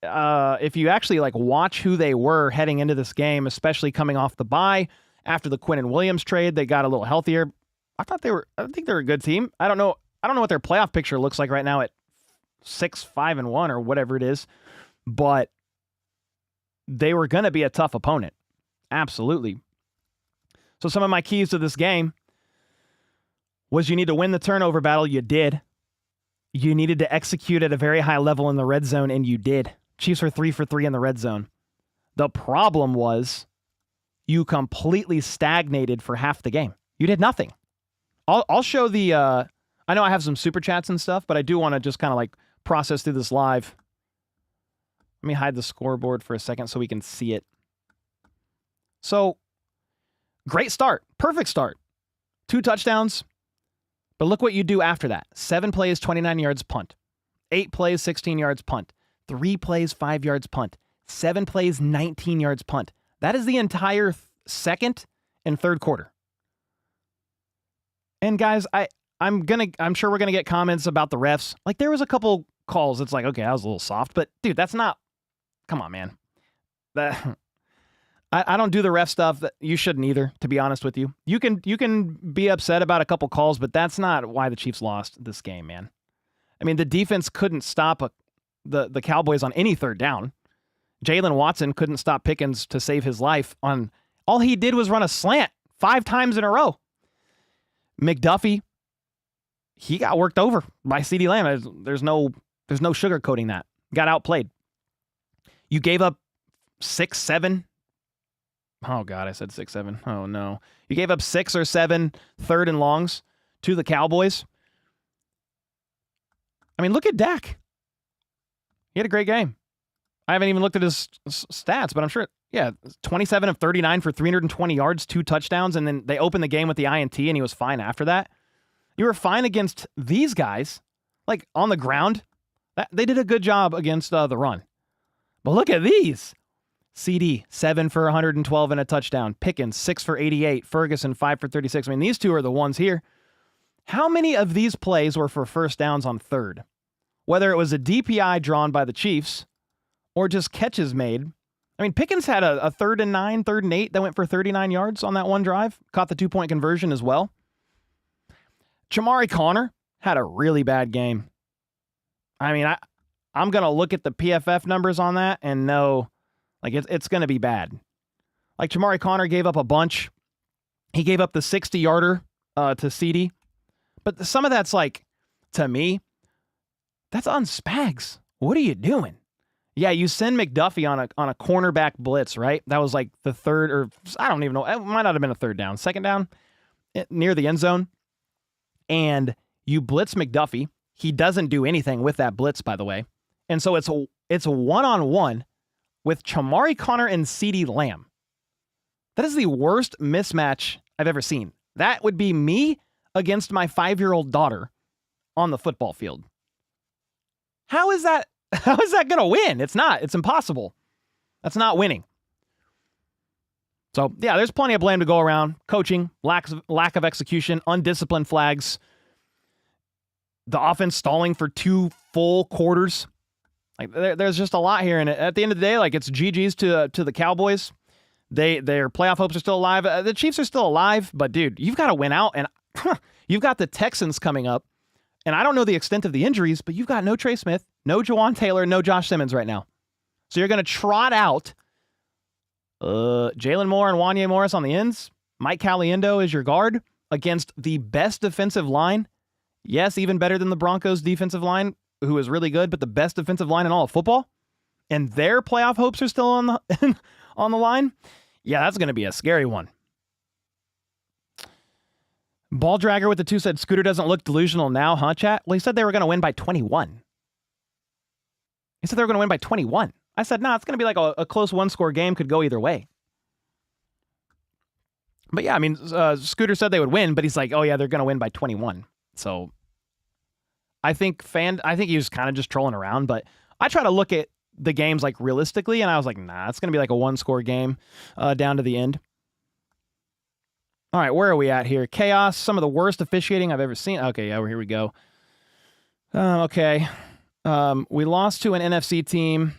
if you actually, like, watch who they were heading into this game, especially coming off the bye after the Quinnen Williams trade, they got a little healthier. I think they're a good team. I don't know what their playoff picture looks like right now at 6-5-1 or whatever it is, but they were going to be a tough opponent. Absolutely. So some of my keys to this game was you need to win the turnover battle. You did. You needed to execute at a very high level in the red zone, and you did. Chiefs were 3 for 3 in the red zone. The problem was you completely stagnated for half the game. You did nothing. I'll show the, I know I have some super chats and stuff, but I do want to just kind of like process through this live. Let me hide the scoreboard for a second so we can see it. So, great start. Perfect start. 2 touchdowns. But look what you do after that. 7 plays, 29 yards, punt. 8 plays, 16 yards, punt. 3 plays, 5 yards, punt. 7 plays, 19 yards, punt. That is the entire second and third quarter. And guys, I'm sure we're gonna get comments about the refs. Like, there was a couple calls. It's like, okay, that was a little soft, but dude, that's not. Come on, man. I don't do the ref stuff. That you shouldn't either, to be honest with you. You can be upset about a couple calls, but that's not why the Chiefs lost this game, man. I mean, the defense couldn't stop the Cowboys on any third down. Jalen Watson couldn't stop Pickens to save his life. All he did was run a slant 5 times in a row. McDuffie, he got worked over by CeeDee Lamb. There's no sugarcoating that. Got outplayed. You gave up 6, 7. Oh, God, I said 6, 7. Oh, no. You gave up 6 or 7 third and longs to the Cowboys. I mean, look at Dak. He had a great game. I haven't even looked at his stats, but I'm sure Yeah, 27 of 39 for 320 yards, 2 touchdowns, and then they opened the game with the INT, and he was fine after that. You were fine against these guys, like on the ground. They did a good job against the run. But look at these. CD, 7 for 112 and a touchdown. Pickens, 6 for 88. Ferguson, 5 for 36. I mean, these two are the ones here. How many of these plays were for first downs on third? Whether it was a DPI drawn by the Chiefs or just catches made. I mean, Pickens had a 3rd and 9, 3rd and 8 that went for 39 yards on that one drive. Caught the 2-point conversion as well. Jamari Connor had a really bad game. I mean, I'm going to look at the PFF numbers on that and know, like, it's going to be bad. Like, Jamari Connor gave up a bunch. He gave up the 60-yarder to CD. But some of that's, like, to me, that's on Spags. What are you doing? Yeah, you send McDuffie on a cornerback blitz, right? That was like the third, or I don't even know. It might not have been a third down. Second down near the end zone. And you blitz McDuffie. He doesn't do anything with that blitz, by the way. And so it's a one-on-one with Jamari Connor and CeeDee Lamb. That is the worst mismatch I've ever seen. That would be me against my 5-year-old daughter on the football field. How is that going to win? It's not. It's impossible. That's not winning. So, yeah, there's plenty of blame to go around. Coaching, lack of execution, undisciplined flags, the offense stalling for 2 full quarters. Like, there's just a lot here. And at the end of the day, like, it's GG's to the Cowboys. Their playoff hopes are still alive. The Chiefs are still alive. But, dude, you've got to win out. And you've got the Texans coming up. And I don't know the extent of the injuries, but you've got no Trey Smith, no Jawan Taylor, no Josh Simmons right now. So you're going to trot out Jalen Moore and Wanye Morris on the ends. Mike Caliendo is your guard against the best defensive line. Yes, even better than the Broncos defensive line, who is really good, but the best defensive line in all of football. And their playoff hopes are still on the on the line. Yeah, that's going to be a scary one. Ball Dragger with the 2 said, Scooter doesn't look delusional now, huh, chat? Well, he said they were going to win by 21. He said they were going to win by 21. I said, nah, it's going to be like a close one-score game. Could go either way. But yeah, I mean, Scooter said they would win, but he's like, oh yeah, they're going to win by 21. So I think he was kind of just trolling around, but I try to look at the games like realistically, and I was like, nah, it's going to be like a one-score game down to the end. All right, where are we at here? Chaos, some of the worst officiating I've ever seen. Okay, yeah, here we go. Okay. We lost to an NFC team.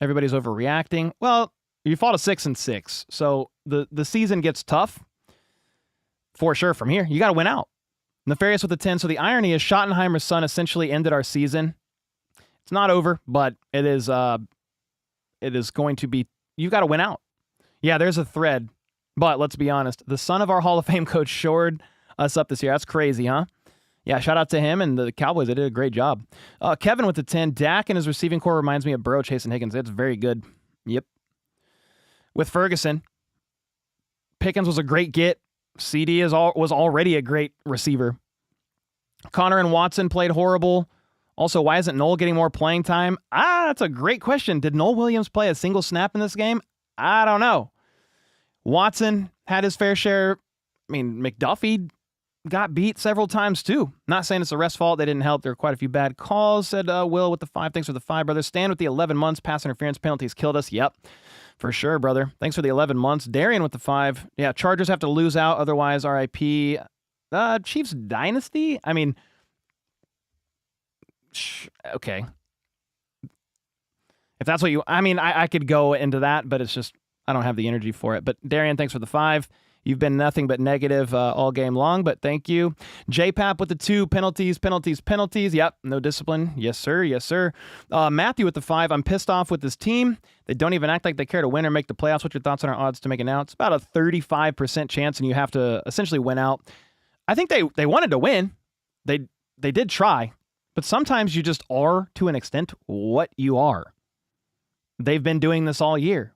Everybody's overreacting. Well, you fought a 6-6, so the season gets tough for sure from here. You got to win out. Nefarious with the 10. So the irony is Schottenheimer's son essentially ended our season. It's not over, but it is going to be, you've got to win out. Yeah, there's a thread. But let's be honest, the son of our Hall of Fame coach shored us up this year. That's crazy, huh? Yeah, shout out to him and the Cowboys. They did a great job. Kevin with the 10. Dak and his receiving core reminds me of Burrow, Chase, and Higgins. It's very good. Yep. With Ferguson, Pickens was a great get. CD was already a great receiver. Connor and Watson played horrible. Also, why isn't Noel getting more playing time? That's a great question. Did Noel Williams play a single snap in this game? I don't know. Watson had his fair share. I mean, McDuffie got beat several times too. Not saying it's the ref's fault. They didn't help. There were quite a few bad calls, said Will with the 5. Thanks for the 5, brother. Stan with the 11 months. Pass interference penalties killed us. Yep, for sure, brother. Thanks for the 11 months. Darian with the 5. Yeah, Chargers have to lose out. Otherwise, RIP. Chiefs dynasty? I mean, okay. If that's what you... I mean, I could go into that, but it's just... I don't have the energy for it. But Darian, thanks for the 5. You've been nothing but negative all game long, but thank you. JPap with the 2. Penalties. Yep, no discipline. Yes, sir. Yes, sir. Matthew with the 5. I'm pissed off with this team. They don't even act like they care to win or make the playoffs. What's your thoughts on our odds to make it out? It's about a 35% chance, and you have to essentially win out. I think they wanted to win. They did try, but sometimes you just are, to an extent, what you are. They've been doing this all year.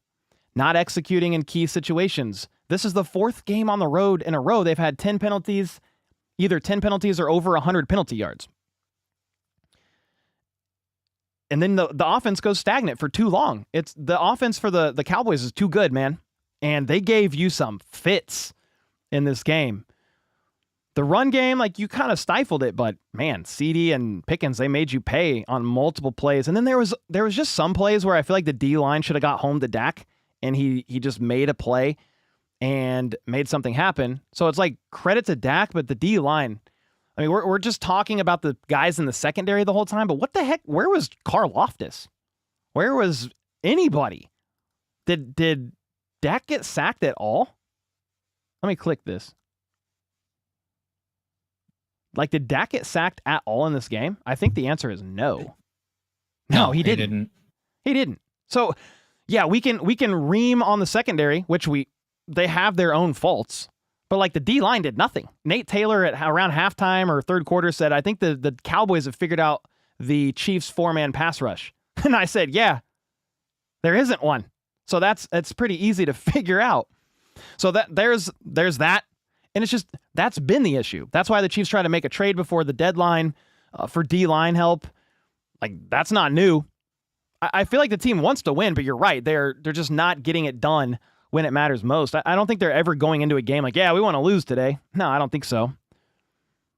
Not executing in key situations. This is the 4th game on the road in a row. They've had 10 penalties, either 10 penalties or over 100 penalty yards. And then the offense goes stagnant for too long. It's the offense for the Cowboys is too good, man. And they gave you some fits in this game. The run game, like, you kind of stifled it, but man, CD and Pickens, they made you pay on multiple plays. And then there was just some plays where I feel like the D-line should have got home to Dak, and he just made a play and made something happen. So it's like, credit to Dak, but the D-line, I mean, we're just talking about the guys in the secondary the whole time, but what the heck? Where was Karlaftis? Where was anybody? Did Dak get sacked at all? Let me click this. Like, did Dak get sacked at all in this game? I think the answer is no. No, he didn't. He didn't. So, yeah, we can ream on the secondary, which they have their own faults. But, like, the D-line did nothing. Nate Taylor at around halftime or third quarter said, I think the Cowboys have figured out the Chiefs' 4-man pass rush. And I said, yeah, there isn't one. So it's pretty easy to figure out. So there's that. And it's just, that's been the issue. That's why the Chiefs try to make a trade before the deadline for D-line help. Like, that's not new. I feel like the team wants to win, but you're right. They're just not getting it done when it matters most. I don't think they're ever going into a game like, yeah, we want to lose today. No, I don't think so.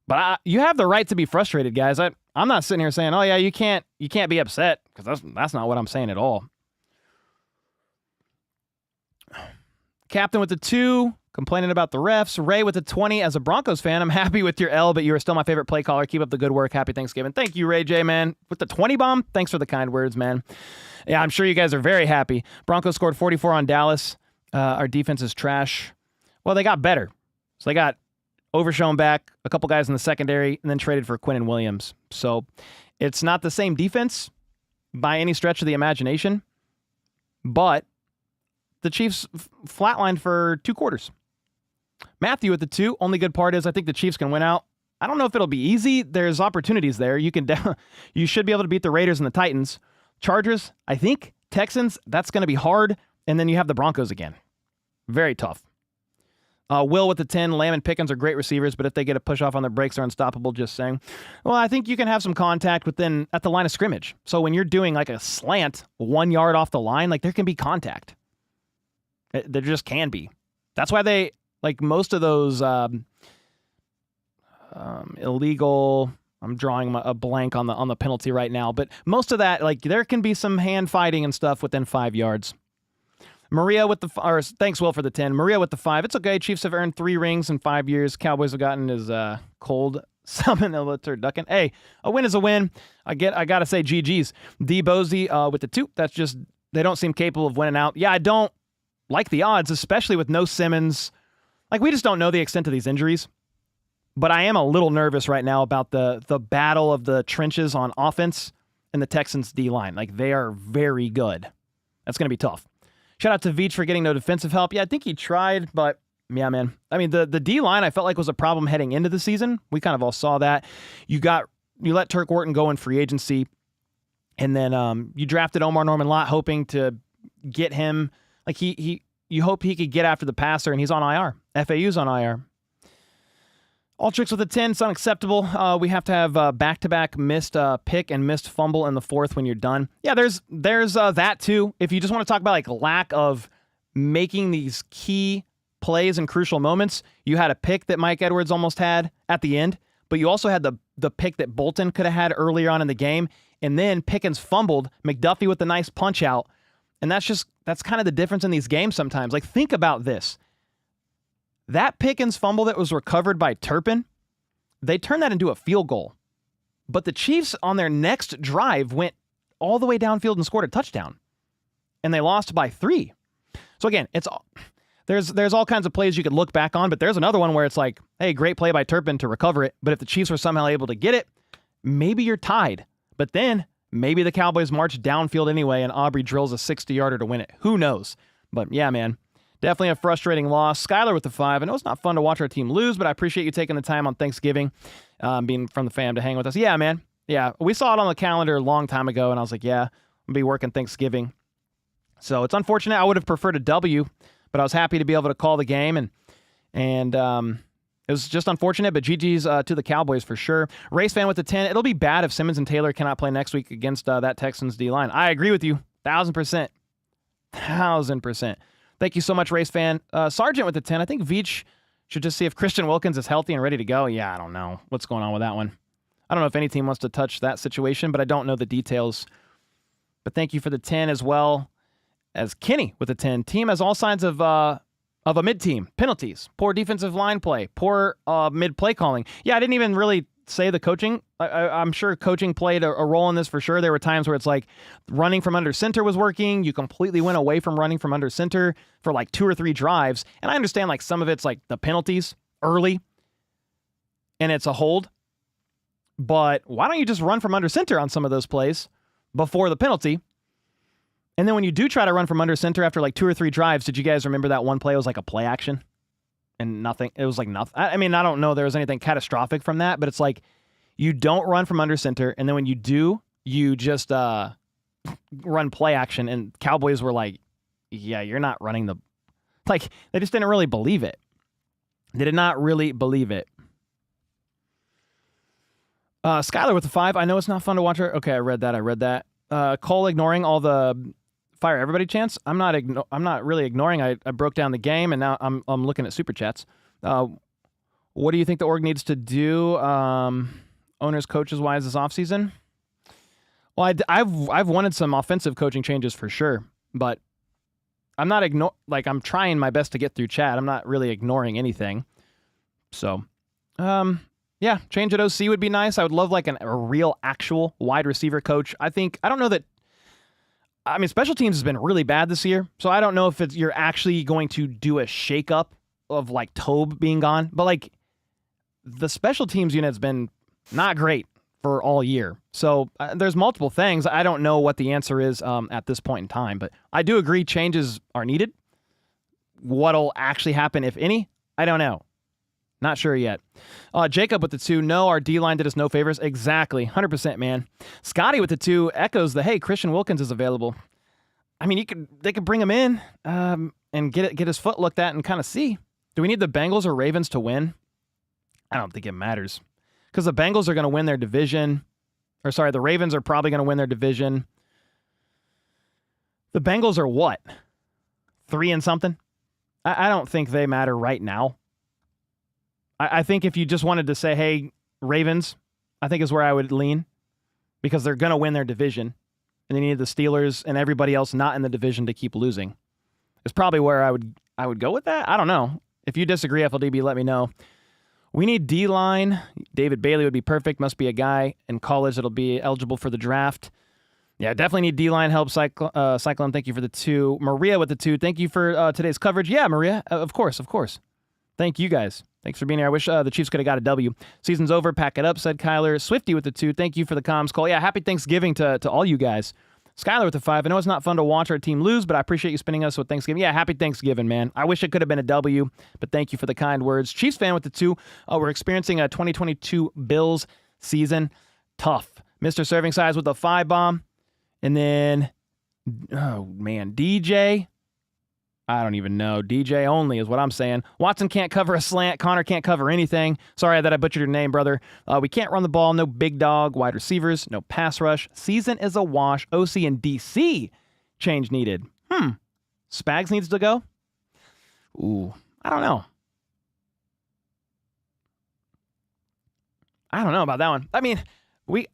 But you have the right to be frustrated, guys. I'm not sitting here saying, oh yeah, you can't be upset, because that's not what I'm saying at all. Captain with the 2, complaining about the refs. Ray with the 20. As a Broncos fan, I'm happy with your L, but you are still my favorite play caller. Keep up the good work. Happy Thanksgiving. Thank you, Ray J, man. With the 20 bomb, thanks for the kind words, man. Yeah, I'm sure you guys are very happy. Broncos scored 44 on Dallas. Our defense is trash. Well, they got better. So they got Overshown back, a couple guys in the secondary, and then traded for Quinnen Williams. So it's not the same defense by any stretch of the imagination, but the Chiefs flatlined for 2 quarters. Matthew at the 2. Only good part is I think the Chiefs can win out. I don't know if it'll be easy. There's opportunities there. You should be able to beat the Raiders and the Titans. Chargers, I think. Texans, that's going to be hard. And then you have the Broncos again. Very tough. Will with the 10. Lamb and Pickens are great receivers, but if they get a push off on their breaks, they're unstoppable, just saying. Well, I think you can have some contact at the line of scrimmage. So when you're doing like a slant 1 yard off the line, like, there can be contact. There just can be. That's why they, like, most of those illegal, I'm drawing a blank on the penalty right now, but most of that, like, there can be some hand fighting and stuff within 5 yards. Maria with thanks, Will, for the 10. Maria with the 5. It's okay. Chiefs have earned 3 rings in 5 years. Cowboys have gotten his cold summon the turducken. Hey, a win is a win. I got to say GG's. D. Bosey with the 2. That's just, they don't seem capable of winning out. Yeah, I don't like the odds, especially with no Simmons. Like, we just don't know the extent of these injuries. But I am a little nervous right now about the battle of the trenches on offense and the Texans D-line. Like, they are very good. That's going to be tough. Shout out to Veach for getting no defensive help. Yeah, I think he tried, but yeah, man. I mean, the D-line I felt like was a problem heading into the season. We kind of all saw that. You let Turk Wharton go in free agency, and then you drafted Omar Norman-Lott hoping to get him. Like, you hope he could get after the passer, and he's on IR. FAU's on IR. All tricks with a 10. It's unacceptable. We have to have back-to-back missed pick and missed fumble in the 4th when you're done. Yeah, there's that too. If you just want to talk about, like, lack of making these key plays in crucial moments, you had a pick that Mike Edwards almost had at the end, but you also had the pick that Bolton could have had earlier on in the game, and then Pickens fumbled, McDuffie with a nice punch out, and that's kind of the difference in these games sometimes. Like, think about this. That Pickens fumble that was recovered by Turpin, they turned that into a field goal. But the Chiefs on their next drive went all the way downfield and scored a touchdown. And they lost by 3. So again, there's all kinds of plays you could look back on, but there's another one where it's like, hey, great play by Turpin to recover it. But if the Chiefs were somehow able to get it, maybe you're tied. But then maybe the Cowboys march downfield anyway and Aubrey drills a 60-yarder to win it. Who knows? But yeah, man. Definitely a frustrating loss. Skylar with the 5. I know it's not fun to watch our team lose, but I appreciate you taking the time on Thanksgiving, being from the fam, to hang with us. Yeah, man. Yeah, we saw it on the calendar a long time ago, and I was like, yeah, I'll be working Thanksgiving. So it's unfortunate. I would have preferred a W, but I was happy to be able to call the game and It was just unfortunate, but GG's to the Cowboys for sure. Race fan with the 10. It'll be bad if Simmons and Taylor cannot play next week against that Texans D-line. I agree with you. 1,000%. 1,000%. Thank you so much, Race fan. Sergeant with the 10. I think Veach should just see if Christian Wilkins is healthy and ready to go. Yeah, I don't know what's going on with that one. I don't know if any team wants to touch that situation, but I don't know the details. But thank you for the 10 as well as Kenny with the 10. Team has all signs of a mid-team. Penalties, poor defensive line play, poor mid-play calling. Yeah, I didn't even really say the coaching. I'm sure coaching played a role in this for sure. There were times where it's like running from under center was working. You completely went away from running from under center for like 2 or 3 drives. And I understand like some of it's like the penalties early and it's a hold. But why don't you just run from under center on some of those plays before the penalty? And then when you do try to run from under center after like 2 or 3 drives, did you guys remember that one play was like a play action and nothing? It was like nothing. I mean, I don't know there was anything catastrophic from that, but it's like you don't run from under center. And then when you do, you just run play action. And Cowboys were like, yeah, you're not running the, like, they just didn't really believe it. They did not really believe it. Skylar with the 5. I know it's not fun to watch her. Okay, I read that. Cole ignoring all the fire everybody chants. I'm not really ignoring. I broke down the game and now I'm looking at super chats. What do you think the org needs to do, owners, coaches wise this offseason? Well, I've wanted some offensive coaching changes for sure, but I'm not I'm trying my best to get through chat. I'm not really ignoring anything. So, yeah, change at OC would be nice. I would love like a real actual wide receiver coach. I don't know that. I mean, special teams has been really bad this year, so I don't know if you're actually going to do a shakeup of like Tobe being gone. But like the special teams unit's been not great for all year. So there's multiple things. I don't know what the answer is at this point in time, but I do agree changes are needed. What'll actually happen, if any, I don't know. Not sure yet. Jacob with the 2. No, our D-line did us no favors. Exactly. 100%, man. Scotty with the 2 echoes the, hey, Christian Wilkins is available. I mean, they could bring him in and get his foot looked at and kind of see. Do we need the Bengals or Ravens to win? I don't think it matters. Because the Bengals are going to win their division. Or sorry, the Ravens are probably going to win their division. The Bengals are what? 3 and something? I don't think they matter right now. I think if you just wanted to say, hey, Ravens, I think is where I would lean because they're going to win their division and they need the Steelers and everybody else not in the division to keep losing. It's probably where I would go with that. I don't know. If you disagree, FLDB, let me know. We need D-line. David Bailey would be perfect. Must be a guy in college that'll be eligible for the draft. Yeah, definitely need D-line help. Cyclone, thank you for the 2. Maria with the 2. Thank you for today's coverage. Yeah, Maria, of course. Thank you guys. Thanks for being here. I wish the Chiefs could have got a W. Season's over. Pack it up, said Kyler. Swifty with the 2. Thank you for the comms call. Yeah, happy Thanksgiving to all you guys. Skylar with the 5. I know it's not fun to watch our team lose, but I appreciate you spending us with Thanksgiving. Yeah, happy Thanksgiving, man. I wish it could have been a W, but thank you for the kind words. Chiefs fan with the 2. We're experiencing a 2022 Bills season. Tough. Mr. Serving Size with the 5 bomb. And then, oh, man, DJ. I don't even know. DJ only is what I'm saying. Watson can't cover a slant. Connor can't cover anything. Sorry that I butchered your name, brother. We can't run the ball. No big dog. Wide receivers. No pass rush. Season is a wash. OC and DC. Change needed. Spags needs to go? Ooh. I don't know. I don't know about that one. I mean,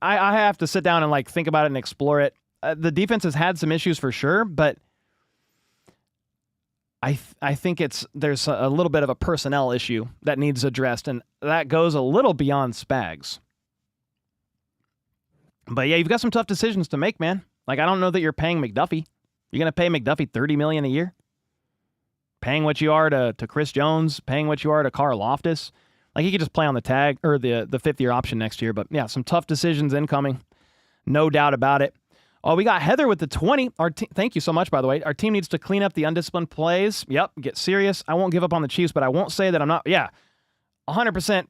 I have to sit down and like think about it and explore it. The defense has had some issues for sure, but I think there's a little bit of a personnel issue that needs addressed, and that goes a little beyond Spags. But yeah, you've got some tough decisions to make, man. Like, I don't know that you're paying McDuffie. You're going to pay McDuffie $30 million a year? Paying what you are to Chris Jones, paying what you are to Carl Loftus. Like, he could just play on the tag or the fifth-year option next year. But yeah, some tough decisions incoming. No doubt about it. Oh, we got Heather with the 20. Thank you so much, by the way. Our team needs to clean up the undisciplined plays. Yep, get serious. I won't give up on the Chiefs, but I won't say that I'm not. Yeah, 100%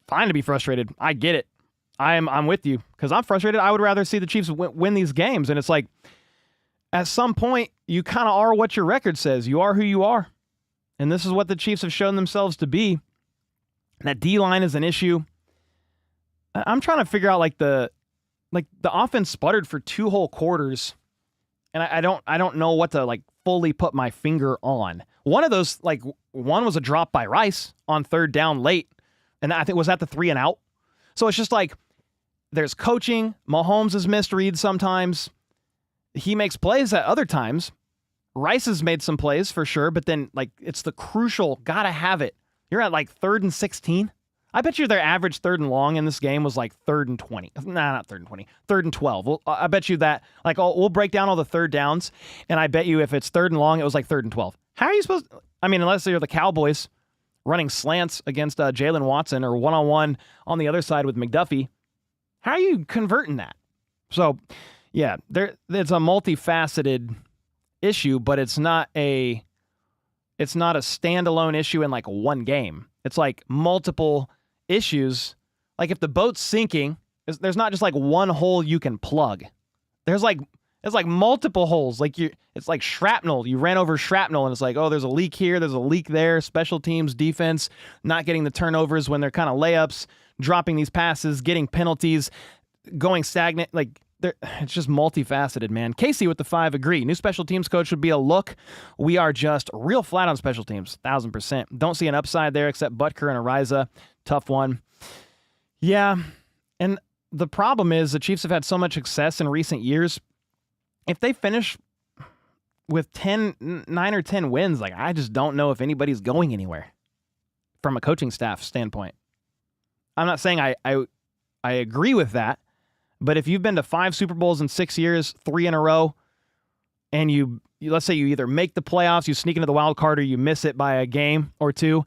fine to be frustrated. I get it. I'm with you because I'm frustrated. I would rather see the Chiefs win these games. And it's like, at some point, you kind of are what your record says. You are who you are. And this is what the Chiefs have shown themselves to be. That D-line is an issue. I'm trying to figure out the offense sputtered for 2 whole quarters, and I don't know what to fully put my finger on. One of those, one was a drop by Rice on 3rd down late, and I think was at the 3 and out. So it's just there's coaching. Mahomes has missed reads sometimes. He makes plays at other times. Rice has made some plays for sure, but then it's the crucial, gotta have it. You're at 3rd and 16. I bet you their average 3rd and long in this game was 3rd and 20. Nah, not 3rd and 20. 3rd and 12. Well, I bet you that we'll break down all the 3rd downs, and I bet you if it's 3rd and long, it was 3rd and 12. How are you supposed to, unless you're the Cowboys running slants against Jalen Watson or one-on-one on the other side with McDuffie, how are you converting that? So, yeah, it's a multifaceted issue, but it's not a standalone issue in one game. It's multiple issues. If the boat's sinking, there's not just one hole you can plug. There's multiple holes. It's like shrapnel. You ran over shrapnel, and it's oh, there's a leak here, there's a leak there. Special teams, defense, not getting the turnovers when they're kind of layups, dropping these passes, getting penalties, going stagnant. It's just multifaceted, man. Casey with the 5 agree. New special teams coach would be a look. We are just real flat on special teams, 1,000%. Don't see an upside there except Butker and Ariza. Tough one. Yeah, and the problem is the Chiefs have had so much success in recent years. If they finish with 9 or 10 wins, I just don't know if anybody's going anywhere from a coaching staff standpoint. I'm not saying I agree with that, but if you've been to 5 Super Bowls in 6 years, 3 in a row, and you let's say you either make the playoffs, you sneak into the wild card, or you miss it by a game or 2,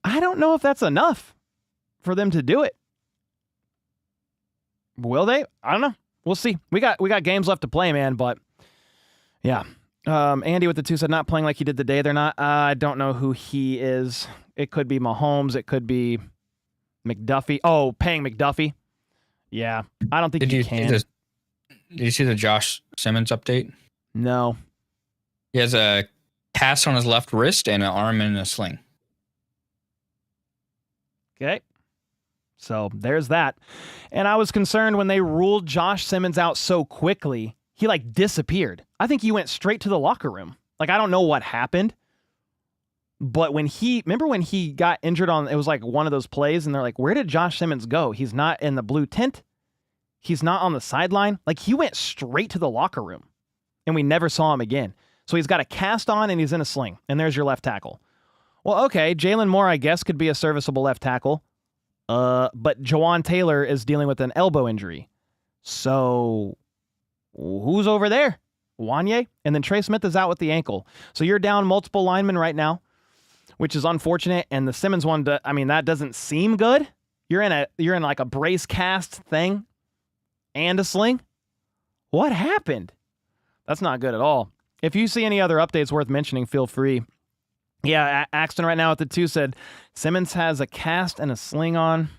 I don't know if that's enough for them to do it. Will they? I don't know. We'll see. We got games left to play, man, but yeah. Andy with the 2 said not playing like he did the day they're not. I don't know who he is. It could be Mahomes. It could be McDuffie. Oh, paying McDuffie. Yeah, I don't think you can. Did you see the Josh Simmons update? No. He has a cast on his left wrist and an arm in a sling. Okay. So there's that. And I was concerned when they ruled Josh Simmons out so quickly. He disappeared. I think he went straight to the locker room. I don't know what happened. But remember when he got injured it was one of those plays, and they're where did Josh Simmons go? He's not in the blue tent. He's not on the sideline. He went straight to the locker room, and we never saw him again. So he's got a cast on, and he's in a sling, and there's your left tackle. Well, okay, Jalen Moore, I guess, could be a serviceable left tackle. But Jawan Taylor is dealing with an elbow injury. So who's over there? Wanye? And then Trey Smith is out with the ankle. So you're down multiple linemen right now, which is unfortunate. And the Simmons one, that doesn't seem good. You're in a brace cast thing and a sling. What happened? That's not good at all. If you see any other updates worth mentioning, feel free. Yeah, Axton right now at the 2 said Simmons has a cast and a sling on.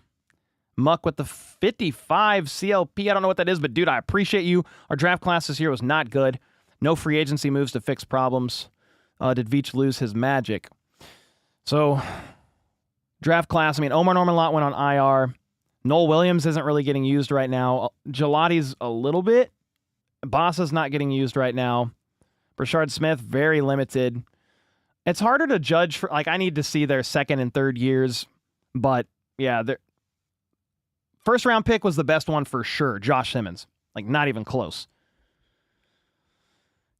Muck with the 55 CLP. I don't know what that is, but dude, I appreciate you. Our draft class this year was not good. No free agency moves to fix problems. Did Veach lose his magic? So, draft class, Omar Norman-Lott went on IR. Noel Williams isn't really getting used right now. Gelati's a little bit. Bossa's not getting used right now. Brashard Smith, very limited. It's harder to judge for, I need to see their 2nd and 3rd years. But, yeah, their first round pick was the best one for sure. Josh Simmons. Not even close.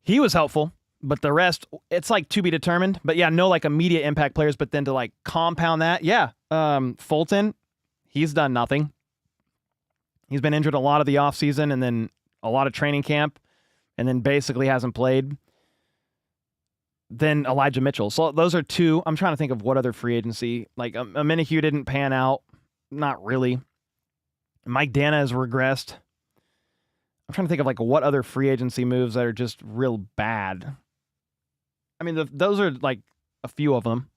He was helpful. But the rest, it's to be determined. But yeah, no immediate impact players. But then to compound that, yeah. Fulton, he's done nothing. He's been injured a lot of the offseason and then a lot of training camp. And then basically hasn't played. Then Elijah Mitchell. So those are 2. I'm trying to think of what other free agency. Minihue didn't pan out. Not really. Mike Dana has regressed. I'm trying to think of what other free agency moves that are just real bad. Those are a few of them.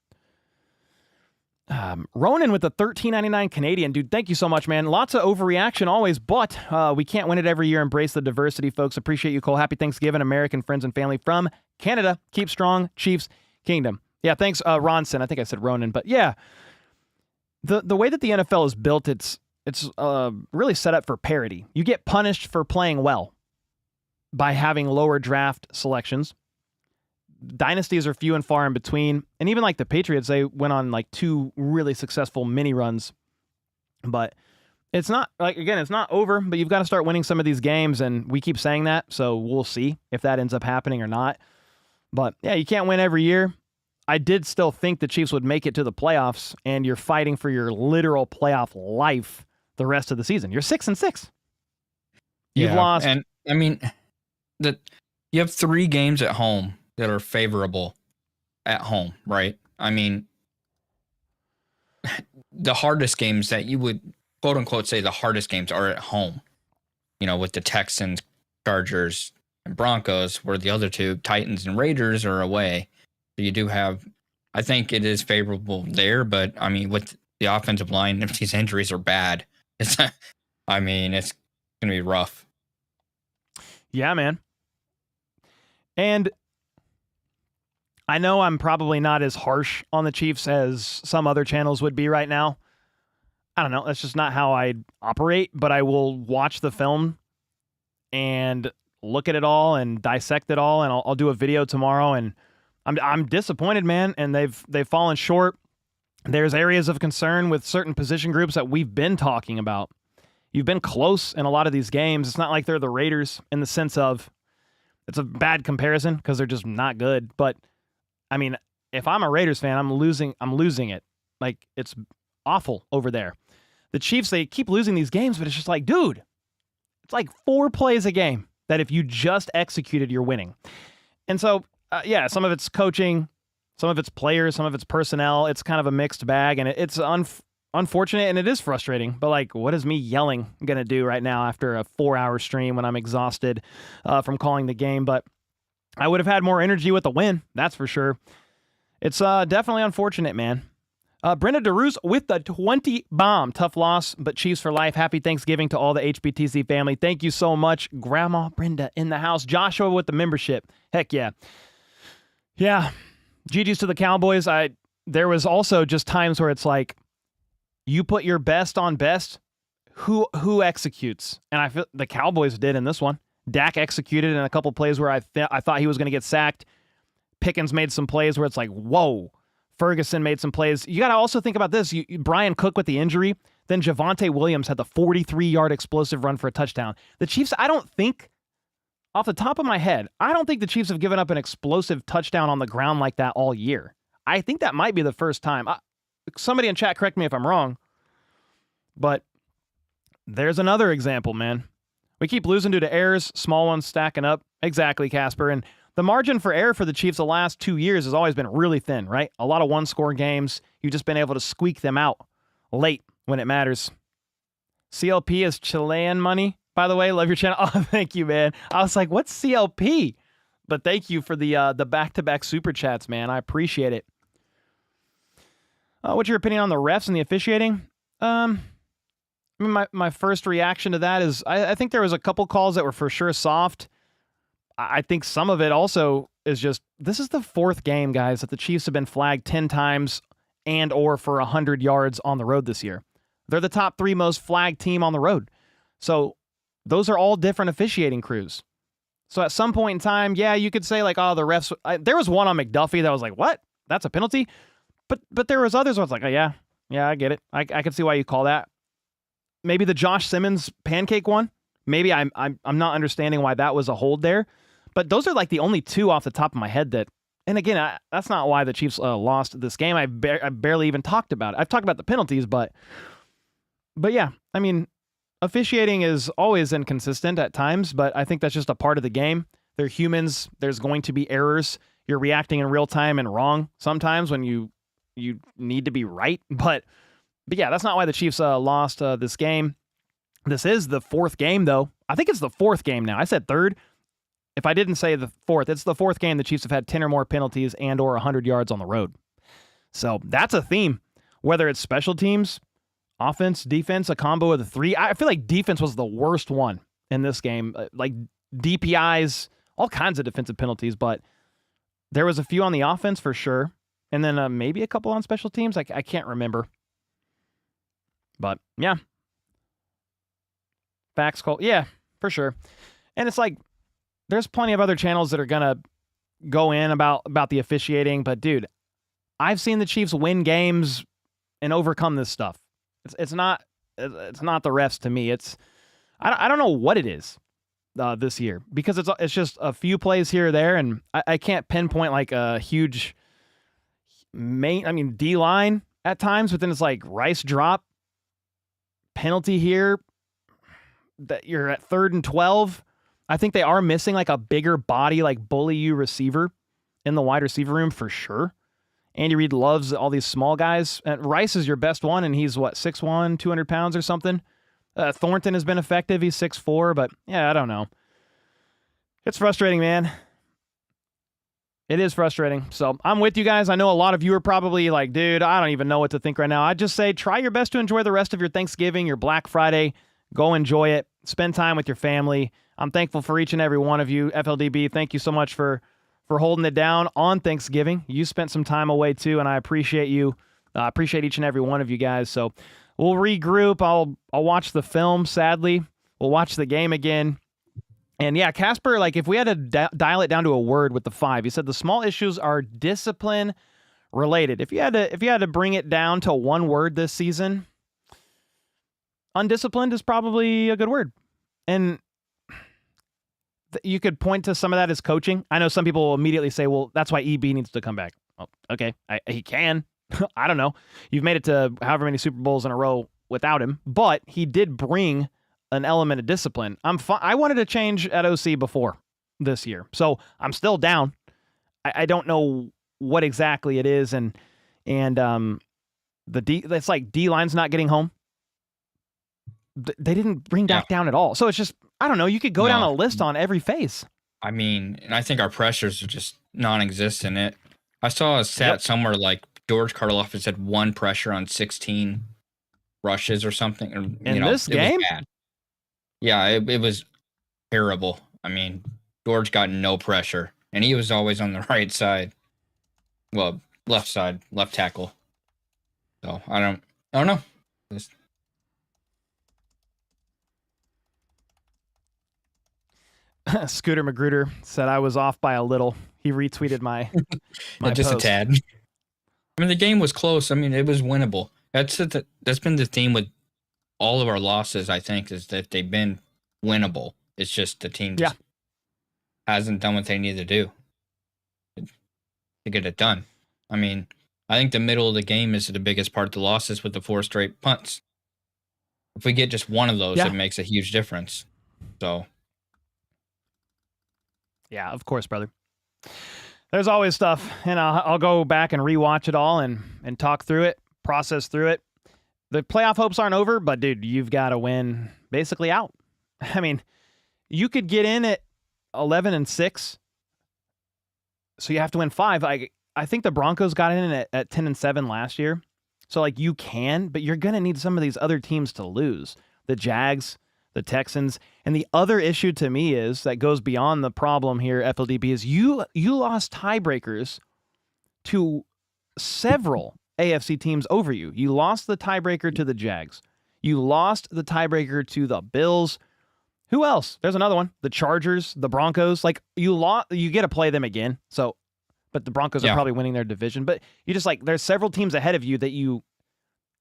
Ronan with the $13.99 Canadian. Dude, thank you so much, man. Lots of overreaction always, but we can't win it every year. Embrace the diversity, folks. Appreciate you, Cole. Happy Thanksgiving, American friends and family from Canada. Keep strong, Chiefs Kingdom. Yeah, thanks, Ronson. I think I said Ronan, but yeah. The way that the NFL is built, it's really set up for parity. You get punished for playing well by having lower draft selections. Dynasties are few and far in between. And even like the Patriots, they went on like 2 really successful mini runs. But it's not, like, again, it's not over, but you've got to start winning some of these games. And we keep saying that. So we'll see if that ends up happening or not. But yeah, you can't win every year. I did still think the Chiefs would make it to the playoffs, and you're fighting for your literal playoff life the rest of the season. You're 6-6. You've lost. And I mean, you have 3 games at home that are favorable at home, right? I mean, the hardest games that you would quote unquote say the hardest games are at home, with the Texans, Chargers, and Broncos, where the other 2, Titans and Raiders, are away. So you do have, I think it is favorable there, but I mean, with the offensive line, if these injuries are bad, it's going to be rough. Yeah, man. And I know I'm probably not as harsh on the Chiefs as some other channels would be right now. I don't know. That's just not how I operate, but I will watch the film and look at it all and dissect it all. And I'll do a video tomorrow, and I'm disappointed, man. And they've fallen short. There's areas of concern with certain position groups that we've been talking about. You've been close in a lot of these games. It's not like they're the Raiders in the sense of, it's a bad comparison because they're just not good. But I mean, if I'm a Raiders fan, I'm losing it. Like, it's awful over there. The Chiefs, they keep losing these games, but it's just like, dude, it's like 4 plays a game that if you just executed, you're winning. And so, yeah, some of it's coaching, some of it's players, some of it's personnel. It's kind of a mixed bag, and it's unfortunate, and it is frustrating. But, like, what is me yelling going to do right now after a 4-hour stream when I'm exhausted from calling the game? But I would have had more energy with the win, that's for sure. It's definitely unfortunate, man. Brenda DeRuse with the 20 bomb. Tough loss, but Chiefs for life. Happy Thanksgiving to all the HBTC family. Thank you so much. Grandma Brenda in the house. Joshua with the membership. Heck yeah. Yeah. GG's to the Cowboys. There was also just times where it's like, you put your best on best, who executes? And I feel the Cowboys did in this one. Dak executed in a couple plays where I thought he was going to get sacked. Pickens made some plays where it's like, whoa. Ferguson made some plays. You got to also think about this. Brian Cook with the injury. Then Javonte Williams had the 43-yard explosive run for a touchdown. The Chiefs, I don't think, off the top of my head, I don't think the Chiefs have given up an explosive touchdown on the ground like that all year. I think that might be the first time. Somebody in chat correct me if I'm wrong. But there's another example, man. We keep losing due to errors, small ones stacking up. Exactly, Casper. And the margin for error for the Chiefs the last 2 years has always been really thin, right? A lot of one-score games. You've just been able to squeak them out late when it matters. CLP is Chilean money, by the way. Love your channel. Oh, thank you, man. I was like, what's CLP? But thank you for the back-to-back super chats, man. I appreciate it. What's your opinion on the refs and the officiating? I mean, my first reaction to that is I think there was a couple calls that were for sure soft. I think some of it also is just, this is the 4th game, guys, that the Chiefs have been flagged 10 times and or for 100 yards on the road this year. They're the top 3 most flagged team on the road. So those are all different officiating crews. So at some point in time, yeah, you could say like, oh, the refs, there was one on McDuffie that was like, what? That's a penalty? But there was others where it's like, oh, yeah, I get it. I can see why you call that. Maybe the Josh Simmons pancake one. Maybe I'm not understanding why that was a hold there. But those are like the only 2 off the top of my head that, and again, that's not why the Chiefs lost this game. I barely even talked about it. I've talked about the penalties, but yeah, I mean, officiating is always inconsistent at times, but I think that's just a part of the game. They're humans. There's going to be errors. You're reacting in real time and wrong sometimes when you need to be right. But yeah, that's not why the Chiefs lost this game. This is the 4th game, though. I think it's the 4th game now. I said 3rd. If I didn't say the 4th, it's the 4th game the Chiefs have had 10 or more penalties and or 100 yards on the road. So that's a theme. Whether it's special teams, offense, defense, a combo of the 3. I feel like defense was the worst one in this game. Like DPIs, all kinds of defensive penalties, but there was a few on the offense for sure. And then maybe a couple on special teams. I can't remember. But yeah. Facts, Cole. Yeah, for sure. And it's like, there's plenty of other channels that are going to go in about the officiating. But, dude, I've seen the Chiefs win games and overcome this stuff. It's not the refs to me. I don't know what it is this year, because it's just a few plays here or there, and I can't pinpoint like a huge D-line at times, but then it's like Rice drop, penalty here, that you're at 3rd and 12. I think they are missing like a bigger body, like bully you receiver in the wide receiver room for sure. Andy Reid loves all these small guys. And Rice is your best one, and he's, 6'1", 200 pounds or something? Thornton has been effective. He's 6'4", but yeah, I don't know. It's frustrating, man. It is frustrating. So I'm with you guys. I know a lot of you are probably like, dude, I don't even know what to think right now. I just say try your best to enjoy the rest of your Thanksgiving, your Black Friday. Go enjoy it. Spend time with your family. I'm thankful for each and every one of you. FLDB, thank you so much for holding it down on Thanksgiving. You spent some time away too, and I appreciate you. I appreciate each and every one of you guys. So we'll regroup. I'll watch the film, sadly. We'll watch the game again. And yeah, Casper, like if we had to dial it down to a word with the 5, he said the small issues are discipline related. If you had to bring it down to one word this season, undisciplined is probably a good word. And you could point to some of that as coaching. I know some people will immediately say, well, that's why EB needs to come back. Well, okay, he can. I don't know. You've made it to however many Super Bowls in a row without him, but he did bring an element of discipline. I wanted to change at OC before this year, so I'm still down. I don't know what exactly it is, and it's like D-line's not getting home. They didn't bring Dak down at all. So it's just, I don't know. You could go down a list on every face. I mean, and I think our pressures are just non-existent. I saw a stat somewhere like George Karlaftis had 1 pressure on 16 rushes or something. In this game? Yeah, it was terrible. I mean, George got no pressure, and he was always on the right side. Well, left side, left tackle. So I don't know. Scooter Magruder said I was off by a little. He retweeted my just post. A tad. I mean, the game was close. I mean, it was winnable. That's been the theme with all of our losses, I think, is that they've been winnable. It's just the team just hasn't done what they need to do to get it done. I mean, I think the middle of the game is the biggest part of the losses with the 4 straight punts. If we get just one of those, it makes a huge difference. So... yeah, of course, brother. There's always stuff, and I'll go back and rewatch it all and talk through it, process through it. The playoff hopes aren't over, but dude, you've got to win basically out. I mean, you could get in at 11-6, so you have to win 5. I think the Broncos got in at 10-7 last year, so like you can, but you're gonna need some of these other teams to lose. The Jags, the Texans. And the other issue to me is that goes beyond the problem here, FLDB, is you lost tiebreakers to several AFC teams over you. You lost the tiebreaker to the Jags. You lost the tiebreaker to the Bills. Who else? There's another one. The Chargers, the Broncos. Like you get to play them again. So, but the Broncos are probably winning their division. But you just like, there's several teams ahead of you that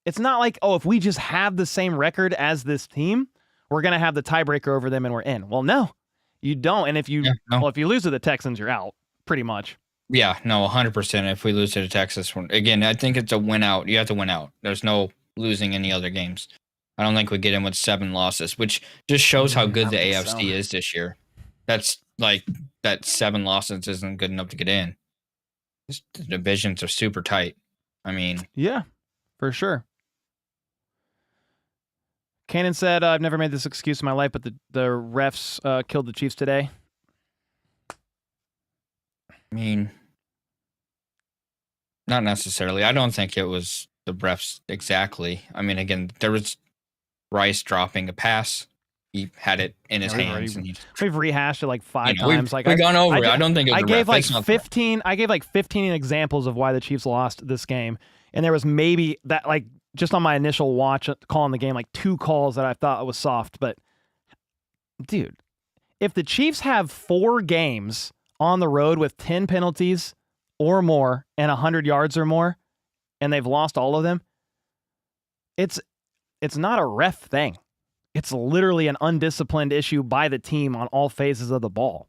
it's not like, oh, if we just have the same record as this team, we're going to have the tiebreaker over them and we're in. Well, no, you don't. And if you lose to the Texans, you're out pretty much. Yeah, no, 100%. If we lose to the Texas, again, I think it's a win out. You have to win out. There's no losing any other games. I don't think we get in with 7 losses, which just shows how good the AFC is this year. That's like that 7 losses isn't good enough to get in. The divisions are super tight. I mean, yeah, for sure. Cannon said, I've never made this excuse in my life, but the refs killed the Chiefs today. I mean, not necessarily. I don't think it was the refs exactly. I mean, again, there was Rice dropping a pass. He had it in his hands. We've rehashed it like 5 times. We've gone over it. I don't think it was I gave like 15 examples of why the Chiefs lost this game. And there was maybe that, like, just on my initial watch calling the game, like 2 calls that I thought was soft. But dude, if the Chiefs have 4 games on the road with 10 penalties or more and 100 yards or more, and they've lost all of them, it's not a ref thing. It's literally an undisciplined issue by the team on all phases of the ball.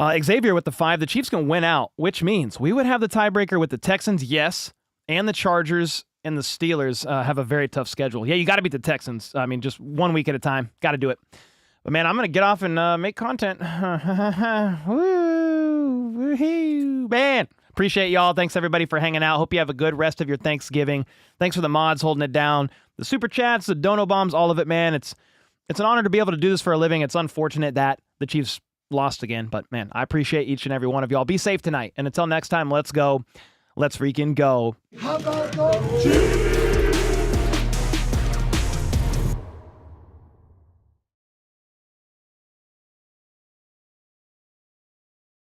Xavier with the 5. The Chiefs can win out, which means we would have the tiebreaker with the Texans, yes, and the Chargers and the Steelers have a very tough schedule. Yeah, you got to beat the Texans. I mean, just 1 week at a time. Got to do it. But, man, I'm going to get off and make content. Woo, woo-hoo, man. Appreciate y'all. Thanks, everybody, for hanging out. Hope you have a good rest of your Thanksgiving. Thanks for the mods holding it down. The super chats, the dono bombs, all of it, man. It's an honor to be able to do this for a living. It's unfortunate that the Chiefs lost again. But, man, I appreciate each and every one of y'all. Be safe tonight. And until next time, let's go. Let's freaking go. How about those Chiefs?